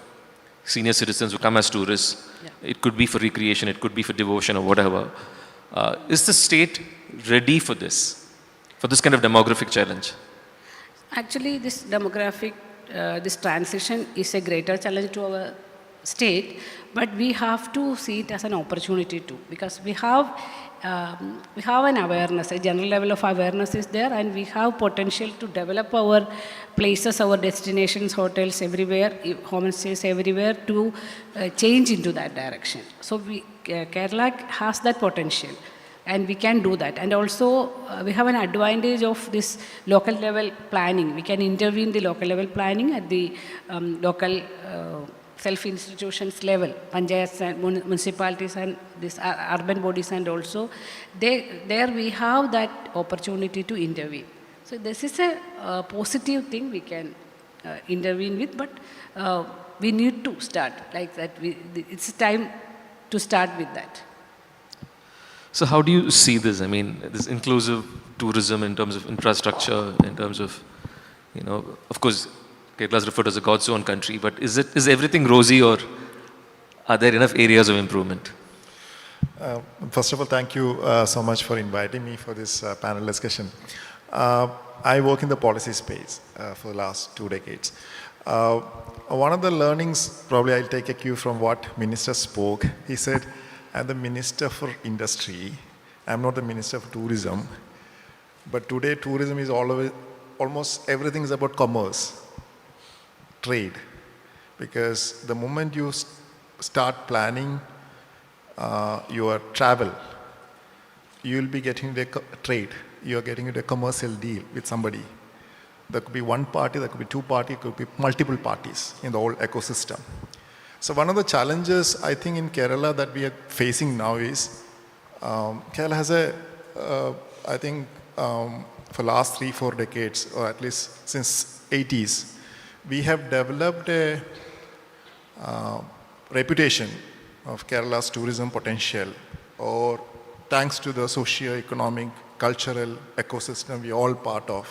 senior citizens who come as tourists. Yeah. It could be for recreation, it could be for devotion or whatever. Is the state ready for this kind of demographic challenge? Actually, this demographic, this transition is a greater challenge to our state, but we have to see it as an opportunity too, because we have an awareness, a general level of awareness is there, and we have potential to develop our places, our destinations, hotels everywhere, homestays everywhere to change into that direction. So Kerala has that potential. And we can do that. And also, we have an advantage of this local level planning. We can intervene the local level planning at the local self-institutions level, panchayats and municipalities and these urban bodies, and also there we have that opportunity to intervene. So this is a positive thing we can intervene with, but we need to start like that. It's time to start with that. So how do you see this? I mean, this inclusive tourism in terms of infrastructure, in terms of, of course, Kerala is referred to as a God's own country, but is everything rosy, or are there enough areas of improvement? First of all, thank you so much for inviting me for this panel discussion. I work in the policy space for the last 2 decades. One of the learnings, probably I'll take a cue from what Minister spoke. He said, I'm the Minister for Industry. I'm not the Minister for Tourism. But today, tourism is almost everything is about commerce, trade. Because the moment you start planning your travel, you'll be getting into a trade. You're getting into a commercial deal with somebody. There could be one party, there could be two parties, there could be multiple parties in the whole ecosystem. So one of the challenges, I think, in Kerala that we are facing now is, Kerala has I think, for last 3-4 decades, or at least since 80s, we have developed a reputation of Kerala's tourism potential, or thanks to the socio-economic, cultural ecosystem we are all part of.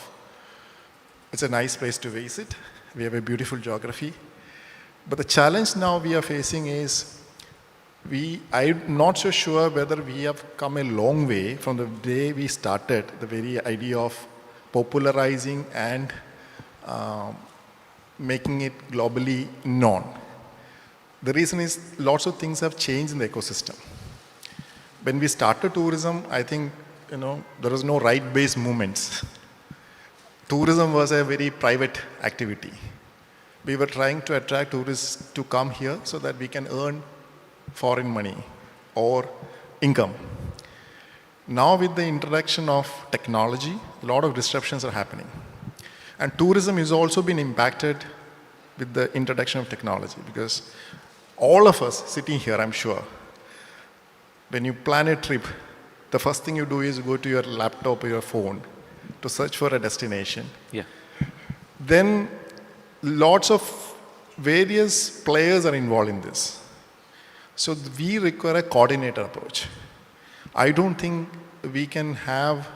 It's a nice place to visit. We have a beautiful geography. But the challenge now we are facing is, I'm not so sure whether we have come a long way from the day we started, the very idea of popularizing and making it globally known. The reason is lots of things have changed in the ecosystem. When we started tourism, I think, there was no right-based movements. Tourism was a very private activity. We were trying to attract tourists to come here so that we can earn foreign money or income. Now with the introduction of technology, a lot of disruptions are happening. And tourism has also been impacted with the introduction of technology, because all of us sitting here, I'm sure, when you plan a trip, the first thing you do is go to your laptop or your phone to search for a destination. Yeah. Then lots of various players are involved in this. So we require a coordinated approach. I don't think we can have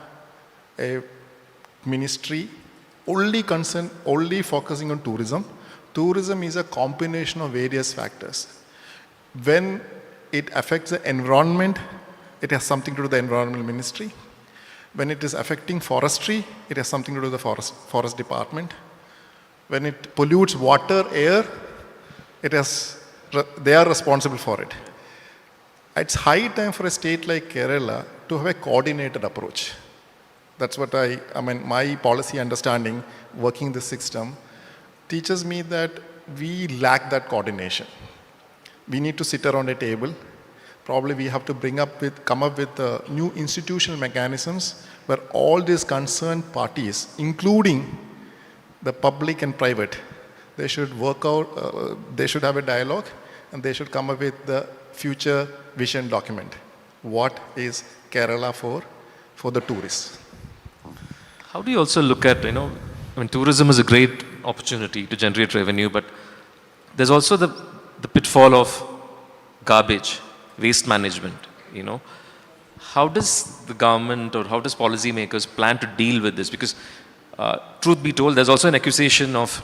a ministry only focusing on tourism. Tourism is a combination of various factors. When it affects the environment, it has something to do with the environmental ministry. When it is affecting forestry, it has something to do with the forest department. When it pollutes water, air, they are responsible for it. It's high time for a state like Kerala to have a coordinated approach. That's what my policy understanding, working the system, teaches me that we lack that coordination. We need to sit around a table. Probably we have to come up with new institutional mechanisms where all these concerned parties, including the public and private, they should work out, they should have a dialogue, and they should come up with the future vision document. What is Kerala for the tourists? How do you also look at, tourism is a great opportunity to generate revenue, but there's also the pitfall of garbage, waste management, How does the government or how does policymakers plan to deal with this? Because Truth be told, there's also an accusation of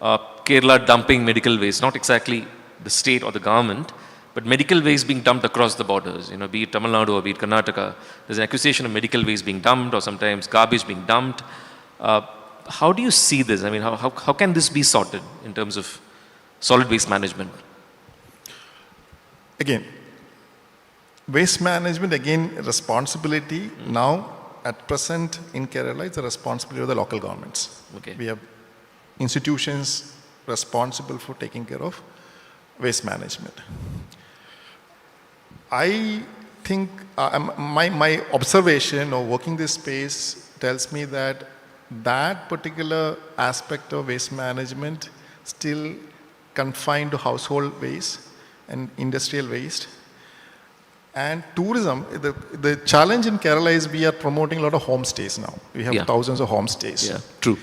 Kerala dumping medical waste, not exactly the state or the government, but medical waste being dumped across the borders, be it Tamil Nadu or be it Karnataka. There's an accusation of medical waste being dumped or sometimes garbage being dumped. How do you see this? I mean, how can this be sorted in terms of solid waste management? Again, waste management, again, responsibility now at present in Kerala, it's a responsibility of the local governments. Okay. We have institutions responsible for taking care of waste management. I think my observation of working this space tells me that that particular aspect of waste management still confined to household waste and industrial waste. And tourism, the challenge in Kerala is we are promoting a lot of homestays now. We have thousands of homestays. Yeah, true.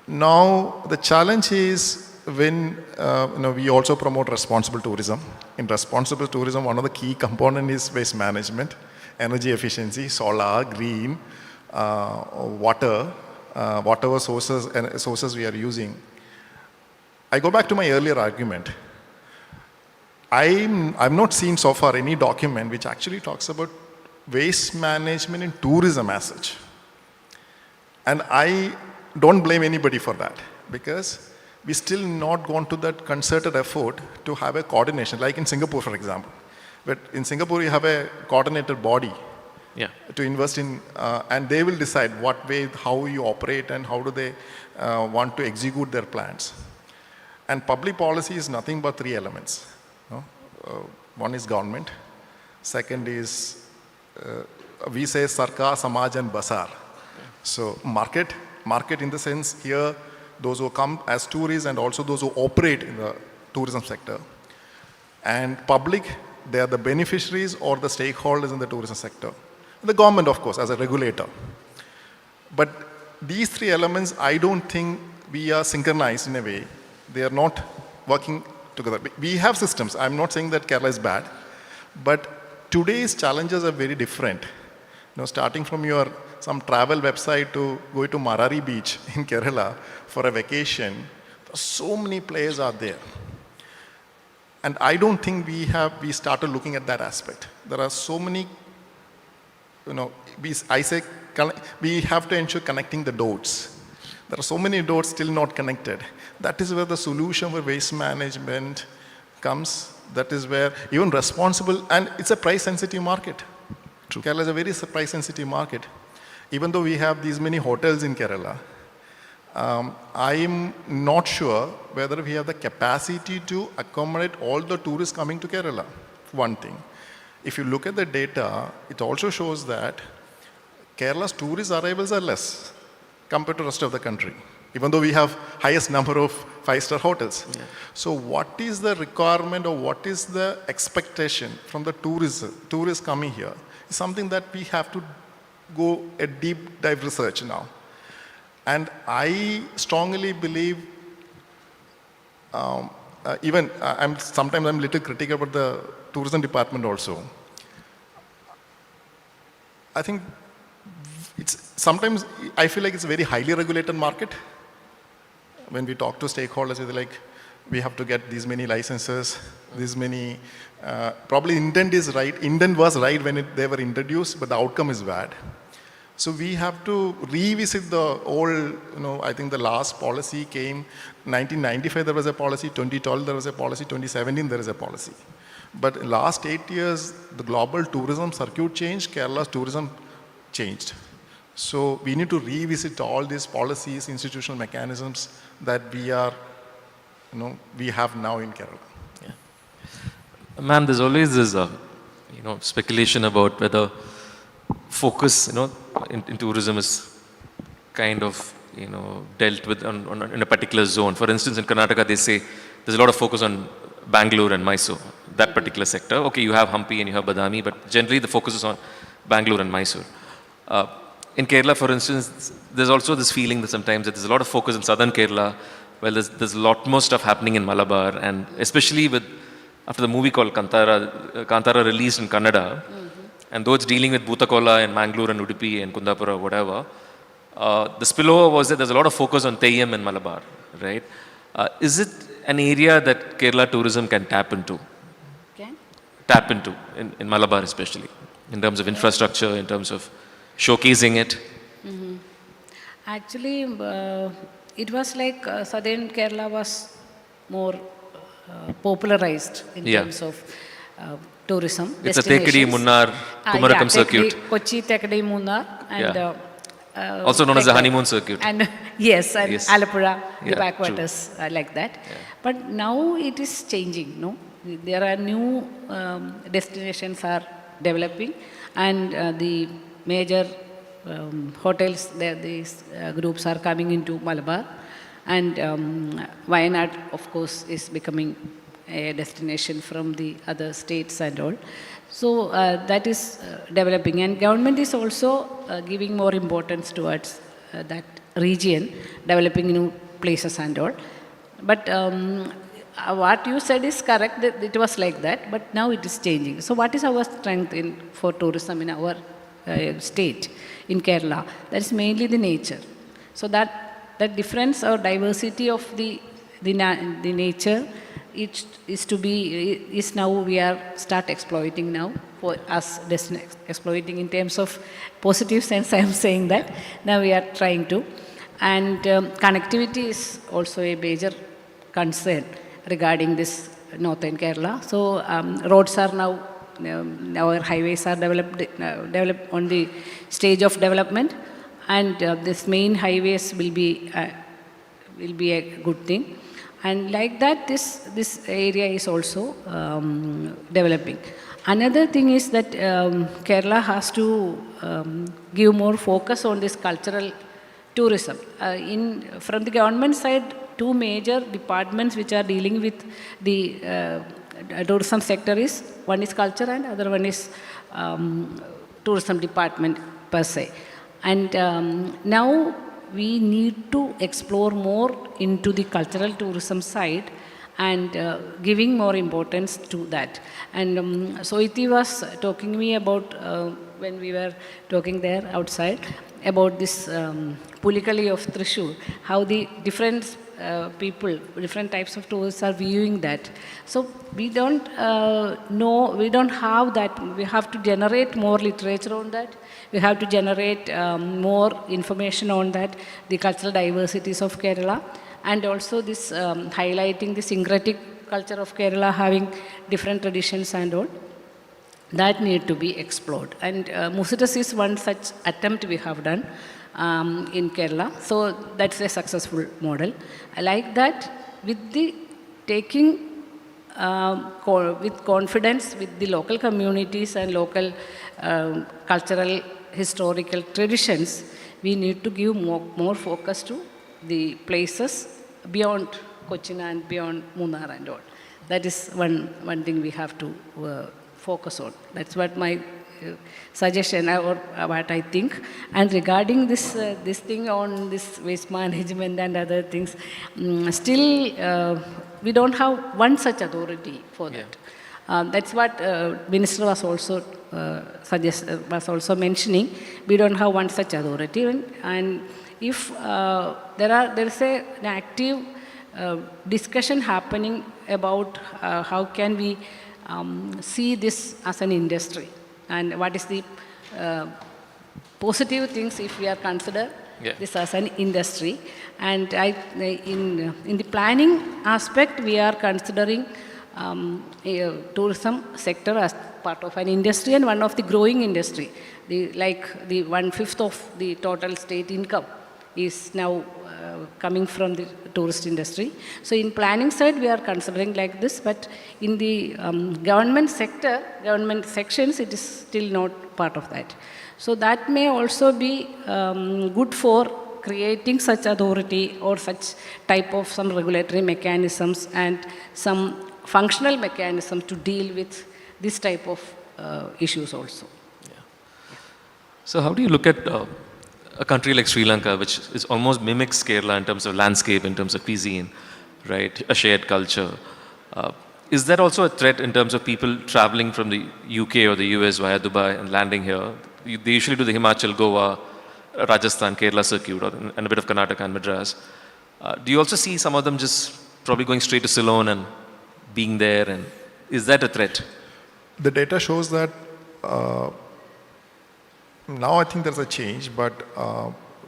Now, the challenge is when we also promote responsible tourism. In responsible tourism, one of the key components is waste management, energy efficiency, solar, green, water, whatever sources we are using. I go back to my earlier argument. I've not seen so far any document which actually talks about waste management in tourism as such. And I don't blame anybody for that, because we still not gone to that concerted effort to have a coordination, like in Singapore, for example. But in Singapore, you have a coordinated body to invest in, and they will decide what way, how you operate, and how do they want to execute their plans. And public policy is nothing but three elements. One is government. Second is, we say Sarkar, Samaj and Bazaar. So market in the sense here, those who come as tourists and also those who operate in the tourism sector. And public, they are the beneficiaries or the stakeholders in the tourism sector. And the government, of course, as a regulator. But these three elements, I don't think we are synchronized in a way. They are not working together. We have systems. I'm not saying that Kerala is bad, but today's challenges are very different. Starting from some travel website to go to Marari beach in Kerala for a vacation, so many players are there. And I don't think we started looking at that aspect. There are so many, we have to ensure connecting the dots. There are so many dots still not connected. That is where the solution for waste management comes. That is where even responsible, and it's a price-sensitive market. True. Kerala is a very price-sensitive market. Even though we have these many hotels in Kerala, I'm not sure whether we have the capacity to accommodate all the tourists coming to Kerala, one thing. If you look at the data, it also shows that Kerala's tourist arrivals are less compared to the rest of the country, even though we have highest number of 5-star hotels. Yeah. So what is the requirement or what is the expectation from the tourists coming here is something that we have to go a deep dive research now. And I strongly believe, sometimes I'm a little critical about the tourism department also. I think sometimes I feel like it's a very highly regulated market. When we talk to stakeholders, they're like, we have to get these many licenses, these many, probably intent is right. Intent was right when they were introduced, but the outcome is bad. So we have to revisit the old, I think the last policy came, 1995 there was a policy, 2012 there was a policy, 2017 there is a policy. But in the last 8 years, the global tourism circuit changed, Kerala's tourism changed. So we need to revisit all these policies, institutional mechanisms that we have now in Kerala. Yeah. Ma'am, there's always this, speculation about whether focus, in tourism is kind of, dealt with in a particular zone. For instance, in Karnataka, they say there's a lot of focus on Bangalore and Mysore, that particular sector. Okay, you have Hampi and you have Badami, but generally the focus is on Bangalore and Mysore. In Kerala, for instance, there's also this feeling that sometimes there's a lot of focus in southern Kerala. Well, there's a lot more stuff happening in Malabar, and especially after the movie called Kantara released in Kannada, and though it's dealing with Bhutakola and Mangalore and Udupi and Kundapura, whatever, the spillover was that there's a lot of focus on Theyyam and Malabar, right? Is it an area that Kerala tourism can tap into? Tap into, in Malabar especially, in terms of infrastructure, in terms of showcasing it? Actually, it was like southern Kerala was more popularized in terms of tourism. It's a Thekkady, Munnar, Kumarakom circuit. Kochi, Thekkady, Munnar, and also known as the honeymoon circuit. And yes, and Alappuzha, the backwaters, like that. But now it is changing, no? There are new destinations are developing, and the major hotels, these groups are coming into Malabar, and Wayanad, of course, is becoming a destination from the other states and all. So that is developing, and government is also giving more importance towards that region, developing new places and all. But what you said is correct, that it was like that, but now it is changing. So what is our strength for tourism in our state, in Kerala? That is mainly the nature. So that difference or diversity of the nature, it is now we are start exploiting now for us, exploiting in terms of positive sense. I am saying that now we are trying to, and connectivity is also a major concern regarding this northern Kerala. So roads are now, our highways are developed on the stage of development, and this main highways will be a good thing. And like that, this area is also developing. Another thing is that Kerala has to give more focus on this cultural tourism. From the government side, two major departments which are dealing with the tourism sector is, one is culture and other one is tourism department per se. And now we need to explore more into the cultural tourism side and giving more importance to that. And Soiti was talking to me about, when we were talking there outside, about this Pulikali of Thrissur, how the different people, different types of tourists are viewing that. So we don't know, we don't have that. We have to generate more literature on that. We have to generate more information on that, the cultural diversities of Kerala, and also this highlighting the syncretic culture of Kerala, having different traditions and all. That need to be explored. And Musitas is one such attempt we have done in Kerala. So that's a successful model. I like that with the taking with confidence with the local communities and local cultural, historical traditions, we need to give more focus to the places beyond Cochin and beyond Munnar and all. That is one thing we have to focus on. That's what my suggestion or what I think. And regarding this thing on this waste management and other things, still we don't have one such authority for that. That's what Minister was also mentioning. We don't have one such authority, and if there is an active discussion happening about how can we see this as an industry, and what is the positive things if we are consider this as an industry. And in the planning aspect, we are considering tourism sector as part of an industry and one of the growing industry. Like the 1/5 of the total state income is now coming from the tourist industry. So in planning side, we are considering like this, but in the government sector, government sections, it is still not part of that. So that may also be good for creating such authority or such type of some regulatory mechanisms and some functional mechanism to deal with this type of issues also. So how do you look at a country like Sri Lanka, which is almost mimics Kerala in terms of landscape, in terms of cuisine, right? A shared culture. Is that also a threat in terms of people traveling from the UK or the US via Dubai and landing here? They usually do the Himachal, Goa, Rajasthan, Kerala circuit, and a bit of Karnataka and Madras. Do you also see some of them just probably going straight to Ceylon and being there? And is that a threat? The data shows that now I think there's a change, but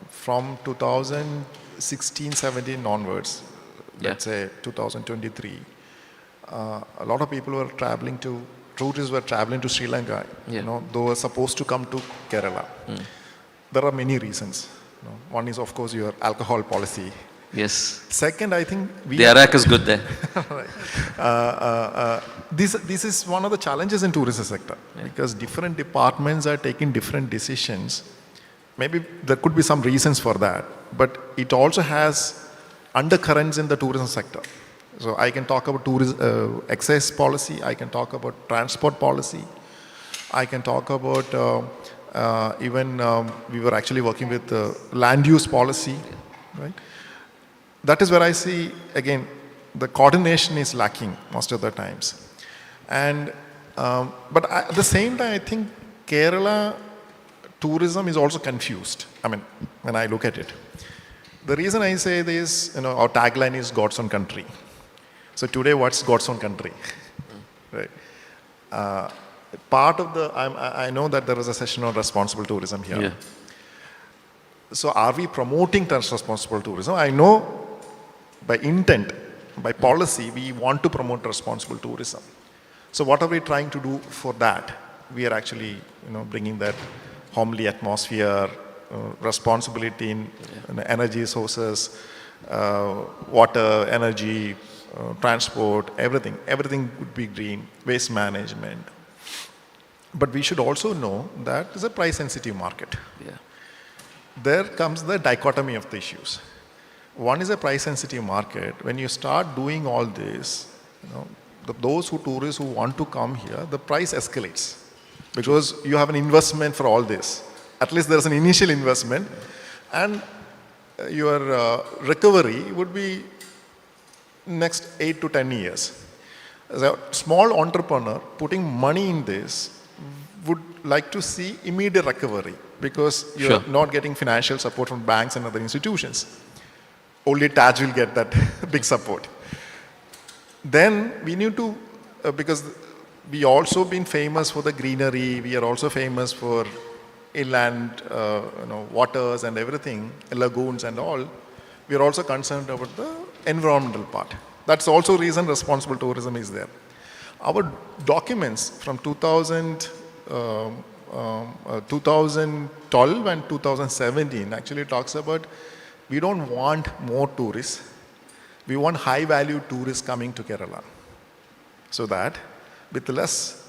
from 2016-17 onwards, let's say 2023, a lot of people were traveling to, tourists were traveling to Sri Lanka, you know, they were supposed to come to Kerala. There are many reasons. You know, one is, of course, your alcohol policy. Yes. Second, I think the Arak is good there. This is one of the challenges in tourism sector, because different departments are taking different decisions. Maybe there could be some reasons for that, but it also has undercurrents in the tourism sector. So I can talk about tourism, excess policy, I can talk about transport policy, I can talk about we were actually working with land use policy, right? That is where I see, again, the coordination is lacking most of the times. And, but at the same time, I think Kerala tourism is also confused. I mean, when I look at it. The reason I say this, you know, our tagline is God's own country. So today, what's God's own country? Right? Part of the, I know that there was a session on responsible tourism here. Yeah. So are we promoting responsible tourism? I know by intent, by policy, we want to promote responsible tourism. So what are we trying to do for that? We are actually, you know, bringing that homely atmosphere, responsibility in energy sources, water, energy, transport, everything. Everything would be green, waste management. But we should also know that it's a price-sensitive market. Yeah. There comes the dichotomy of the issues. One is a price-sensitive market. When you start doing all this, you know, those tourists who want to come here, the price escalates because you have an investment for all this. At least there's an initial investment, and your recovery would be next 8 to 10 years. As a small entrepreneur putting money in this would like to see immediate recovery because you're not getting financial support from banks and other institutions. Only Taj will get that big support. Then we need to, because we also been famous for the greenery, we are also famous for inland waters and everything, lagoons and all. We are also concerned about the environmental part. That's also reason responsible tourism is there. Our documents from 2012 and 2017 actually talks about we don't want more tourists. We want high-value tourists coming to Kerala. So that with less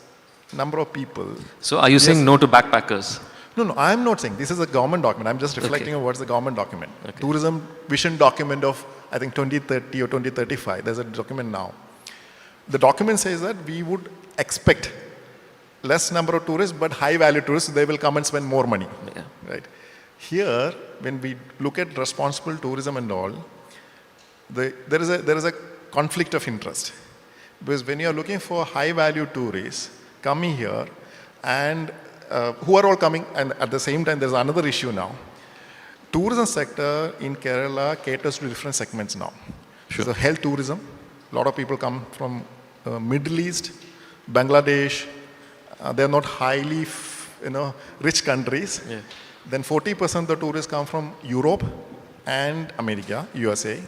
number of people. So are you saying no to backpackers? No, I'm not saying. This is a government document. I'm just reflecting on what's the government document. Tourism vision document of, I think, 2030 or 2035. There's a document now. The document says that we would expect less number of tourists, but high-value tourists, they will come and spend more money. Yeah. Right? Here, when we look at responsible tourism and all, there is a conflict of interest. Because when you are looking for high-value tourists coming here, and who are all coming, and at the same time, there's another issue now. Tourism sector in Kerala caters to different segments now. So health tourism, a lot of people come from Middle East, Bangladesh. They're not highly, rich countries. Yeah. Then 40% of the tourists come from Europe and America, USA.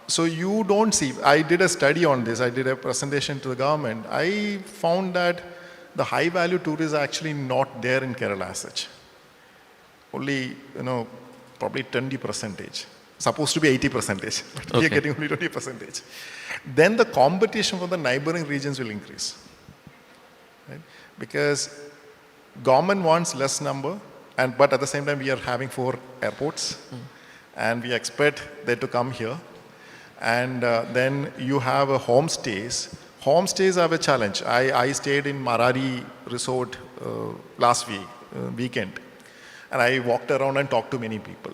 So you don't see, I did a study on this, I did a presentation to the government. I found that the high value tourists are actually not there in Kerala as such. Only, probably 20%. Supposed to be 80%, but we are getting only 20%. Then the competition for the neighboring regions will increase. Right? Because government wants less number, but at the same time we are having 4 airports, and we expect they to come here. And then you have homestays. Homestays have a challenge. I stayed in Marari Resort last weekend, and I walked around and talked to many people.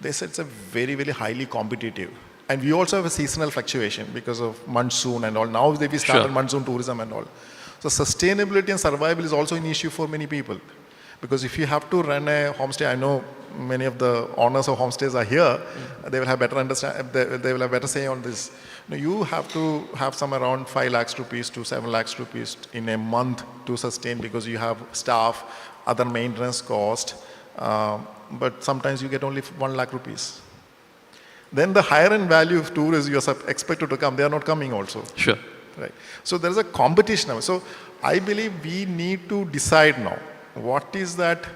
They said it's a very, very highly competitive. And we also have a seasonal fluctuation because of monsoon and all. Now we started monsoon tourism and all. So sustainability and survival is also an issue for many people. Because if you have to run a homestay, I know many of the owners of homestays are here, they will have better they will have better say on this. You have to have some around 5 lakhs rupees to 7 lakhs rupees in a month to sustain, because you have staff, other maintenance cost, but sometimes you get only 1 lakh rupees. Then the higher end value of tourists you are expected to come, they are not coming also. Sure. Right. So there is a competition now. So I believe we need to decide now, what is that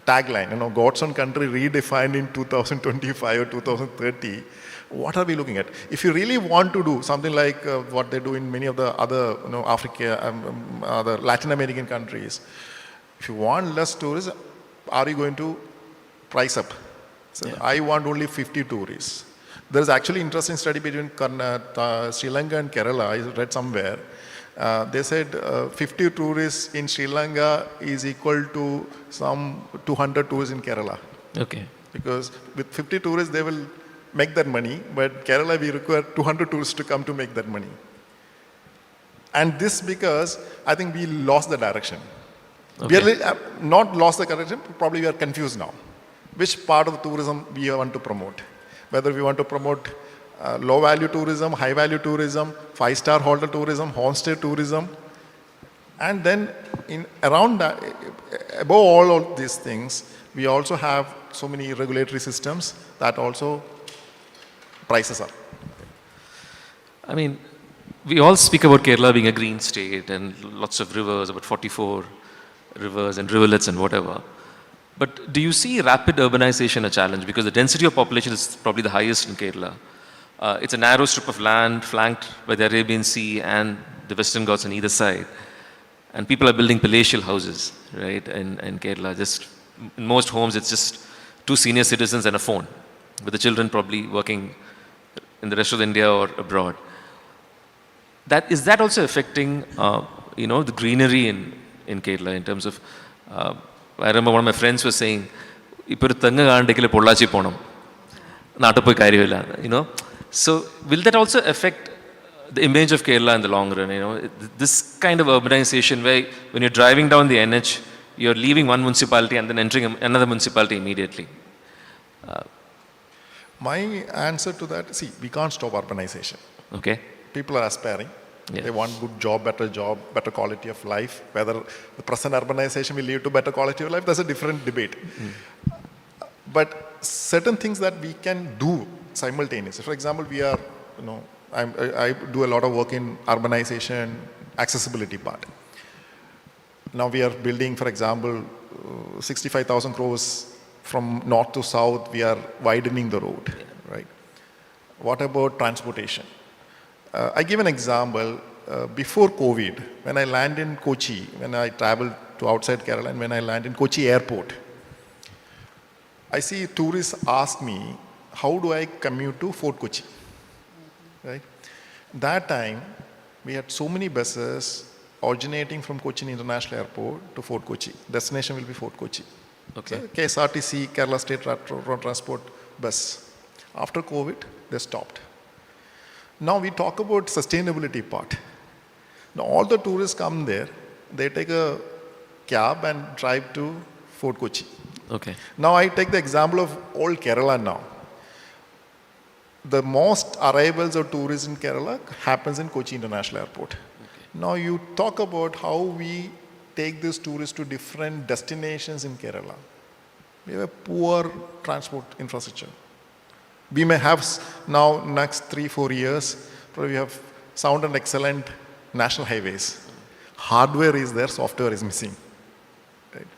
tagline, God's own country redefined in 2025 or 2030, what are we looking at? If you really want to do something like what they do in many of the other, Africa, other Latin American countries, if you want less tourists, are you going to price up? So I want only 50 tourists. There is actually interesting study between Sri Lanka and Kerala, I read somewhere. They said 50 tourists in Sri Lanka is equal to some 200 tourists in Kerala. Okay. Because with 50 tourists, they will make that money, but Kerala, we require 200 tourists to come to make that money. And this because I think we lost the direction. Okay. We are not lost the direction, probably we are confused now. Which part of the tourism we want to promote? Whether we want to promote low-value tourism, high-value tourism, 5-star hotel tourism, homestay tourism. And then around that, above all of these things, we also have so many regulatory systems that also prices up. I mean, we all speak about Kerala being a green state and lots of rivers, about 44 rivers and rivulets and whatever. But do you see rapid urbanization a challenge? Because the density of population is probably the highest in Kerala. It's a narrow strip of land flanked by the Arabian Sea and the Western Ghats on either side. And people are building palatial houses, right, in Kerala. Just in most homes, it's just 2 senior citizens and a phone, with the children probably working in the rest of India or abroad. Is that also affecting, the greenery in Kerala in terms of, I remember one of my friends was saying, So will that also affect the image of Kerala in the long run? This kind of urbanization where when you're driving down the NH, you're leaving one municipality and then entering another municipality immediately. My answer to that, we can't stop urbanization. Okay. People are aspiring. Yeah. They want good job, better quality of life. Whether the present urbanization will lead to better quality of life, that's a different debate. But certain things that we can do simultaneously. For example, we are, I do a lot of work in urbanization, accessibility part. Now we are building, for example, 65,000 crores from north to south. We are widening the road, right? What about transportation? I give an example. Before COVID, when I land in Kochi, when I travel to outside Kerala, and when I land in Kochi airport, I see tourists ask me, how do I commute to Fort Kochi? Right? That time, we had so many buses originating from Cochin International Airport to Fort Kochi. Destination will be Fort Kochi. Okay. So, KSRTC, Kerala State Road Transport bus. After COVID, they stopped. Now we talk about sustainability part. Now all the tourists come there, they take a cab and drive to Fort Kochi. Okay. Now I take the example of old Kerala now. The most arrivals of tourists in Kerala happens in Kochi International Airport. Okay. Now you talk about how we take these tourists to different destinations in Kerala. We have a poor transport infrastructure. We may have now next 3-4 years, probably we have sound and excellent national highways. Hardware is there, software is missing. Right?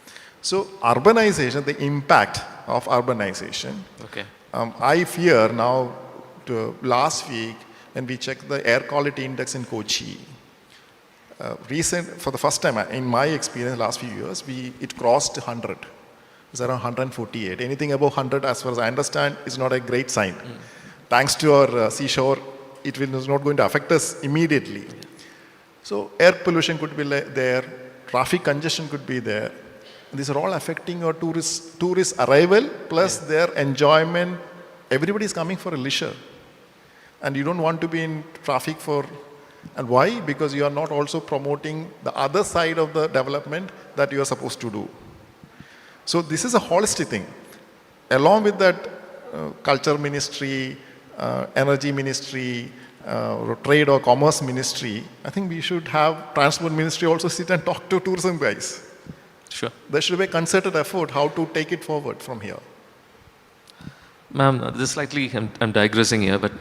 So urbanization, the impact of urbanization. Okay. I fear now, last week, when we checked the air quality index in Kochi, for the first time in my experience last few years, it crossed 100. It's around 148. Anything above 100, as far as I understand, is not a great sign. Thanks to our seashore, it is not going to affect us immediately. So air pollution could be there, traffic congestion could be there. These are all affecting your tourist arrival plus their enjoyment. Everybody is coming for a leisure. And you don't want to be in traffic and why? Because you are not also promoting the other side of the development that you are supposed to do. So this is a holistic thing. Along with that, culture ministry, energy ministry, trade or commerce ministry, I think we should have transport ministry also sit and talk to tourism guys. Sure. There should be a concerted effort how to take it forward from here. Ma'am, this slightly, I'm digressing here, but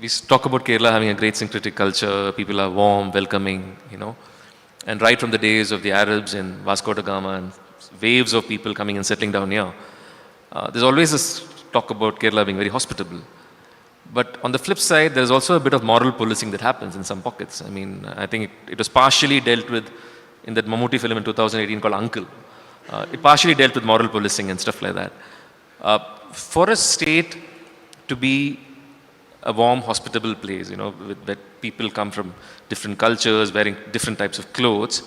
we talk about Kerala having a great syncretic culture. People are warm, welcoming, you know. And right from the days of the Arabs in Vasco da Gama and waves of people coming and settling down here, there's always this talk about Kerala being very hospitable. But on the flip side, there's also a bit of moral policing that happens in some pockets. I mean, I think it was partially dealt with in that Mammootty film in 2018 called Uncle. It partially dealt with moral policing and stuff like that. For a state to be a warm, hospitable place, you know, where people come from different cultures, wearing different types of clothes,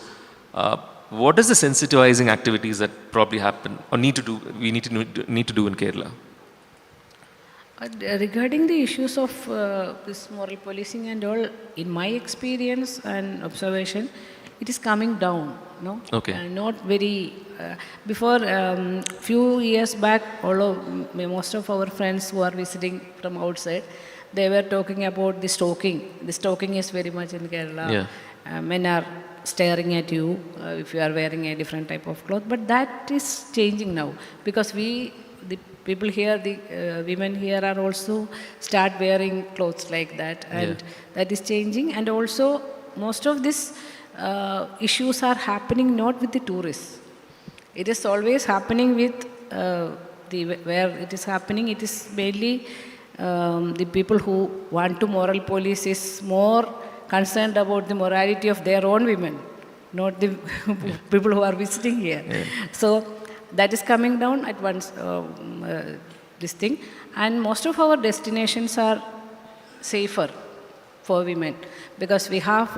what is the sensitizing activities that probably happen or need to do in Kerala? Regarding the issues of this moral policing and all, in my experience and observation, it is coming down, no? Okay. Not very. Before few years back, most of our friends who are visiting from outside, they were talking about the stalking. The stalking is very much in Kerala. Yeah. Men are staring at you if you are wearing a different type of cloth. But that is changing now because the people here, the women here are also start wearing clothes like that, and that is changing. And also, most of these issues are happening not with the tourists. It is always happening with where it is happening. It is mainly the people who want to moral police is more concerned about the morality of their own women, not the people who are visiting here. Yeah. So that is coming down at once, this thing. And most of our destinations are safer for women because we have,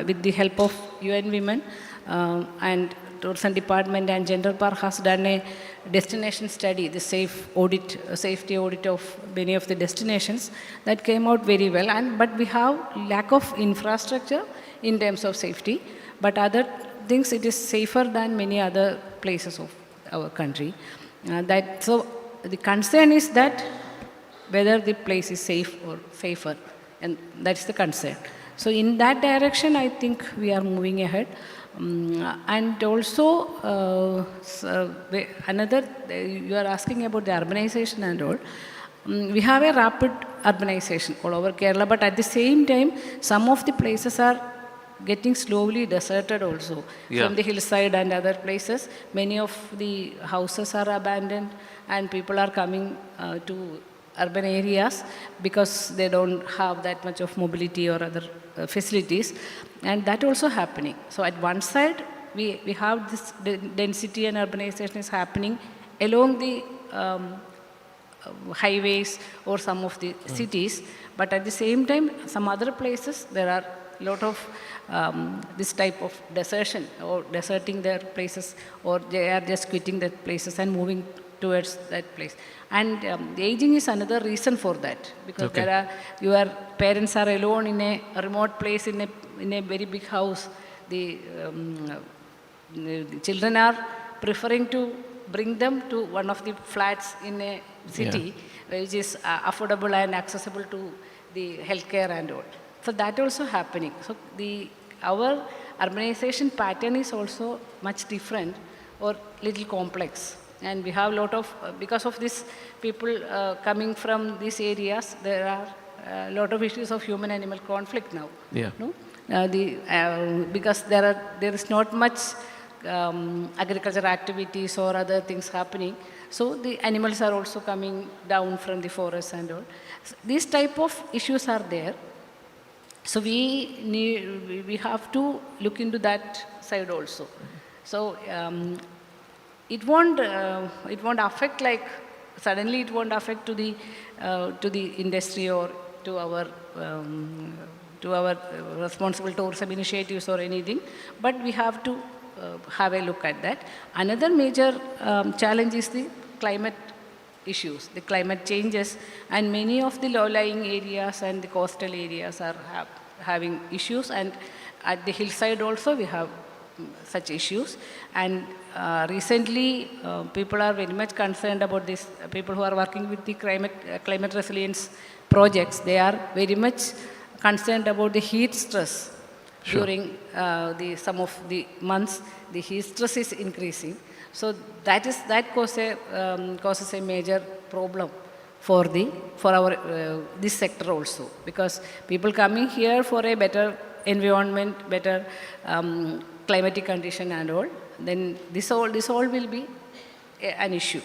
with the help of UN Women and Tourism Department and Gender Park has done a destination study, the safety audit of many of the destinations that came out very well. But we have lack of infrastructure in terms of safety, but other things it is safer than many other places of our country. So the concern is that whether the place is safe or safer, and that's the concern. So in that direction, I think we are moving ahead. And also, another, you are asking about the urbanization and all. We have a rapid urbanization all over Kerala, but at the same time, some of the places are getting slowly deserted also. From the hillside and other places, many of the houses are abandoned and people are coming to urban areas because they don't have that much of mobility or other facilities, and that also happening. So at one side, we have this density and urbanization is happening along the highways or some of the cities, but at the same time, some other places, there are a lot of this type of desertion or deserting their places, or they are just quitting their places and moving towards that place. And the aging is another reason for that, because your parents are alone in a remote place in a very big house. The children are preferring to bring them to one of the flats in a city, which is affordable and accessible to the healthcare and all. So that also happening. So our urbanization pattern is also much different or little complex. And we have a lot of, because of this, people coming from these areas, there are a lot of issues of human-animal conflict now. Yeah. No? Because there is not much agricultural activities or other things happening. So the animals are also coming down from the forest and all. So these type of issues are there. So we have to look into that side also. So it won't affect like suddenly. It won't affect to the industry or to our responsible tourism initiatives or anything. But we have to have a look at that. Another major challenge is the climate issues, the climate changes, and many of the low-lying areas and the coastal areas are having issues, and at the hillside also we have such issues. And recently, people are very much concerned about this. People who are working with the climate resilience projects, they are very much concerned about the heat stress. Sure. During some of the months, the heat stress is increasing. So that causes a major problem for our this sector also, because people coming here for a better environment, better climatic condition and all, then this all will be an issue.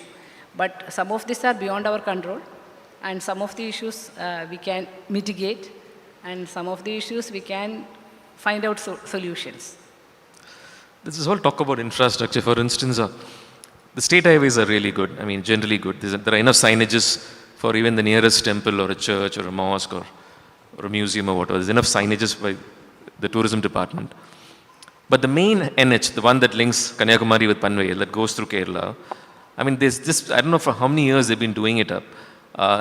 But some of these are beyond our control, and some of the issues we can mitigate, and some of the issues we can find out solutions. This is all talk about infrastructure. For instance, the state highways are really good. I mean, generally good. There are enough signages for even the nearest temple or a church or a mosque or a museum or whatever. There's enough signages by the tourism department. But the main NH, the one that links Kanyakumari with Panvel, that goes through Kerala, I mean, there's this, I don't know for how many years they've been doing it up.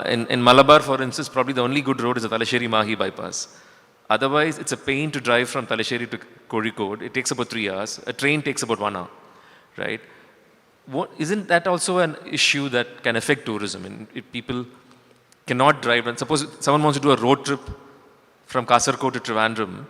In Malabar, for instance, probably the only good road is the Talasheri-Mahi bypass. Otherwise, it's a pain to drive from Talasheri to Kozhikode. It takes about 3 hours. A train takes about 1 hour, right? Isn't that also an issue that can affect tourism? And if people cannot drive, and suppose someone wants to do a road trip from Kasaragod to Trivandrum,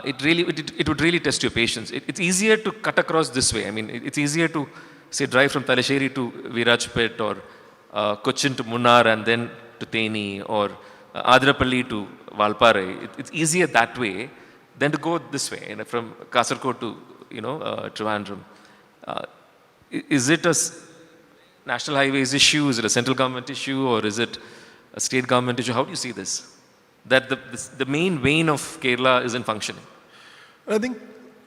it would really test your patience. It's easier to cut across this way. I mean, it's easier to, say, drive from Talasheri to Virajpet or Cochin to Munnar and then to Theni or Adrapalli to Valparai. It's easier that way than to go this way, from Kasaragod to Trivandrum. Is it a national highways issue? Is it a central government issue, or is it a state government issue? How do you see this? That the main vein of Kerala isn't functioning. I think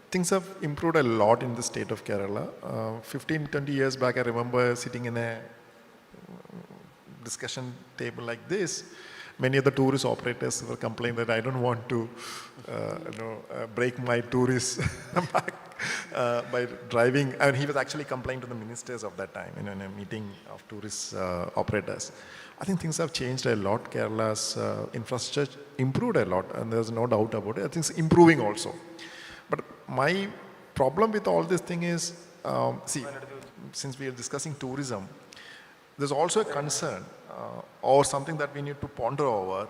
things have improved a lot in the state of Kerala. 15, 20 years back, I remember sitting in a discussion table like this. Many of the tourist operators were complaining that I don't want to break my tourists back by driving. And he was actually complaining to the ministers of that time in a meeting of tourist operators. I think things have changed a lot. Kerala's infrastructure improved a lot, and there's no doubt about it. I think it's improving also. But my problem with all this thing is, since we are discussing tourism, there's also a concern or something that we need to ponder over.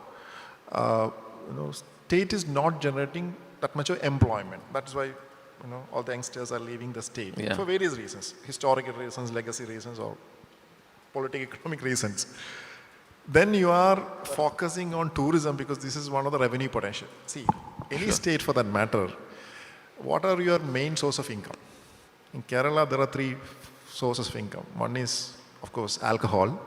State is not generating that much of employment. That's why all the youngsters are leaving the state for various reasons, historical reasons, legacy reasons, or political economic reasons. Then you are focusing on tourism because this is one of the revenue potential. See, any state for that matter, what are your main source of income? In Kerala, there are 3 sources of income. One is, of course, alcohol,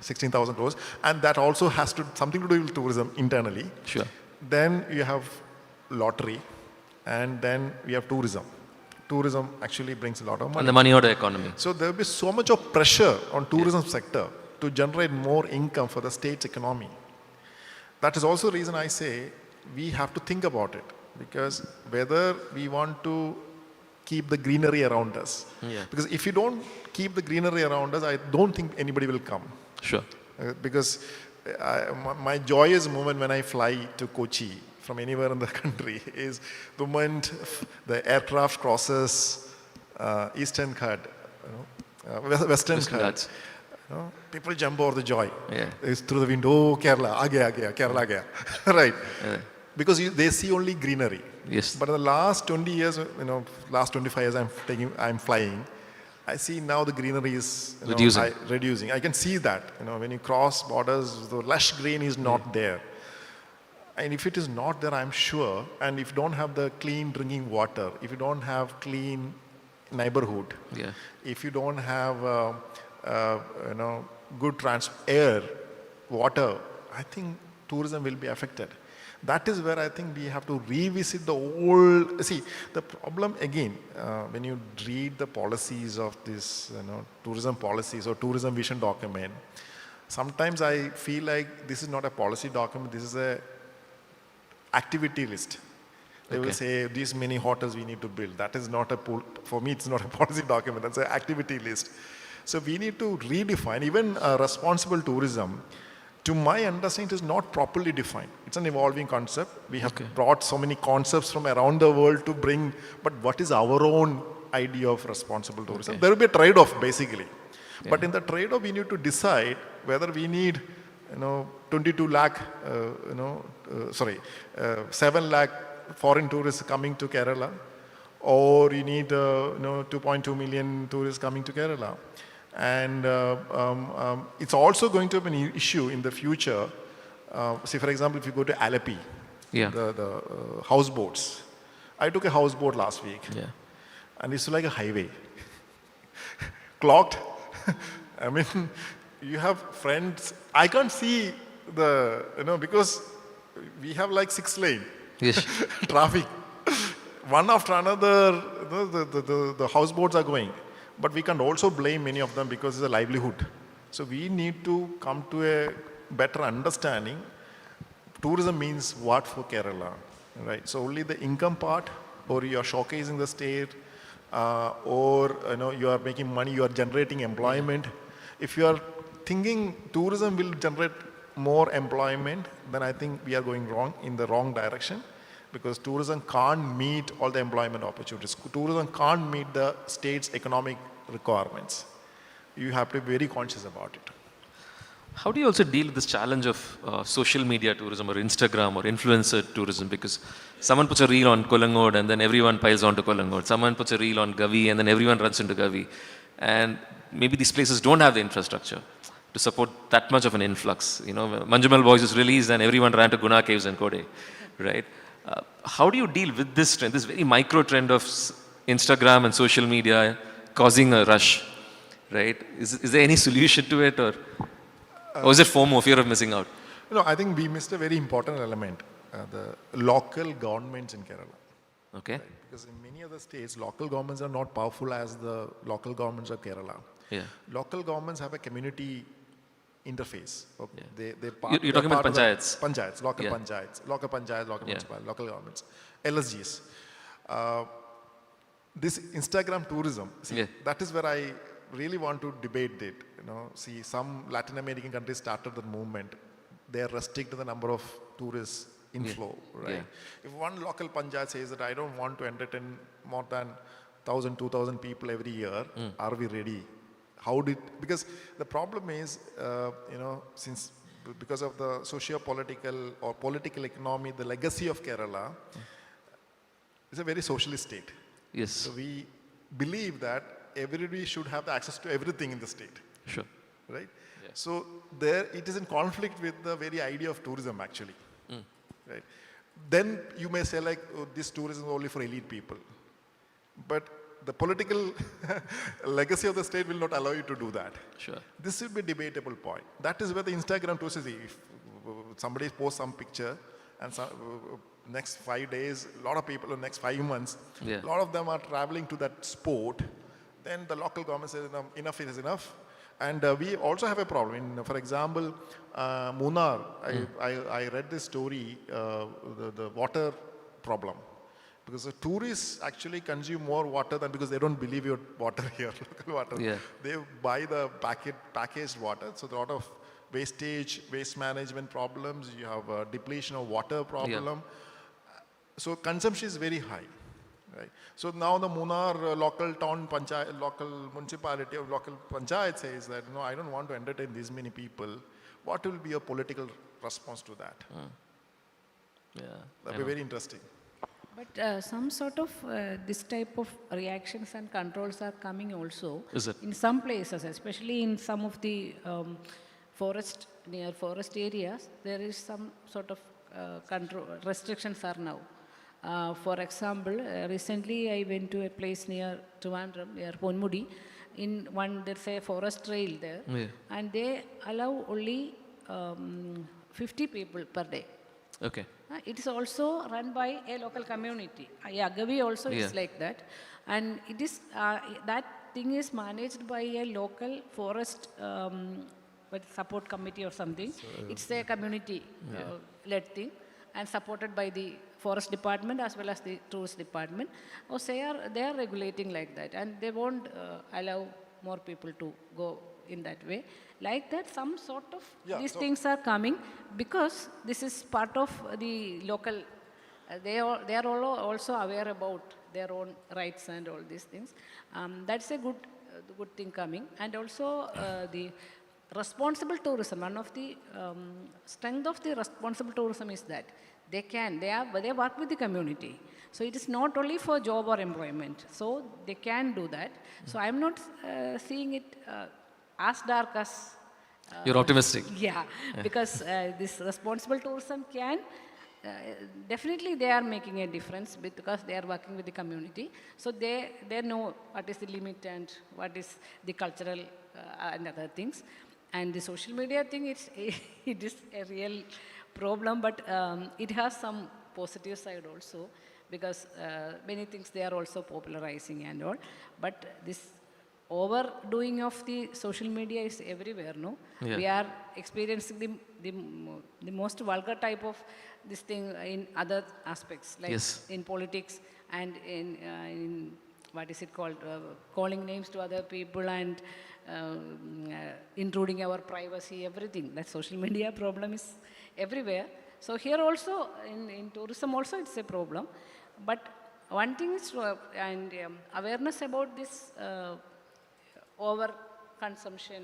16,000 crores, and that also has something to do with tourism internally. Sure. Then you have lottery, and then we have tourism. Tourism actually brings a lot of money. And the money order economy. So there will be so much of pressure on tourism sector to generate more income for the state's economy. That is also the reason I say we have to think about it, because whether we want to keep the greenery around us. Because if you don't keep the greenery around us, I don't think anybody will come. Sure. Because my joyous moment when I fly to Kochi from anywhere in the country is the moment the aircraft crosses Eastern Ghat, Western Ghat. People jump over the joy. It's through the window, oh, Kerala, aa gaya, Kerala aa gaya. Right. Because they see only greenery. Yes. But in the last 20 years, last 25 years I'm flying, I see now the greenery is reducing. I can see that. When you cross borders, the lush green is not there. And if it is not there, I'm sure, and if you don't have the clean drinking water, if you don't have clean neighborhood, if you don't have good air, water, I think tourism will be affected. That is where I think we have to revisit the old. See, the problem again, when you read the policies of this, tourism policies or tourism vision document, sometimes I feel like this is not a policy document, this is a activity list. They will say, these many hotels we need to build. That is not for me, it's not a policy document, that's an activity list. So we need to redefine, even responsible tourism to my understanding, it is not properly defined. It's an evolving concept. We have brought so many concepts from around the world to bring, but what is our own idea of responsible tourism? There will be a trade-off, basically. But in the trade-off, we need to decide whether we need, 22 lakh, 7 lakh foreign tourists coming to Kerala, or you need, 2.2 million tourists coming to Kerala. And it's also going to be an issue in the future. Say, for example, if you go to Alleppey, the houseboats. I took a houseboat last week, and it's like a highway. Clocked. I mean, you have friends. I can't see because we have like 6 lane traffic. One after another, the houseboats are going. But we can also blame many of them because it's a livelihood. So we need to come to a better understanding. Tourism means what for Kerala, right? So only the income part, or you are showcasing the state, or you are making money, you are generating employment. If you are thinking tourism will generate more employment, then I think we are going in the wrong direction. Because tourism can't meet all the employment opportunities. Tourism can't meet the state's economic requirements. You have to be very conscious about it. How do you also deal with this challenge of social media tourism or Instagram or influencer tourism? Because someone puts a reel on Kolangod and then everyone piles onto Kolangod. Someone puts a reel on Gavi and then everyone runs into Gavi. And maybe these places don't have the infrastructure to support that much of an influx. Manjumal Boys was released and everyone ran to Guna Caves and Kode, right? How do you deal with this trend, this very micro trend of Instagram and social media causing a rush, right? Is there any solution to it, or is it FOMO, fear of missing out? I think we missed a very important element, the local governments in Kerala. Okay. Right? Because in many other states, local governments are not powerful as the local governments of Kerala. Yeah. Local governments have a community interface. You're talking about panchayats? Panchayats, local panchayats, local municipalities, local governments, LSGs. This Instagram tourism, that is where I really want to debate it. See, some Latin American countries started the movement. They are restricting the number of tourists inflow, right? If one local panchayat says that I don't want to entertain more than 1,000, 2,000 people every year, are we ready? Because the problem is, because of the socio-political or political economy, the legacy of Kerala is a very socialist state. Yes. So we believe that everybody should have the access to everything in the state. Sure. Right? Yeah. So it is in conflict with the very idea of tourism, actually. Right? Then you may say this tourism is only for elite people. But the political legacy of the state will not allow you to do that. Sure. This will be a debatable point. That is where the Instagram tourist is. If somebody posts some picture and next 5 days, a lot of people in the next 5 months, a lot of them are traveling to that spot, then the local government says enough is enough. And we also have a problem. For example, Munnar, I read this story, the water problem. Because the tourists actually consume more water because they don't believe your water here, local water. Yeah. They buy the packaged water, so there are a lot of wastage, waste management problems, you have a depletion of water problem. So consumption is very high. Right? So now the Munnar local town panchayat, local municipality or local panchayat says that, I don't want to entertain these many people. What will be your political response to that? That will be very interesting. But some sort of this type of reactions and controls are coming also. Is it? In some places, especially in some of the near forest areas, there is some sort of control restrictions are now. For example, recently I went to a place near Trivandrum, near Ponmudi. There's a forest trail there, and they allow only 50 people per day. Okay. It is also run by a local community. Gavi also is like that. And it is, that thing is managed by a local forest support committee or something. It's a community-led thing and supported by the forest department as well as the tourist department. They are regulating like that, and they won't allow more people to go in that way. Like that, some sort of these things are coming because this is part of the local. They are all also aware about their own rights and all these things. That's a good thing coming. And also the responsible tourism. One of the strength of the responsible tourism is that they work with the community. So it is not only for job or employment. So they can do that. So I'm not seeing it as dark as... You're optimistic. Yeah, because this responsible tourism can... definitely they are making a difference because they are working with the community. So they know what is the limit and what is the cultural and other things. And the social media thing, it is a real problem, but it has some positive side also because many things they are also popularizing and all. But this overdoing of the social media is everywhere, no? Yeah. We are experiencing the most vulgar type of this thing in other aspects, like in politics and in what is it called, calling names to other people and intruding our privacy, everything. That social media problem is everywhere. So here also, in tourism also it's a problem. But one thing is, awareness about this over-consumption,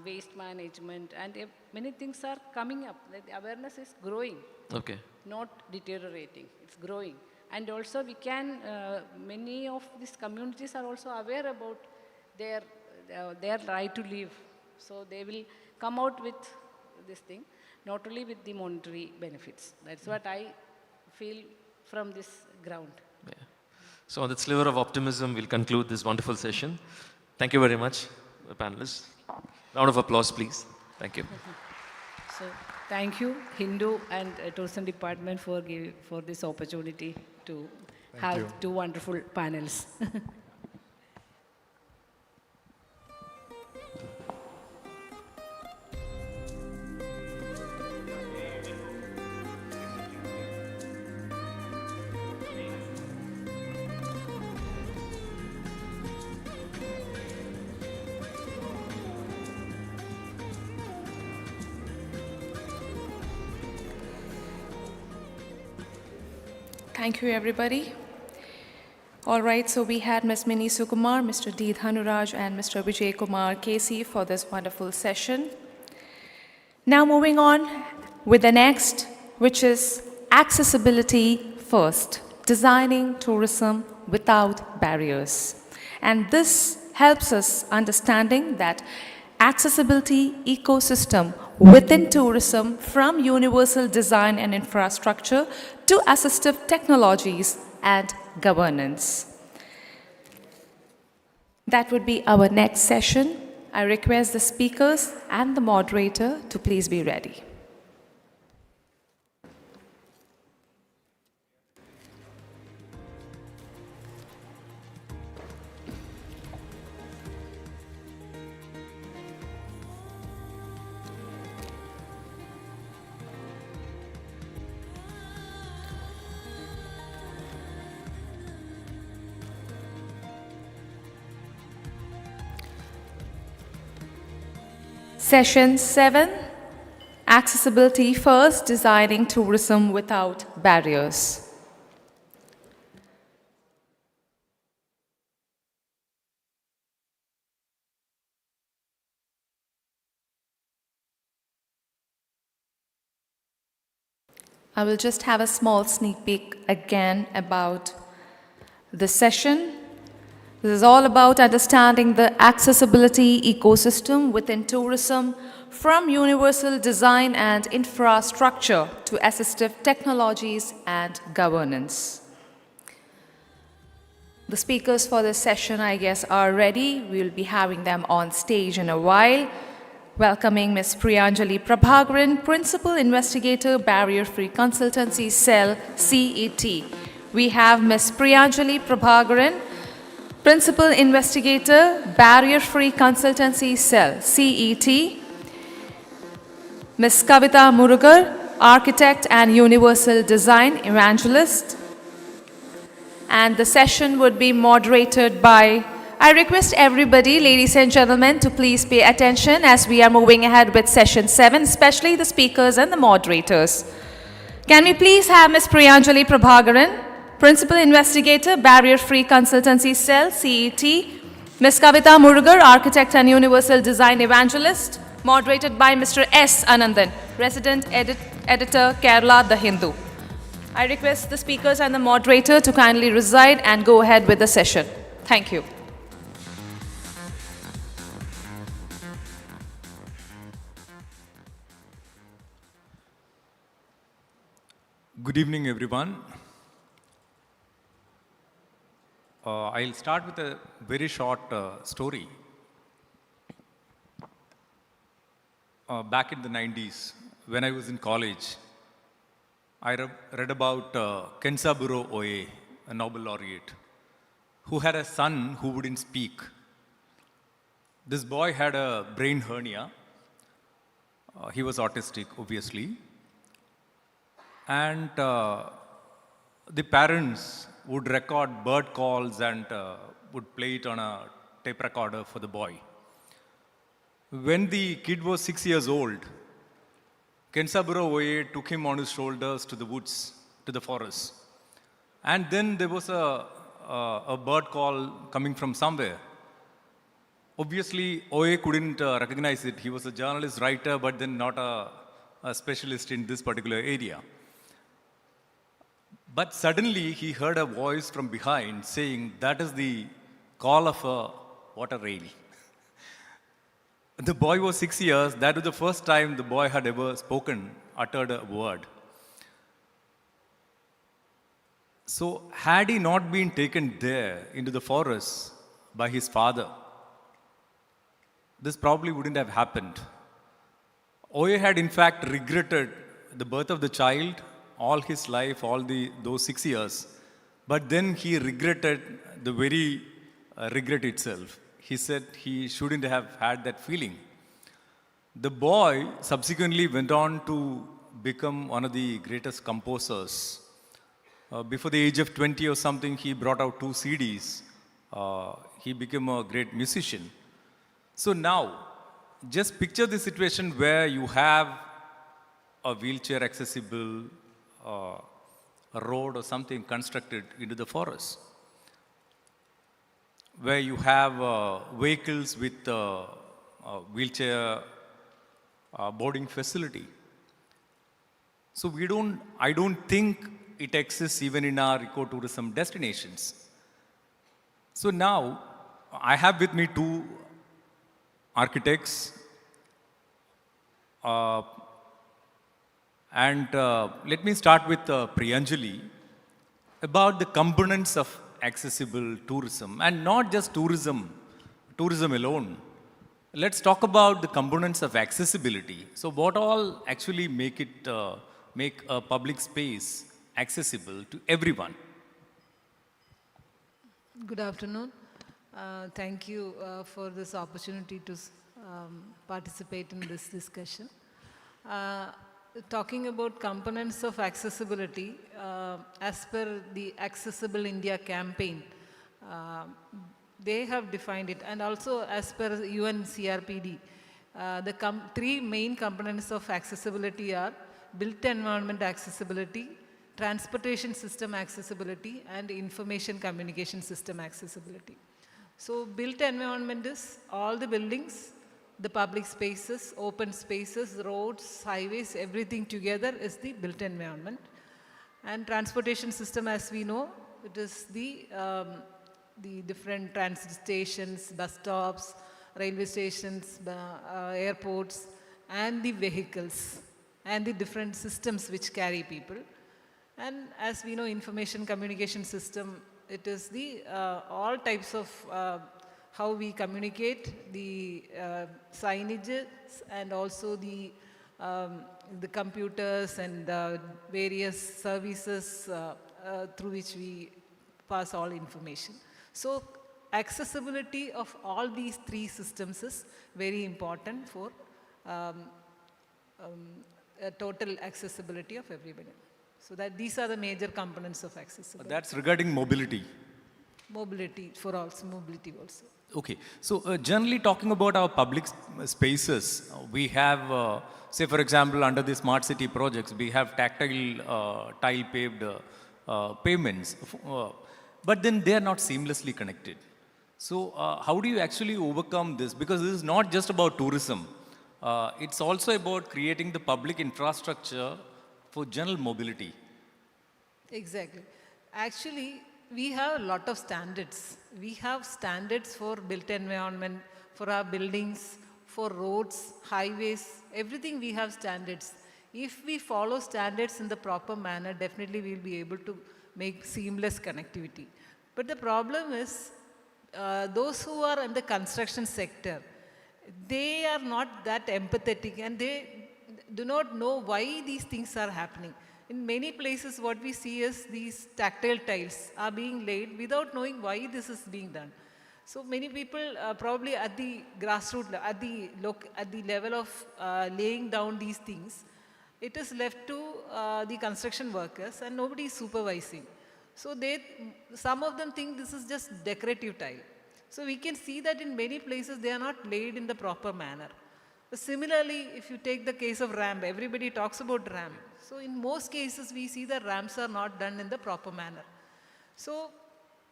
waste management, and many things are coming up. The awareness is growing, not deteriorating. It's growing. And also we can, many of these communities are also aware about their right to live. So they will come out with this thing, not only with the monetary benefits. That's what I feel from this ground. Yeah. So on that sliver of optimism, we'll conclude this wonderful session. Thank you very much, panelists. Round of applause, please. Thank you. So thank you, Hindu and Tourism Department for this opportunity to have two wonderful panels. Thank you, everybody. All right, so we had Ms. Mini Sukumar, Mr. D. Dhanuraj, and Mr. Vijay Kumar Casey for this wonderful session. Now moving on with the next, which is accessibility first, designing tourism without barriers. And this helps us understanding that accessibility ecosystem within tourism, from universal design and infrastructure to assistive technologies and governance. That would be our next session. I request the speakers and the moderator to please be ready. Session 7, Accessibility First, Designing Tourism Without Barriers. I will just have a small sneak peek again about the session. This is all about understanding the accessibility ecosystem within tourism, from universal design and infrastructure to assistive technologies and governance. The speakers for this session, I guess, are ready. We will be having them on stage in a while. Welcoming Ms. Priyanjali Prabhakaran, Principal Investigator, Barrier Free Consultancy Cell, CET. We have Ms. Priyanjali Prabhakaran, Principal Investigator, Barrier Free Consultancy Cell, CET. Ms. Kavita Murugar, Architect and Universal Design Evangelist. And the session would be moderated by I request everybody, ladies and gentlemen, to please pay attention as we are moving ahead with session 7, especially the speakers and the moderators. Can we please have Ms. Priyanjali Prabhakaran, Principal Investigator, Barrier Free Consultancy Cell, CET, Ms. Kavita Murugar, Architect and Universal Design Evangelist, moderated by Mr. S. Anandan, Resident Editor, Kerala, The Hindu. I request the speakers and the moderator to kindly reside and go ahead with the session. Thank you. Good evening, everyone. I'll start with a very short story. Back in the 90s, when I was in college, I read about Kensaburo Oe, a Nobel laureate, who had a son who wouldn't speak. This boy had a brain hernia. He was autistic, obviously. And the parents would record bird calls and would play it on a tape recorder for the boy. When the kid was 6 years old, Kensaburo Oe took him on his shoulders to the woods, to the forest. And then there was a bird call coming from somewhere. Obviously, Oe couldn't recognize it. He was a journalist, writer, but then not a specialist in this particular area. But suddenly he heard a voice from behind saying, that is the call of a water rail. The boy was 6 years. That was the first time the boy had ever uttered a word. So had he not been taken there into the forest by his father, this probably wouldn't have happened. Oe had in fact regretted the birth of the child all his life, those 6 years. But then he regretted the very regret itself. He said he shouldn't have had that feeling. The boy subsequently went on to become one of the greatest composers. Before the age of 20 or something, he brought out 2 CDs. He became a great musician. So now, just picture the situation where you have a wheelchair accessible a road or something constructed into the forest, where you have vehicles with wheelchair boarding facility. So I don't think it exists even in our ecotourism destinations. So now I have with me 2 architects. Let me start with Priyanjali about the components of accessible tourism, and not just tourism alone. Let's talk about the components of accessibility. So what all actually make a public space accessible to everyone? Good afternoon. Thank you for this opportunity to participate in this discussion. Talking about components of accessibility, as per the Accessible India campaign, they have defined it, and also as per UN CRPD, the 3 main components of accessibility are built environment accessibility, transportation system accessibility, and information communication system accessibility. So built environment is all the buildings, the public spaces, open spaces, roads, highways, everything together is the built environment. And transportation system, as we know, it is the different transit stations, bus stops, railway stations, airports, and the vehicles, and the different systems which carry people. And as we know, information communication system, it is the all types of how we communicate, the signages, and also the computers and various services through which we pass all information. So accessibility of all these 3 systems is very important for total accessibility of everybody. So that these are the major components of accessibility. That's regarding mobility. mobility for all, mobility also. Okay, so generally talking about our public spaces, we have, say for example, under the smart city projects, we have tactile tile paved pavements, but then they are not seamlessly connected. So how do you actually overcome this? Because this is not just about tourism. It's also about creating the public infrastructure for general mobility. Exactly. Actually, we have a lot of standards. We have standards for built environment, for our buildings, for roads, highways, everything we have standards. If we follow standards in the proper manner, definitely we'll be able to make seamless connectivity. But the problem is, those who are in the construction sector, they are not that empathetic and they do not know why these things are happening. In many places, what we see is these tactile tiles are being laid without knowing why this is being done. So many people probably at the grassroots, at the level of laying down these things, it is left to the construction workers and nobody is supervising. So some of them think this is just decorative tile. So we can see that in many places they are not laid in the proper manner. Similarly, if you take the case of ramp, everybody talks about ramp. So in most cases, we see that ramps are not done in the proper manner. So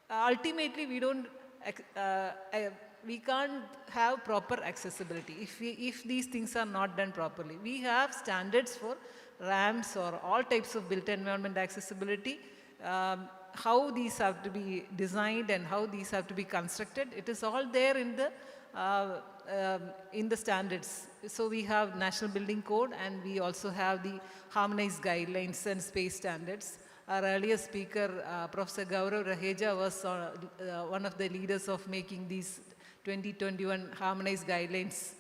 ultimately, we can't have proper accessibility if these things are not done properly. We have standards for ramps or all types of built environment accessibility, how these have to be designed and how these have to be constructed. It is all there in the standards. So we have National Building Code and we also have the harmonized guidelines and space standards. Our earlier speaker, Professor Gaurav Raheja, was one of the leaders of making these 2021 harmonized guidelines.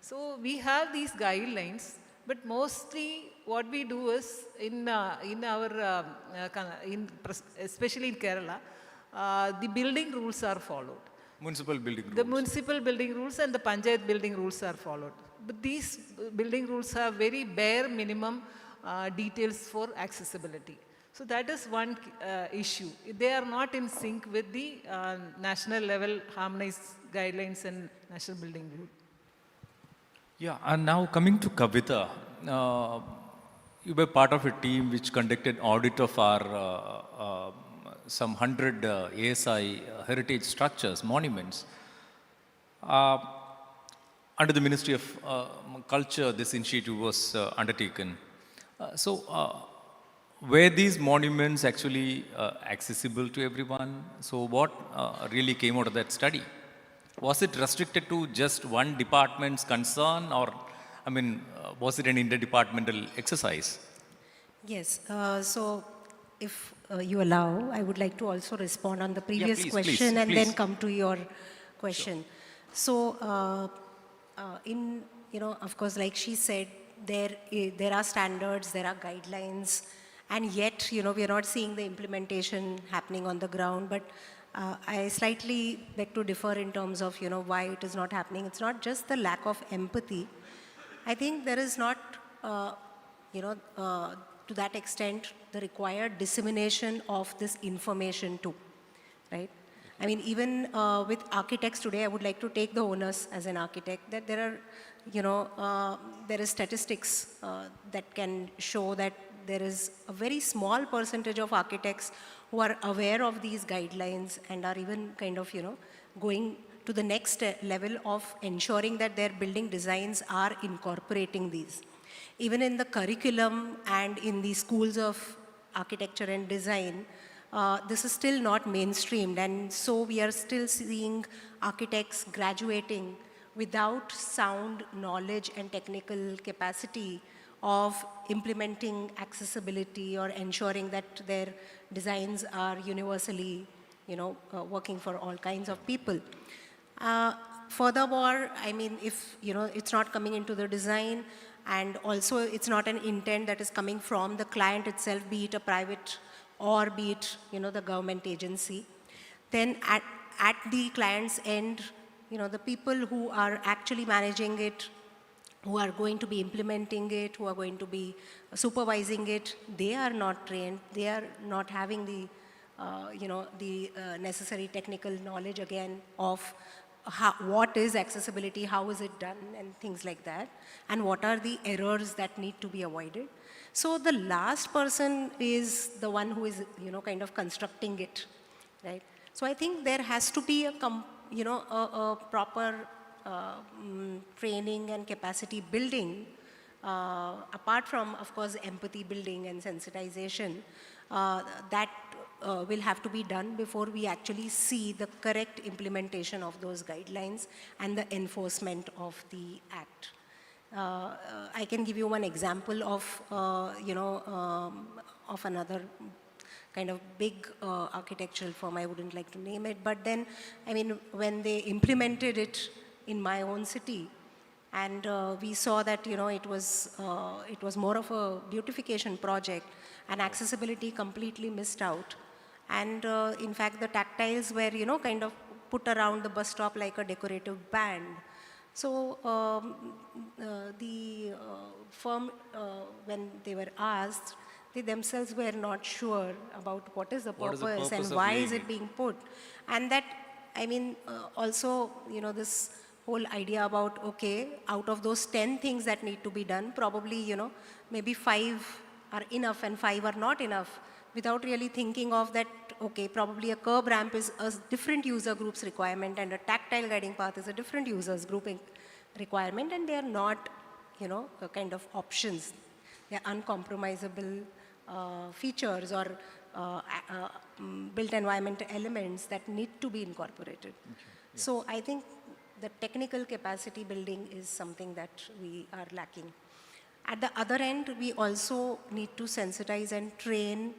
So we have these guidelines, but mostly what we do is especially in Kerala, the building rules are followed. Municipal building rules. The municipal building rules and the panchayat building rules are followed. But these building rules have very bare minimum details for accessibility. So that is one issue. They are not in sync with the national level harmonized guidelines and national building rule. Yeah, and now coming to Kavita, you were part of a team which conducted audit of our some 100 ASI heritage structures, monuments. Under the Ministry of Culture, this initiative was undertaken. Were these monuments actually accessible to everyone? So what really came out of that study? Was it restricted to just one department's concern, or, I mean, was it an interdepartmental exercise? Yes. So if you allow, I would like to also respond on the previous question and then come to your question. Sure. So, of course, like she said, there are standards, there are guidelines, and yet, we are not seeing the implementation happening on the ground. But I slightly beg to differ in terms of, why it is not happening. It's not just the lack of empathy. I think there is not, to that extent, the required dissemination of this information too, right? I mean, even with architects today, I would like to take the onus as an architect that there are, there is statistics that can show that there is a very small percentage of architects who are aware of these guidelines and are even kind of, going to the next level of ensuring that their building designs are incorporating these. Even in the curriculum and in the schools of architecture and design, this is still not mainstreamed, and so we are still seeing architects graduating without sound knowledge and technical capacity of implementing accessibility or ensuring that their designs are universally, working for all kinds of people. Furthermore, I mean, if, it's not coming into the design, and also it's not an intent that is coming from the client itself, be it a private or be it, the government agency, then at the client's end, the people who are actually managing it, who are going to be implementing it, who are going to be supervising it, they are not trained, they are not having the the necessary technical knowledge again of what is accessibility, how is it done, and things like that, and what are the errors that need to be avoided. So the last person is the one who is, kind of constructing it, right? So I think there has to be a proper training and capacity building, apart from, of course, empathy building and sensitization, that will have to be done before we actually see the correct implementation of those guidelines and the enforcement of the act. I can give you one example of, of another kind of big architectural firm. I wouldn't like to name it, but then, I mean, when they implemented it in my own city, and we saw that, it was more of a beautification project, and accessibility completely missed out. And in fact, the tactiles were, kind of put around the bus stop like a decorative band. So the firm, when they were asked, they themselves were not sure about what is the purpose and why is it being put. And that, I mean, also, this whole idea about, okay, out of those 10 things that need to be done, probably, maybe 5 are enough and 5 are not enough, without really thinking of that, okay, probably a curb ramp is a different user group's requirement and a tactile guiding path is a different users group requirement, and they are not, a kind of options. They are uncompromisable features or built environment elements that need to be incorporated. Okay. Yeah. So I think the technical capacity building is something that we are lacking. At the other end, we also need to sensitize and train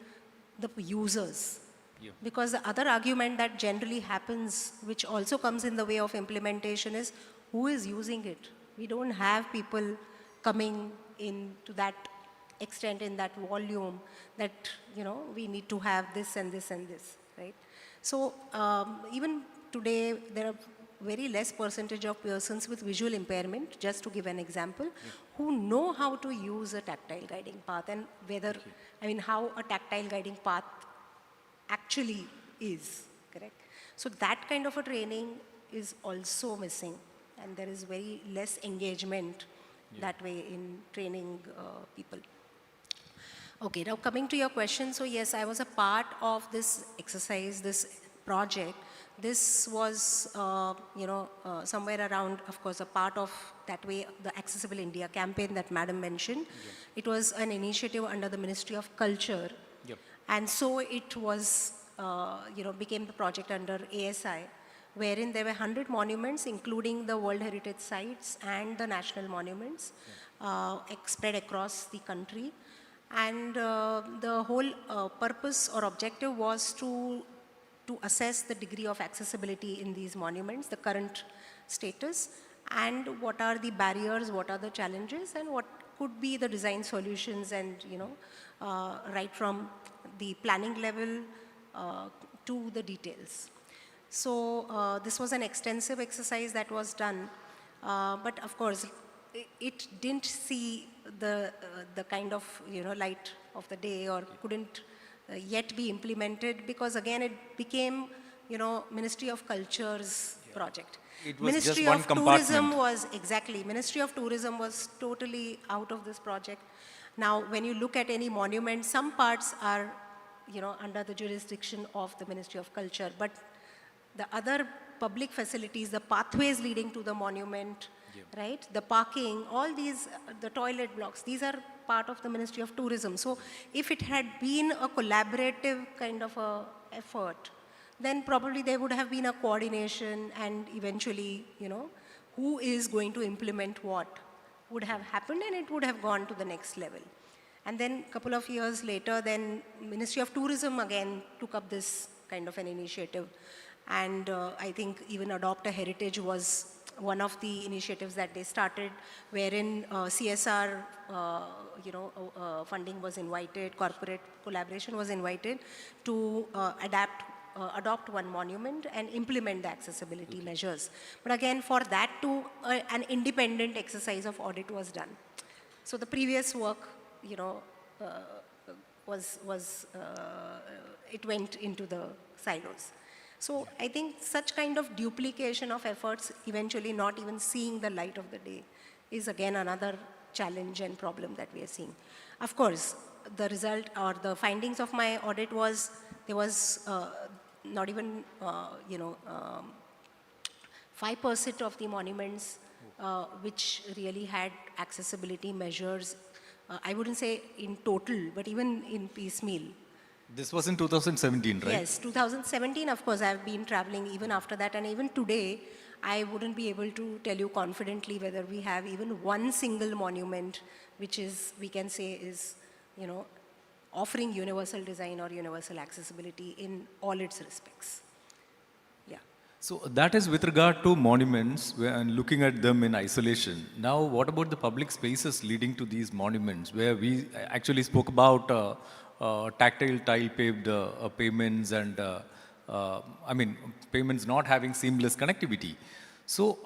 the users. Yeah. Because the other argument that generally happens, which also comes in the way of implementation, is who is using it? We don't have people coming in to that extent, in that volume, that, we need to have this and this and this, right? So even today, there are very less percentage of persons with visual impairment, just to give an example, who know how to use a tactile guiding path and whether, I mean, how a tactile guiding path actually is, correct? So that kind of a training is also missing, and there is very less engagement that way in training people. Okay, now coming to your question, so yes, I was a part of this exercise, this project. This was, somewhere around, of course, a part of that way, the Accessible India campaign that Madam mentioned. Yeah. It was an initiative under the Ministry of Culture. Yep. And so it was, became the project under ASI, wherein there were 100 monuments, including the World Heritage Sites and the national monuments, spread across the country. And the whole purpose or objective was to assess the degree of accessibility in these monuments, the current status, and what are the barriers, what are the challenges, and what could be the design solutions, and, right from the planning level to the details. So this was an extensive exercise that was done, but of course, it didn't see the kind of, light of the day, or couldn't yet be implemented, because again it became, Ministry of Culture's project. It was Ministry just one of compartment. Tourism was, exactly, Ministry of Tourism was totally out of this project. Now, when you look at any monument, some parts are, under the jurisdiction of the Ministry of Culture, but the other public facilities, the pathways leading to the monument, right, the parking, all these, the toilet blocks, these are part of the Ministry of Tourism. So if it had been a collaborative kind of a effort, then probably there would have been a coordination, and eventually, who is going to implement what would have happened, and it would have gone to the next level. And then a couple of years later, then Ministry of Tourism again took up this kind of an initiative. And I think even Adopt a Heritage was one of the initiatives that they started, wherein CSR, funding was invited, corporate collaboration was invited to adopt one monument and implement the accessibility measures. But again, for that too, an independent exercise of audit was done. So the previous work, it went into the silos. So I think such kind of duplication of efforts, eventually not even seeing the light of the day, is again another challenge and problem that we are seeing. Of course, the result or the findings of my audit was, there was not even, 5% of the monuments which really had accessibility measures. I wouldn't say in total, but even in piecemeal. This was in 2017, right? Yes, 2017, of course, I've been traveling even after that, and even today, I wouldn't be able to tell you confidently whether we have even one single monument which is, we can say is, offering universal design or universal accessibility in all its respects. Yeah. So that is with regard to monuments and looking at them in isolation. Now, what about the public spaces leading to these monuments, where we actually spoke about tactile tile paved pavements and payments not having seamless connectivity. So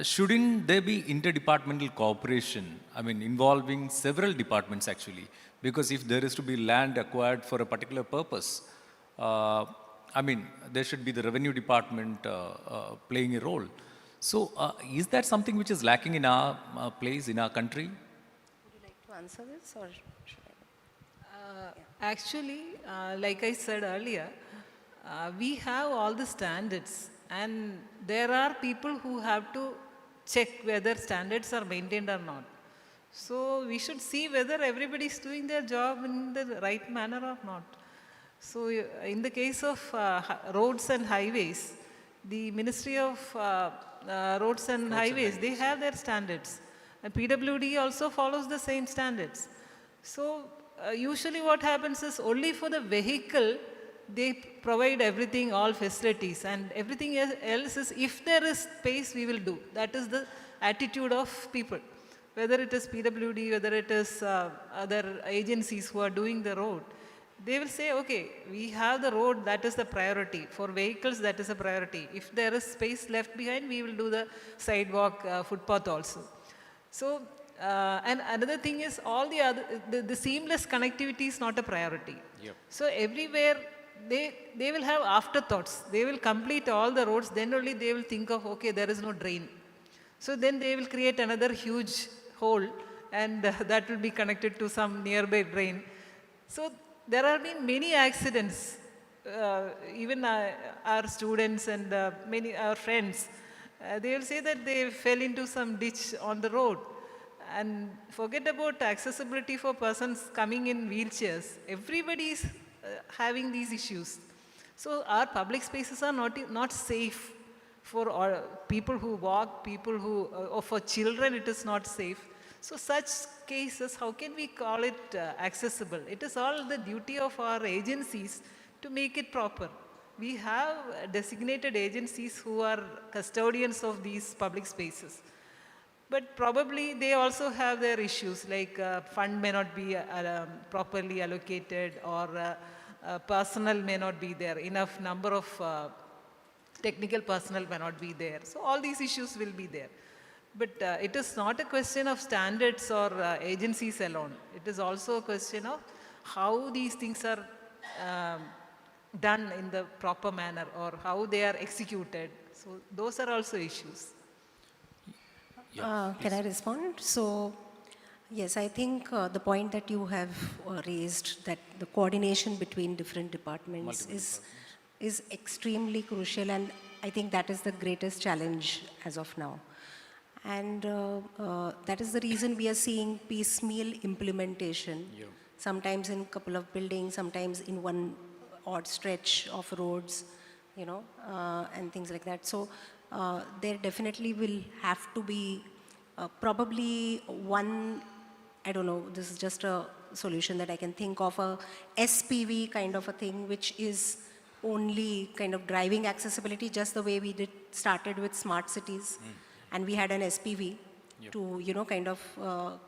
shouldn't there be interdepartmental cooperation, involving several departments actually? Because if there is to be land acquired for a particular purpose, there should be the revenue department playing a role. So is that something which is lacking in our place, in our country? Would you like to answer this, or should I? Actually, like I said earlier, we have all the standards, and there are people who have to check whether standards are maintained or not. So we should see whether everybody is doing their job in the right manner or not. So in the case of roads and highways, the Ministry of Roads and Highways, they have their standards. And PWD also follows the same standards. So usually what happens is, only for the vehicle, they provide everything, all facilities, and everything else is, if there is space, we will do. That is the attitude of people. Whether it is PWD, whether it is other agencies who are doing the road, they will say, okay, we have the road, that is the priority. For vehicles, that is a priority. If there is space left behind, we will do the sidewalk, footpath also. So, and another thing is, all the other, the seamless connectivity is not a priority. Yep. So everywhere, they will have afterthoughts. They will complete all the roads, then only they will think of, okay, there is no drain. So then they will create another huge hole, and that will be connected to some nearby drain. So there have been many accidents. Even our students and many our friends, they will say that they fell into some ditch on the road. And forget about accessibility for persons coming in wheelchairs. Everybody is having these issues. So our public spaces are not safe for all, people who walk, people who, or for children it is not safe. So such cases, how can we call it accessible? It is all the duty of our agencies to make it proper. We have designated agencies who are custodians of these public spaces. But probably they also have their issues, like fund may not be properly allocated, or personnel may not be there, enough number of technical personnel may not be there. So all these issues will be there. But it is not a question of standards or agencies alone. It is also a question of how these things are done in the proper manner, or how they are executed. So those are also issues. Can I respond? So, yes, I think the point that you have raised, that the coordination between different departments is extremely crucial, and I think that is the greatest challenge as of now. And that is the reason we are seeing piecemeal implementation, sometimes in a couple of buildings, sometimes in one odd stretch of roads, and things like that. So there definitely will have to be probably one, I don't know, this is just a solution that I can think of, a SPV kind of a thing, which is only kind of driving accessibility, just the way we started with smart cities. And we had an SPV to, kind of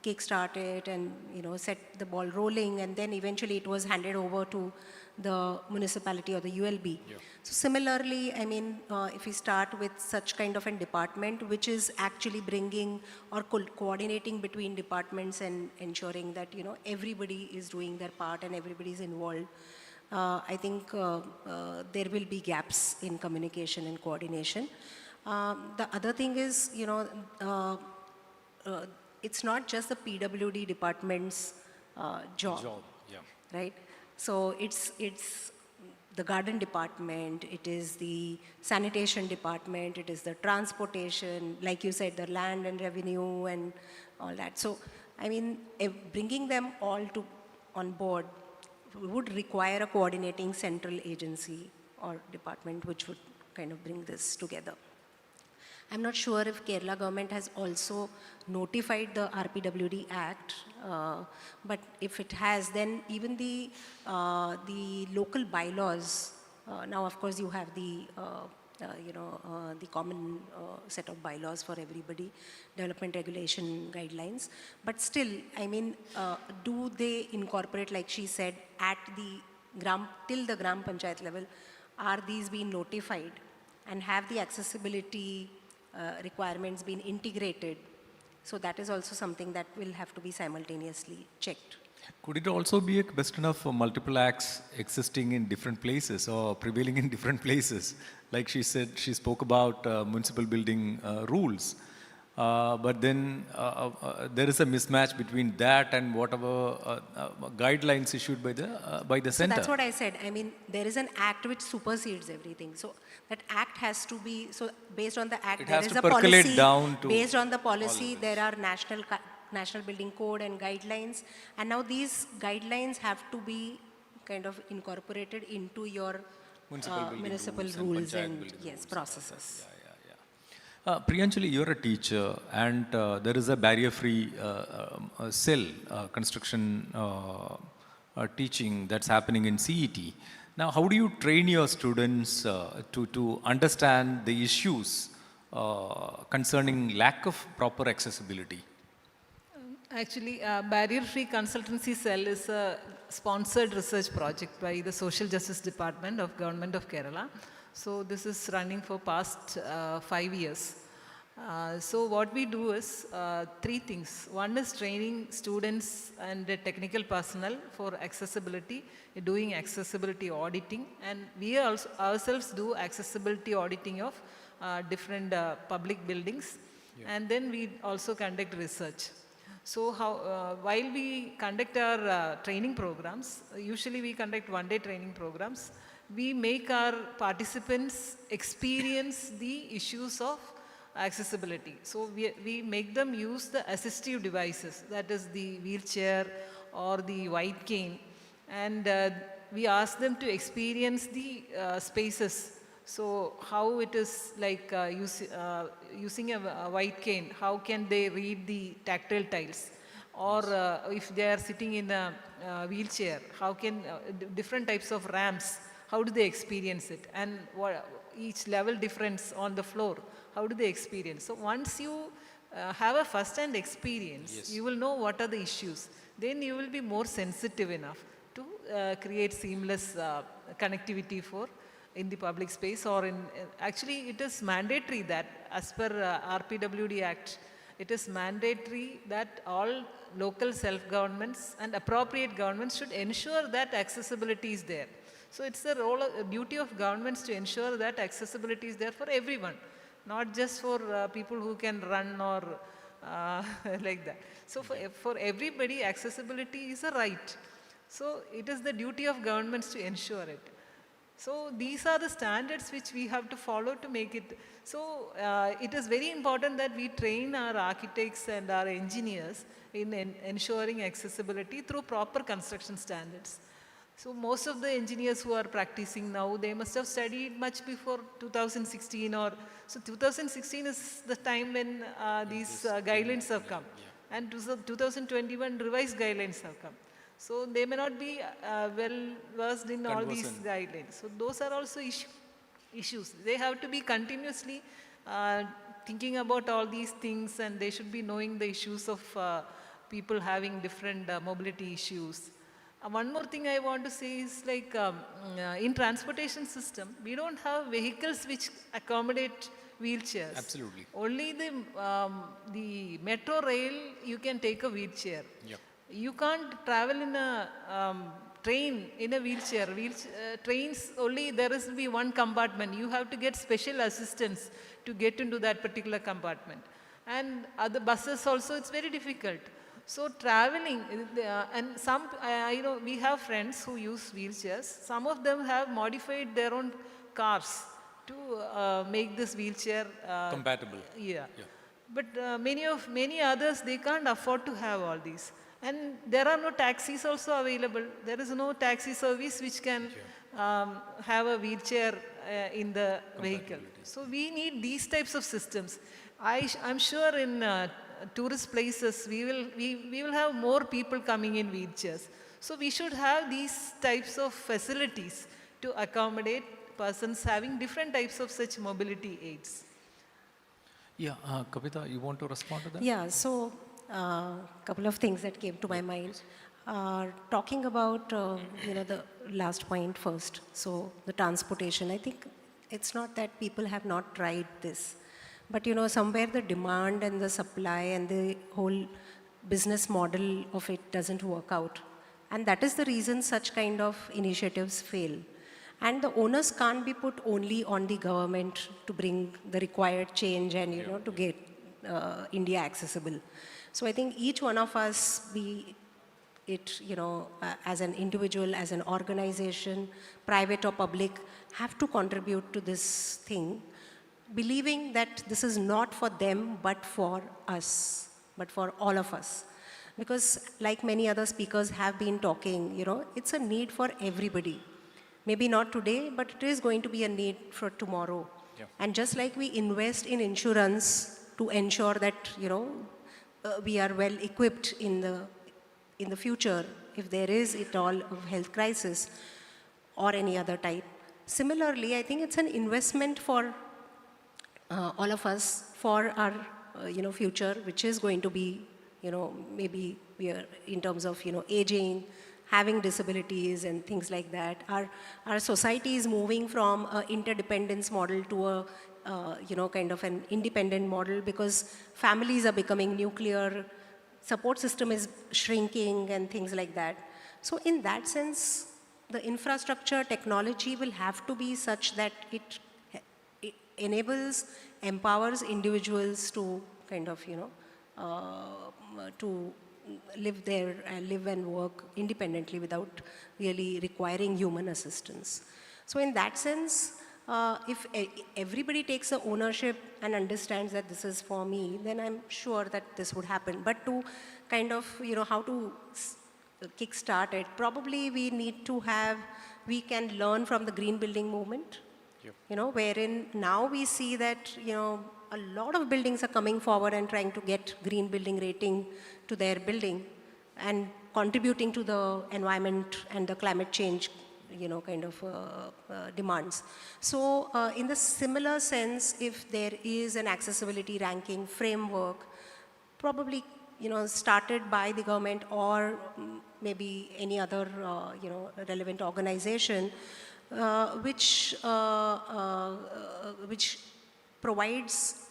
kickstart it and, set the ball rolling, and then eventually it was handed over to the municipality or the ULB. So similarly, I mean, if we start with such kind of a department which is actually bringing or coordinating between departments and ensuring that, everybody is doing their part and everybody is involved, I think there will be gaps in communication and coordination. The other thing is, it's not just the PWD department's job, right? So it's the garden department, it is the sanitation department, it is the transportation, like you said, the land and revenue and all that. So, I mean, bringing them all on board would require a coordinating central agency or department which would kind of bring this together. I'm not sure if Kerala government has also notified the RPWD Act, but if it has, then even the local bylaws, now of course you have the common set of bylaws for everybody, development regulation guidelines, but still, I mean, do they incorporate, like she said, at the till the Gram Panchayat level, are these being notified and have the accessibility requirements been integrated? So that is also something that will have to be simultaneously checked. Could it also be a question of multiple acts existing in different places or prevailing in different places? Like she said, she spoke about municipal building rules. But then there is a mismatch between that and whatever guidelines issued by the center. So that's what I said. I mean, there is an act which supersedes everything. So that act has to be, so based on the act, there is a policy. Based on the policy, there are national building code and guidelines. And now these guidelines have to be kind of incorporated into your municipal rules and processes. Priyanjali, you're a teacher, and there is a barrier-free cell construction teaching that's happening in CET. Now, how do you train your students to understand the issues concerning lack of proper accessibility? Actually, Barrier-Free Consultancy Cell is a sponsored research project by the Social Justice Department of Government of Kerala. So this is running for past 5 years. So what we do is 3 things. One is training students and the technical personnel for accessibility, doing accessibility auditing, and we also ourselves do accessibility auditing of different public buildings, and then we also conduct research. So while we conduct our training programs, usually we conduct one-day training programs, we make our participants experience the issues of accessibility. So we make them use the assistive devices, that is the wheelchair or the white cane, and we ask them to experience the spaces. So how it is like using a white cane, how can they read the tactile tiles? Or if they are sitting in a wheelchair, how can different types of ramps, how do they experience it? And each level difference on the floor, how do they experience? So once you have a first-hand experience, you will know what are the issues. Then you will be more sensitive enough to create seamless connectivity in the public space, or actually it is mandatory that as per RPWD Act, it is mandatory that all local self-governments and appropriate governments should ensure that accessibility is there. So it's the duty of governments to ensure that accessibility is there for everyone, not just for people who can run or like that. So for everybody, accessibility is a right. So it is the duty of governments to ensure it. So these are the standards which we have to follow to make it. So it is very important that we train our architects and our engineers in ensuring accessibility through proper construction standards. So most of the engineers who are practicing now, they must have studied much before 2016 so 2016 is the time when these guidelines have come. And 2021 revised guidelines have come. So they may not be well versed in all these guidelines. So those are also issues. They have to be continuously thinking about all these things, and they should be knowing the issues of people having different mobility issues. One more thing I want to say is like in transportation system, we don't have vehicles which accommodate wheelchairs. Absolutely. Only the metro rail, you can take a wheelchair. Yep. You can't travel in a train in a wheelchair. Trains only there is be one compartment. You have to get special assistance to get into that particular compartment. And other buses also, it's very difficult. So traveling, and some, I know we have friends who use wheelchairs. Some of them have modified their own cars to make this wheelchair compatible. Yeah. But many others, they can't afford to have all these. And there are no taxis also available. There is no taxi service which can have a wheelchair in the vehicle. So we need these types of systems. I'm sure in tourist places, we will have more people coming in wheelchairs. So we should have these types of facilities to accommodate persons having different types of such mobility aids. Yeah, Kavita, you want to respond to that? Yeah, so couple of things that came to my mind. Talking about the last point first. So the transportation, I think it's not that people have not tried this, but somewhere the demand and the supply and the whole business model of it doesn't work out, and that is the reason such kind of initiatives fail. And the onus can't be put only on the government to bring the required change and to get India accessible. So I think each one of us, be it as an individual, as an organization, private or public, have to contribute to this thing, believing that this is not for them but for us, but for all of us. Because like many other speakers have been talking, it's a need for everybody. Maybe not today, but it is going to be a need for tomorrow. Yeah. And just like we invest in insurance to ensure that we are well equipped in the future if there is at all of health crisis or any other type. Similarly, I think it's an investment for all of us for our future, which is going to be maybe we are in terms of aging, having disabilities and things like that. Our society is moving from an interdependence model to a kind of an independent model, because families are becoming nuclear, support system is shrinking and things like that. So in that sense, the infrastructure technology will have to be such that it enables, empowers individuals to kind of, to live and work independently without really requiring human assistance. So in that sense, if everybody takes the ownership and understands that this is for me, then I'm sure that this would happen. But to kind of, how to kickstart it, probably we can learn from the green building movement, wherein now we see that, a lot of buildings are coming forward and trying to get green building rating to their building and contributing to the environment and the climate change kind of demands. So in the similar sense, if there is an accessibility ranking framework, probably started by the government or maybe any other relevant organization, which provides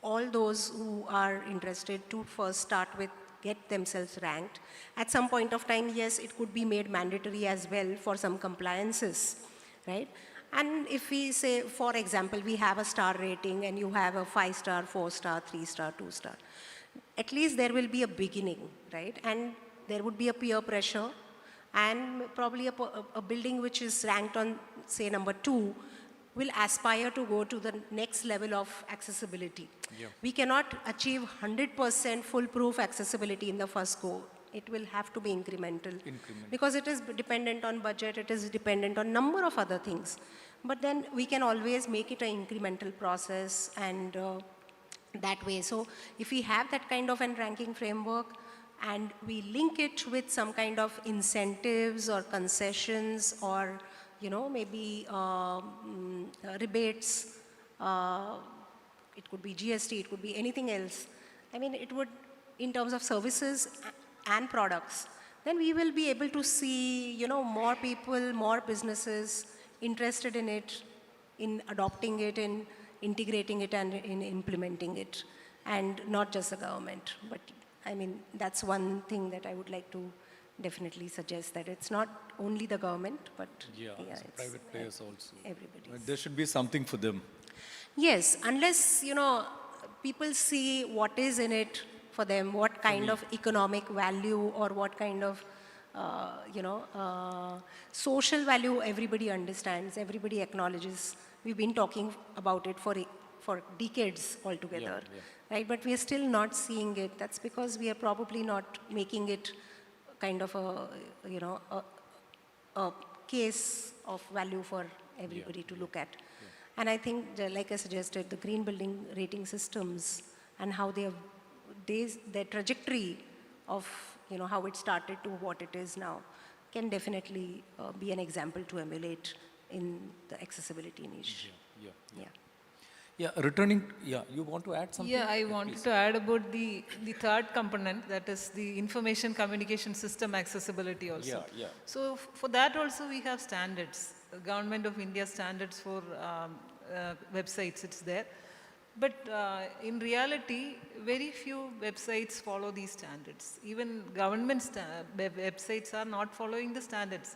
all those who are interested to first start with, get themselves ranked. At some point of time, yes, it could be made mandatory as well for some compliances, right? And if we say, for example, we have a star rating and you have a 5-star, 4-star, 3-star, 2-star, at least there will be a beginning, right? And there would be a peer pressure, and probably a building which is ranked on, say, number 2 will aspire to go to the next level of accessibility. Yeah. We cannot achieve 100% foolproof accessibility in the first go. It will have to be incremental. Because it is dependent on budget, it is dependent on number of other things. But then we can always make it an incremental process, and that way. So if we have that kind of a ranking framework and we link it with some kind of incentives or concessions or maybe rebates, it could be GST, it could be anything else. I mean, it would in terms of services and products, then we will be able to see, more people, more businesses interested in it, in adopting it, in integrating it, and in implementing it. And not just the government, but I mean, that's one thing that I would like to definitely suggest, that it's not only the government, but it's private players also. Everybody. There should be something for them. Yes, unless, people see what is in it for them, what kind of economic value or what kind of, social value everybody understands, everybody acknowledges. We've been talking about it for decades altogether, right? But we are still not seeing it. That's because we are probably not making it kind of a case of value for everybody to look at. And I think, like I suggested, the green building rating systems and how their trajectory of how it started to what it is now can definitely be an example to emulate in the accessibility niche. Yeah, returning, you want to add something? Yeah, I wanted to add about the third component, that is the information communication system accessibility also. So for that also we have standards. The Government of India standards for websites, it's there. But in reality, very few websites follow these standards. Even government websites are not following the standards.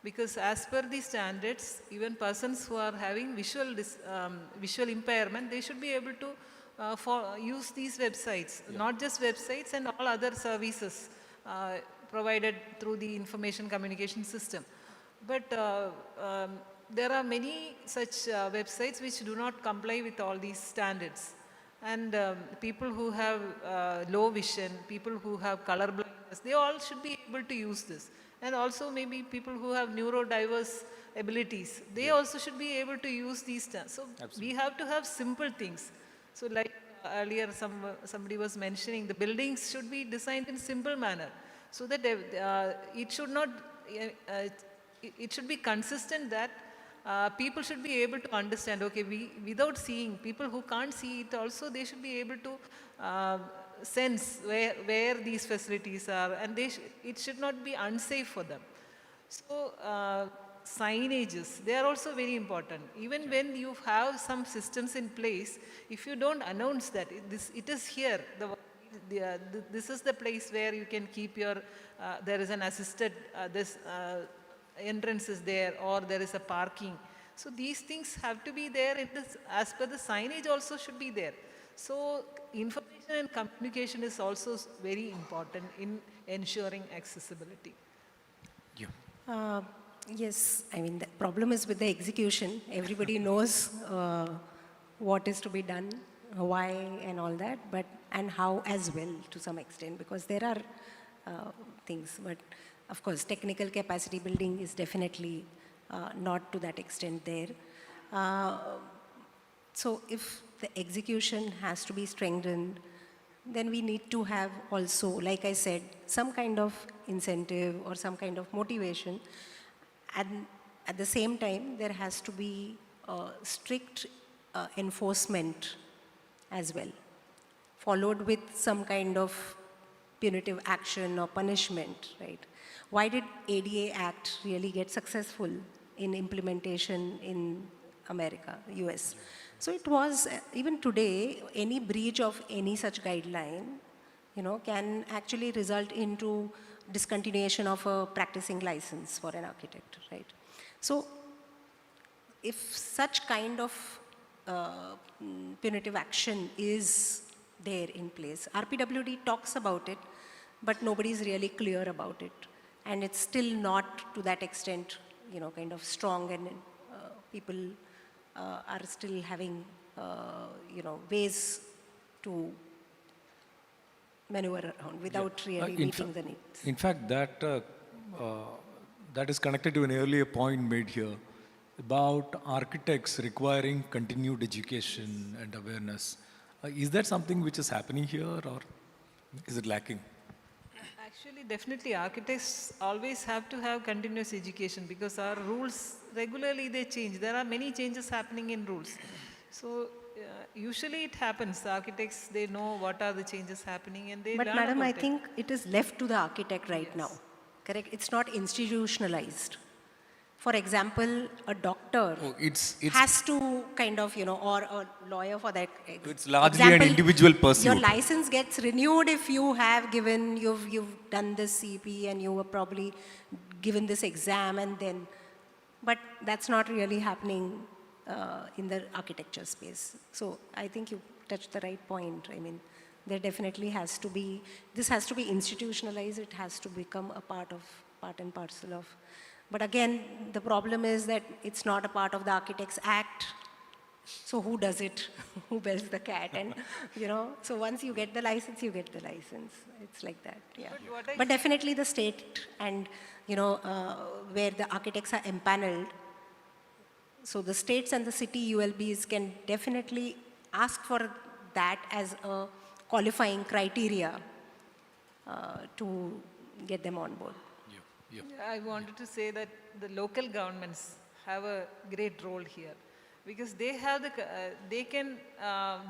Because as per the standards, even persons who are having visual impairment, they should be able to use these websites, not just websites, and all other services provided through the information communication system. But there are many such websites which do not comply with all these standards. And people who have low vision, people who have color blindness, they all should be able to use this. And also maybe people who have neurodiverse abilities, they also should be able to use these. So we have to have simple things. So like earlier somebody was mentioning, the buildings should be designed in simple manner, so that it should not, it should be consistent, that people should be able to understand, okay, without seeing, people who can't see it also, they should be able to sense where these facilities are, and it should not be unsafe for them. So signages, they are also very important. Even when you have some systems in place, if you don't announce that it is here, this is the place where you can keep your, there is an assisted, this entrance is there, or there is a parking. So these things have to be there as per the signage also should be there. So information and communication is also very important in ensuring accessibility. Yes, I mean, the problem is with the execution. Everybody knows what is to be done, why and all that, and how as well to some extent, because there are things. But of course, technical capacity building is definitely not to that extent there. So if the execution has to be strengthened, then we need to have also, like I said, some kind of incentive or some kind of motivation. And at the same time, there has to be strict enforcement as well, followed with some kind of punitive action or punishment, right? Why did ADA Act really get successful in implementation in America, US? So it was, even today, any breach of any such guideline, can actually result into discontinuation of a practicing license for an architect, right? So if such kind of punitive action is there in place, RPWD talks about it, but nobody is really clear about it. And it's still not to that extent, kind of strong, and people are still having, ways to maneuver around without really meeting the needs. In fact, that is connected to an earlier point made here about architects requiring continued education and awareness. Is that something which is happening here, or is it lacking? Actually, definitely, architects always have to have continuous education, because our rules regularly they change. There are many changes happening in rules. So usually it happens. The architects, they know what are the changes happening and they But learn madam, about I it. think it is left to the architect right now. Correct? It's not institutionalized. For example, a doctor has to kind of, or a lawyer for that. It's largely an individual pursuit. Your license gets renewed if you have given, you've done this CP and you were probably given this exam and then, but that's not really happening in the architecture space. So I think you touched the right point. I mean, there definitely has to be, this has to be institutionalized. It has to become a part and parcel of. But again, the problem is that it's not a part of the Architects Act. So who does it? Who bells the cat? And, so once you get the license, you get the license. It's like that, yeah. But definitely the state and, where the architects are empaneled, so the states and the city ULBs can definitely ask for that as a qualifying criteria to get them on board. I wanted to say that the local governments have a great role here because they have they can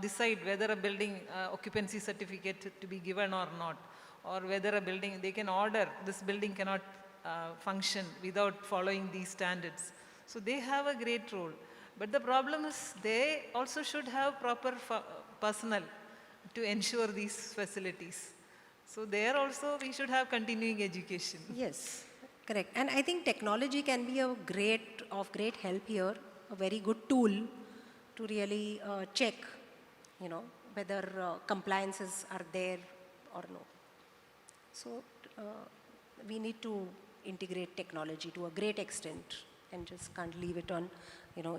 decide whether a building occupancy certificate to be given or not, or whether a building, they can order this building cannot function without following these standards. So they have a great role. But the problem is they also should have proper personnel to ensure these facilities. So there also we should have continuing education. Yes, correct. And I think technology can be of great help here, a very good tool to really check, whether compliances are there or no. So we need to integrate technology to a great extent and just can't leave it on,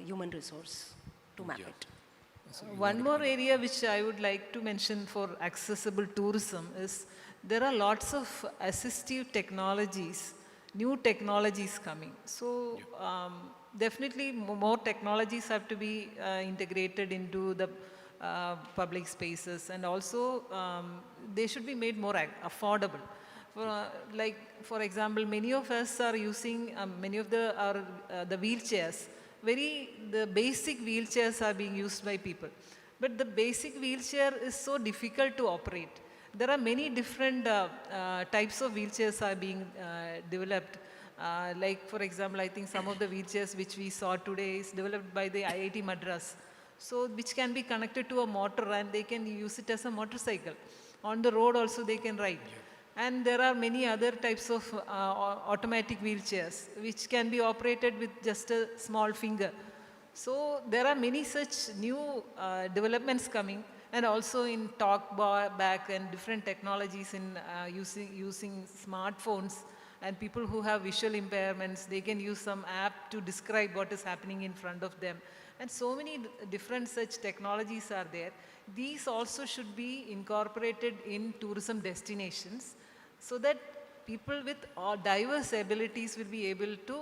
human resource to map it. One more area which I would like to mention for accessible tourism is there are lots of assistive technologies, new technologies coming. So definitely more technologies have to be integrated into the public spaces, and also they should be made more affordable. For example, many of us are using, many of the wheelchairs. The basic wheelchairs are being used by people. But the basic wheelchair is so difficult to operate. There are many different types of wheelchairs are being developed. For example, I think some of the wheelchairs which we saw today is developed by the IIT Madras. So which can be connected to a motor and they can use it as a motorcycle. On the road also they can ride. And there are many other types of automatic wheelchairs which can be operated with just a small finger. So there are many such new developments coming, and also in talk back and different technologies in using smartphones, and people who have visual impairments, they can use some app to describe what is happening in front of them. And so many different such technologies are there. These also should be incorporated in tourism destinations, so that people with diverse abilities will be able to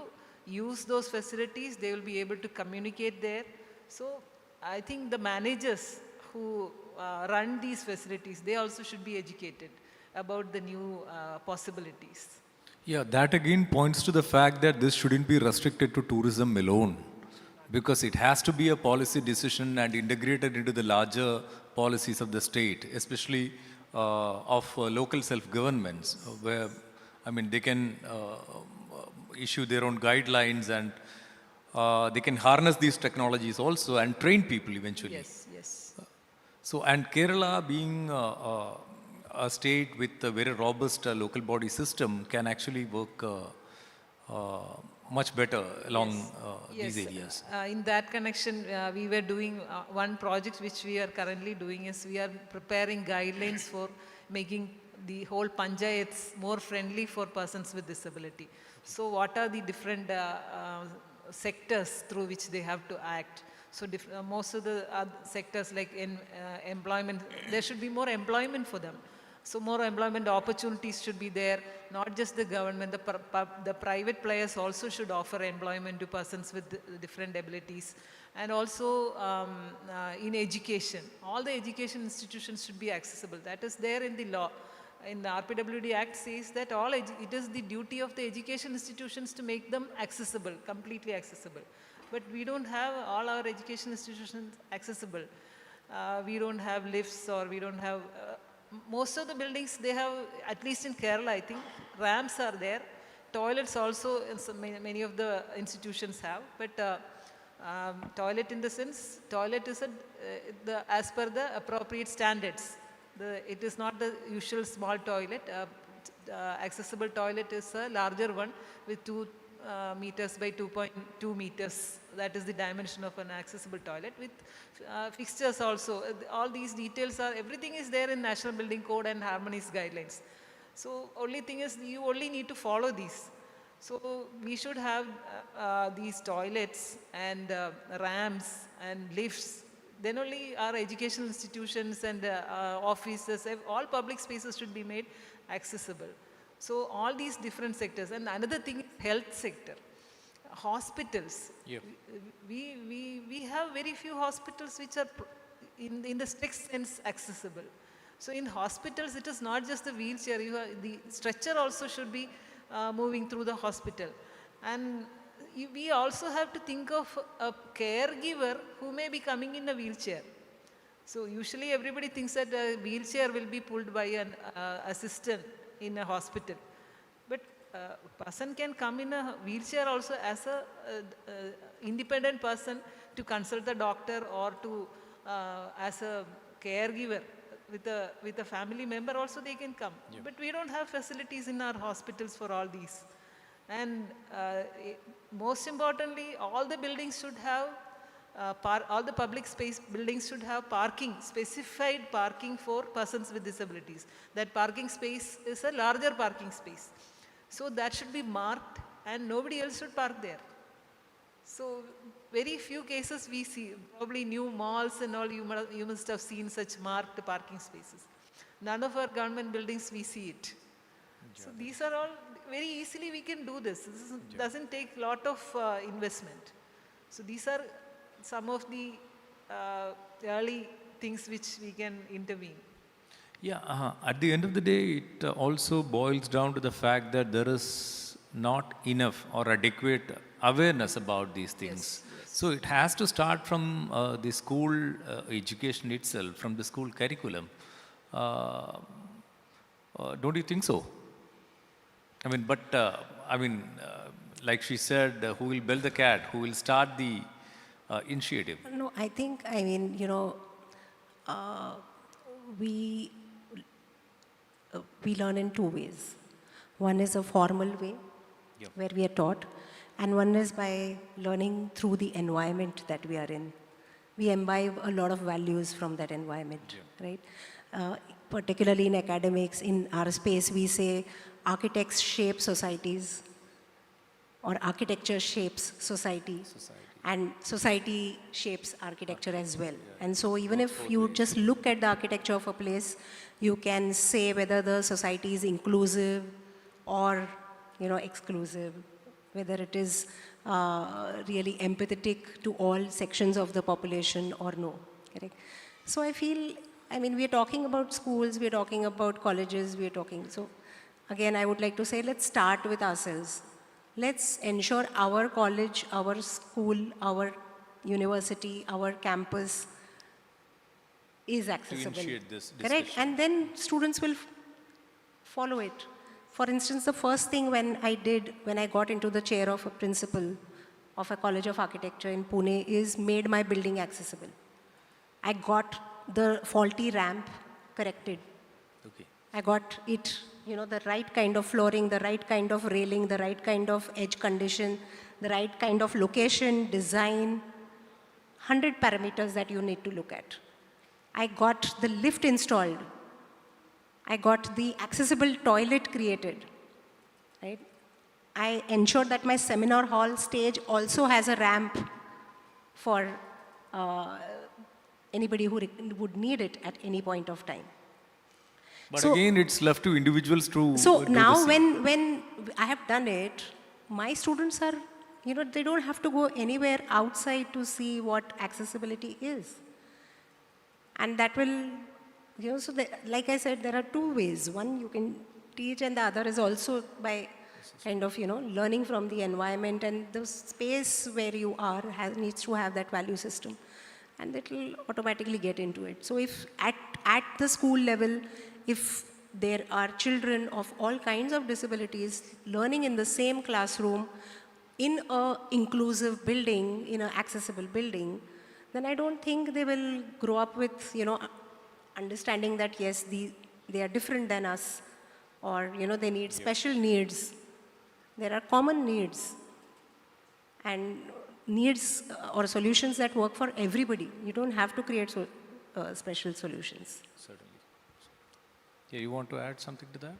use those facilities, they will be able to communicate there. So I think the managers who run these facilities, they also should be educated about the new possibilities. Yeah, that again points to the fact that this shouldn't be restricted to tourism alone, because it has to be a policy decision and integrated into the larger policies of the state, especially of local self-governments, where, they can issue their own guidelines and they can harness these technologies also and train people eventually. Yes, yes. So, and Kerala being a state with a very robust local body system can actually work much better along these areas. In that connection, we were doing one project which we are currently doing is we are preparing guidelines for making the whole panchayats more friendly for persons with disability. So what are the different sectors through which they have to act? So most of the sectors like employment, there should be more employment for them. So more employment opportunities should be there, not just the government, the private players also should offer employment to persons with different abilities. And also in education, all the education institutions should be accessible. That is there in the law. In the RPWD Act says that it is the duty of the education institutions to make them accessible, completely accessible. But we don't have all our education institutions accessible. we don't have lifts, or we don't have, most of the buildings, they have, at least in Kerala, I think, ramps are there. Toilets also, many of the institutions have, but toilet in the sense, toilet is as per the appropriate standards. It is not the usual small toilet. Accessible toilet is a larger one with 2 meters by 2.2 meters. That is the dimension of an accessible toilet, with fixtures also. All these details are, everything is there in National Building Code and Harmonies guidelines. So only thing is, you only need to follow these. So we should have these toilets and ramps and lifts. Then only our educational institutions and offices, all public spaces should be made accessible. So all these different sectors. And another thing is health sector. Hospitals. Yep. We have very few hospitals which are in the strict sense accessible. So in hospitals, it is not just the wheelchair. The stretcher also should be moving through the hospital. And we also have to think of a caregiver who may be coming in a wheelchair. So usually everybody thinks that a wheelchair will be pulled by an assistant in a hospital. But a person can come in a wheelchair also as a independent person to consult the doctor, or to as a caregiver with a family member also they can come. Yeah. But we don't have facilities in our hospitals for all these. And most importantly, all the buildings should have, all the public space buildings should have parking, specified parking for persons with disabilities. That parking space is a larger parking space. So that should be marked, and nobody else should park there. So very few cases we see, probably new malls and all, you must have seen such marked parking spaces. None of our government buildings we see it. So these are all, very easily we can do this. This doesn't take a lot of investment. So these are some of the early things which we can intervene. Yeah, at the end of the day, it also boils down to the fact that there is not enough or adequate awareness about these things. Yes. So it has to start from the school education itself, from the school curriculum. Don't you think so? I mean, but like she said, who will bell the cat? Who will start the initiative? No, I think, we learn in 2 ways. One is a formal way, Yep. where we are taught, and one is by learning through the environment that we are in. We imbibe a lot of values from that environment, right? Particularly in academics, in our space, we say architects shape societies, or architecture shapes society. And society shapes architecture as well. And so even if you just look at the architecture of a place, you can say whether the society is inclusive or exclusive, whether it is really empathetic to all sections of the population or no. Correct? So I feel, we are talking about schools, we are talking about colleges, we are talking. So again, I would like to say, let's start with ourselves. Let's ensure our college, our school, our university, our campus is accessible. To initiate this discussion. Correct? And then students will follow it. For instance, the first thing when I got into the chair of a principal of a college of architecture in Pune is made my building accessible. I got the faulty ramp corrected. Okay. I got it, the right kind of flooring, the right kind of railing, the right kind of edge condition, the right kind of location, design, 100 parameters that you need to look at. I got the lift installed. I got the accessible toilet created, right? I ensured that my seminar hall stage also has a ramp for anybody who would need it at any point of time. But again, it's left to individuals to So do now the same. when I have done it, my students are, they don't have to go anywhere outside to see what accessibility is. And that will, like I said, there are 2 ways. One, you can teach, and the other is also by kind of, learning from the environment, and the space where you are needs to have that value system. and it will automatically get into it. So if at the school level, if there are children of all kinds of disabilities learning in the same classroom, in a inclusive building, in an accessible building, then I don't think they will grow up with, understanding that yes, they are different than us, or they need special needs. There are common needs, and needs or solutions that work for everybody. You don't have to create special solutions. Certainly. Yeah, you want to add something to that?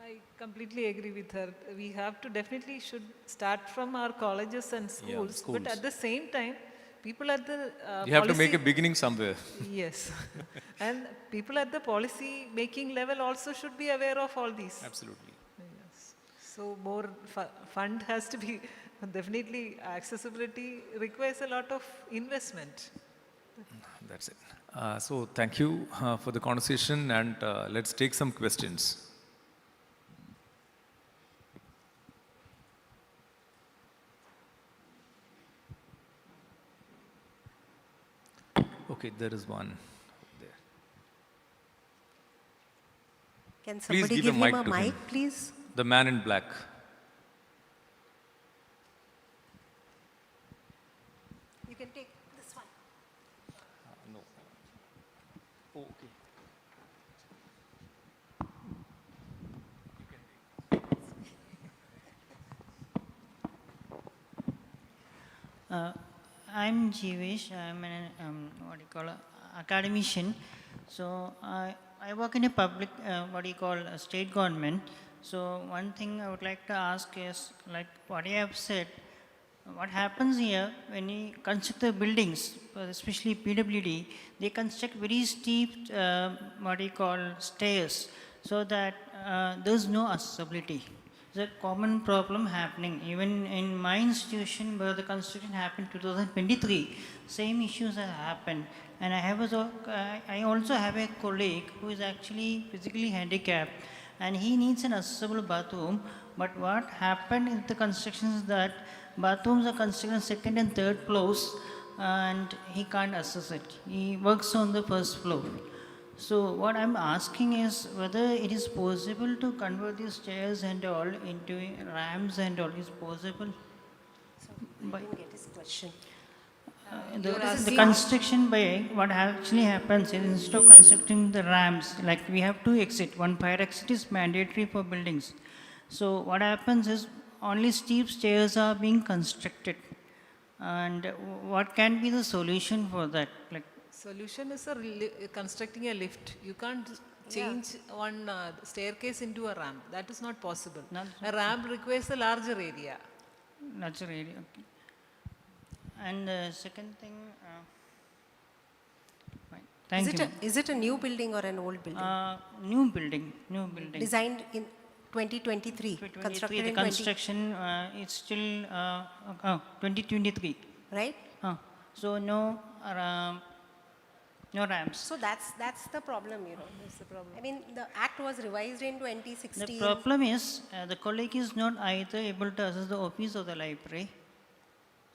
I completely agree with her. We have to definitely should start from our colleges and schools, but at the same time, people at the you have to make a beginning somewhere. Yes. And people at the policy making level also should be aware of all these. Absolutely. Yes. So more fund has to be, definitely accessibility requires a lot of investment. That's it. So thank you for the conversation, and let's take some questions. Okay, there is one there. Can somebody give him a mic, please? The man in black. You can take this one. No. Oh, okay. I'm Jeevish. I'm an academician. So I work in a public, a state government. So one thing I would like to ask is, like what you have said, what happens here when you construct the buildings, especially PWD, they construct very steep, stairs, so that there's no accessibility. It's a common problem happening. Even in my institution, where the construction happened 2023, same issues have happened. And I also have a colleague who is actually physically handicapped, and he needs an accessible bathroom. But what happened in the construction is that bathrooms are constructed on second and third floors, and he can't access it. He works on the first floor. So what I'm asking is whether it is possible to convert these stairs and all into ramps and all is possible. I didn't get his question. The construction by what actually happens is instead of constructing the ramps, like we have two exits, one fire exit is mandatory for buildings. So what happens is only steep stairs are being constructed. And what can be the solution for that? Like, solution is constructing a lift. You can't change one staircase into a ramp. That is not possible. A ramp requires a larger area. Larger area, okay. And second thing, thank you. Is it a new building or an old building? New building. Designed in 2023. Constructed the construction is still 2023. Right? So no ramps. So that's the problem, That's the problem. I mean, the act was revised in 2016. The problem is the colleague is not either able to access the office or the library.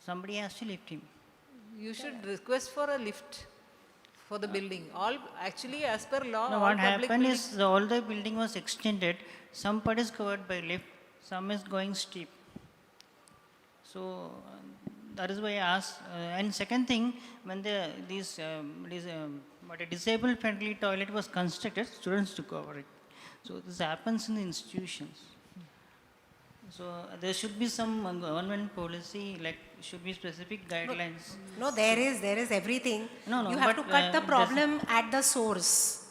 Somebody has to lift him. You should request for a lift for the building. Actually, as per law, no, what happened is all the building was extended. Some part is covered by lift, some is going steep. So that is why I asked. And second thing, when a disabled friendly toilet was constructed, students took over it. So this happens in the institutions. So there should be some government policy, like should be specific guidelines. No, there is everything. No, you have to cut the problem at the source.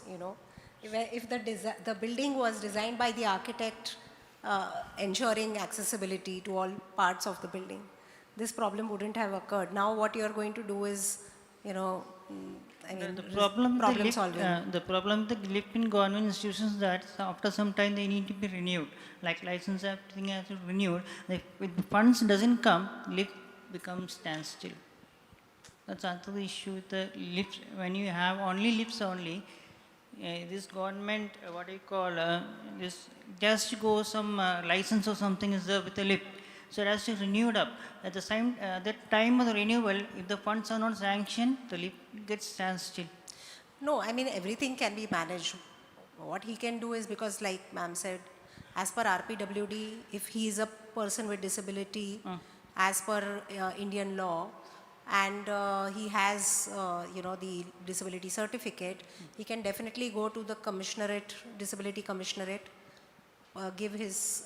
If the building was designed by the architect, ensuring accessibility to all parts of the building, this problem wouldn't have occurred. Now what you are going to do is, problem solving. The problem with the lift in government institutions is that after some time they need to be renewed. Like license everything has to be renewed. If the funds doesn't come, lift becomes standstill. That's another issue with the lifts. When you have only lifts only, this government, this just go some license or something is there with the lift. So it has to be renewed up. At the same the time of the renewal, if the funds are not sanctioned, the lift gets standstill. No, I mean, everything can be managed. What he can do is, because like ma'am said, as per RPWD, if he is a person with disability, as per Indian law, and he has, the disability certificate, he can definitely go to the commissionerate, disability commissionerate, give his,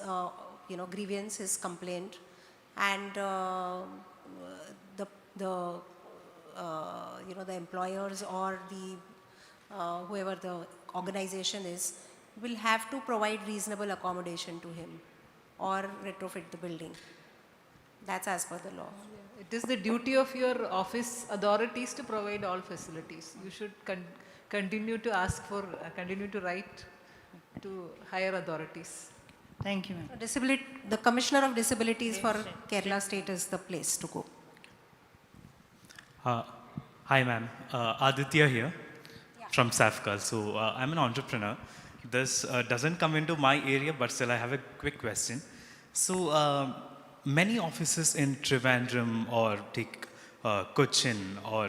grievance, his complaint, and the employers or the whoever the organization is will have to provide reasonable accommodation to him or retrofit the building. That's as per the law. It is the duty of your office authorities to provide all facilities. You should continue to ask for, continue to write to higher authorities. Thank you, ma'am. The Commissioner of Disabilities for Kerala State is the place to go. Hi, ma'am. Aditya here from SAFCA. So I'm an entrepreneur. This doesn't come into my area, but still I have a quick question. So many offices in Trivandrum or take Cochin or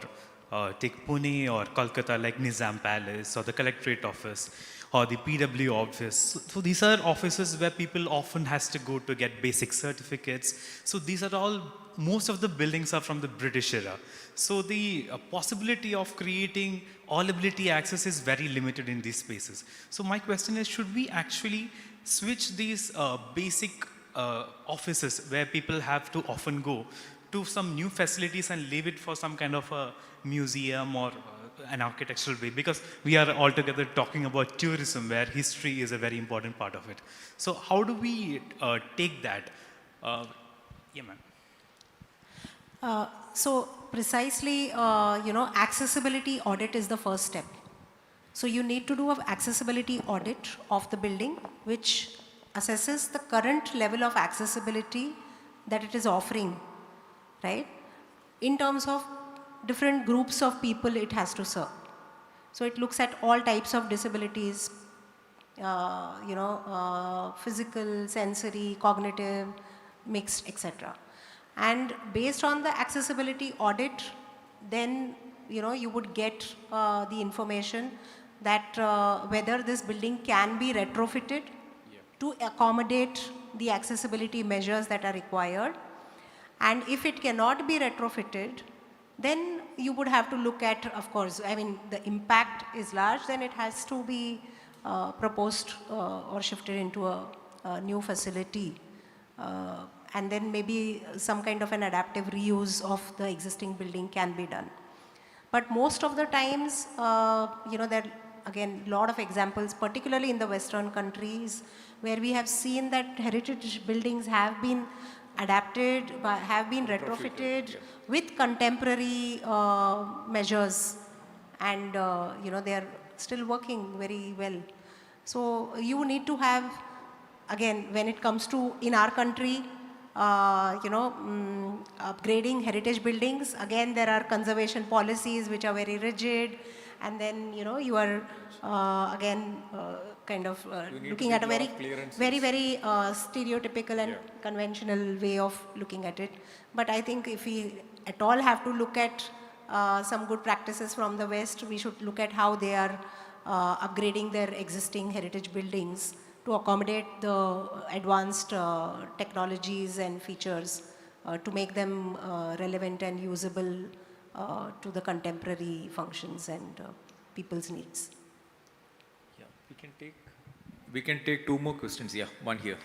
take Pune or Kolkata like Nizam Palace or the Collectorate office or the PW office. So these are offices where people often has to go to get basic certificates. So these are all, most of the buildings are from the British era. So the possibility of creating all ability access is very limited in these spaces. So my question is, should we actually switch these basic offices where people have to often go to some new facilities and leave it for some kind of a museum or an architectural way? Because we are altogether talking about tourism where history is a very important part of it. So how do we take that? Yeah, ma'am. So precisely, accessibility audit is the first step. So you need to do an accessibility audit of the building, which assesses the current level of accessibility that it is offering, right? In terms of different groups of people it has to serve. So it looks at all types of disabilities, physical, sensory, cognitive, mixed, etc. And based on the accessibility audit, then you would get the information that whether this building can be retrofitted to accommodate the accessibility measures that are required. And if it cannot be retrofitted, then you would have to look at, of course, I mean, the impact is large, then it has to be proposed or shifted into a new facility. And then maybe some kind of an adaptive reuse of the existing building can be done. But most of the times, there are, again, a lot of examples, particularly in the Western countries, where we have seen that heritage buildings have been adapted, have been retrofitted with contemporary measures, and they are still working very well. So you need to have, again, when it comes to, in our country, upgrading heritage buildings, again there are conservation policies which are very rigid, and then you are again kind of looking at a very stereotypical and conventional way of looking at it. But I think if we at all have to look at some good practices from the West, we should look at how they are upgrading their existing heritage buildings to accommodate the advanced technologies and features to make them relevant and usable to the contemporary functions and people's needs. Yeah, we can take two more questions. Yeah, one here.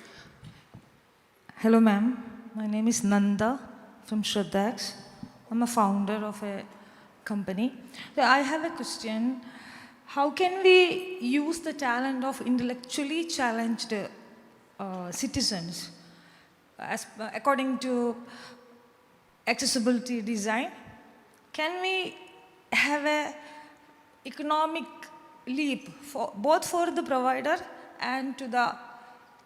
Hello, ma'am. My name is Nanda from Shraddhax. I'm a founder of a company. So I have a question. How can we use the talent of intellectually challenged citizens according to accessibility design? Can we have an economic leap both for the provider and to the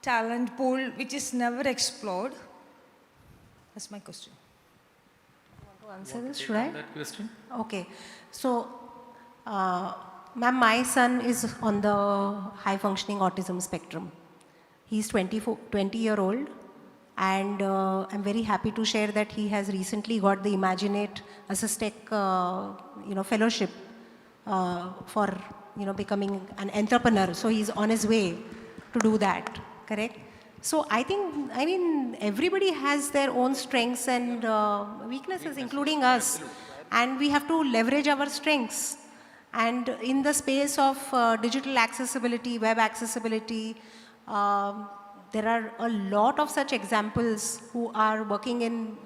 talent pool which is never explored? That's my question. You want to answer this, should I? That question? Okay. So, ma'am, my son is on the high functioning autism spectrum. He's 20-year-old, And I'm very happy to share that he has recently got the Imaginate Assistive fellowship for becoming an entrepreneur. So he's on his way to do that, correct? So I mean, everybody has their own strengths and weaknesses, including us. And we have to leverage our strengths. And in the space of digital accessibility, web accessibility, there are a lot of such examples who are working in,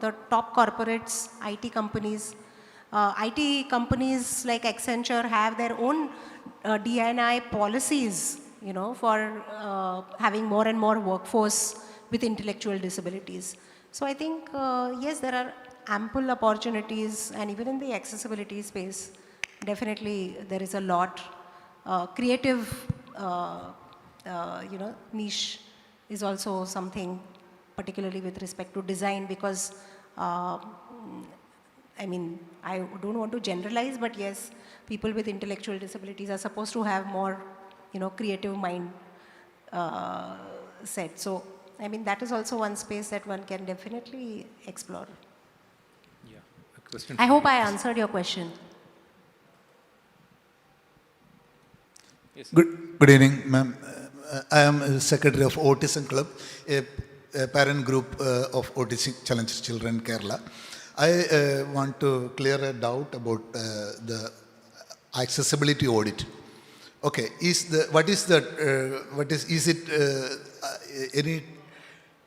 the top corporates, IT companies. IT companies like Accenture have their own D&I policies, for having more and more workforce with intellectual disabilities. So I think, yes, there are ample opportunities, and even in the accessibility space, definitely there is a lot. Creative, niche is also something, particularly with respect to design, because I mean, I don't want to generalize, but yes, people with intellectual disabilities are supposed to have more, creative mind set. So, I mean, that is also one space that one can definitely explore. Yeah, a question. I hope I answered your question. Yes, Good evening, ma'am. I am Secretary of Autism Club, a parent group of autistic challenged children, Kerala. I want to clear a doubt about the accessibility audit. Okay, is it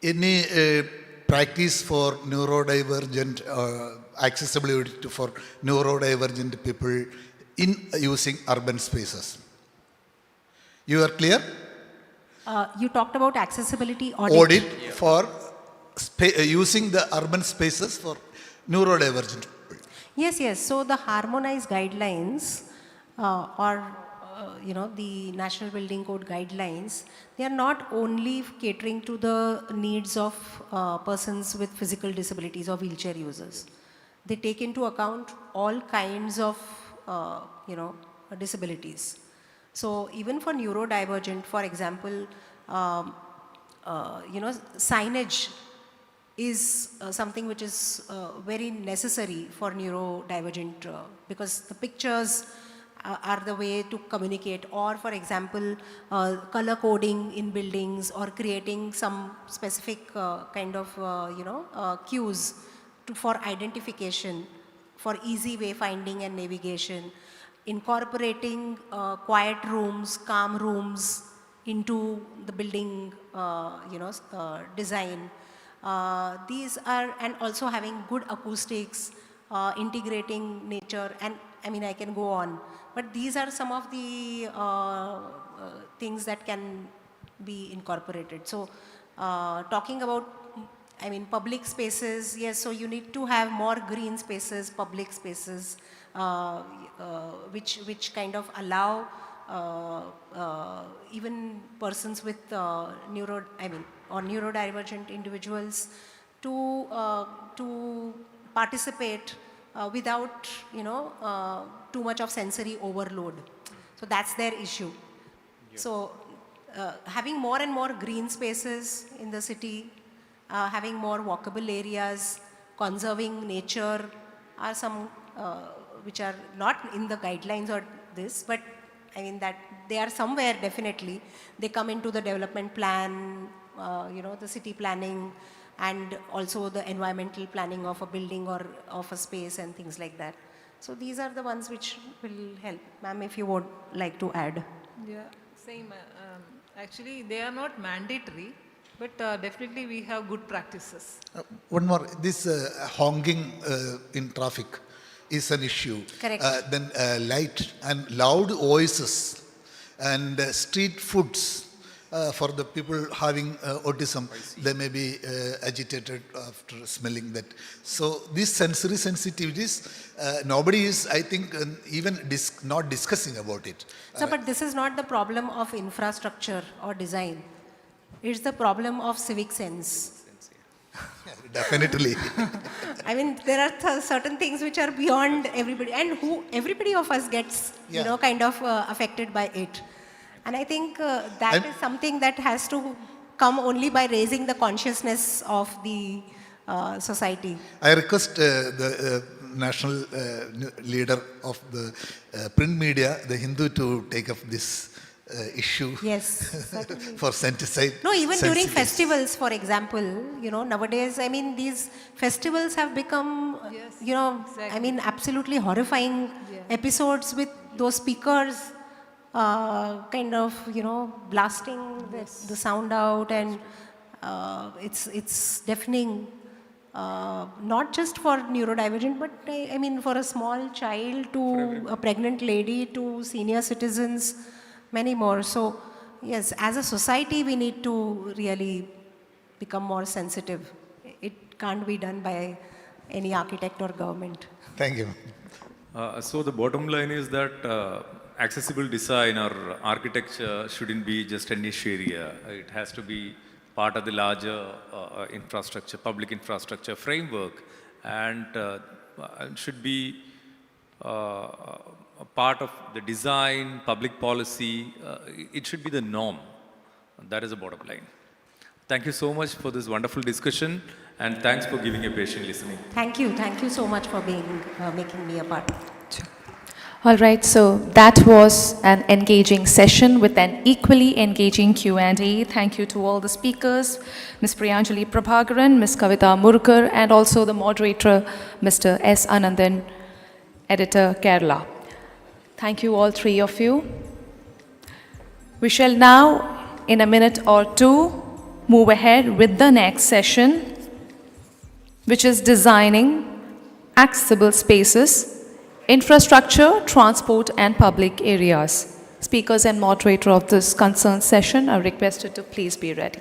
any practice for neurodivergent accessibility for neurodivergent people in using urban spaces? You are clear? You talked about accessibility audit. Audit for using the urban spaces for neurodivergent people. Yes, yes. So the harmonized guidelines the National Building Code guidelines, they are not only catering to the needs of persons with physical disabilities or wheelchair users. They take into account all kinds of, disabilities. So even for neurodivergent, for example, signage is something which is very necessary for neurodivergent because the pictures are the way to communicate, or for example, color coding in buildings, or creating some specific kind of, cues for identification, for easy wayfinding and navigation, incorporating quiet rooms, calm rooms into the building, design. These are, and also having good acoustics, integrating nature, and I mean, I can go on. But these are some of the things that can be incorporated. So talking about, I mean, public spaces, yes, so you need to have more green spaces, public spaces, which kind of allow even persons with neurodivergent individuals to participate without, too much of sensory overload. So that's their issue. Yeah. So having more and more green spaces in the city, having more walkable areas, conserving nature are some which are not in the guidelines or this, but I mean that they are somewhere definitely. They come into the development plan, the city planning, and also the environmental planning of a building or of a space and things like that. So these are the ones which will help. Ma'am, if you would like to add. Yeah, same. Actually, they are not mandatory, but definitely we have good practices. One more, this honking in traffic is an issue. Correct. Then light and loud voices and street foods. For the people having autism, they may be agitated after smelling that. So these sensory sensitivities, nobody is, I think, even not discussing about it. So, but this is not the problem of infrastructure or design. It's the problem of civic sense. Definitely. I mean, there are certain things which are beyond everybody, and everybody of us gets, kind of affected by it. And I think that is something that has to come only by raising the consciousness of the society. I request the national leader of the print media, the Hindu, to take up this issue. Yes, certainly. For sensitive. No, even during festivals, for example, nowadays, I mean, these festivals have become, I mean, absolutely horrifying episodes with those speakers kind of, blasting the sound out, and it's deafening. Not just for neurodivergent, but I mean for a small child to a pregnant lady to senior citizens, many more. So yes, as a society we need to really become more sensitive. It can't be done by any architect or government. Thank you. So the bottom line is that accessible design or architecture shouldn't be just a niche area. It has to be part of the larger infrastructure, public infrastructure framework, and should be a part of the design, public policy. It should be the norm. That is the bottom line. Thank you so much for this wonderful discussion, and thanks for giving a patient listening. Thank you so much for making me a part. All right, so that was an engaging session with an equally engaging Q&A. Thank you to all the speakers, Ms. Priyanjali Prabhakaran, Ms. Kavita Murkar, and also the moderator, Mr. S. Anandan, editor, Kerala. Thank you all three of you. We shall now, in a minute or two, move ahead with the next session, which is designing accessible spaces, infrastructure, transport, and public areas. Speakers and moderator of this concerned session are requested to please be ready.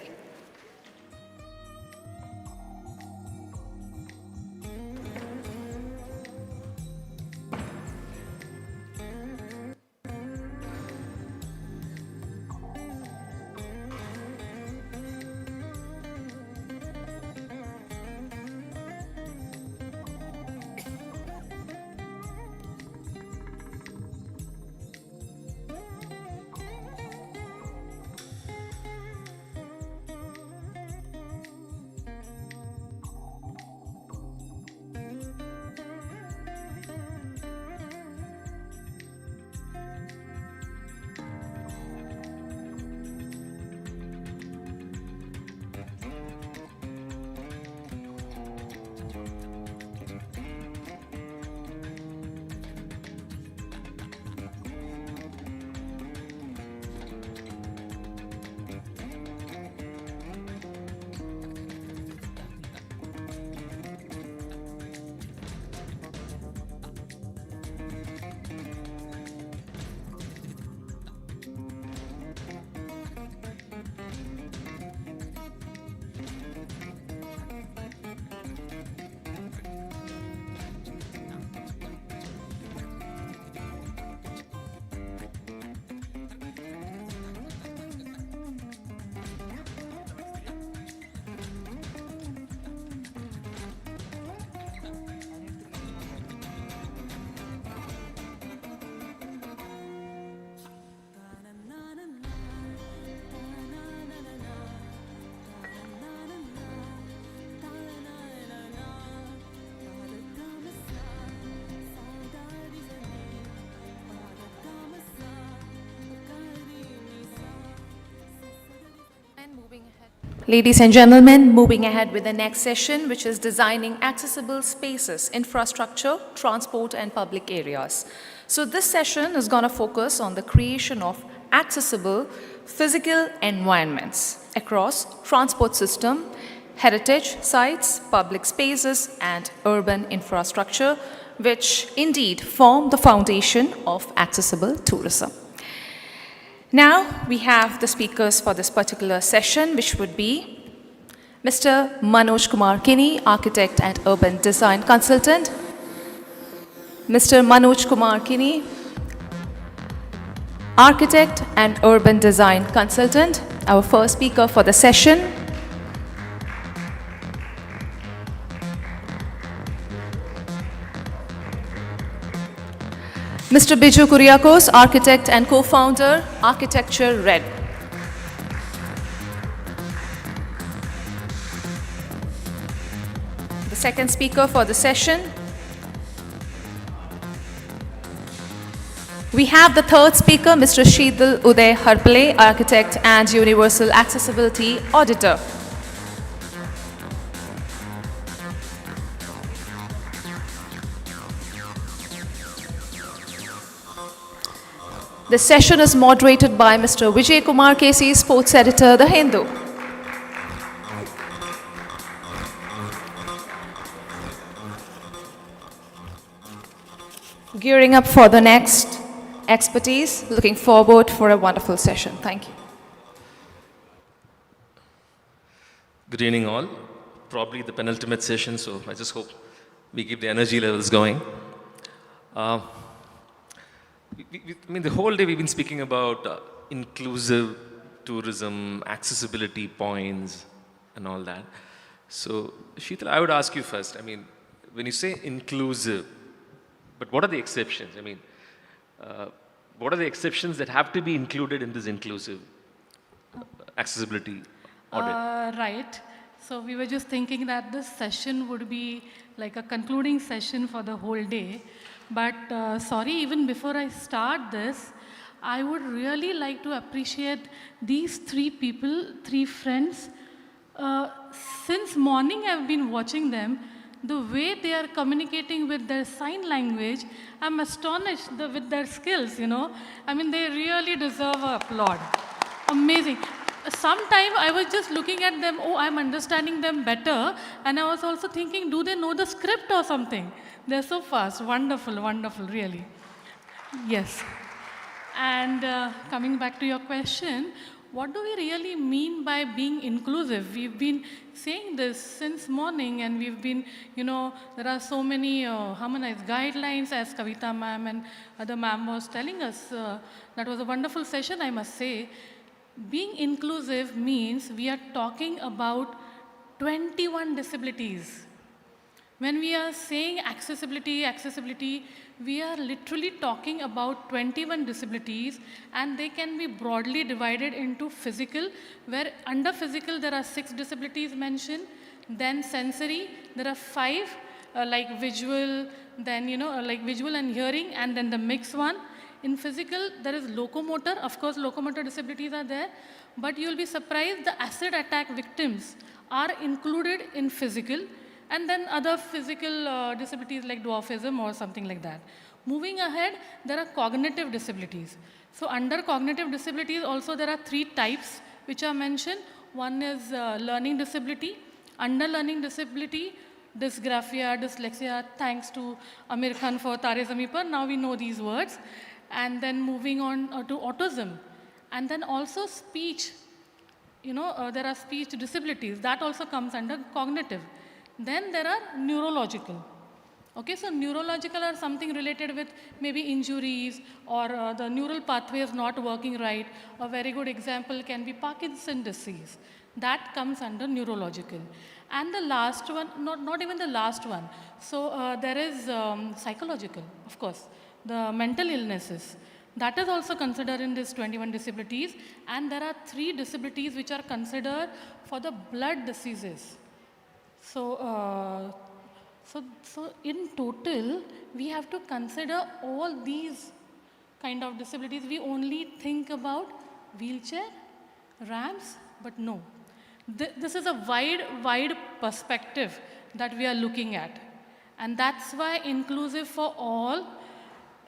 Ladies and gentlemen, moving ahead with the next session, which is designing accessible spaces, infrastructure, transport, and public areas. So this session is going to focus on the creation of accessible physical environments across transport system, heritage sites, public spaces, and urban infrastructure, which indeed form the foundation of accessible tourism. Now we have the speakers for this particular session, which would be Mr. Manoj Kumar Kini, Architect and Urban Design Consultant. Mr. Manoj Kumar Kini, Architect and Urban Design Consultant, our first speaker for the session. Mr. Biju Kuriakose, Architect and Co-Founder, Architecture Red. second speaker for the session. We have the third speaker, Mr. Sheetal Uday Harpale, architect and universal accessibility auditor. The session is moderated by Mr. Vijay Kumar Kesi, sports editor, The Hindu. Gearing up for the next expertise, looking forward for a wonderful session. Thank you. Good evening all. Probably the penultimate session, so I just hope we keep the energy levels going. I mean, the whole day we've been speaking about inclusive tourism, accessibility points, and all that. So, Sheetal, I would ask you first, I mean, when you say inclusive, but what are the exceptions? I mean, what are the exceptions that have to be included in this inclusive accessibility audit? Right. So we were just thinking that this session would be like a concluding session for the whole day. But sorry, even before I start this, I would really like to appreciate these three people, three friends. Since morning I've been watching them. The way they are communicating with their sign language, I'm astonished with their skills, you know. I mean, they really deserve an applaud. Amazing. Sometime I was just looking at them, oh, I'm understanding them better. And I was also thinking, do they know the script or something? They're so fast. Wonderful, wonderful, really. Yes. And coming back to your question, what do we really mean by being inclusive? We've been saying this since morning, and we've been, you know, there are so many harmonized guidelines, as Kavita ma'am and other ma'am was telling us. That was a wonderful session, I must say. Being inclusive means we are talking about 21 disabilities. When we are saying accessibility, we are literally talking about 21 disabilities, and they can be broadly divided into physical, where under physical there are 6 disabilities mentioned, then sensory, there are 5, like visual, then, you know, like visual and hearing, and then the mixed one. In physical, there is locomotor. Of course, locomotor disabilities are there, but you'll be surprised the acid attack victims are included in physical, and then other physical disabilities like dwarfism or something like that. Moving ahead, there are cognitive disabilities. So under cognitive disabilities also there are 3 types which are mentioned. One is learning disability. Under learning disability, dysgraphia, dyslexia, thanks to Amir Khan for Tare Zameen Par, now we know these words. And then moving on to autism. And then also speech. You know, there are speech disabilities. That also comes under cognitive. Then there are neurological. Okay, so neurological are something related with maybe injuries or the neural pathways not working right. A very good example can be Parkinson's disease. That comes under neurological. And the last one, not even the last one. So there is psychological, of course, the mental illnesses. That is also considered in this 21 disabilities. And there are 3 disabilities which are considered for the blood diseases. So, so in total, we have to consider all these kind of disabilities. We only think about wheelchair, ramps, but no. This is a wide perspective that we are looking at. And that's why inclusive for all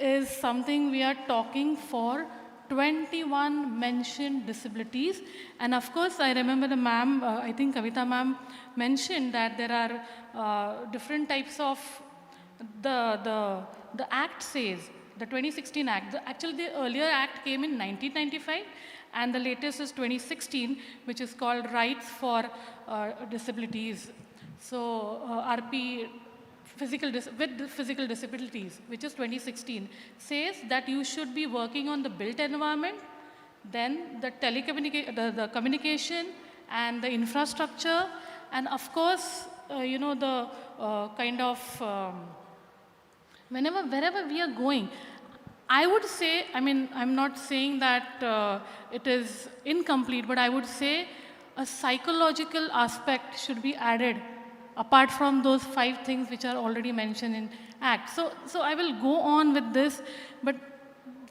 is something we are talking for 21 mentioned disabilities. And of course, I remember the ma'am, I think Kavita ma'am mentioned that there are different types of, the act says, the 2016 act, actually the earlier act came in 1995, and the latest is 2016, which is called Rights for Disabilities. So RP, with physical disabilities, which is 2016, says that you should be working on the built environment, then the the communication and the infrastructure, and of course, you know, the kind of, wherever we are going, I would say, I mean, I'm not saying that it is incomplete, but I would say a psychological aspect should be added apart from those 5 things which are already mentioned in Act. So I will go on with this, but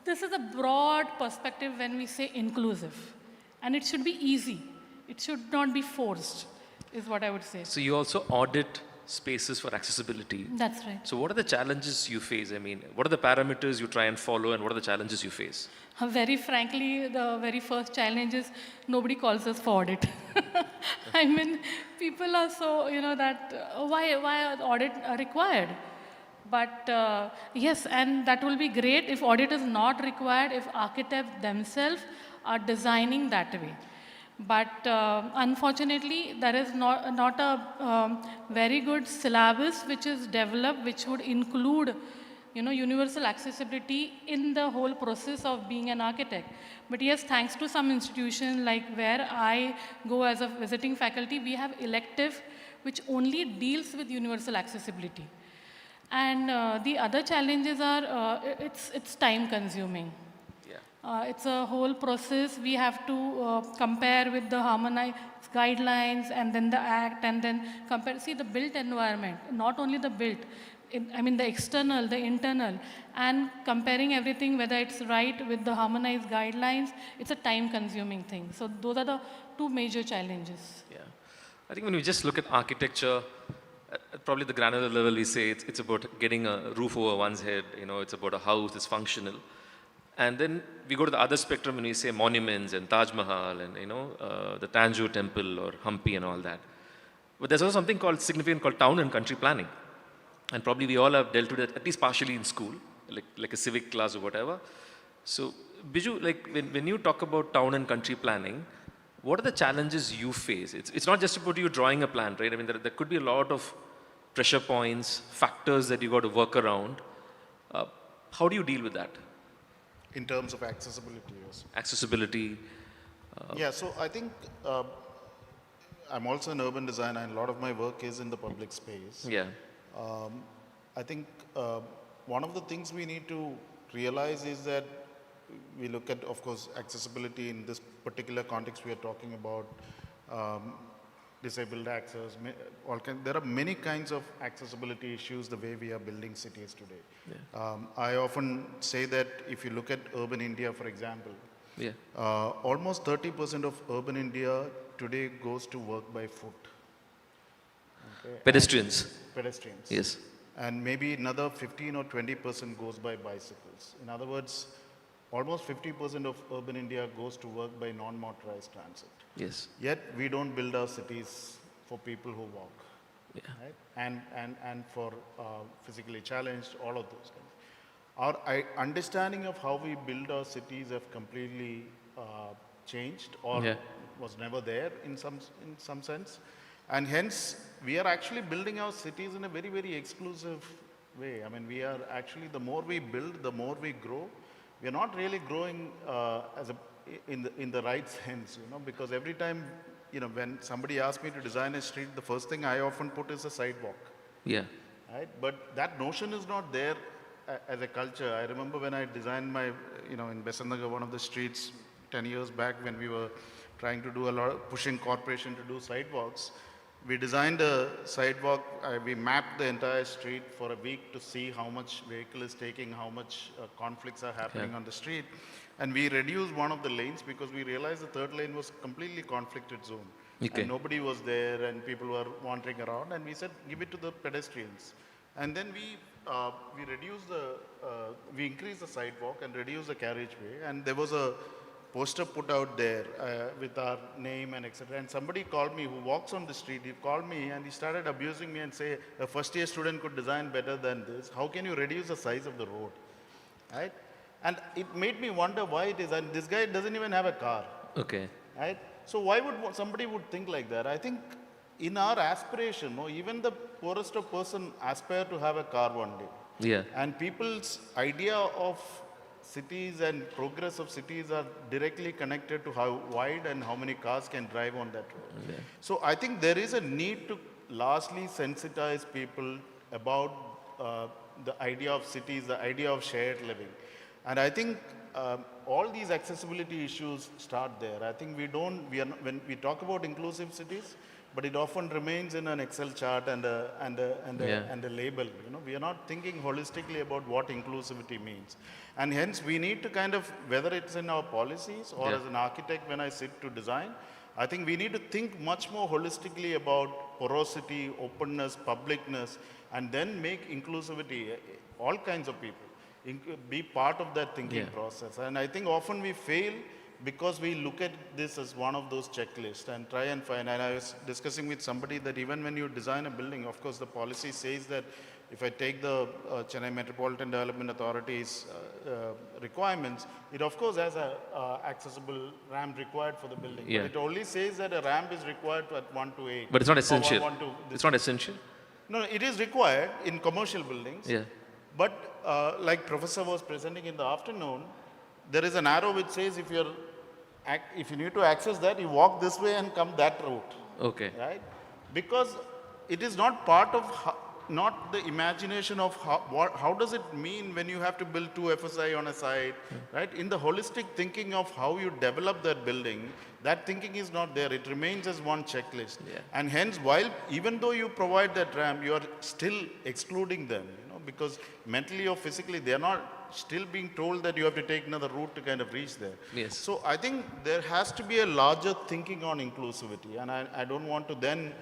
this is a broad perspective when we say inclusive. And it should be easy. It should not be forced, is what I would say. So you also audit spaces for accessibility. That's right. So what are the challenges you face? I mean, what are the parameters you try and follow, and what are the challenges you face? Very frankly, the very first challenge is nobody calls us for audit. I mean, people are so, that why audit required? But yes, and that will be great if audit is not required, if architects themselves are designing that way. But unfortunately, there is not a very good syllabus which is developed, which would include universal accessibility in the whole process of being an architect. But yes, thanks to some institution like where I go as a visiting faculty, we have elective which only deals with universal accessibility. And the other challenges are, it's time consuming. It's a whole process. We have to compare with the harmonized guidelines and then the act and then compare. See, the built environment, not only the built, the external, the internal, and comparing everything, whether it's right with the harmonized guidelines, it's a time-consuming thing. So those are the 2 major challenges. Yeah. I think when we just look at architecture, at probably the granular level, we say it's about getting a roof over one's head, it's about a house, it's functional. And then we go to the other spectrum and we say monuments and Taj Mahal and, the Tanjore Temple or Hampi and all that. But there's also something significant called town and country planning. And probably we all have dealt with it, at least partially in school, like a civic class or whatever. So, Biju, when you talk about town and country planning, what are the challenges you face? It's not just about you drawing a plan, right? I mean, there could be a lot of pressure points, factors that you got to work around. How do you deal with that? In terms of accessibility, yes. Accessibility. Yeah, so I think I'm also an urban designer and a lot of my work is in the public space. Yeah. I think one of the things we need to realize is that we look at, of course, accessibility in this particular context we are talking about, disabled access, there are many kinds of accessibility issues the way we are building cities today. Yeah. I often say that if you look at urban India, for example, almost 30% of urban India today goes to work by foot. Okay? Pedestrians. Pedestrians. Yes. And maybe another 15 or 20% goes by bicycles. In other words, almost 50% of urban India goes to work by non-motorized transit. Yes. Yet we don't build our cities for people who walk. Yeah. Right? And for physically challenged, all of those things. Our understanding of how we build our cities have completely changed or was never there in some sense. And hence, we are actually building our cities in a very, very exclusive way. I mean, we are actually, the more we build, the more we grow. We are not really growing in the right sense, because every time, when somebody asks me to design a street, the first thing I often put is a sidewalk. Yeah. Right? But that notion is not there as a culture. I remember when I designed my, in Besantnagar, one of the streets 10 years back when we were trying to do a lot of pushing corporation to do sidewalks. We designed a sidewalk, we mapped the entire street for a week to see how much vehicle is taking, how much conflicts are happening on the street. And we reduced one of the lanes because we realized the third lane was completely conflicted zone. Okay. And nobody was there and people were wandering around, and we said, give it to the pedestrians. And then we reduced we increased the sidewalk and reduced the carriageway, and there was a poster put out there with our name and etc. And somebody called me who walks on the street, he called me and he started abusing me and say, a first year student could design better than this. How can you reduce the size of the road? Right? And it made me wonder why it is, and this guy doesn't even have a car. Okay. Right? So why would somebody would think like that? I think in our aspiration, even the poorest of person aspire to have a car one day. Yeah. And people's idea of cities and progress of cities are directly connected to how wide and how many cars can drive on that road. Yeah. So I think there is a need to largely sensitize people about the idea of cities, the idea of shared living. And I think all these accessibility issues start there. I think when we talk about inclusive cities, but it often remains in an Excel chart and a label. You know, we are not thinking holistically about what inclusivity means. And hence we need to kind of, whether it's in our policies or as an architect when I sit to design, I think we need to think much more holistically about porosity, openness, publicness, and then make inclusivity, all kinds of people, be part of that thinking process. And I think often we fail because we look at this as one of those checklists and try and find, and I was discussing with somebody that even when you design a building, of course the policy says that if I take the Chennai Metropolitan Development Authority's requirements, it of course has a accessible ramp required for the building. But it only says that a ramp is required at 1 to 8. But it's not essential. It's not essential. No, it is required in commercial buildings. But like Professor was presenting in the afternoon, there is an arrow which says if you need to access that, you walk this way and come that route. Okay. Right? Because it is not part of, not the imagination of how does it mean when you have to build 2 FSI on a site, right? In the holistic thinking of how you develop that building, that thinking is not there. It remains as one checklist. And hence, even though you provide that ramp, you are still excluding them, you know, because mentally or physically, they are not still being told that you have to take another route to kind of reach there. So I think there has to be a larger thinking on inclusivity, and I don't want to then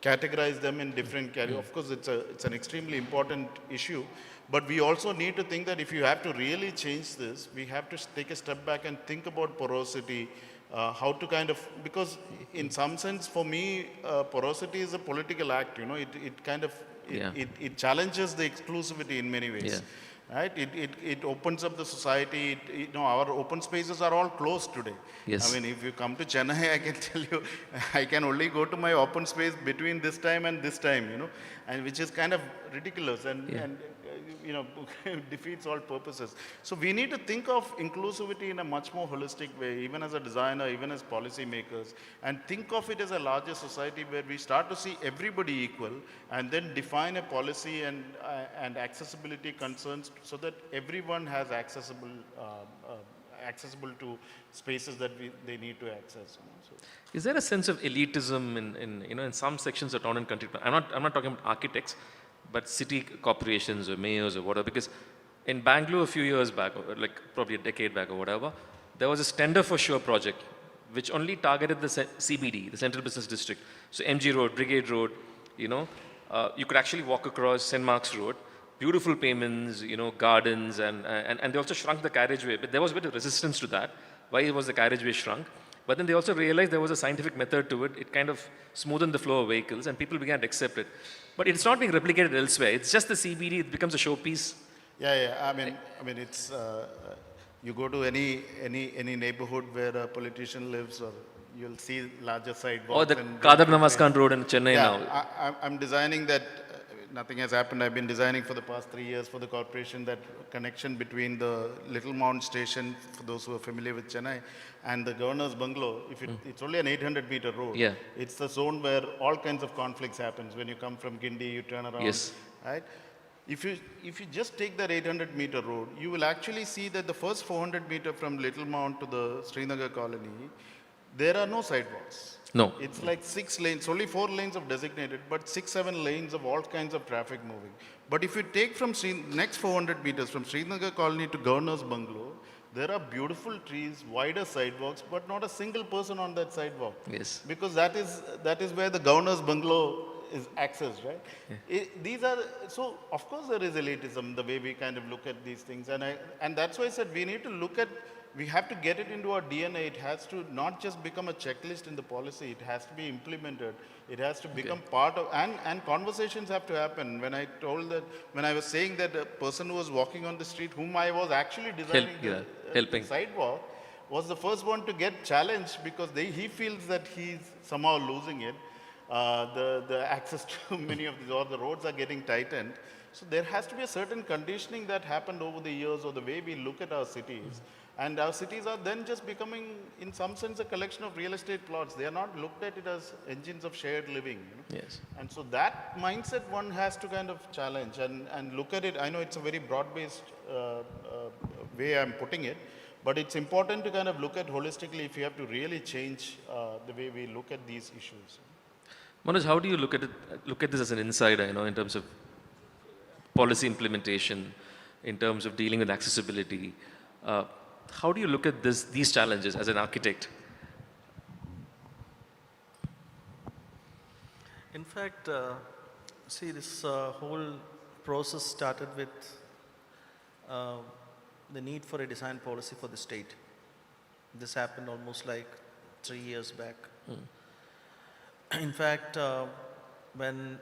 categorize them in different categories. Of course, it's an extremely important issue, but we also need to think that if you have to really change this, we have to take a step back and think about porosity, how to kind of, because in some sense for me, porosity is a political act, you know, it kind of, it challenges the exclusivity in many ways. Right? It opens up the society. You know, our open spaces are all closed today. I mean, if you come to Chennai, I can tell you, I can only go to my open space between this time and this time, you know, and which is kind of ridiculous and you know, defeats all purposes. So we need to think of inclusivity in a much more holistic way, even as a designer, even as policymakers, and think of it as a larger society where we start to see everybody equal and then define a policy and accessibility concerns so that everyone has accessible to spaces that they need to access. You know? So. Is there a sense of elitism in some sections of town and country? I'm not talking about architects, but city corporations or mayors or whatever, because in Bangalore a few years back, or like probably a decade back or whatever, there was a tender for sure project which only targeted the CBD, the Central Business District. So MG Road, Brigade Road, you know, you could actually walk across St. Mark's Road, beautiful pavements, you know, gardens, and they also shrunk the carriageway. But there was a bit of resistance to that. Why was the carriageway shrunk? But then they also realized there was a scientific method to it. It kind of smoothened the flow of vehicles, and people began to accept it. But it's not being replicated elsewhere. It's just the CBD. It becomes a showpiece. I mean, it's you go to any neighborhood where a politician lives, or you'll see larger sidewalks. Or the Kadar Namaskar Road in Chennai now. I'm designing that. Nothing has happened. I've been designing for the past 3 years for the corporation that connection between the Little Mount station, for those who are familiar with Chennai, and the governor's bungalow. It's only an 800-meter road. It's the zone where all kinds of conflicts happens. When you come from Guindy, you turn around. Right? If you just take that 800-meter road, you will actually see that the first 400 meter from Little Mount to the Srinagar colony, there are no sidewalks. No. It's like 6 lanes, only 4 lanes of designated, but 6-7 lanes of all kinds of traffic moving. But if you take from next 400 meters from Srinagar colony to Governor's bungalow, there are beautiful trees, wider sidewalks, but not a single person on that sidewalk. Because that is where the Governor's bungalow is accessed, right? So of course there is elitism, the way we kind of look at these things, and that's why I said we need to look at. We have to get it into our DNA. It has to not just become a checklist in the policy. It has to be implemented. It has to become part of, and conversations have to happen. When I was saying that a person who was walking on the street, whom I was actually designing the sidewalk, was the first one to get challenged because he feels that he's somehow losing it. The access to many of these, or the roads are getting tightened. So there has to be a certain conditioning that happened over the years, or the way we look at our cities. And our cities are then just becoming, in some sense, a collection of real estate plots. They are not looked at it as engines of shared living. You know? And so that mindset one has to kind of challenge and look at it. I know it's a very broad-based way I'm putting it, but it's important to kind of look at holistically if you have to really change the way we look at these issues. Manoj, how do you look at this as an insider, in terms of policy implementation, in terms of dealing with accessibility? How do you look at these challenges as an architect? In fact, see, this whole process started with the need for a design policy for the state. This happened almost like 3 years back. In fact, when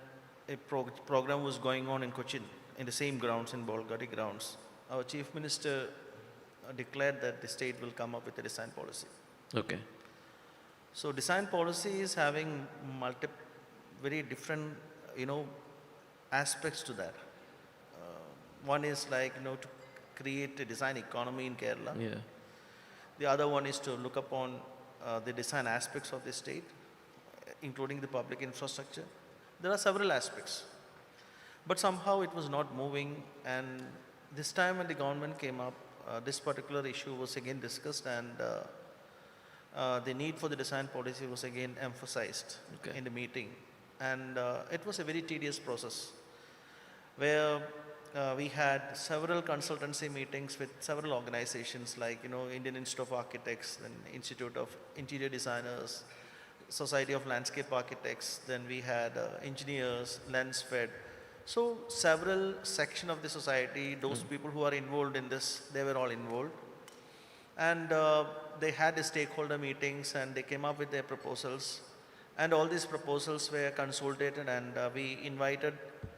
a program was going on in Kochi, in the same grounds, in Bolgadi grounds, our chief minister declared that the state will come up with a design policy. Okay. So design policy is having very different, aspects to that. One is like, to create a design economy in Kerala. Yeah. The other one is to look upon the design aspects of the state, including the public infrastructure. There are several aspects. But somehow it was not moving, and this time when the government came up, this particular issue was again discussed, and the need for the design policy was again emphasized in the meeting. And it was a very tedious process where we had several consultancy meetings with several organizations like, Indian Institute of Architects, then Institute of Interior Designers, Society of Landscape Architects, then we had engineers, LensFed. So several sections of the society, those people who are involved in this, they were all involved. And they had the stakeholder meetings and they came up with their proposals. And all these proposals were consulted, and we invited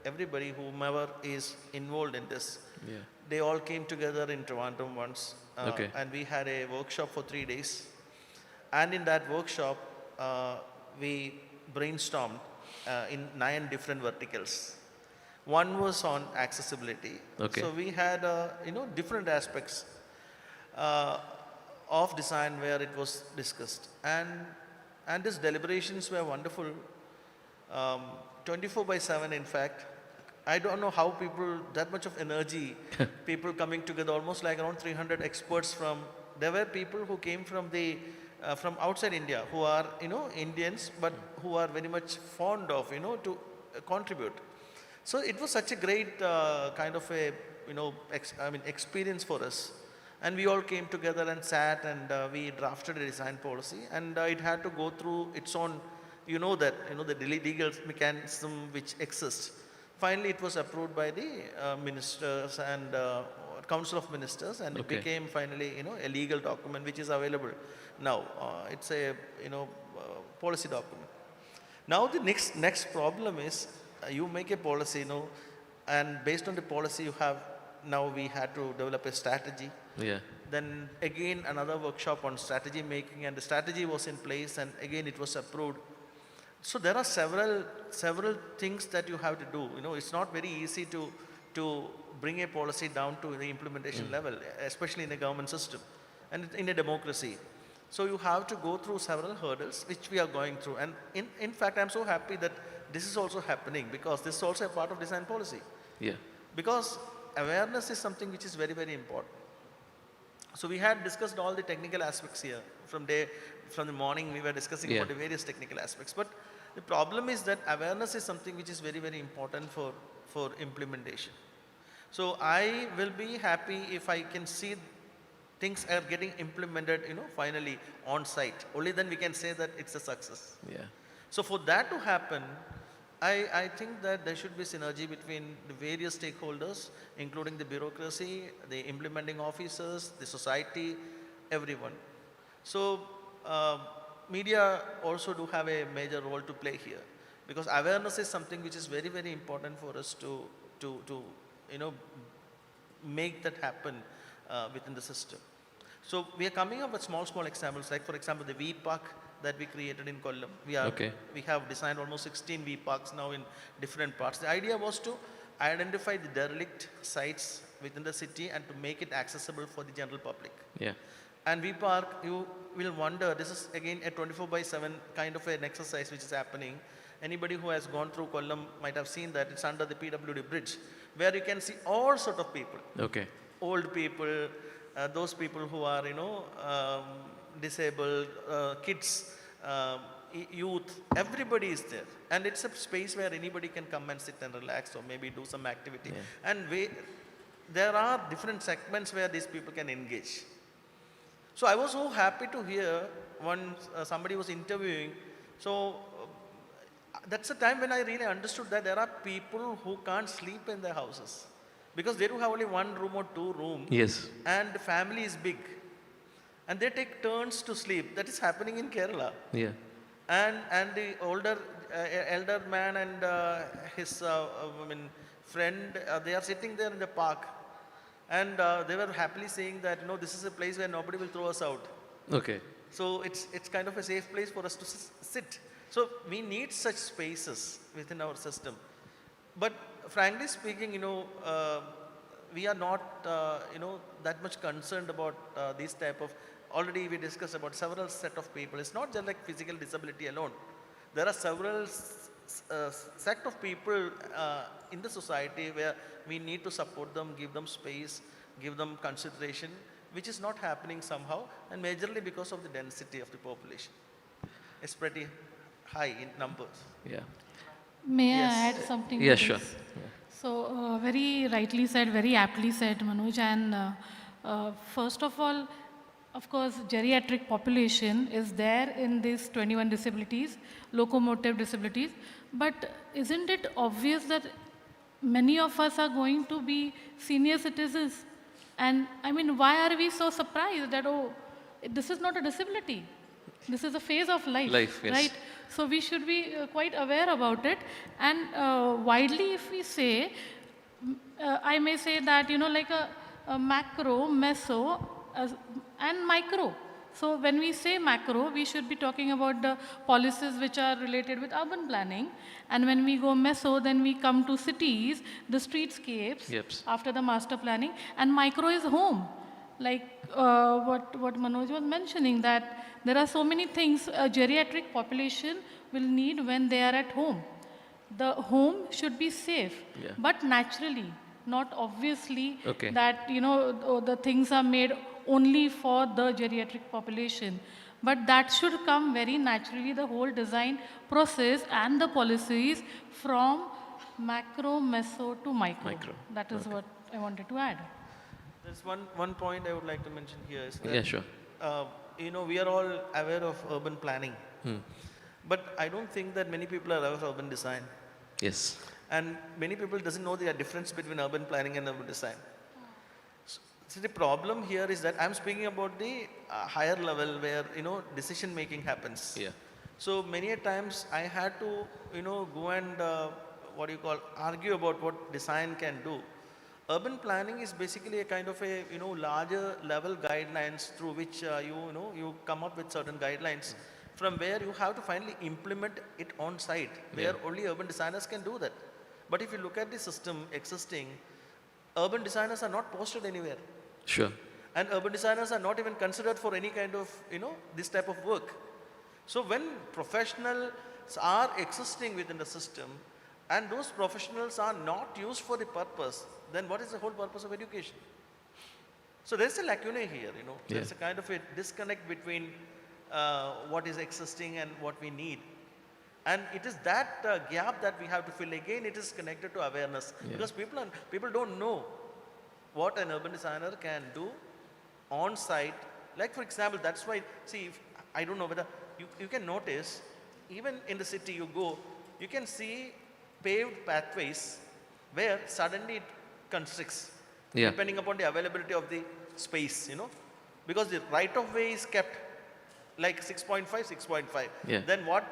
everybody, whomever is involved in this. Yeah. They all came together in Trivandrum once, and we had a workshop for 3 days. And in that workshop, we brainstormed in 9 different verticals. One was on accessibility. Okay. So we had, different aspects of design where it was discussed. And these deliberations were wonderful, 24/7 in fact. I don't know how people, that much of energy, people coming together, almost like around 300 experts there were people who came from outside India, who are, Indians, but who are very much fond of, to contribute. So it was such a great kind of a, experience for us. And we all came together and sat, and we drafted a design policy, and it had to go through its own, the legal mechanism which exists. Finally, it was approved by the ministers and Council of Ministers, and it became finally, a legal document which is available now. It's a, policy document. Now the next problem is you make a policy, and based on the policy now we had to develop a strategy. Yeah. Then again another workshop on strategy making, and the strategy was in place, and again it was approved. So there are several things that you have to do. It's not very easy to bring a policy down to the implementation level, especially in a government system and in a democracy. So you have to go through several hurdles, which we are going through. And in fact, I'm so happy that this is also happening, because this is also a part of design policy. Yeah. Because awareness is something which is very, very important. So we had discussed all the technical aspects here. From the morning we were discussing about the various technical aspects. But the problem is that awareness is something which is very, very important for implementation. So I will be happy if I can see things are getting implemented, finally on site. Only then we can say that it's a success. Yeah. So for that to happen, I think that there should be synergy between the various stakeholders, including the bureaucracy, the implementing officers, the society, everyone. So media also do have a major role to play here, because awareness is something which is very, very important for us to make that happen within the system. So we are coming up with small examples, like for example the V Park that we created in Kollam. We have designed almost 16 V Parks now in different parts. The idea was to identify the derelict sites within the city and to make it accessible for the general public. Yeah. And V Park, you will wonder, this is again a 24/7 kind of an exercise which is happening. Anybody who has gone through Kollam might have seen that it's under the PWD bridge, where you can see all sort of people. Okay. Old people, those people who are, disabled, kids, youth, everybody is there. And it's a space where anybody can come and sit and relax or maybe do some activity. And there are different segments where these people can engage. So I was so happy to hear when somebody was interviewing. So that's a time when I really understood that there are people who can't sleep in their houses because they do have only 1 room or 2 rooms. Yes. And the family is big. And they take turns to sleep. That is happening in Kerala. Yeah. And the elder man and his friend, they are sitting there in the park. And they were happily saying that, this is a place where nobody will throw us out. Okay. So it's kind of a safe place for us to sit. So we need such spaces within our system. But frankly speaking, we are not, that much concerned about these type of, already we discussed about several set of people. It's not just like physical disability alone. There are several set of people in the society where we need to support them, give them space, give them consideration, which is not happening somehow, and majorly because of the density of the population. It's pretty high in numbers. Yeah. May Yes. I add something? Yeah, to sure. this? So, very rightly said, very aptly said, Manoj. And first of all, of course, geriatric population is there in these 21 disabilities, locomotive disabilities. But isn't it obvious that many of us are going to be senior citizens? And I mean, why are we so surprised that, this is not a disability? This is a phase of life, Life, yes. right? So we should be quite aware about it. And widely, if we say, I may say that, like a macro, meso, and micro. So when we say macro, we should be talking about the policies which are related with urban planning. And when we go meso, then we come to cities, the streetscapes, Yep. after the master planning. And micro is home. Like what Manoj was mentioning, that there are so many things a geriatric population will need when they are at home. The home should be safe, Yeah. but naturally, not obviously Okay. that, the things are made only for the geriatric population. But that should come very naturally, the whole design process and the policies from macro, meso to micro. That is what I wanted to add. There's one point I would like to mention here is that, Yeah, sure. We are all aware of urban planning. But I don't think that many people are aware of urban design. Yes. And many people doesn't know the difference between urban planning and urban design. So the problem here is that I'm speaking about the higher level where, decision making happens. Yeah. So many a times I had to, go and, argue about what design can do. Urban planning is basically a kind of a, larger level guidelines through which, you come up with certain guidelines from where you have to finally implement it on site, where only urban designers can do that. But if you look at the system existing, urban designers are not posted anywhere. Sure. And urban designers are not even considered for any kind of, this type of work. So when professionals are existing within the system and those professionals are not used for the purpose, then what is the whole purpose of education? So there's a lacuna here, There's a kind of a disconnect between what is existing and what we need. And it is that gap that we have to fill. Again, it is connected to awareness. Because people don't know what an urban designer can do on site. Like for example, that's why, I don't know whether you can notice, even in the city you go, you can see paved pathways where suddenly it constricts, depending upon the availability of the space, because the right of way is kept like 6.5, 6.5. Yeah. Then what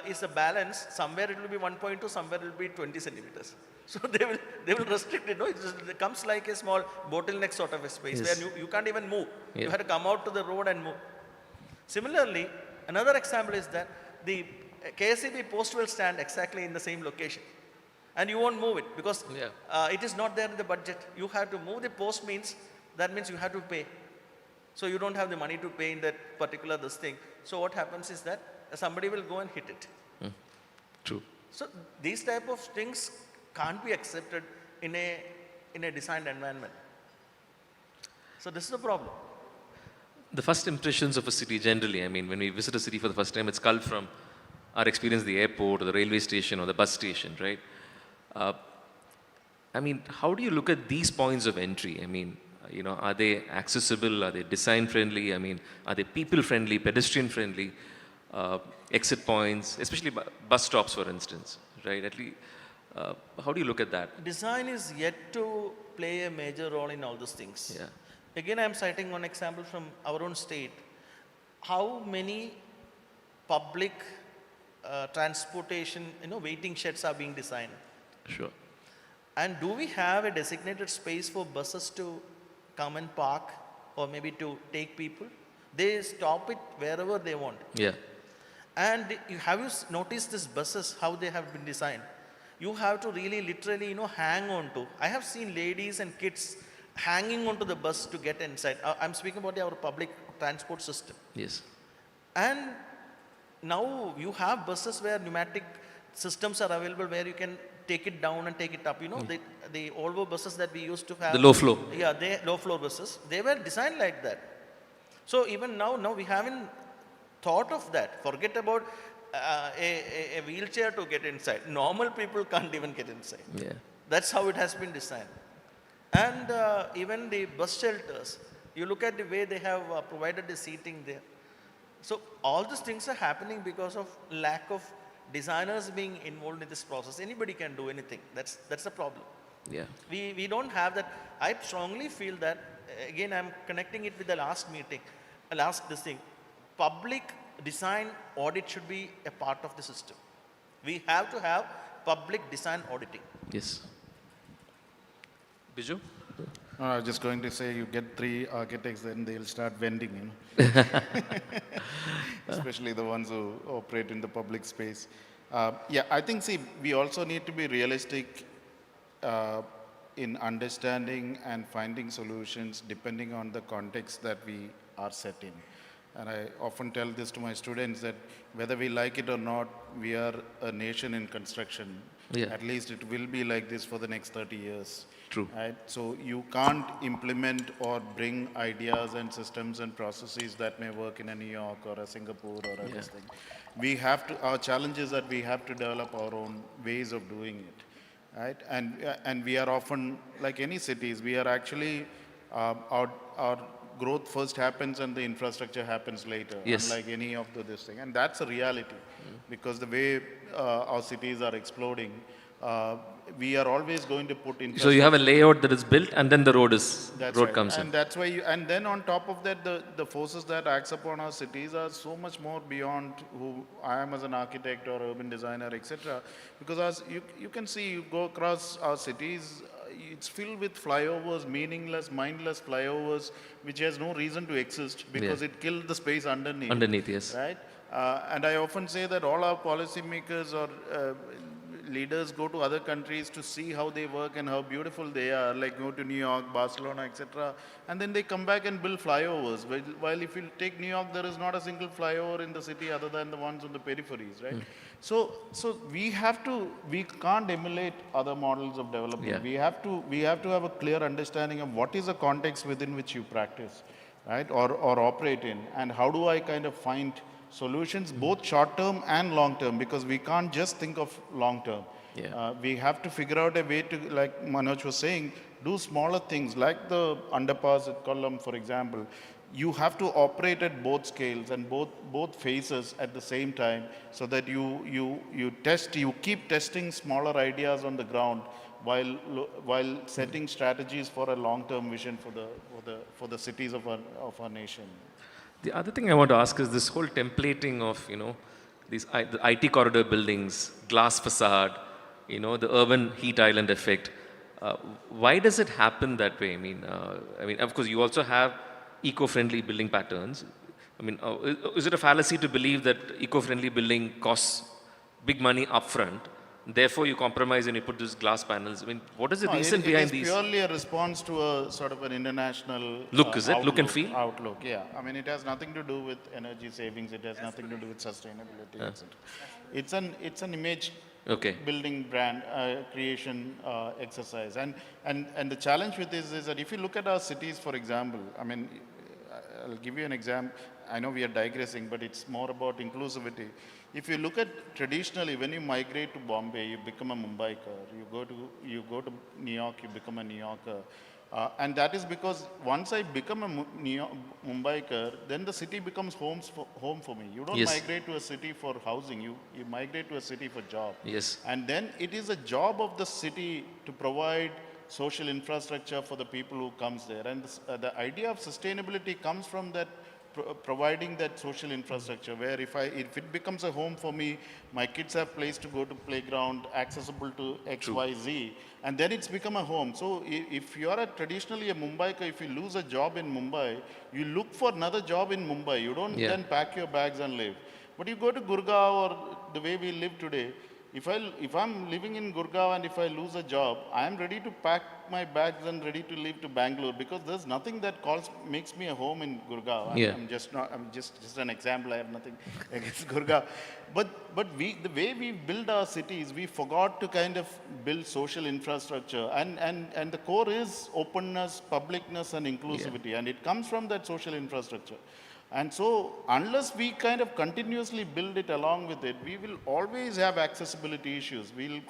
is the balance? Somewhere it will be 1.2, somewhere it will be 20 centimeters. So they will restrict it. It comes like a small bottleneck sort of a space where you can't even move. You have to come out to the road and move. Similarly, another example is that the KSEB post will stand exactly in the same location. And you won't move it because it is not there in the budget. You have to move the post that means you have to pay. So you don't have the money to pay in that particular thing. So what happens is that somebody will go and hit it. True. So these type of things can't be accepted in a designed environment. So this is the problem. the first impressions of a city generally, I mean, when we visit a city for the first time, it's culled from our experience at the airport or the railway station or the bus station, right? I mean, how do you look at these points of entry? I mean, are they accessible? Are they design friendly? I mean, are they people friendly, pedestrian friendly? Exit points, especially bus stops, for instance, right? At least, how do you look at that? Design is yet to play a major role in all those things. Yeah. Again, I'm citing one example from our own state. How many public transportation, waiting sheds are being designed? Sure. And do we have a designated space for buses to come and park or maybe to take people? They stop it wherever they want. Yeah. And have you noticed these buses, how they have been designed? You have to really literally, hang on to. I have seen ladies and kids hanging onto the bus to get inside. I'm speaking about our public transport system. Yes. And now you have buses where pneumatic systems are available where you can take it down and take it up. The Volvo buses that we used to have. The low floor. Yeah, low floor buses. They were designed like that. So even now we haven't thought of that. Forget about a wheelchair to get inside. Normal people can't even get inside. Yeah. That's how it has been designed. And even the bus shelters, you look at the way they have provided the seating there. So all these things are happening because of lack of designers being involved in this process. Anybody can do anything. That's the problem. Yeah. We don't have that. I strongly feel that, again, I'm connecting it with the last meeting, this thing. Public design audit should be a part of the system. We have to have public design auditing. Yes. Biju? I was just going to say, you get 3 architects, then they'll start vending, especially the ones who operate in the public space. Yeah, I think, we also need to be realistic in understanding and finding solutions depending on the context that we are set in. And I often tell this to my students that whether we like it or not, we are a nation in construction. Yeah. At least it will be like this for the next 30 years. True. Right? So you can't implement or bring ideas and systems and processes that may work in a New York or a Singapore or this thing. We have to, our challenge is that we have to develop our own ways of doing it. Right? And we are often, like any cities, we are actually, our growth first happens and the infrastructure happens later, unlike any of this thing. And that's a reality, because the way our cities are exploding, we are always going to put in. So you have a layout that is built, and then the road comes in. And that's why and then on top of that, the forces that acts upon our cities are so much more beyond who I am as an architect or urban designer, etc. Because as you can see, you go across our cities, it's filled with flyovers, meaningless, mindless flyovers, which has no reason to exist because it killed the space underneath. Underneath, yes. Right? And I often say that all our policymakers or leaders go to other countries to see how they work and how beautiful they are, like go to New York, Barcelona, etc. And then they come back and build flyovers. While if you take New York, there is not a single flyover in the city other than the ones on the peripheries, right? So we can't emulate other models of development. We have to have a clear understanding of what is the context within which you practice, right? Or operate in, and how do I kind of find solutions, both short-term and long-term, because we can't just think of long-term. We have to figure out a way to, like Manoj was saying, do smaller things, like the underpass at Kollam, for example. You have to operate at both scales and both phases at the same time, so that you keep testing smaller ideas on the ground while setting strategies for a long-term vision for the cities of our nation. The other thing I want to ask is this whole templating of, these the IT corridor buildings, glass facade, the urban heat island effect. Why does it happen that way? I mean, of course, you also have eco-friendly building patterns. I mean, is it a fallacy to believe that eco-friendly building costs big money upfront? Therefore, you compromise and you put these glass panels. I mean, what is the reason behind these? It is purely a response to a sort of an international look, is it? Look and feel? Outlook, yeah. I mean, it has nothing to do with energy savings. It has nothing to do with sustainability. It's an image building brand creation exercise. And the challenge with this is that if you look at our cities, for example, I mean, I'll give you an example. I know we are digressing, but it's more about inclusivity. If you look at traditionally, when you migrate to Bombay, you become a Mumbaiker. You go to New York, you become a New Yorker. And that is because once I become a Mumbaiker, then the city becomes home for me. You don't Yes. migrate to a city for housing, you migrate to a city for job. Yes. And then it is a job of the city to provide social infrastructure for the people who comes there. And the idea of sustainability comes from that providing that social infrastructure where if it becomes a home for me, my kids have place to go to playground, accessible to X, True. Y, Z, and then it's become a home. So if you are traditionally a Mumbaiker, if you lose a job in Mumbai, you look for another job in Mumbai. You don't then pack your bags and leave. But you go to Gurgaon or the way we live today, if I'm living in Gurgaon and if I lose a job, I am ready to pack my bags and ready to leave to Bangalore because there's nothing that makes me a home in Gurgaon. I'm just an example. I have nothing against Gurgaon. But the way we build our cities, we forgot to kind of build social infrastructure. And the core is openness, publicness, and inclusivity. And it comes from that social infrastructure. And so unless we kind of continuously build it along with it, we will always have accessibility issues. We'll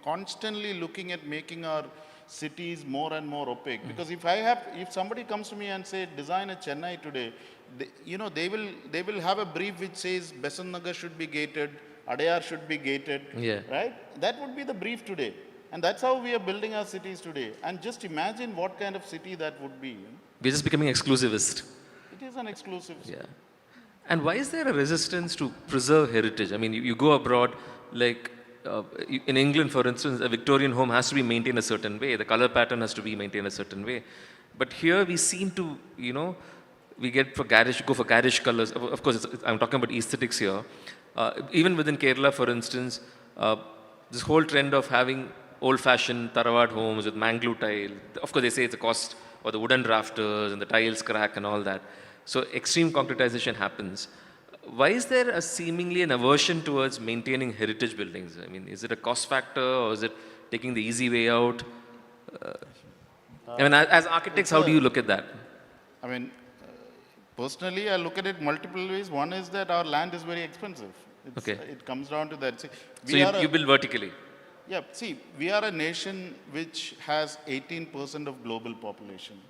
constantly looking at making our cities more and more opaque. Because if somebody comes to me and say, design a Chennai today, they will have a brief which says Besant Nagar should be gated, Adayar should be gated, right? That would be the brief today. And that's how we are building our cities today. And just imagine what kind of city that would be. We're just becoming exclusivist. It is an exclusive. Yeah. And why is there a resistance to preserve heritage? I mean, you go abroad, like in England, for instance, a Victorian home has to be maintained a certain way. The color pattern has to be maintained a certain way. But here we seem to, we go for garish colors. Of course, I'm talking about aesthetics here. Even within Kerala, for instance, this whole trend of having old-fashioned Tarawad homes with manglue tile. Of course, they say it's a cost, or the wooden rafters and the tiles crack and all that. So extreme concretization happens. Why is there a seemingly an aversion towards maintaining heritage buildings? I mean, is it a cost factor or is it taking the easy way out? I mean, as architects, how do you look at that? I mean, personally, I look at it multiple ways. One is that our land is very expensive. It comes down to that. See, so you build vertically? Yeah, see, we are a nation which has 18% of global population.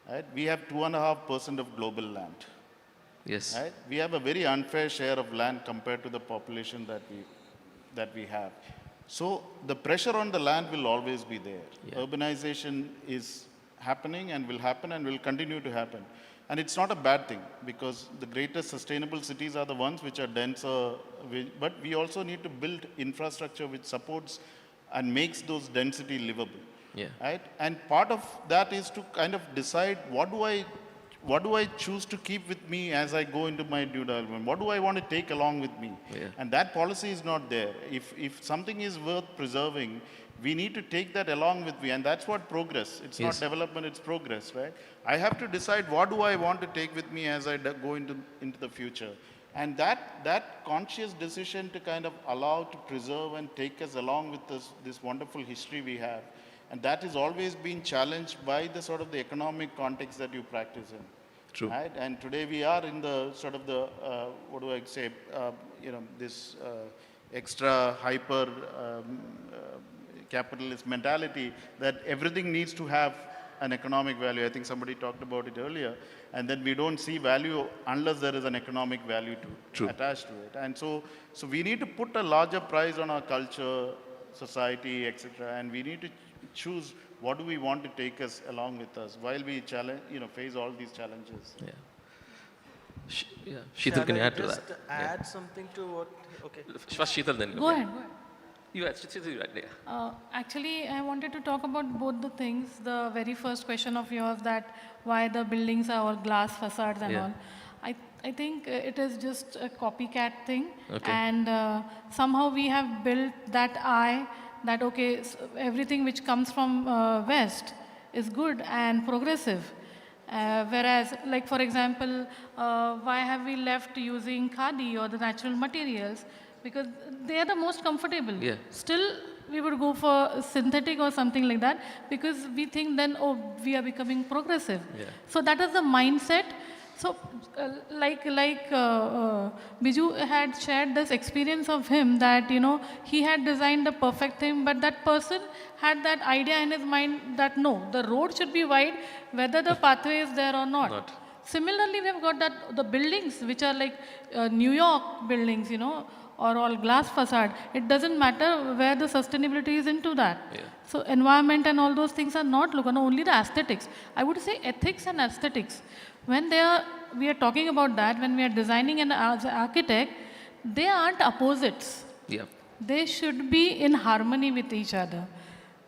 Right? We have 2.5% of global land. Yes. Right? We have a very unfair share of land compared to the population that we have. So the pressure on the land will always be there. Urbanization is happening and will continue to happen. And it's not a bad thing because the greatest sustainable cities are the ones which are denser, but we also need to build infrastructure which supports and makes those density livable. Right? And part of that is to kind of decide what do I choose to keep with me as I go into my due development? What do I want to take along with me? And that policy is not there. If something is worth preserving, we need to take that along with me, and that's what progress. It's not development, it's progress, right? I have to decide what do I want to take with me as I go into the future. And that conscious decision to kind of allow to preserve and take us along with this wonderful history we have. And that has always been challenged by the sort of the economic context that you practice in. True. Right? And today we are in the sort of the, this extra hyper capitalist mentality that everything needs to have an economic value. I think somebody talked about it earlier. And then we don't see value unless there is an economic value attached to it. And so we need to put a larger price on our culture, society, etc. And we need to choose what do we want to take us along with us while we face all these challenges. Sheetal, can you add to that? Just add something to what? Okay. First Sheetal, then Go ahead. You add. Actually, I wanted to talk about both the things. The very first question of yours, that why the buildings are all glass facades and all. I think it is just a copycat thing. And somehow we have built that eye that, okay, so everything which comes from West is good and progressive. Whereas, like for example, why have we left using khadi or the natural materials? Because they are the most comfortable. Still, we would go for synthetic or something like that, because we think then, oh, we are becoming progressive. Yeah. So that is the mindset. So Biju had shared this experience of him that, he had designed the perfect thing, but that person had that idea in his mind that no, the road should be wide, whether the pathway is there or not. Similarly, we have got that the buildings which are like New York buildings, or all glass facade. It doesn't matter where the sustainability is into that. Yeah. So environment and all those things are not looked, only the aesthetics. I would say ethics and aesthetics. When we are talking about that, when we are designing as an architect, they aren't opposites. Yeah. They should be in harmony with each other.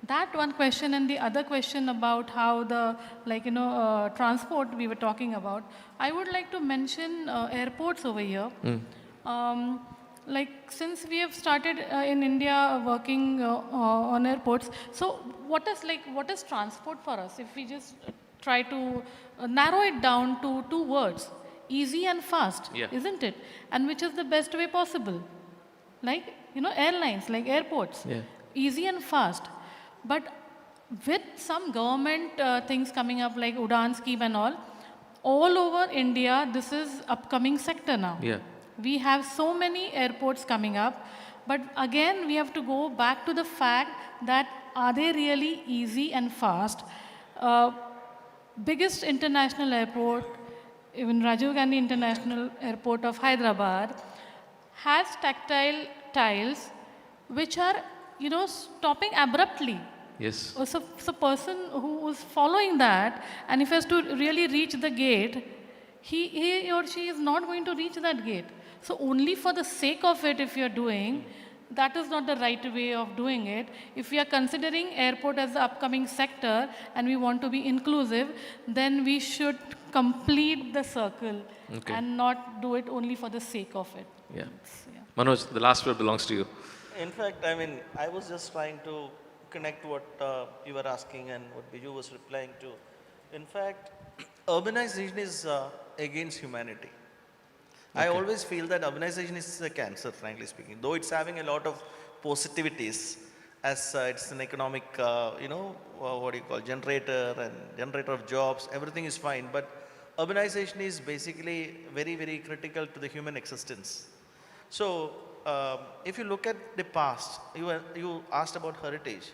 That one question, and the other question about how the transport we were talking about. I would like to mention airports over here. Since we have started in India working on airports, so what is transport for us? If we just try to narrow it down to 2 words, easy and fast, isn't it? And which is the best way possible? Airlines, like airports, easy and fast. But with some government things coming up like Udan scheme and all over India, this is upcoming sector now. Yeah. We have so many airports coming up, but again, we have to go back to the fact that are they really easy and fast? Biggest international airport, even Rajiv Gandhi International Airport of Hyderabad, has tactile tiles which are, stopping abruptly. Yes. So person who is following that, and if he has to really reach the gate, he or she is not going to reach that gate. So only for the sake of it, if you're doing, that is not the right way of doing it. If we are considering airport as the upcoming sector and we want to be inclusive, then we should complete the circle and not do it only for the sake of it. Yeah. Manoj, the last word belongs to you. In fact, I was just trying to connect what you were asking and what Biju was replying to. In fact, urbanization is against humanity. I always feel that urbanization is a cancer, frankly speaking, though it's having a lot of positivities as it's an economic, generator and generator of jobs, everything is fine. But urbanization is basically very, very critical to the human existence. So if you look at the past, you asked about heritage.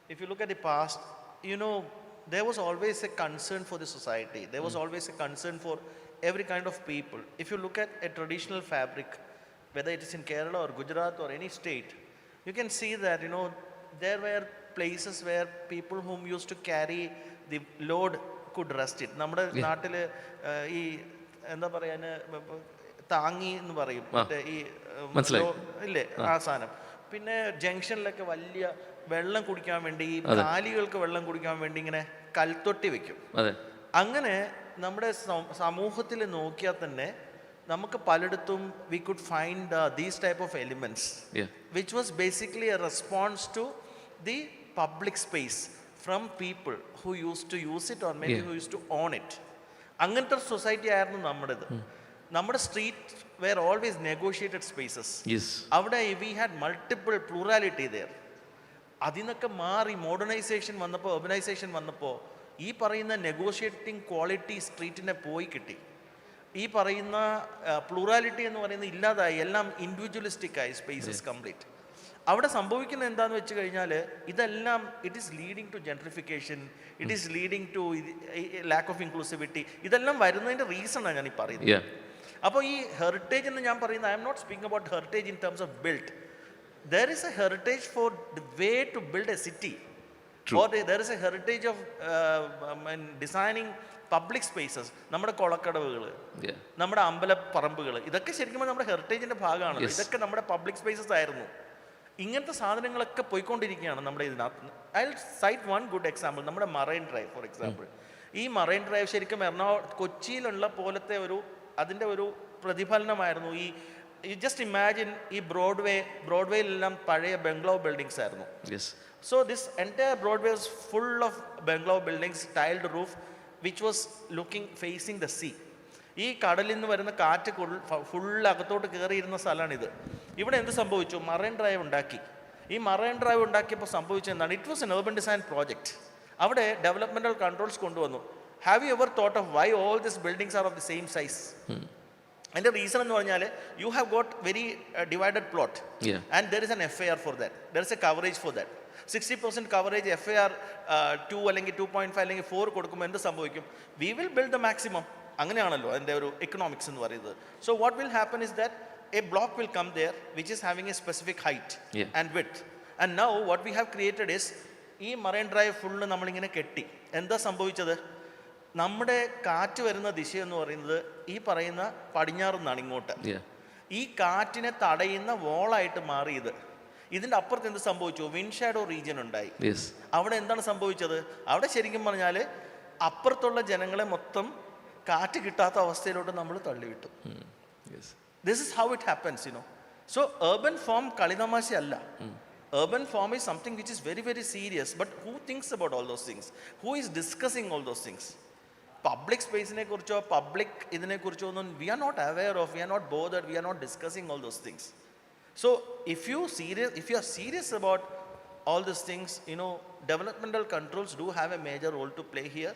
If you look at the past, there was always a concern for the society. There was always a concern for every kind of people. If you look at a traditional fabric, whether it is in Kerala or Gujarat or any state, you can see that, there were places where people whom used to carry the load could rest it. നമ്മുടെ നാട്ടില് ഈ എന്താ പറയാ താങ്ങി എന്ന് പറയും ഇല്ലേ ആ സാധനം. പിന്നെ ജംഗ്ഷനിലൊക്കെ വലിയ വെള്ളം കുടിക്കാൻ വേണ്ടി ഈ കാലികൾക്ക് വെള്ളം കുടിക്കാൻ വേണ്ടി ഇങ്ങനെ കൽത്തൊട്ടി വെക്കും. അങ്ങനെ നമ്മുടെ സമൂഹത്തിൽ നോക്കിയാൽ തന്നെ നമുക്ക് പലയിടത്തും we could find these type of elements, which was basically a response to the public space from people who used to use it or maybe who used to own it. അങ്ങനത്തെ സൊസൈറ്റി ആയിരുന്നു നമ്മുടേത്. നമ്മുടെ street were always negotiated spaces. അവിടെ we had multiple plurality there. അതിനൊക്കെ മാറി modernisation വന്നപ്പോൾ, urbanization വന്നപ്പോൾ ഈ പറയുന്ന നെഗോഷിയേറ്റിംഗ് ക്വാളിറ്റി സ്ട്രീറ്റിനെ പോയി കിട്ടി. ഈ പറയുന്ന പ്ലൂറാലിറ്റി എന്ന് പറയുന്നത് ഇല്ലാതായി, എല്ലാം ഇൻഡിവിജ്വലിസ്റ്റിക് ആയി സ്പേസസ് കംപ്ലീറ്റ്. അവിടെ സംഭവിക്കുന്നത് എന്താണെന്ന് വെച്ച് കഴിഞ്ഞാൽ ഇതെല്ലാം it is leading to gentrification, it is leading to lack of inclusivity. ഇതെല്ലാം വരുന്നതിൻ്റെ റീസണാണ് ഞാൻ ഈ പറയുന്നത്. അപ്പോൾ ഈ ഹെറിറ്റേജ് എന്ന് ഞാൻ പറയുന്നത്, I am not speaking about heritage in terms of build. There is a heritage for the way to build a city. Or there is a heritage of designing public spaces. നമ്മുടെ കൊളക്കടവുകൾ, നമ്മുടെ അമ്പലപ്പറമ്പുകൾ, ഇതൊക്കെ ശരിക്കും നമ്മുടെ ഹെറിറ്റേജിൻ്റെ ഭാഗമാണ്. ഇതൊക്കെ നമ്മുടെ പബ്ലിക് സ്പേസസ് ആയിരുന്നു. ഇങ്ങനത്തെ സാധനങ്ങളൊക്കെ പോയിക്കൊണ്ടിരിക്കുകയാണ് നമ്മുടെ ഇതിനകത്ത്. I will cite one good example, നമ്മുടെ മറൈൻ ഡ്രൈവ് ഫോർ എക്സാമ്പിൾ. ഈ മറൈൻ ഡ്രൈവ് ശരിക്കും കൊച്ചിയിലുള്ള പോലത്തെ അതിൻ്റെ ഒരു പ്രതിഫലനമായിരുന്നു. You just imagine ഈ ബ്രോഡ്വേയിലെല്ലാം പഴയ ബംഗ്ലാവ് ബിൽഡിങ്സ് ആയിരുന്നു. So this entire Broadway was full of bungalow buildings, tiled roof, which was facing the sea. ഈ കടലിൽ നിന്ന് വരുന്ന കാറ്റ് ഫുൾ അകത്തോട്ട് കയറിയിരുന്ന സ്ഥലമാണിത്. ഇവിടെ എന്ത് സംഭവിച്ചു? മറൈൻ ഡ്രൈവ് ഉണ്ടാക്കി. ഈ മറൈൻ ഡ്രൈവ് ഉണ്ടാക്കിയപ്പോൾ സംഭവിച്ചെന്താണ്? It was an urban design project. അവിടെ ഡെവലപ്മെൻറ്റൽ കൺട്രോൾസ് കൊണ്ടുവന്നു. Have you ever thought of why all this buildings are of the same size? അതിൻ്റെ റീസൺ എന്ന് പറഞ്ഞാൽ you have got very divided plot and there is an FAR for that, there is a coverage for that. 60% coverage FAR 2 അല്ലെങ്കിൽ 2.5 അല്ലെങ്കിൽ 4 കൊടുക്കുമ്പോൾ എന്ത് സംഭവിക്കും? We will build the maximum. അങ്ങനെയാണല്ലോ അതിൻ്റെ ഒരു എക്കണോമിക്സ് എന്ന് പറയുന്നത്. So what will happen is that a block will come there which is having a specific height and width. And now what we have created is ഈ marine drive full നമ്മളിങ്ങനെ കെട്ടി. എന്താ സംഭവിച്ചത്? നമ്മുടെ കാറ്റ് വരുന്ന ദിശ എന്ന് പറയുന്നത് ഈ പറയുന്ന പടിഞ്ഞാറ് നിന്നാണ് ഇങ്ങോട്ട്. ഈ കാറ്റിനെ തടയുന്ന വോളായിട്ട് മാറിയത്. ഇതിൻ്റെ അപ്പുറത്ത് എന്ത് സംഭവിച്ചു? വിൻഡ് ഷാഡോ റീജിയൻ ഉണ്ടായി. അവിടെ എന്താണ് സംഭവിച്ചത്? അവിടെ ശരിക്കും പറഞ്ഞാൽ അപ്പുറത്തുള്ള ജനങ്ങളെ മൊത്തം കാറ്റ് കിട്ടാത്ത അവസ്ഥയിലോട്ട് നമ്മൾ തള്ളിവിട്ടു. This is how it happens, you know. So urban form kalidamashi alla. Urban form is something which is very, very serious. But who thinks about all those things? Who is discussing all those things? Public space ne kuricho, public idine kuricho, we are not aware of, we are not bothered, we are not discussing all those things. So if you are serious about all these things, you know, developmental controls do have a major role to play here.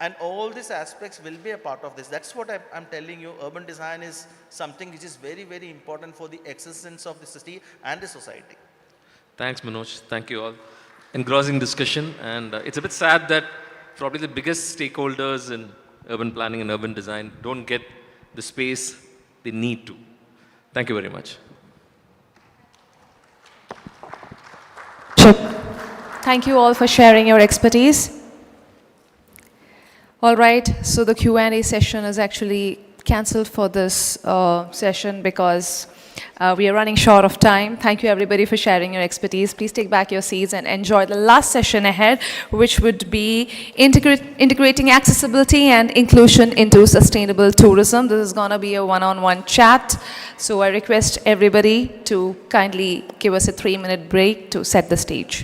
And all these aspects will be a part of this. That's what I'm telling you. Urban design is something which is very, very important for the existence of the city and the society. Thanks, Manoj. Thank you all. Engrossing discussion. And it's a bit sad that probably the biggest stakeholders in urban planning and urban design don't get the space they need to. Thank you very much. Thank you all for sharing your expertise. All right, so the Q&A session is actually cancelled for this session because we are running short of time. Thank you everybody for sharing your expertise. Please take back your seats and enjoy the last session ahead, which would be integrating accessibility and inclusion into sustainable tourism. This is going to be a one-on-one chat. So I request everybody to kindly give us a 3-minute break to set the stage.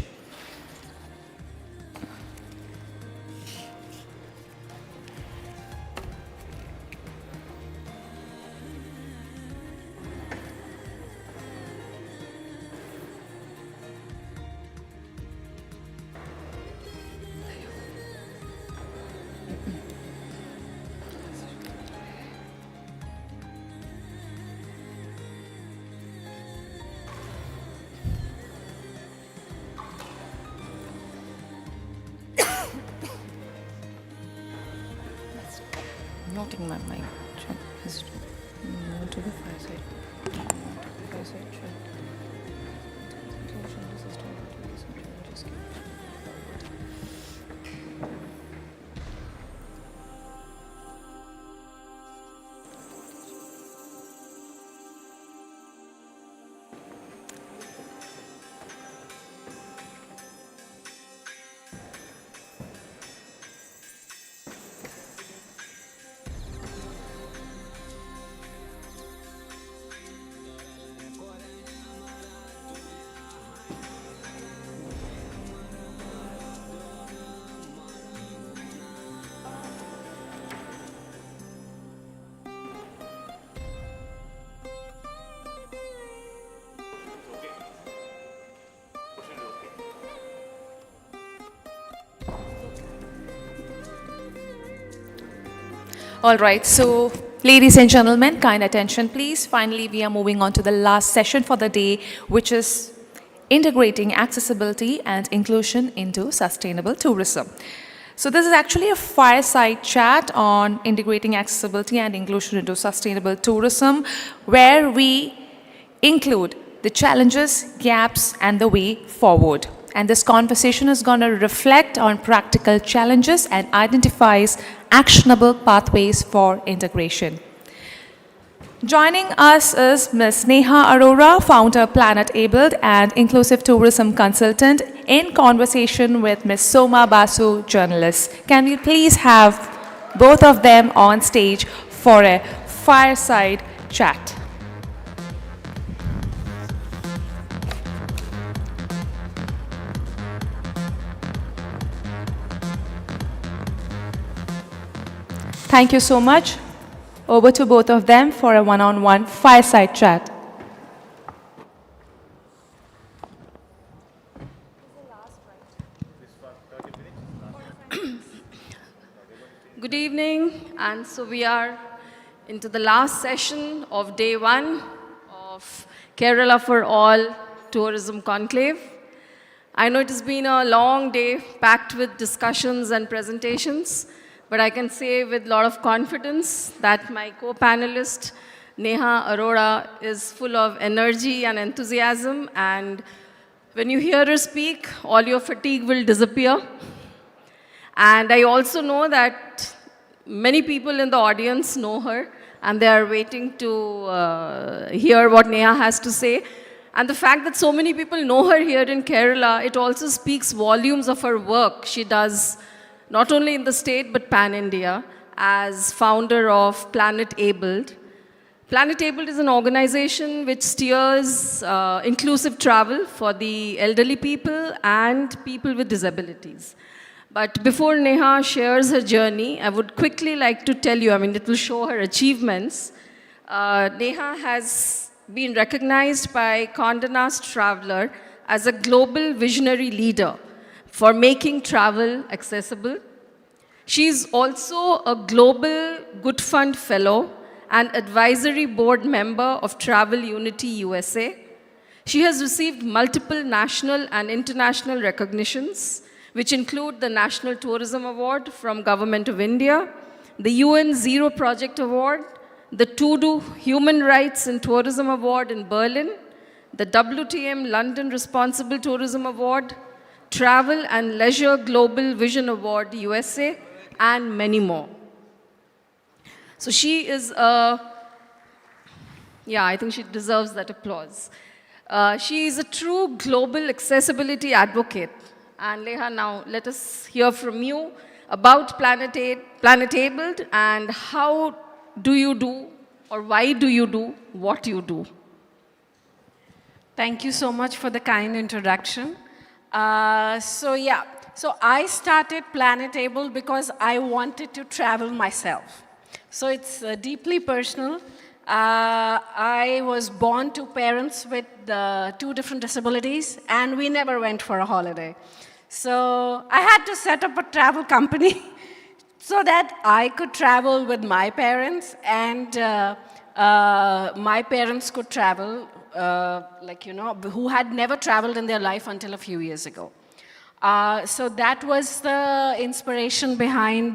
Not in my mind. Just move to the far side. Far side, sure. Just All right, so ladies and gentlemen, kind attention please. Finally, we are moving on to the last session for the day, which is integrating accessibility and inclusion into sustainable tourism. So this is actually a fireside chat on integrating accessibility and inclusion into sustainable tourism, where we include the challenges, gaps, and the way forward. And this conversation is going to reflect on practical challenges and identifies actionable pathways for integration. Joining us is Ms. Neha Arora, founder Planet Abled and Inclusive Tourism Consultant, in conversation with Ms. Soma Basu, journalist. Can we please have both of them on stage for a fireside chat? Thank you so much. Over to both of them for a one-on-one fireside chat. Good evening, and so we are into the last session of day 1 of Kerala for All Tourism Conclave. I know it has been a long day packed with discussions and presentations, but I can say with a lot of confidence that my co-panelist Neha Arora is full of energy and enthusiasm, and when you hear her speak, all your fatigue will disappear. And I also know that many people in the audience know her, and they are waiting to hear what Neha has to say. And the fact that so many people know her here in Kerala, it also speaks volumes of her work she does, not only in the state, but pan-India, as founder of Planet Abled. Planet Abled is an organization which steers inclusive travel for the elderly people and people with disabilities. But before Neha shares her journey, I would quickly like to tell you, it will show her achievements. Neha has been recognized by Condé Nast Traveler as a global visionary leader for making travel accessible. She's also a Global Good Fund Fellow and Advisory Board member of Travel Unity USA. She has received multiple national and international recognitions, which include the National Tourism Award from Government of India, the UN Zero Project Award, the To-Do Human Rights in Tourism Award in Berlin, the WTM London Responsible Tourism Award, Travel and Leisure Global Vision Award USA, and many more. So she is I think she deserves that applause. She is a true global accessibility advocate. And Neha, now let us hear from you about Planet Abled and how do you do, or why do you do what you do? Thank you so much for the kind introduction. So I started Planet Abled because I wanted to travel myself. So it's deeply personal. I was born to parents with 2 different disabilities, and we never went for a holiday. So I had to set up a travel company so that I could travel with my parents, and my parents could travel, who had never traveled in their life until a few years ago. So that was the inspiration behind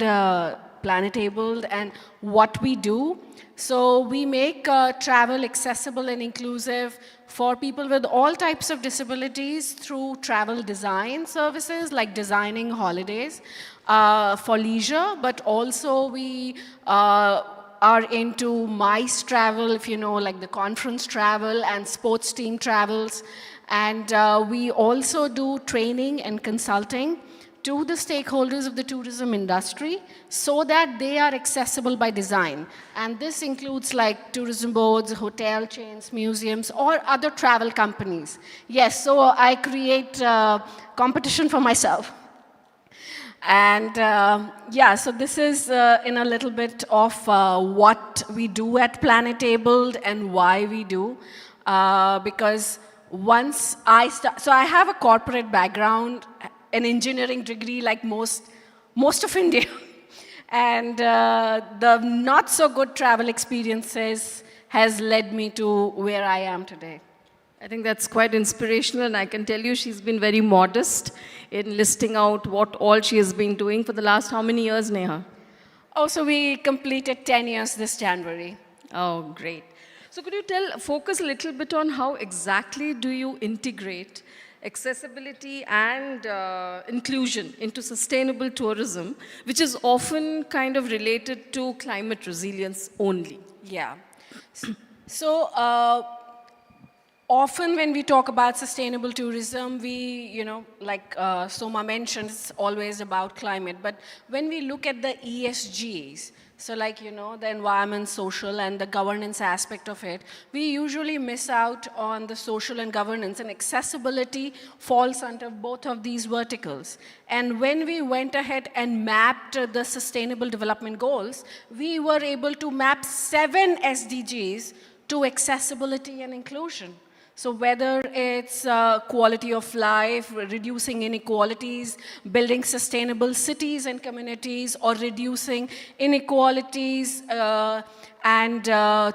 Planet Abled and what we do. So we make travel accessible and inclusive for people with all types of disabilities through travel design services, like designing holidays for leisure, but also we are into MICE travel, if you know, like the conference travel and sports team travels. And we also do training and consulting to the stakeholders of the tourism industry so that they are accessible by design. And this includes like tourism boards, hotel chains, museums, or other travel companies. Yes, so I create competition for myself. And so this is in a little bit of what we do at Planet Abled and why we do. Because once I start, so I have a corporate background, an engineering degree like most of India. And the not so good travel experiences has led me to where I am today. I think that's quite inspirational, and I can tell you she's been very modest in listing out what all she has been doing for the last how many years, Neha? Oh, so we completed 10 years this January. Oh, great. So could you focus a little bit on how exactly do you integrate accessibility and inclusion into sustainable tourism, which is often kind of related to climate resilience only? Yeah. So often when we talk about sustainable tourism, we, like Soma mentioned, it's always about climate. But when we look at the ESGs, so like, the environment, social, and the governance aspect of it, we usually miss out on the social and governance, and accessibility falls under both of these verticals. And when we went ahead and mapped the Sustainable Development Goals, we were able to map 7 SDGs to accessibility and inclusion. So whether it's quality of life, reducing inequalities, building sustainable cities and communities, or reducing inequalities and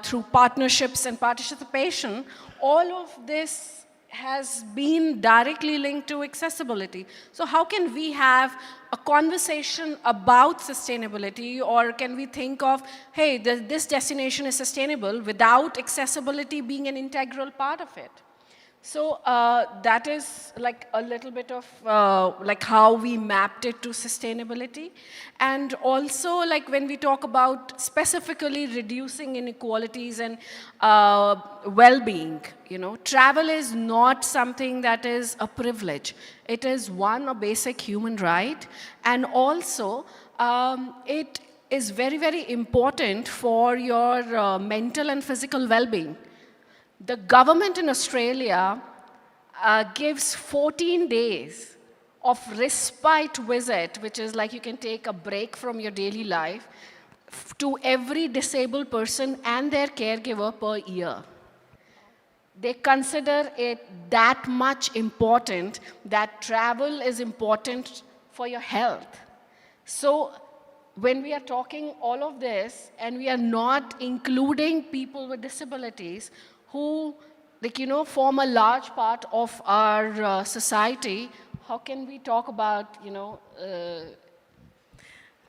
through partnerships and participation, all of this has been directly linked to accessibility. So how can we have a conversation about sustainability, or can we think of, hey, this destination is sustainable without accessibility being an integral part of it? So that is like a little bit of like how we mapped it to sustainability. And also like when we talk about specifically reducing inequalities and well-being, you know, travel is not something that is a privilege. It is a basic human right. And also it is very, very important for your mental and physical well-being. The government in Australia gives 14 days of respite visit, which is like you can take a break from your daily life, to every disabled person and their caregiver per year. They consider it that much important that travel is important for your health. So when we are talking all of this and we are not including people with disabilities, who, like, you know, form a large part of our society, how can we talk about, you know...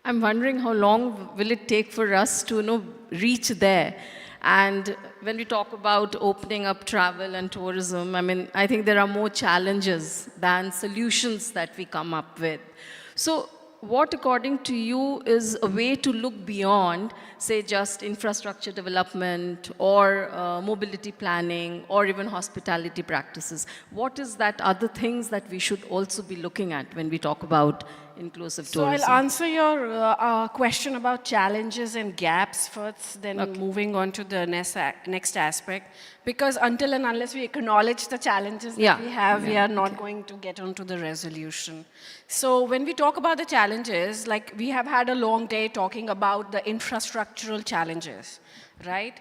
I'm wondering how long will it take for us to, you know, reach there. And when we talk about opening up travel and tourism, I mean, I think there are more challenges than solutions that we come up with. So what, according to you, is a way to look beyond, say, just infrastructure development or mobility planning or even hospitality practices? What is that other things that we should also be looking at when we talk about inclusive tourism? So I'll answer your question about challenges and gaps first, then moving on to the next aspect. Because until and unless we acknowledge the challenges that we have, we are not going to get onto the resolution. So when we talk about the challenges, like we have had a long day talking about the infrastructural challenges, right?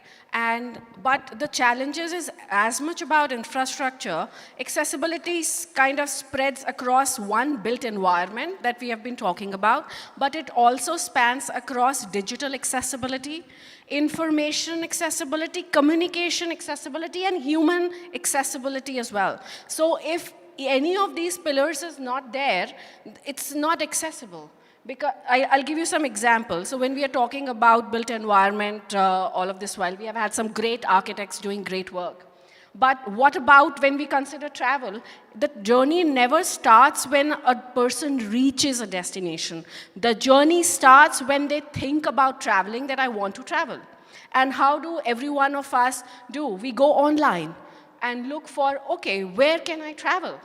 But the challenges is as much about infrastructure. Accessibility kind of spreads across one built environment that we have been talking about, but it also spans across digital accessibility, information accessibility, communication accessibility, and human accessibility as well. So if any of these pillars is not there, it's not accessible. Because I'll give you some examples. So when we are talking about built environment, all of this while, we have had some great architects doing great work. But what about when we consider travel? The journey never starts when a person reaches a destination. The journey starts when they think about traveling, that I want to travel. And how do every one of us do? We go online and look for, okay, where can I travel?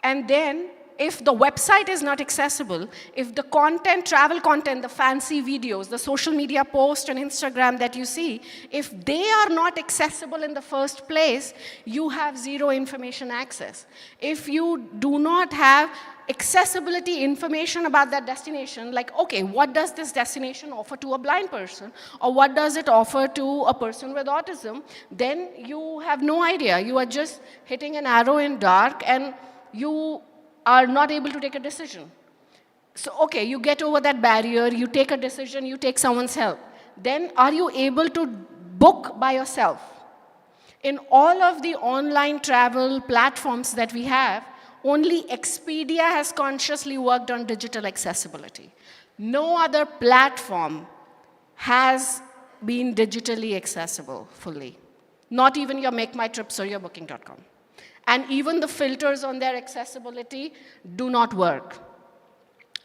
And then if the website is not accessible, if the content, travel content, the fancy videos, the social media posts on Instagram that you see, if they are not accessible in the first place, you have zero information access. If you do not have accessibility information about that destination, like, okay, what does this destination offer to a blind person? Or what does it offer to a person with autism? Then you have no idea. You are just hitting an arrow in dark and you are not able to take a decision. So, okay, you get over that barrier, you take a decision, you take someone's help. Then are you able to book by yourself? In all of the online travel platforms that we have, only Expedia has consciously worked on digital accessibility. No other platform has been digitally accessible fully. Not even your Make My Trips or your Booking.com. And even the filters on their accessibility do not work.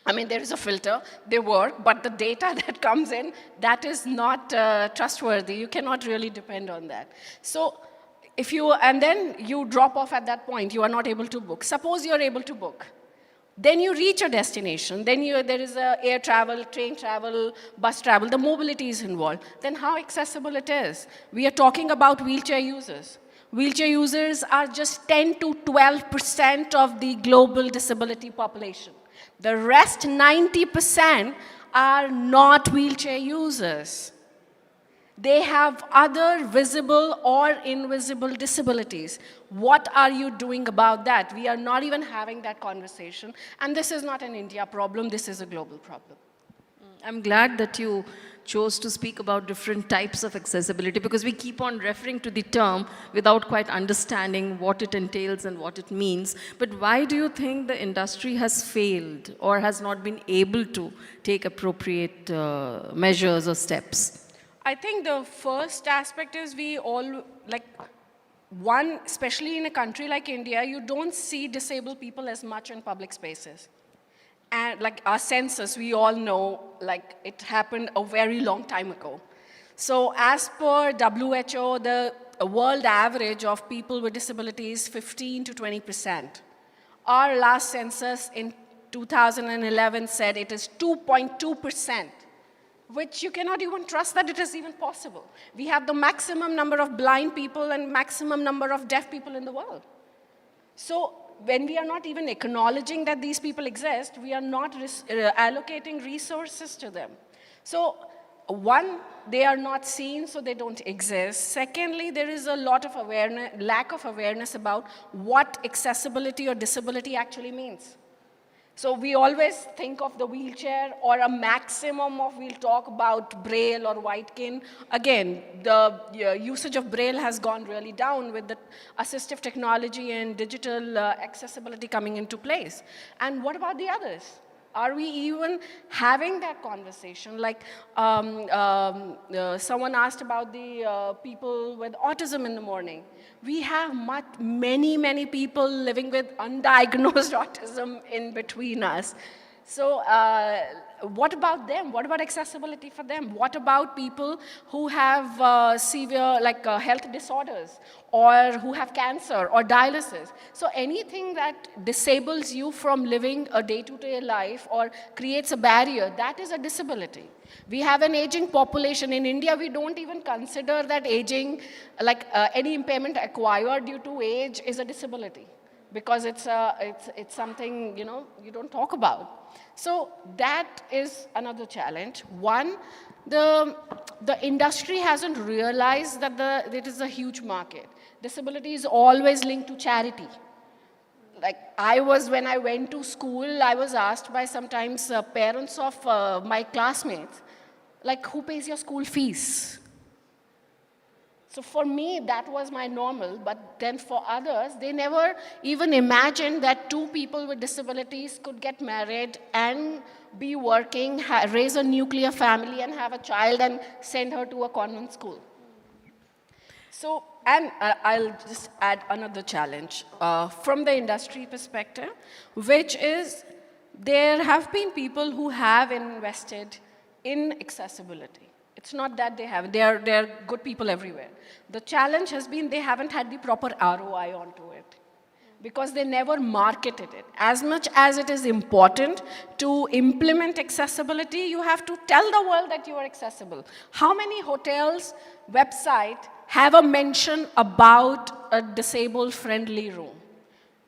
I mean, there is a filter, they work, but the data that comes in, that is not trustworthy. You cannot really depend on that. So if you, and then you drop off at that point, you are not able to book. Suppose you're able to book. Then you reach a destination, then there is air travel, train travel, bus travel, the mobility is involved. Then how accessible it is? We are talking about wheelchair users. Wheelchair users are just 10 to 12% of the global disability population. The rest 90% are not wheelchair users. They have other visible or invisible disabilities. What are you doing about that? We are not even having that conversation. And this is not an India problem, this is a global problem. I'm glad that you chose to speak about different types of accessibility, because we keep on referring to the term without quite understanding what it entails and what it means. But why do you think the industry has failed or has not been able to take appropriate measures or steps? I think the first aspect is we all, like, one, especially in a country like India, you don't see disabled people as much in public spaces. And like our census, we all know, like, it happened a very long time ago. So as per WHO, the world average of people with disabilities is 15 to 20%. Our last census in 2011 said it is 2.2%. Which you cannot even trust that it is even possible. We have the maximum number of blind people and maximum number of deaf people in the world. So when we are not even acknowledging that these people exist, we are not allocating resources to them. So one, they are not seen, so they don't exist. Secondly, there is a lot of awareness, lack of awareness about what accessibility or disability actually means. So we always think of the wheelchair or a maximum of, we'll talk about Braille or white cane. Again, the usage of Braille has gone really down with the assistive technology and digital accessibility coming into place. And what about the others? Are we even having that conversation? Like someone asked about the people with autism in the morning. We have many people living with undiagnosed autism in between us. So what about them? What about accessibility for them? What about people who have severe health disorders or who have cancer or dialysis? So anything that disables you from living a day-to-day life or creates a barrier, that is a disability. We have an aging population. In India, we don't even consider that aging, any impairment acquired due to age is a disability, because it's something, you don't talk about. So that is another challenge. One, the industry hasn't realized that it is a huge market. Disability is always linked to charity. When I went to school, I was asked by sometimes parents of my classmates, who pays your school fees? So for me, that was my normal, but then for others, they never even imagined that two people with disabilities could get married and be working, raise a nuclear family and have a child and send her to a convent school. So, and I'll just add another challenge from the industry perspective, which is there have been people who have invested in accessibility. It's not that they have, they're good people everywhere. The challenge has been they haven't had the proper ROI onto it because they never marketed it. As much as it is important to implement accessibility, you have to tell the world that you are accessible. How many hotels' website have a mention about a disabled-friendly room?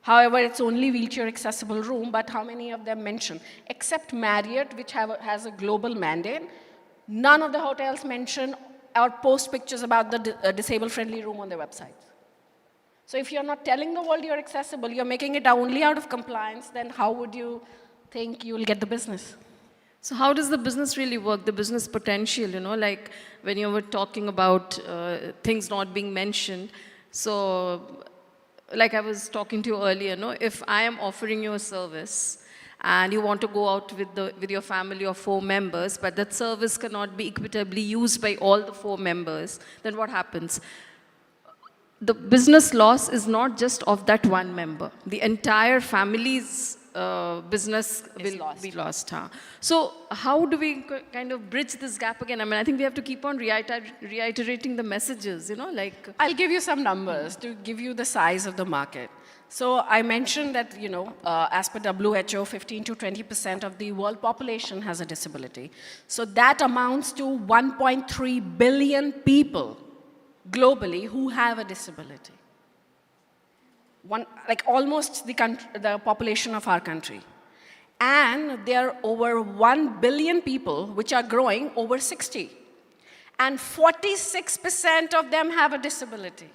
However, it's only wheelchair accessible room, but how many of them mention? Except Marriott, which has a global mandate, none of the hotels mention or post pictures about the disabled-friendly room on their websites. So if you're not telling the world you're accessible, you're making it only out of compliance, then how would you think you'll get the business? So how does the business really work, the business potential, like when you were talking about things not being mentioned. So like I was talking to you earlier, if I am offering you a service, and you want to go out with your family of 4 members, but that service cannot be equitably used by all the 4 members, then what happens? The business loss is not just of that one member. The entire family's business will be lost. Huh? So how do we kind of bridge this gap again? I mean, I think we have to keep on reiterating the messages, I'll give you some numbers to give you the size of the market. So I mentioned that, as per WHO, 15 to 20% of the world population has a disability. So that amounts to 1.3 billion people globally who have a disability. Almost the population of our country. And there are over 1 billion people which are growing over 60. and 46% of them have a disability.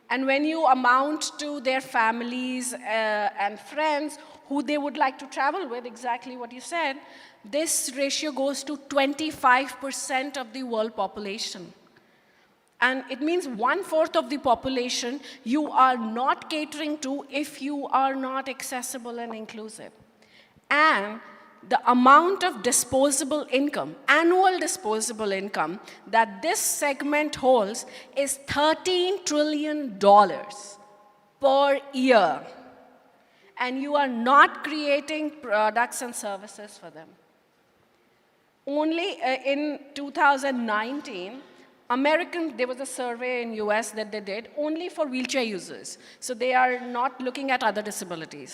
And when you amount to their families and friends who they would like to travel with, exactly what you said, this ratio goes to 25% of the world population. And it means 1/4 of the population you are not catering to if you are not accessible and inclusive. And the amount of disposable income, annual disposable income, that this segment holds is $13 trillion per year. And you are not creating products and services for them. Only in 2019, there was a survey in US that they did only for wheelchair users. So they are not looking at other disabilities.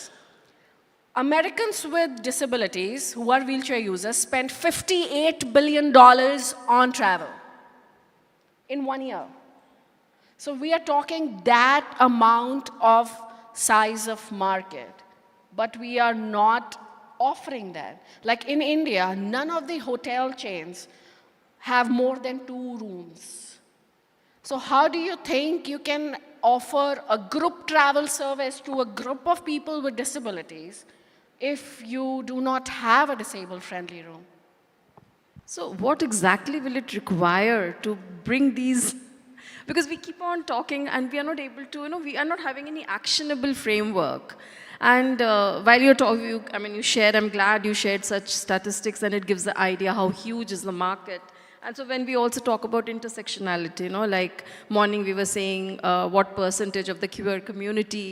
Americans with disabilities who are wheelchair users spend $58 billion on travel in 1 year. So we are talking that amount of size of market, but we are not offering that. Like in India, none of the hotel chains have more than 2 rooms. So how do you think you can offer a group travel service to a group of people with disabilities if you do not have a disabled-friendly room? So what exactly will it require to bring these? Because we keep on talking and we are not able to, we are not having any actionable framework. And while you're talking, you shared, I'm glad you shared such statistics, and it gives the idea how huge is the market. And so when we also talk about intersectionality, like morning we were saying what percentage of the queer community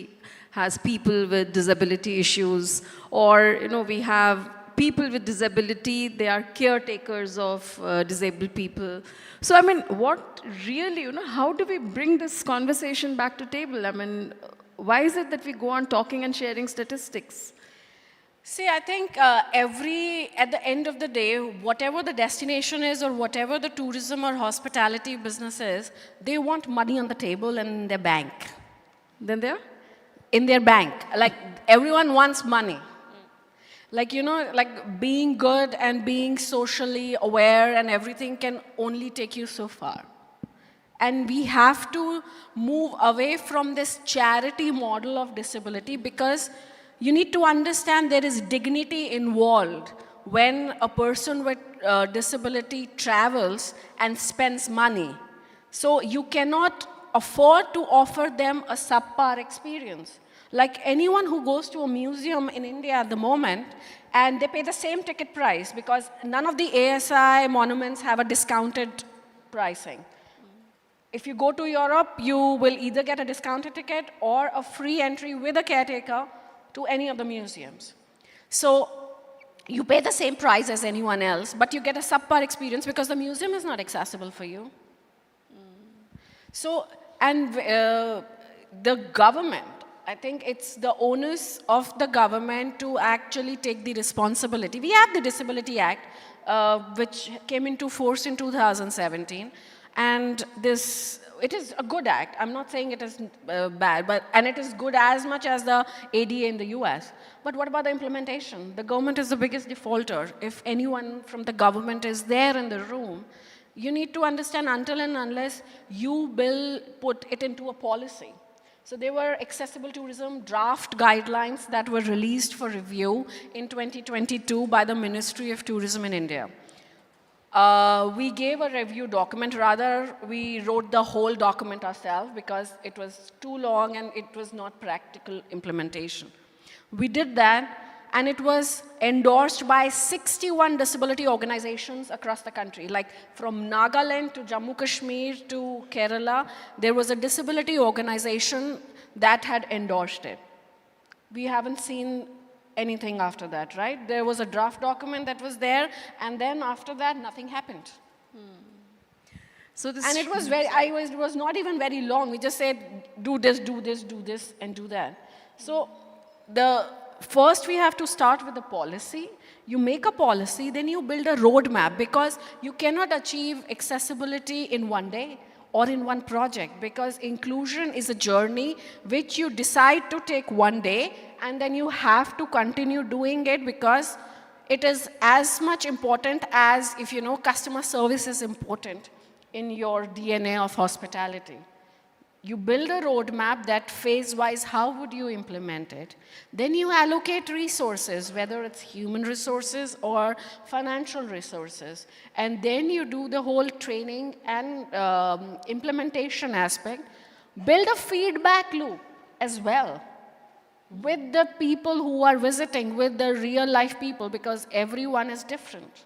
has people with disability issues, or we have people with disability, they are caretakers of disabled people. So what really, how do we bring this conversation back to table? Why is it that we go on talking and sharing statistics? See, I think at the end of the day, whatever the destination is or whatever the tourism or hospitality business is, they want money on the table and in their bank. Then they're? In their bank. Like, everyone wants money. Like, like being good and being socially aware and everything can only take you so far. And we have to move away from this charity model of disability, because you need to understand there is dignity involved when a person with disability travels and spends money. So you cannot afford to offer them a subpar experience. Like anyone who goes to a museum in India at the moment, and they pay the same ticket price because none of the ASI monuments have a discounted pricing. If you go to Europe, you will either get a discounted ticket or a free entry with a caretaker to any of the museums. So you pay the same price as anyone else, but you get a subpar experience because the museum is not accessible for you. So, and the government, I think it's the onus of the government to actually take the responsibility. We have the Disability Act, which came into force in 2017. And it is a good act. I'm not saying it is bad, and it is good as much as the ADA in the US. But what about the implementation? The government is the biggest defaulter. If anyone from the government is there in the room, you need to understand until and unless you will put it into a policy. So there were accessible tourism draft guidelines that were released for review in 2022 by the Ministry of Tourism in India. We gave a review document, rather we wrote the whole document ourselves because it was too long and it was not practical implementation. We did that, and it was endorsed by 61 disability organizations across the country. Like from Nagaland to Jammu Kashmir to Kerala, there was a disability organization that had endorsed it. We haven't seen anything after that, right? There was a draft document that was there, and then after that, nothing happened. So this and it was not even very long. We just said, do this, do this, do this, and do that. So first we have to start with the policy. You make a policy, then you build a roadmap, because you cannot achieve accessibility in one day or in one project, because inclusion is a journey which you decide to take one day, and then you have to continue doing it, because it is as much important as if you know customer service is important in your DNA of hospitality. You build a roadmap that phase-wise, how would you implement it? Then you allocate resources, whether it's human resources or financial resources. And then you do the whole training and implementation aspect. Build a feedback loop as well with the people who are visiting, with the real life people, because everyone is different.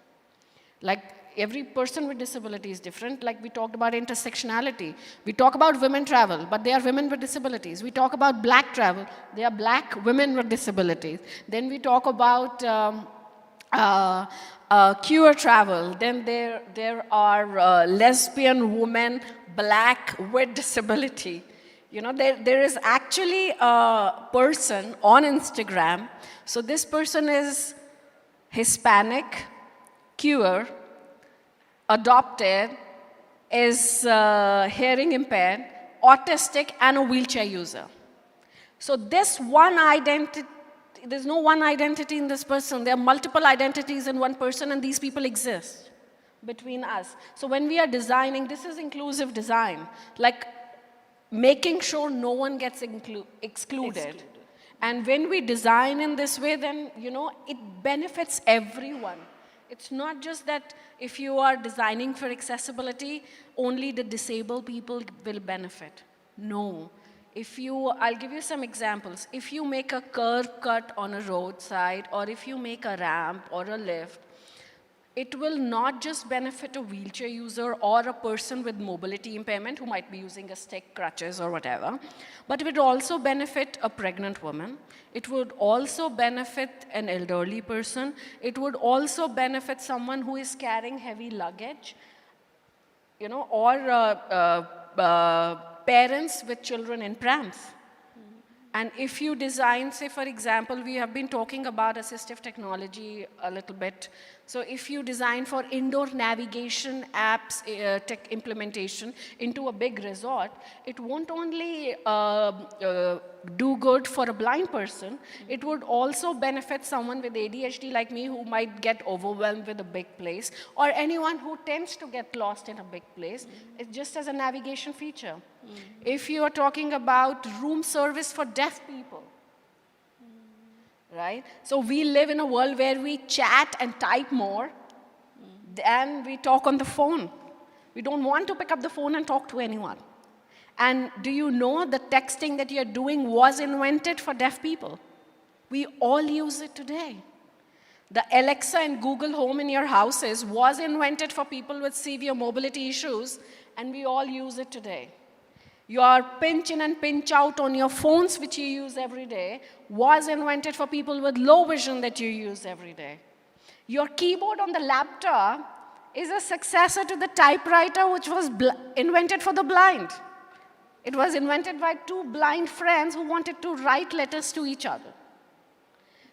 Like, every person with disability is different. Like we talked about intersectionality. We talk about women travel, but they are women with disabilities. We talk about black travel. They are black women with disabilities. Then we talk about queer travel. Then there are lesbian women, black with disability. You know, there is actually a person on Instagram. So this person is Hispanic, queer, adopted, is hearing impaired, autistic, and a wheelchair user. So this one identity, there's no one identity in this person. There are multiple identities in one person, and these people exist between us. So when we are designing, this is inclusive design, like making sure no one gets excluded. And when we design in this way, then, you know, it benefits everyone. It's not just that if you are designing for accessibility, only the disabled people will benefit. No. I'll give you some examples. If you make a curb cut on a roadside, or if you make a ramp or a lift, it will not just benefit a wheelchair user or a person with mobility impairment who might be using a stick, crutches, or whatever, but it would also benefit a pregnant woman. It would also benefit an elderly person. It would also benefit someone who is carrying heavy luggage, you know, or parents with children in prams. And if you design, say for example, we have been talking about assistive technology a little bit. So if you design for indoor navigation apps, tech implementation into a big resort, it won't only do good for a blind person, it would also benefit someone with ADHD like me who might get overwhelmed with a big place, or anyone who tends to get lost in a big place. It's just as a navigation feature. If you are talking about room service for deaf people, right? So we live in a world where we chat and type more than we talk on the phone. We don't want to pick up the phone and talk to anyone. And do you know the texting that you're doing was invented for deaf people? We all use it today. The Alexa and Google Home in your houses was invented for people with severe mobility issues, and we all use it today. Your pinch in and pinch out on your phones, which you use every day, was invented for people with low vision that you use every day. Your keyboard on the laptop is a successor to the typewriter, which was invented for the blind. It was invented by two blind friends who wanted to write letters to each other.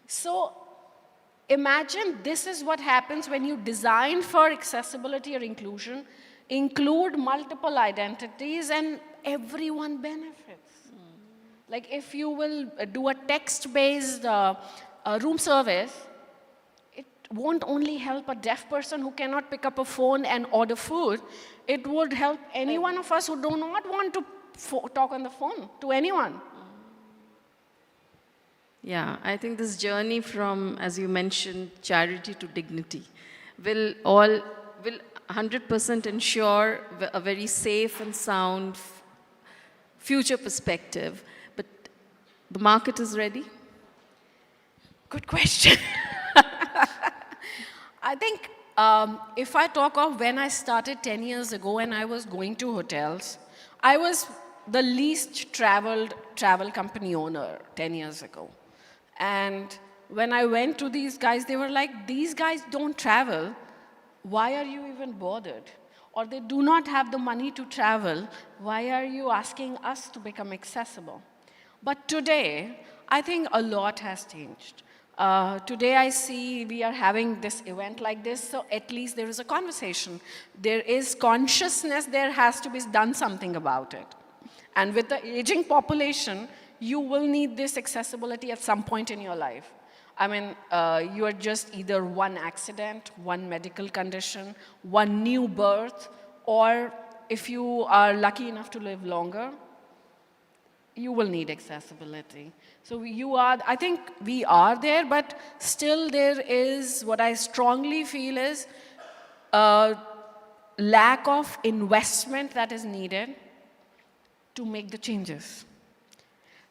So imagine this is what happens when you design for accessibility or inclusion, include multiple identities, and everyone benefits. Like if you will do a text-based room service, it won't only help a deaf person who cannot pick up a phone and order food, it would help any one of us who do not want to talk on the phone to anyone. Yeah, I think this journey from, as you mentioned, charity to dignity will 100% ensure a very safe and sound future perspective. But the market is ready? Good question. I think if I talk of when I started 10 years ago and I was going to hotels, I was the least traveled travel company owner 10 years ago. And when I went to these guys, they were like, these guys don't travel. Why are you even bothered? Or they do not have the money to travel. Why are you asking us to become accessible? But today, I think a lot has changed. Today I see we are having this event like this, so at least there is a conversation. There is consciousness, there has to be done something about it. And with the aging population, you will need this accessibility at some point in your life. I mean, you are just either one accident, one medical condition, one new birth, or if you are lucky enough to live longer, you will need accessibility. So I think we are there, but still there is, what I strongly feel is, a lack of investment that is needed to make the changes.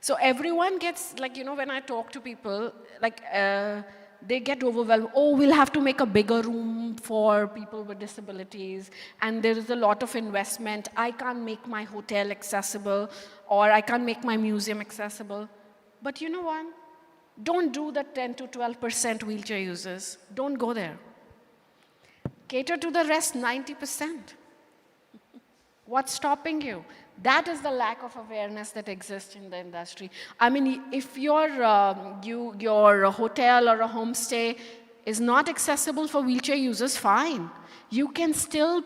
So everyone gets, like, when I talk to people, like, they get overwhelmed. Oh, we'll have to make a bigger room for people with disabilities, and there is a lot of investment. I can't make my hotel accessible, or I can't make my museum accessible. But you know what? Don't do the 10 to 12% wheelchair users. Don't go there. Cater to the rest 90%. What's stopping you? That is the lack of awareness that exists in the industry. I mean, if your hotel or a homestay is not accessible for wheelchair users, fine. You can still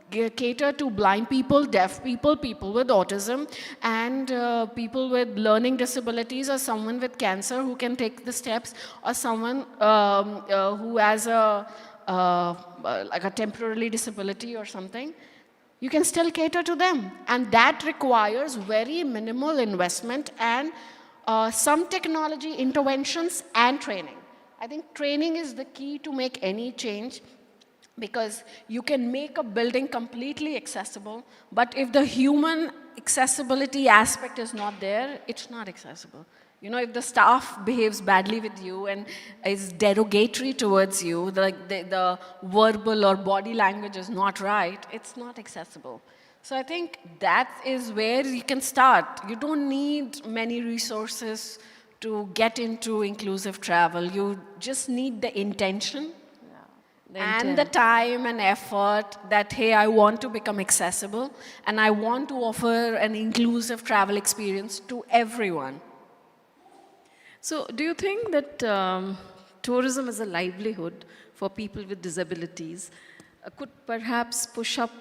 cater to blind people, deaf people, people with autism, and people with learning disabilities, or someone with cancer who can take the steps, or someone who has like a temporary disability or something. You can still cater to them. And that requires very minimal investment and some technology interventions and training. I think training is the key to make any change, because you can make a building completely accessible, but if the human accessibility aspect is not there, it's not accessible. If the staff behaves badly with you and is derogatory towards you, the verbal or body language is not right, it's not accessible. So I think that is where you can start. You don't need many resources to get into inclusive travel. You just need the intention and the time and effort that, hey, I want to become accessible and I want to offer an inclusive travel experience to everyone. So do you think that tourism as a livelihood for people with disabilities could perhaps push up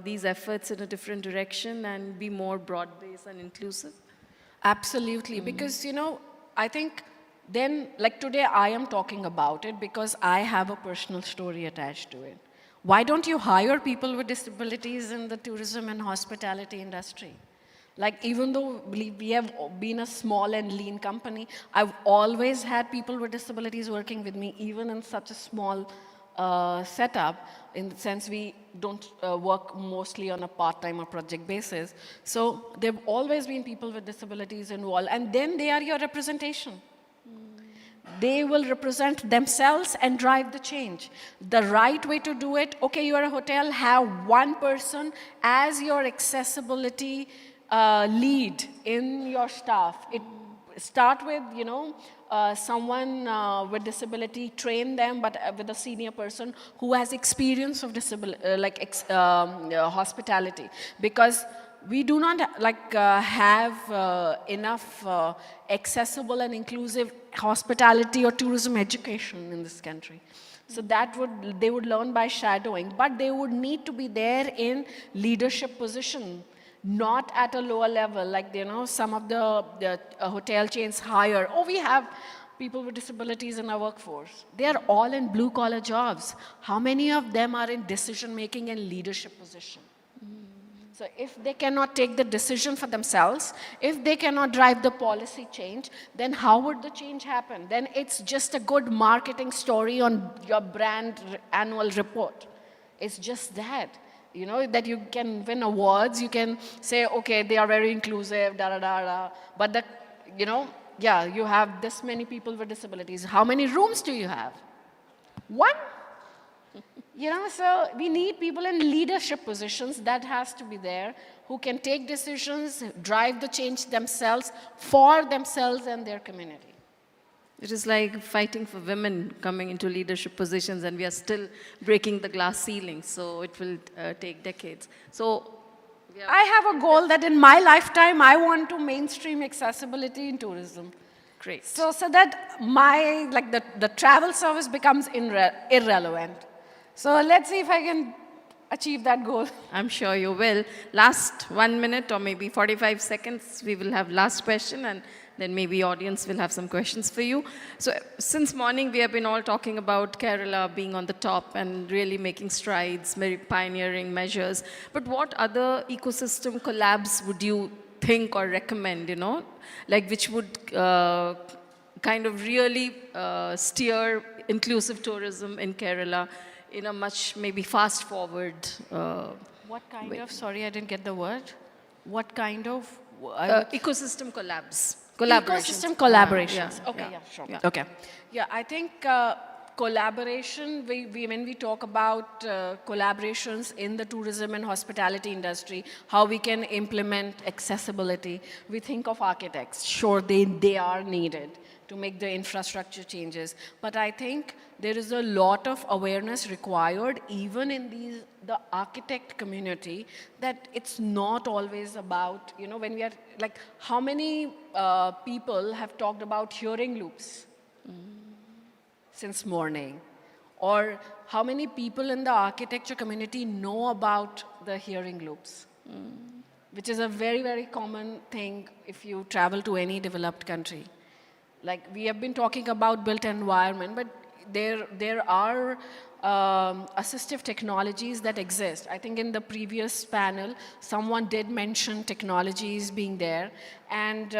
these efforts in a different direction and be more broad-based and inclusive? Absolutely, because, I think then, like today, I am talking about it because I have a personal story attached to it. Why don't you hire people with disabilities in the tourism and hospitality industry? Like, even though we have been a small and lean company, I've always had people with disabilities working with me, even in such a small setup, in the sense we don't work mostly on a part-time or project basis. So there have always been people with disabilities involved, and then they are your representation. They will represent themselves and drive the change. The right way to do it, okay, you are a hotel, have one person as your accessibility lead in your staff. Start with, someone with disability, train them, but with a senior person who has experience of hospitality. Because we do not have enough accessible and inclusive hospitality or tourism education in this country. So they would learn by shadowing, but they would need to be there in leadership position, not at a lower level, like, some of the hotel chains hire. Oh, we have people with disabilities in our workforce. They are all in blue-collar jobs. How many of them are in decision-making and leadership position? So if they cannot take the decision for themselves, if they cannot drive the policy change, then how would the change happen? Then it's just a good marketing story on your brand annual report. It's just that. That you can win awards, you can say, okay, they are very inclusive, but you have this many people with disabilities. How many rooms do you have? One? So we need people in leadership positions, that has to be there, who can take decisions, drive the change themselves, for themselves and their community. It is like fighting for women coming into leadership positions, and we are still breaking the glass ceiling, so it will take decades. So I have a goal that in my lifetime, I want to mainstream accessibility in tourism. Great. So that the travel service becomes irrelevant. So let's see if I can achieve that goal. I'm sure you will. Last 1 minute or maybe 45 seconds, we will have last question, and then maybe audience will have some questions for you. So since morning, we have been all talking about Kerala being on the top and really making strides, very pioneering measures. But what other ecosystem collabs would you think or recommend, like which would kind of really steer inclusive tourism in Kerala in a much maybe fast forward What kind of, sorry, I didn't get the word. What kind of? Ecosystem collabs. Ecosystem collaborations. Yeah, Okay, yeah, sure. yeah. Okay. Yeah, I think collaboration, when we talk about collaborations in the tourism and hospitality industry, how we can implement accessibility, we think of architects. Sure, they are needed to make the infrastructure changes. But I think there is a lot of awareness required even in the architect community that it's not always about, when we are, like how many people have talked about hearing loops since morning? Or how many people in the architecture community know about the hearing loops? Which is a very, very common thing if you travel to any developed country. Like we have been talking about built environment, but there are assistive technologies that exist. I think in the previous panel, someone did mention technologies being there. And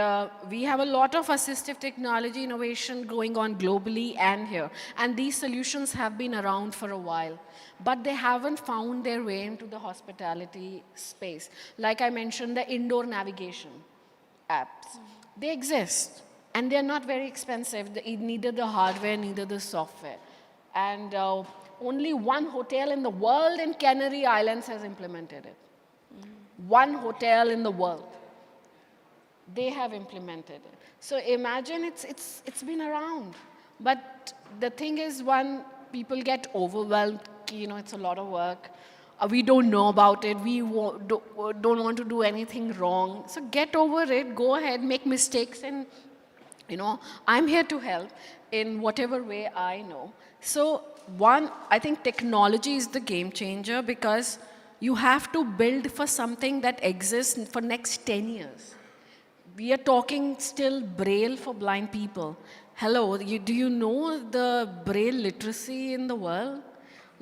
we have a lot of assistive technology innovation going on globally and here. And these solutions have been around for a while, but they haven't found their way into the hospitality space. Like I mentioned, the indoor navigation apps, they exist. And they're not very expensive, neither the hardware, neither the software. And only one hotel in the world in Canary Islands has implemented it. One hotel in the world. They have implemented it. So imagine it's been around. But the thing is, people get overwhelmed, it's a lot of work. We don't know about it. We don't want to do anything wrong. So get over it, go ahead, make mistakes, and I'm here to help in whatever way I know. So I think technology is the game changer because you have to build for something that exists for next 10 years. We are talking still Braille for blind people. Hello, do you know the Braille literacy in the world?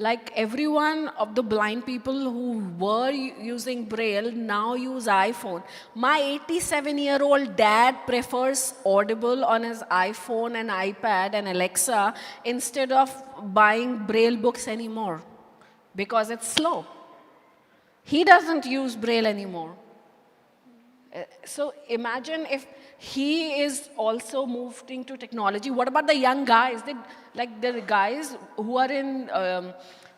Like everyone of the blind people who were using Braille now use iPhone. My 87-year-old dad prefers Audible on his iPhone and iPad and Alexa instead of buying Braille books anymore because it's slow. He doesn't use Braille anymore. So imagine if he is also moved into technology. What about the young guys? Like the guys who are in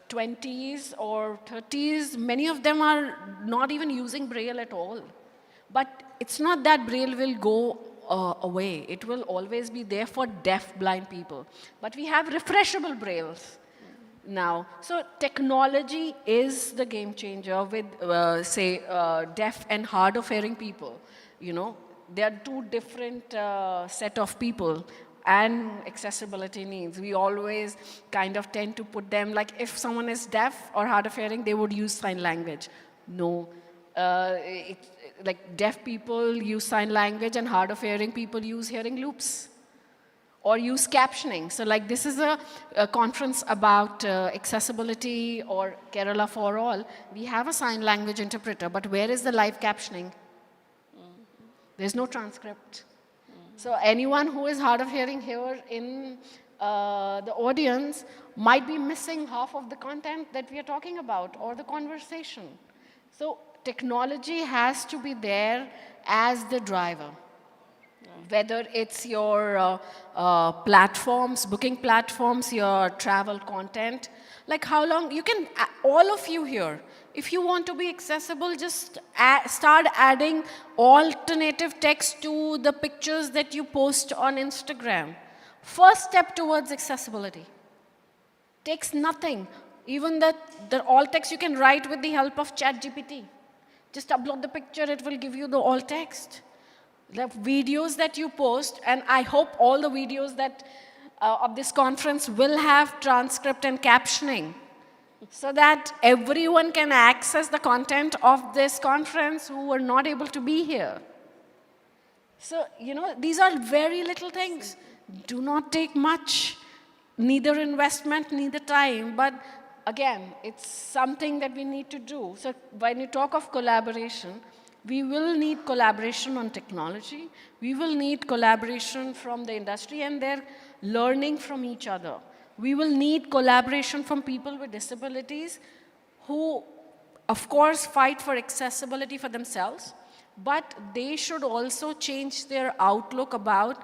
20s or 30s, many of them are not even using Braille at all. But it's not that Braille will go away. It will always be there for deaf blind people. But we have refreshable Brailles now. So technology is the game changer with, say, deaf and hard of hearing people. They are two different set of people and accessibility needs. We always kind of tend to put them, like if someone is deaf or hard of hearing, they would use sign language. No. Like deaf people use sign language and hard of hearing people use hearing loops or use captioning. So like this is a conference about accessibility or Kerala for all. We have a sign language interpreter, but where is the live captioning? There's no transcript. So anyone who is hard of hearing here in the audience might be missing half of the content that we are talking about or the conversation. So technology has to be there as the driver. Whether it's your platforms, booking platforms, your travel content, like how long, you can, all of you here, if you want to be accessible, just start adding alternative text to the pictures that you post on Instagram. First step towards accessibility. Takes nothing. Even the alt text you can write with the help of ChatGPT. Just upload the picture, it will give you the alt text. The videos that you post, and I hope all the videos that of this conference will have transcript and captioning. so that everyone can access the content of this conference who were not able to be here. So, these are very little things. Do not take much, neither investment, neither time, but again, it's something that we need to do. So when you talk of collaboration, we will need collaboration on technology. We will need collaboration from the industry, and they're learning from each other. We will need collaboration from people with disabilities who, of course, fight for accessibility for themselves, but they should also change their outlook about,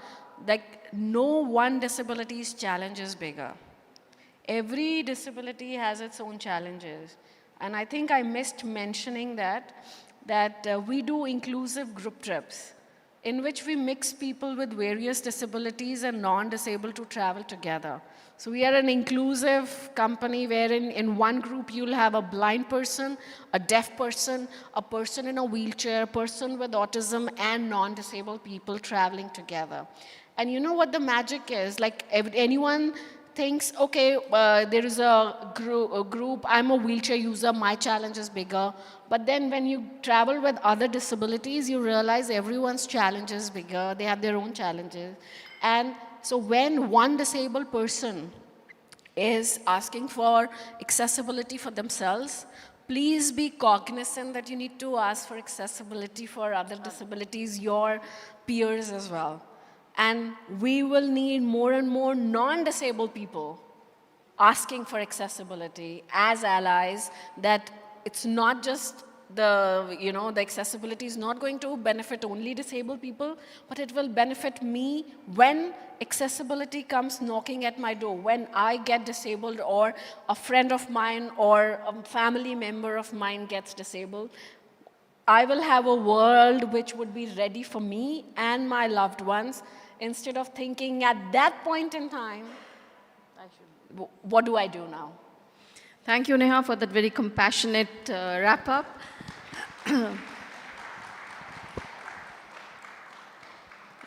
like, no one disability's challenge is bigger. Every disability has its own challenges. And I think I missed mentioning that we do inclusive group trips in which we mix people with various disabilities and non-disabled to travel together. So we are an inclusive company wherein in one group you'll have a blind person, a deaf person, a person in a wheelchair, a person with autism, and non-disabled people traveling together. And you know what the magic is? Like, anyone thinks, okay, there is a group, I'm a wheelchair user, my challenge is bigger. But then when you travel with other disabilities, you realize everyone's challenge is bigger. They have their own challenges. And so when one disabled person is asking for accessibility for themselves, please be cognizant that you need to ask for accessibility for other disabilities, your peers as well. And we will need more and more non-disabled people asking for accessibility as allies, that it's not just the accessibility is not going to benefit only disabled people, but it will benefit me when accessibility comes knocking at my door, when I get disabled or a friend of mine or a family member of mine gets disabled. I will have a world which would be ready for me and my loved ones, instead of thinking at that point in time, what do I do now? Thank you, Neha, for that very compassionate wrap-up.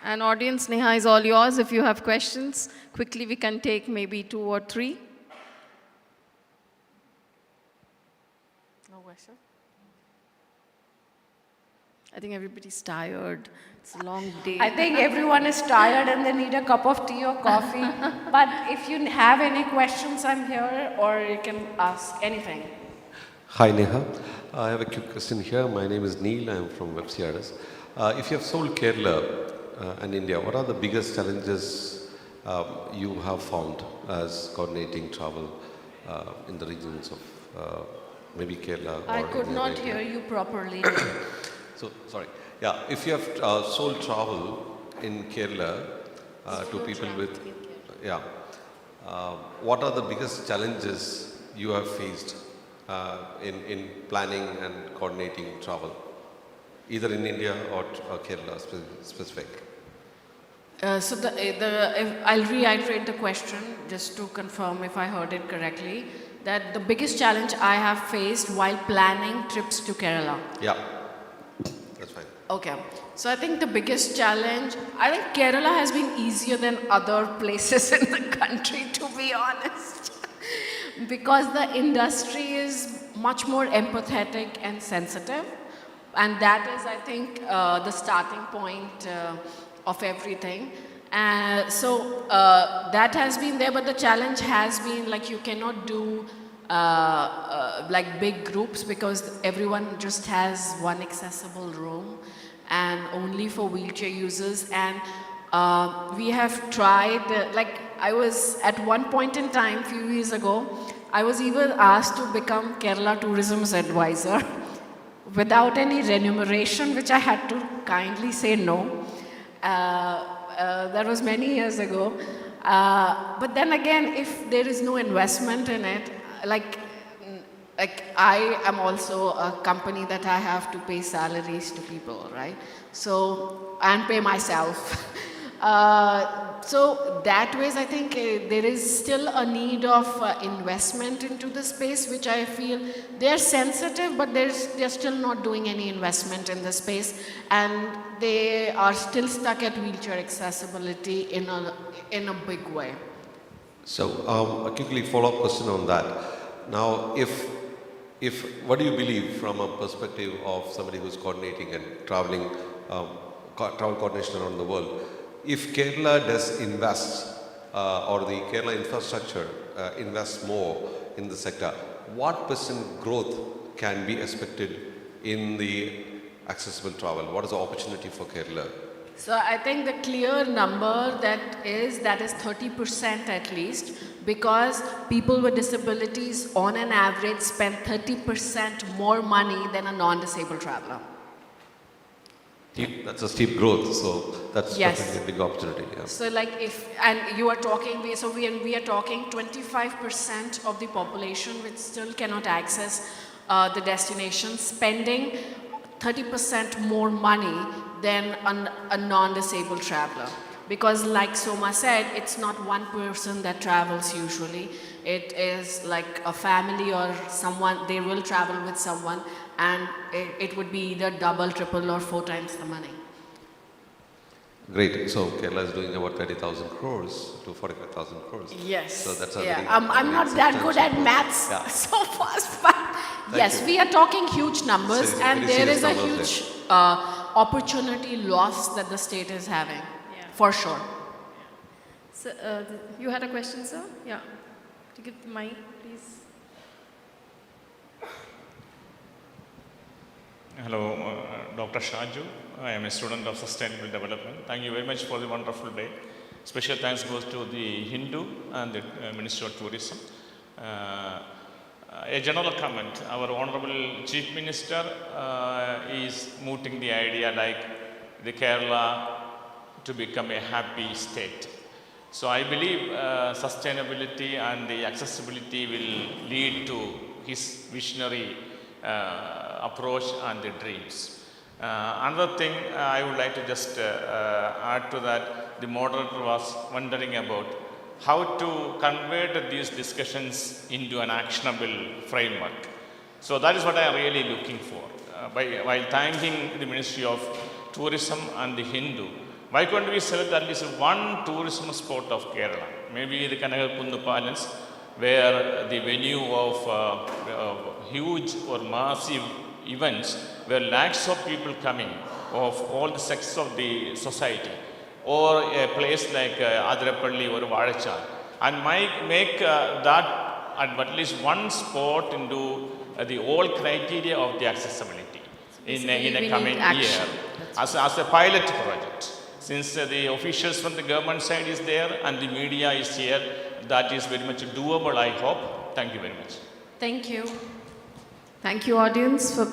And audience, Neha is all yours. If you have questions, quickly we can take maybe 2 or 3. No question? I think everybody's tired. It's a long day. I think everyone is tired and they need a cup of tea or coffee. But if you have any questions, I'm here, or you can ask anything. Hi, Neha. I have a quick question here. My name is Neil. I'm from WebCRS. If you have sold Kerala and India, what are the biggest challenges you have found as coordinating travel in the regions of maybe Kerala? I could not hear you properly. So, sorry. Yeah, if you have sold travel in Kerala to people with, what are the biggest challenges you have faced in planning and coordinating travel, either in India or Kerala specific? So I'll reiterate the question just to confirm if I heard it correctly, that the biggest challenge I have faced while planning trips to Kerala. Yeah, that's fine. Okay, so I think the biggest challenge, I think Kerala has been easier than other places in the country, to be honest, because the industry is much more empathetic and sensitive, and that is, I think, the starting point of everything. So that has been there, but the challenge has been, like, you cannot do like big groups because everyone just has one accessible room and only for wheelchair users. And we have tried, like, I was at one point in time, a few years ago, I was even asked to become Kerala Tourism's advisor without any remuneration, which I had to kindly say no. That was many years ago. But then again, if there is no investment in it, like I am also a company that I have to pay salaries to people, right? So, and pay myself. So that ways, I think there is still a need of investment into the space, which I feel they're sensitive, but they're still not doing any investment in the space, and they are still stuck at wheelchair accessibility in a big way. So a quickly follow-up question on that. Now, if what do you believe from a perspective of somebody who's coordinating and traveling, travel coordination around the world? If Kerala does invest, or the Kerala infrastructure invests more in the sector, what % growth can be expected in the accessible travel? What is the opportunity for Kerala? So I think the clear number that is 30% at least, because people with disabilities on an average spend 30% more money than a non-disabled traveler. That's a steep growth, so that's definitely a big opportunity. Yeah. So like and you are talking, we are talking 25% of the population which still cannot access the destination, spending 30% more money than a non-disabled traveler. Because like Soma said, it's not one person that travels usually. It is like a family or someone, they will travel with someone, and it would be either double, triple, or 4 times the money. Great. So Kerala is doing about 30,000 crores to 45,000 crores. Yes. So that's a yeah. very, I'm not that good at maths so fast, but yes, we are talking huge numbers, and there is a huge opportunity loss that the state is having, for sure. So, you had a question, sir? Yeah. To give the mic, please. Hello, Dr. Shaju. I am a student of Sustainable Development. Thank you very much for the wonderful day. Special thanks goes to the Hindu and the Ministry of Tourism. A general comment. Our Honorable Chief Minister is mooting the idea like the Kerala to become a happy state. So I believe sustainability and the accessibility will lead to his visionary approach and the dreams. Another thing I would like to just add to that, the moderator was wondering about how to convert these discussions into an actionable framework. So that is what I am really looking for. While thanking the Ministry of Tourism and the Hindu, why couldn't we select at least one tourism spot of Kerala? Maybe the Kanagakundu Palace, where the venue of huge or massive events, where lakhs of people coming of all the sects of the society, or a place like Adrapalli or Vadachal, and make that at least one spot into the old criteria of the accessibility in a coming year as a pilot project. Since the officials from the government side is there and the media is here, that is very much doable, I hope. Thank you very much. Thank you. Thank you, audience, for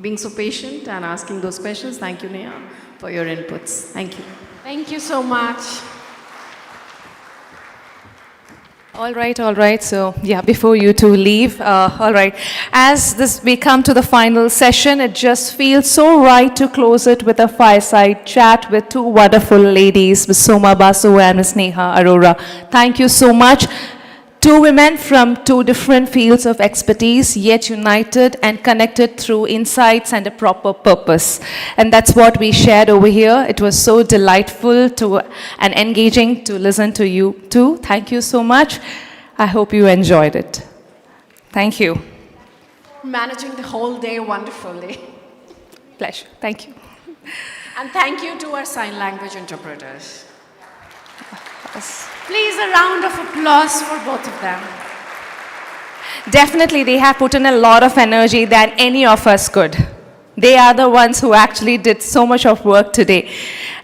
being so patient and asking those questions. Thank you, Neha, for your inputs. Thank you. Thank you so much. All right. So, yeah, before you two leave, all right. As we come to the final session, it just feels so right to close it with a fireside chat with two wonderful ladies, Ms. Soma Basu and Ms. Neha Arora. Thank you so much. Two women from two different fields of expertise, yet united and connected through insights and a proper purpose. And that's what we shared over here. It was so delightful and engaging to listen to you too. Thank you so much. I hope you enjoyed it. Thank you. Managing the whole day wonderfully. Pleasure. Thank you. And thank you to our sign language interpreters. Please, a round of applause for both of them. Definitely, they have put in a lot of energy than any of us could. They are the ones who actually did so much of work today.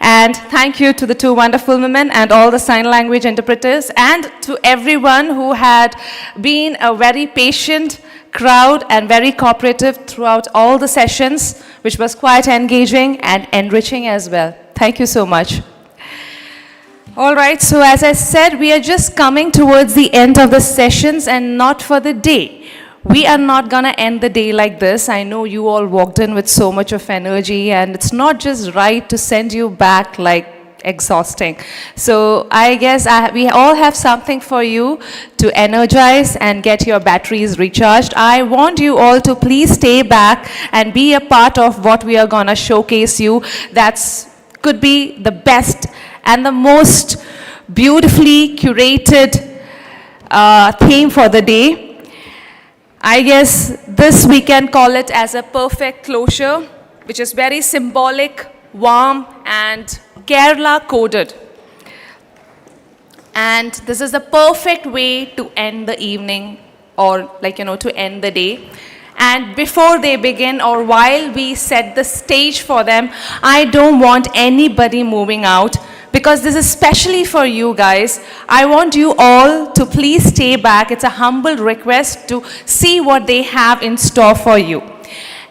And thank you to the two wonderful women and all the sign language interpreters, and to everyone who had been a very patient crowd and very cooperative throughout all the sessions, which was quite engaging and enriching as well. Thank you so much. All right, so as I said, we are just coming towards the end of the sessions and not for the day. We are not going to end the day like this. I know you all walked in with so much of energy, and it's not just right to send you back like exhausting. So I guess we all have something for you to energize and get your batteries recharged. I want you all to please stay back and be a part of what we are going to showcase you. That's could be the best and the most beautifully curated theme for the day. I guess this we can call it as a perfect closure, which is very symbolic, warm, and Kerala coded. And this is the perfect way to end the evening, or to end the day. And before they begin, or while we set the stage for them, I don't want anybody moving out, because this is specially for you guys. I want you all to please stay back. It's a humble request to see what they have in store for you.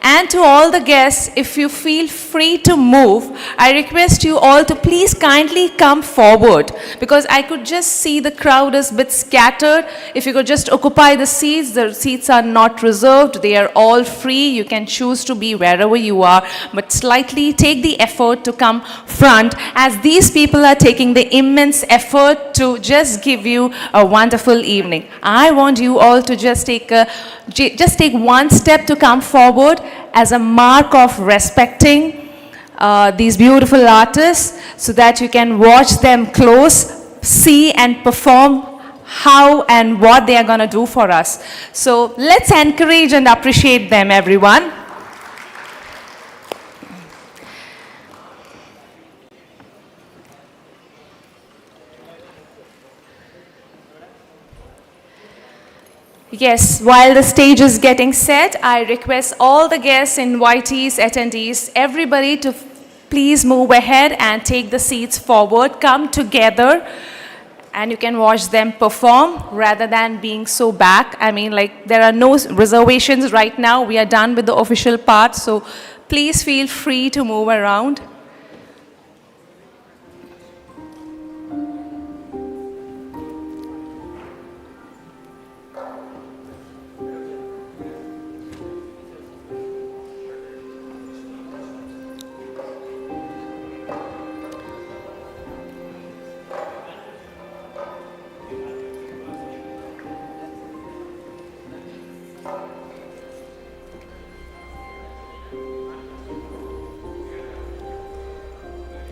And to all the guests, if you feel free to move, I request you all to please kindly come forward, because I could just see the crowd is a bit scattered. If you could just occupy the seats are not reserved. They are all free. You can choose to be wherever you are, but slightly take the effort to come front, as these people are taking the immense effort to just give you a wonderful evening. I want you all to just take one step to come forward as a mark of respecting these beautiful artists, so that you can watch them close, see and perform how and what they are going to do for us. So let's encourage and appreciate them, everyone. Yes, while the stage is getting set, I request all the guests, invitees, attendees, everybody to please move ahead and take the seats forward. Come together and you can watch them perform rather than being so back. I mean, there are no reservations right now. We are done with the official part, so please feel free to move around.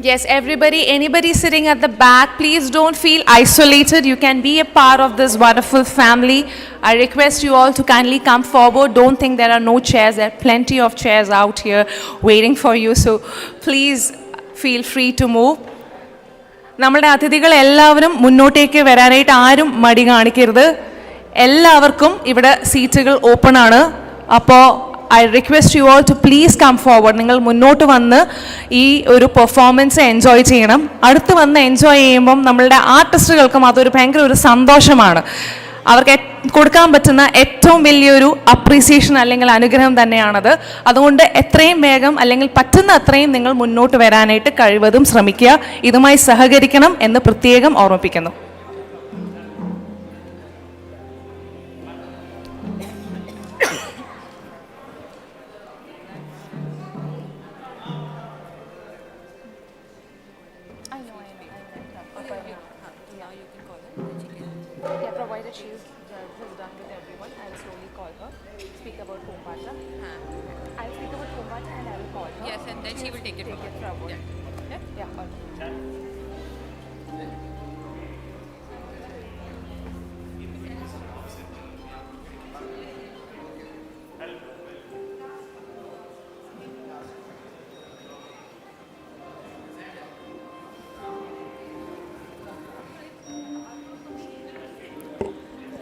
Yes, everybody, anybody sitting at the back, please don't feel isolated. You can be a part of this wonderful family. I request you all to kindly come forward. Don't think there are no chairs. There are plenty of chairs out here waiting for you. So please feel free to move. നമ്മുടെ അതിഥികൾ എല്ലാവരും മുന്നോട്ടേക്ക് വരാനായിട്ട് ആരും മടി കാണിക്കരുത്. എല്ലാവർക്കും ഇവിടെ സീറ്റുകൾ ഓപ്പൺ ആണ്. അപ്പോൾ I request you all to please come forward. നിങ്ങൾ മുന്നോട്ട് വന്ന് ഈ ഒരു പെർഫോമൻസ് എൻജോയ് ചെയ്യണം. അടുത്ത് വന്ന് എൻജോയ് ചെയ്യുമ്പം നമ്മളുടെ ആർട്ടിസ്റ്റുകൾക്കും അതൊരു ഭയങ്കര ഒരു സന്തോഷമാണ്. അവർക്ക് കൊടുക്കാൻ പറ്റുന്ന ഏറ്റവും വലിയൊരു അപ്രീസിയേഷൻ അല്ലെങ്കിൽ അനുഗ്രഹം തന്നെയാണത്. അതുകൊണ്ട് എത്രയും വേഗം അല്ലെങ്കിൽ പറ്റുന്ന അത്രയും നിങ്ങൾ മുന്നോട്ട് വരാനായിട്ട് കഴിവതും ശ്രമിക്കുക. ഇതുമായി സഹകരിക്കണം എന്ന് പ്രത്യേകം ഓർമ്മിപ്പിക്കുന്നു.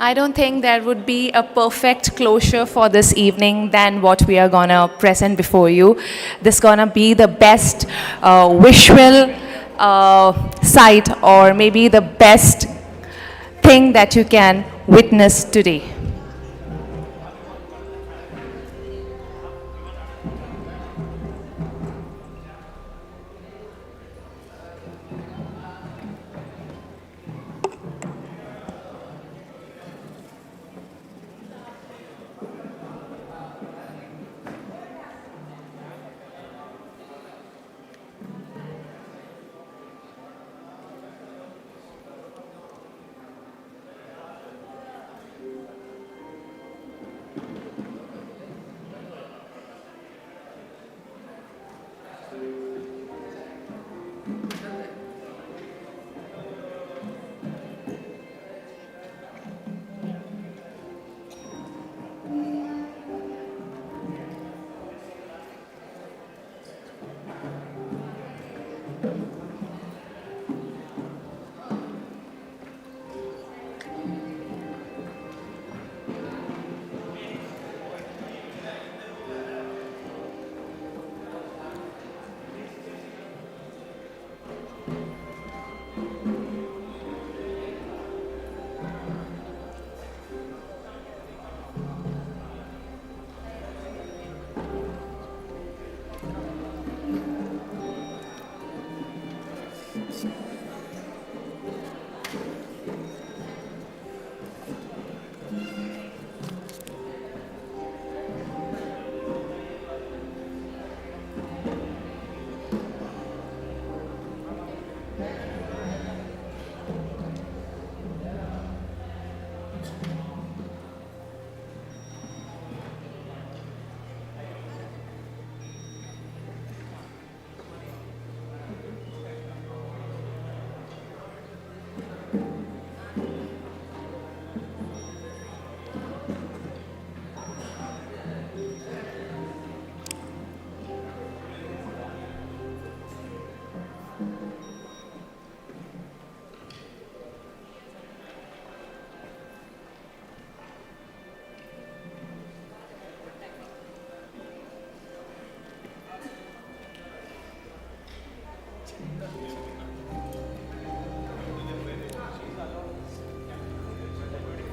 I don't think there would be a perfect closure for this evening than what we are gonna present before you. This is gonna be the best visual sight, or maybe the best thing that you can witness today.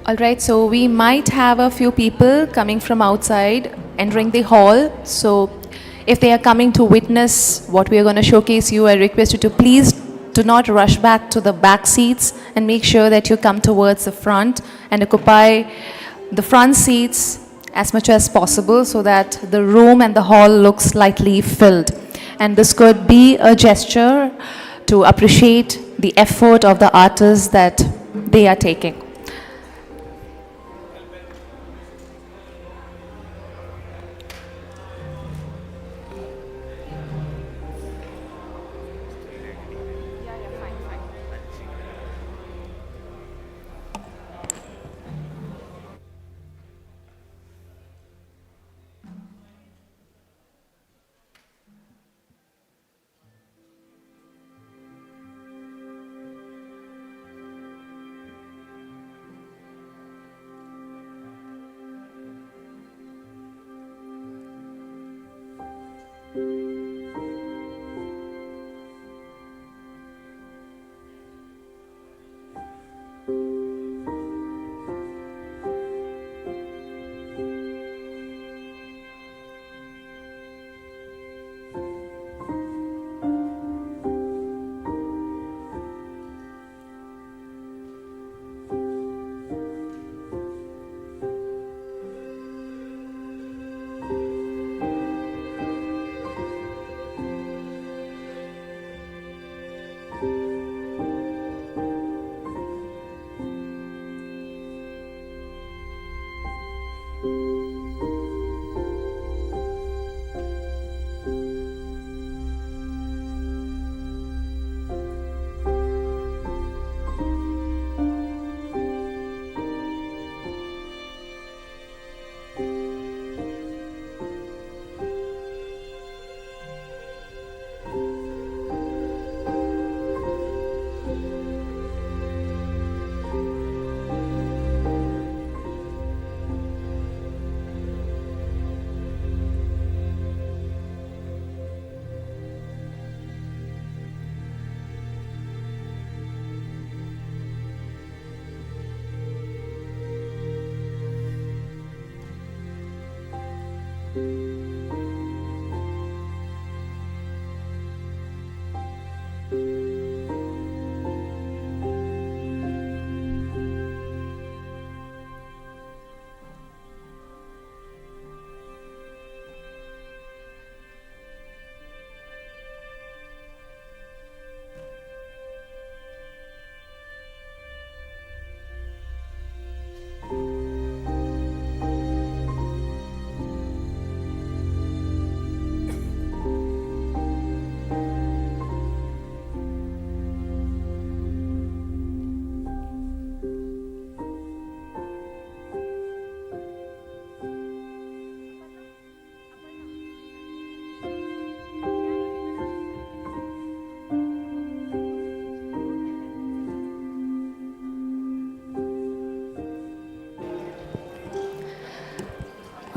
All right, so we might have a few people coming from outside entering the hall. So if they are coming to witness what we are going to showcase you, I request you to please do not rush back to the back seats and make sure that you come towards the front and occupy the front seats as much as possible so that the room and the hall looks slightly filled. And this could be a gesture to appreciate the effort of the artists that they are taking.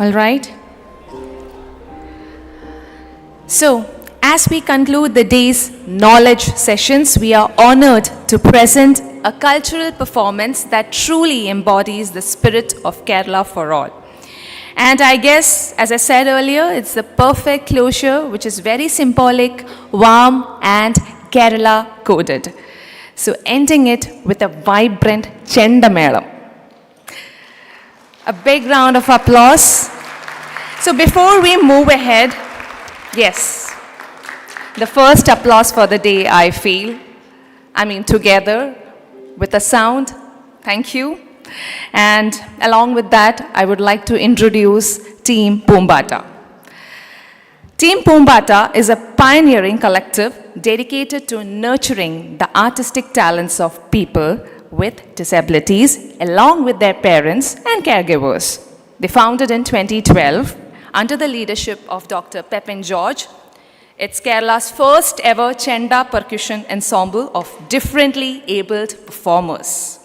All right. So, as we conclude the day's knowledge sessions, we are honored to present a cultural performance that truly embodies the spirit of Kerala for all. And I guess, as I said earlier, it's the perfect closure, which is very symbolic, warm, and Kerala coded. So ending it with a vibrant Chendamelam. A big round of applause. So before we move ahead, yes, the first applause for the day, I feel. Together with a sound. Thank you. And along with that, I would like to introduce Team Pumbata. Team Pumbata is a pioneering collective dedicated to nurturing the artistic talents of people with disabilities along with their parents and caregivers. They founded in 2012 under the leadership of Dr. Pepin George. It's Kerala's first ever Chenda percussion ensemble of differently abled performers.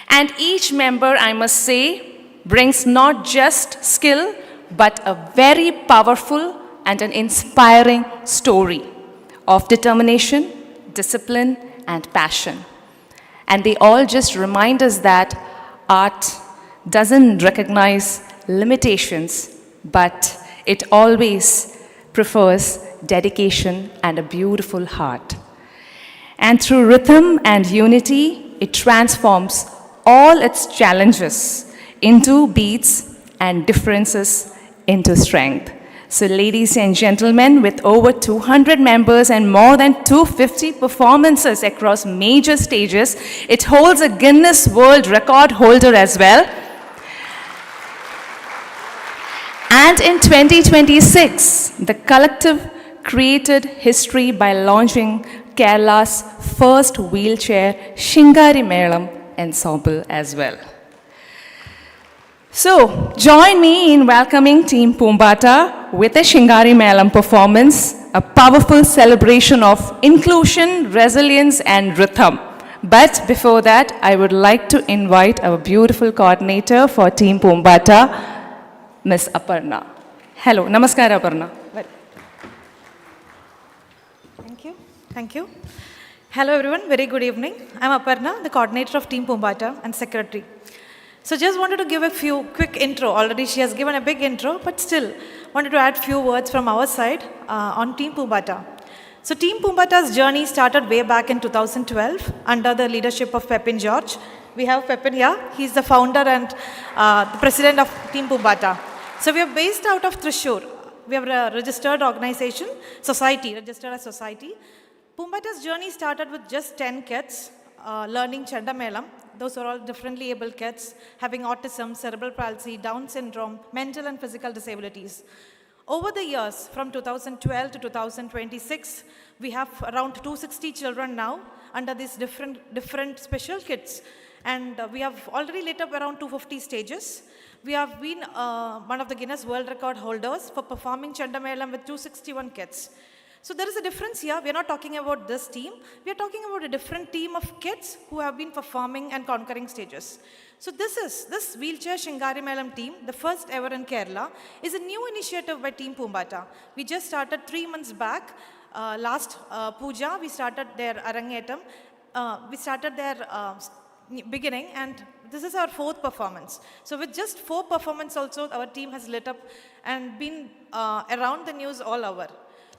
And each member, I must say, brings not just skill, but a very powerful and an inspiring story of determination, discipline, and passion. And they all just remind us that art doesn't recognize limitations, but it always prefers dedication and a beautiful heart. And through rhythm and unity, it transforms all its challenges into beats and differences into strength. So ladies and gentlemen, with over 200 members and more than 250 performances across major stages, it holds a Guinness World Record holder as well. And in 2026, the collective created history by launching Kerala's first wheelchair Shingari Melam ensemble as well. So, join me in welcoming Team Pumbata with a Shingari Melam performance, a powerful celebration of inclusion, resilience, and rhythm. But before that, I would like to invite our beautiful coordinator for Team Pumbata, Ms. Aparna. Hello, namaskara Aparna. Thank you. Hello everyone, very good evening. I'm Aparna, the coordinator of Team Pumbata and secretary. So just wanted to give a few quick intro. Already she has given a big intro, but still wanted to add few words from our side on Team Pumbata. So Team Pumbata's journey started way back in 2012 under the leadership of Pepin George. We have Pepin here. He's the founder and the president of Team Pumbata. So we are based out of Thrissur. We have a registered organization, society, registered as society. Pumbata's journey started with just 10 kids learning Chandamelam. Those are all differently abled kids having autism, cerebral palsy, Down syndrome, mental and physical disabilities. Over the years, from 2012 to 2026, we have around 260 children now under these different special kits. And we have already lit up around 250 stages. We have been one of the Guinness World Record holders for performing Chandamelam with 261 kids. So there is a difference here. We are not talking about this team. We are talking about a different team of kids who have been performing and conquering stages. So this wheelchair Shingari Melam team, the first ever in Kerala, is a new initiative by Team Pumbata. We just started 3 months back. Last puja, we started their arangetam. We started their beginning, and this is our 4th performance. So with just 4 performances also, our team has lit up and been around the news all over.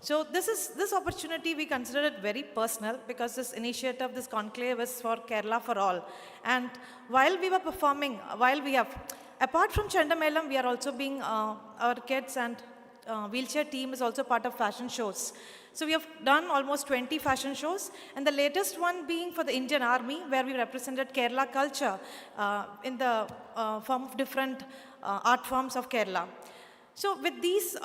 So this opportunity, we consider it very personal because this initiative, this conclave is for Kerala for all. And while we were performing, apart from Chandamelam, we are also being, our kids and wheelchair team is also part of fashion shows. So we have done almost 20 fashion shows, and the latest one being for the Indian Army, where we represented Kerala culture in the form of different art forms of Kerala. So with these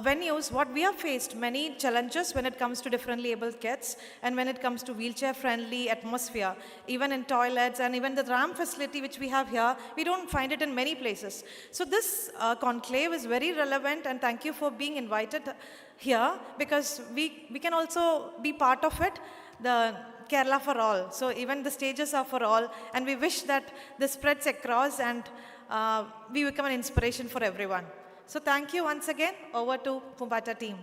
venues, what we have faced many challenges when it comes to differently abled kids and when it comes to wheelchair-friendly atmosphere, even in toilets and even the ramp facility which we have here, we don't find it in many places. So this conclave is very relevant, and thank you for being invited here because we can also be part of it, the Kerala for all. So even the stages are for all, and we wish that this spreads across and we become an inspiration for everyone. So thank you once again. Over to Pumbata team.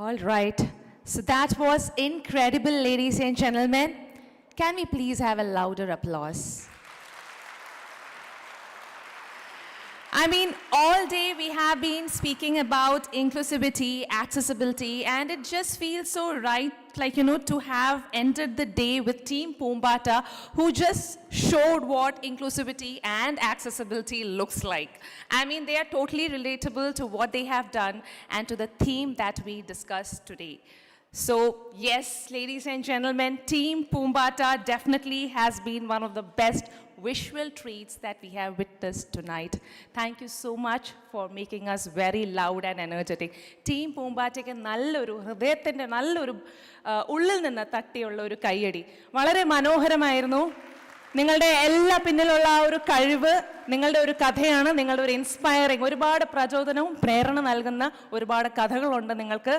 All right. So that was incredible, ladies and gentlemen. Can we please have a louder applause? I mean, all day we have been speaking about inclusivity, accessibility, and it just feels so right, like, to have entered the day with Team Pumbata, who just showed what inclusivity and accessibility looks like. I mean, they are totally relatable to what they have done and to the theme that we discussed today. So, yes, ladies and gentlemen, Team Pumbata definitely has been one of the best visual treats that we have witnessed tonight. Thank you so much for making us very loud and energetic. Team Pumbata's നല്ലൊരു ഹൃദയത്തിന്റെ നല്ലൊരു ഉള്ളിൽ നിന്ന് തട്ടിയുള്ള ഒരു കയ്യടി. വളരെ മനോഹരമായിരുന്നു. നിങ്ങളുടെ എല്ലാ പിന്നിലുള്ള ആ ഒരു കഴിവ്, നിങ്ങളുടെ ഒരു കഥയാണ്, നിങ്ങളുടെ ഒരു ഇൻസ്പയറിങ്, ഒരുപാട് പ്രചോദനവും പ്രേരണ നൽകുന്ന ഒരുപാട് കഥകളുണ്ട് നിങ്ങൾക്ക്.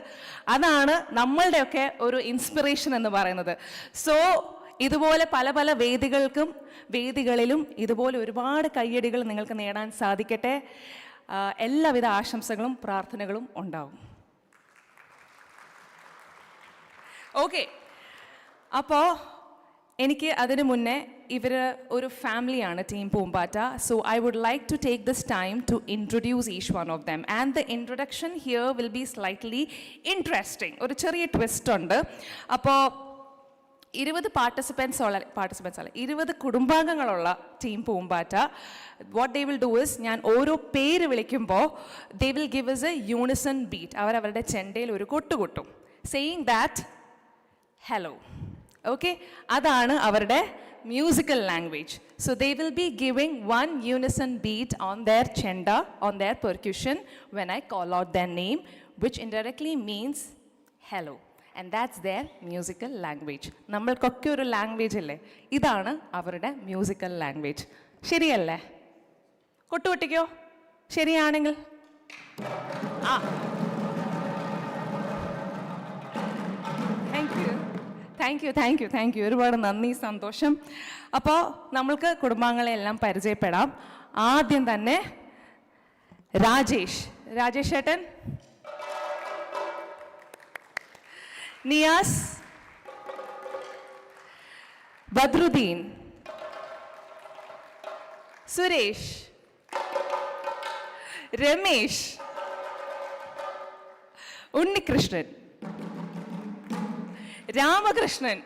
അതാണ് നമ്മളുടെയൊക്കെ ഒരു ഇൻസ്പിറേഷൻ എന്ന് പറയുന്നത്. സോ ഇതുപോലെ പല പല വേദികളിലും ഇതുപോലെ ഒരുപാട് കയ്യടികൾ നിങ്ങൾക്ക് നേടാൻ സാധിക്കട്ടെ. എല്ലാവിധ ആശംസകളും പ്രാർത്ഥനകളും ഉണ്ടാവും. ഓക്കെ, അപ്പോൾ എനിക്ക് അതിനു മുന്നേ ഇവർ ഒരു ഫാമിലിയാണ് team Poombatta. So I would like to take this time to introduce each one of them. And the introduction here will be slightly interesting. ഒരു ചെറിയ ട്വിസ്റ്റ് ഉണ്ട്. അപ്പോൾ 20 കുടുംബാംഗങ്ങളുള്ള team Poombatta, what they will do is, ഞാൻ ഓരോ പേര് വിളിക്കുമ്പോൾ they will give us a unison beat. അവരവരുടെ ചെണ്ടയിൽ ഒരു കൊട്ടുകൊട്ടും, സെയിങ് ദാറ്റ് ഹലോ. ഓക്കെ, അതാണ് അവരുടെ musical language. So they will be giving one unison beat on their chenda, on their percussion when I call out their name, which indirectly means hello. And that's their musical language. നമ്മൾക്കൊക്കെ ഒരു language അല്ലേ, ഇതാണ് അവരുടെ musical language. ശരിയല്ലേ? കൊട്ടുകൊട്ടിക്കോ ശരിയാണെങ്കിൽ. ആ, thank you. ഒരുപാട് നന്ദി, സന്തോഷം. അപ്പോൾ നമ്മൾക്ക് കുടുംബാംഗങ്ങളെ എല്ലാം പരിചയപ്പെടാം. ആദ്യം തന്നെ രാജേഷ് ചേട്ടൻ, നിയാസ്, ബദ്രുദ്ദീൻ, സുരേഷ്, രമേശ്, ഉണ്ണികൃഷ്ണൻ, രാമകൃഷ്ണൻ,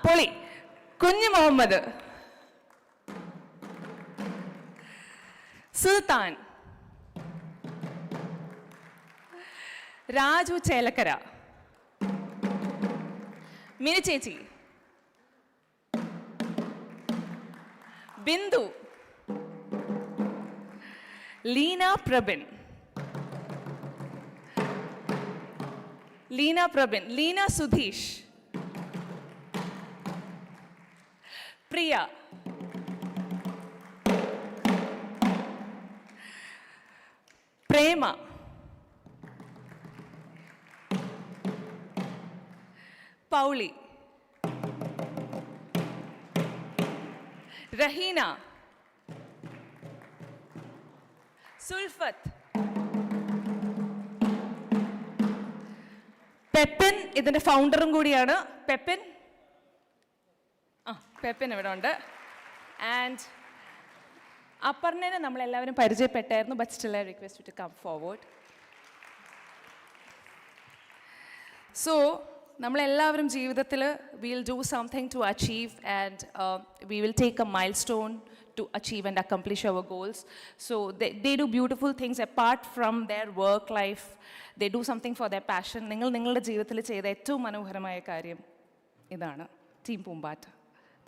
പൊളി, കുഞ്ഞു മുഹമ്മദ്, സുൽത്താൻ, രാജു ചേലക്കര, മിനി ചേച്ചി, ബിന്ദു, ലീന പ്രബിൻ, ലീന സുധീഷ്, പ്രിയ, പ്രേമ, പൗളി, റഹീന, സുൽഫത്ത്, പെപ്പിൻ ഇതിന്റെ ഫൗണ്ടറും കൂടിയാണ്. പെപ്പിൻ ഇവിടെ ഉണ്ട്. ആൻഡ് അപർണനെ നമ്മളെല്ലാവരും പരിചയപ്പെട്ടായിരുന്നു, but still I request to come forward. So നമ്മളെല്ലാവരും ജീവിതത്തിൽ will do something to achieve and we will take a milestone to achieve and accomplish our goals. So they do beautiful things apart from their work life. They do something for their passion. നിങ്ങളുടെ ജീവിതത്തിൽ ചെയ്ത ഏറ്റവും മനോഹരമായ കാര്യം ഇതാണ് team Poombatta.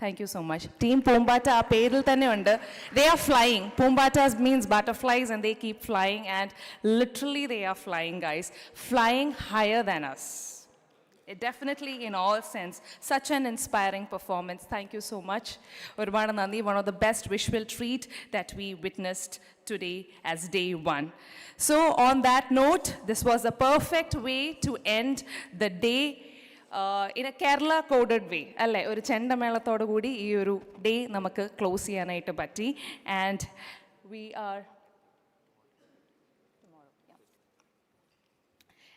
Thank you so much. Team Poombatta ആ പേരിൽ തന്നെ ഉണ്ട്. They are flying. Pumbaatas means butterflies and they keep flying, and literally they are flying, guys. Flying higher than us. Definitely, in all sense, such an inspiring performance. Thank you so much. Urvana Nandi, one of the best visual treat that we witnessed today as day one. So on that note, this was a perfect way to end the day in a Kerala coded way. Alle oru chendamelathodu koodi ee oru day namakku close cheyanayittu patti, and we are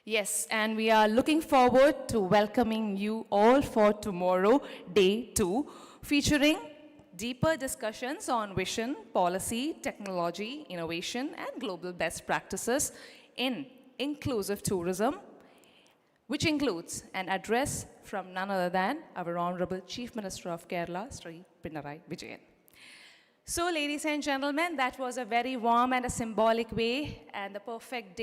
Yes, and we are looking forward to welcoming you all for tomorrow, day 2, featuring deeper discussions on vision, policy, technology, innovation, and global best practices in inclusive tourism, which includes an address from none other than our Honorable Chief Minister of Kerala, Sri Pinarayi Vijayan. So, ladies and gentlemen, that was a very warm and a symbolic way and the perfect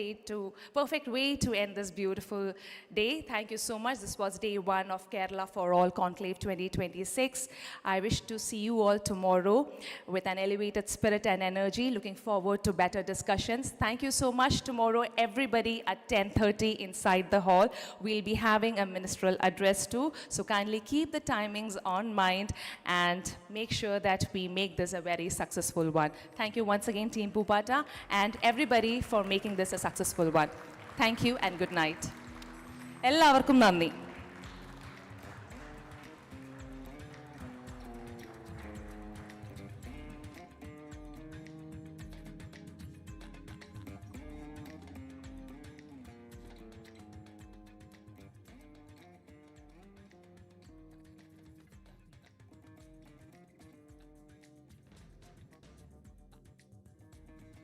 way to end this beautiful day. Thank you so much. This was day 1 of Kerala for All Conclave 2026. I wish to see you all tomorrow with an elevated spirit and energy. Looking forward to better discussions. Thank you so much. Tomorrow, everybody at 10:30 inside the hall. We'll be having a ministerial address too. So kindly keep the timings on mind and make sure that we make this a very successful one. Thank you once again, Team Pupata, and everybody for making this a successful one. Thank you and good night. എല്ലാവർക്കും നന്ദി.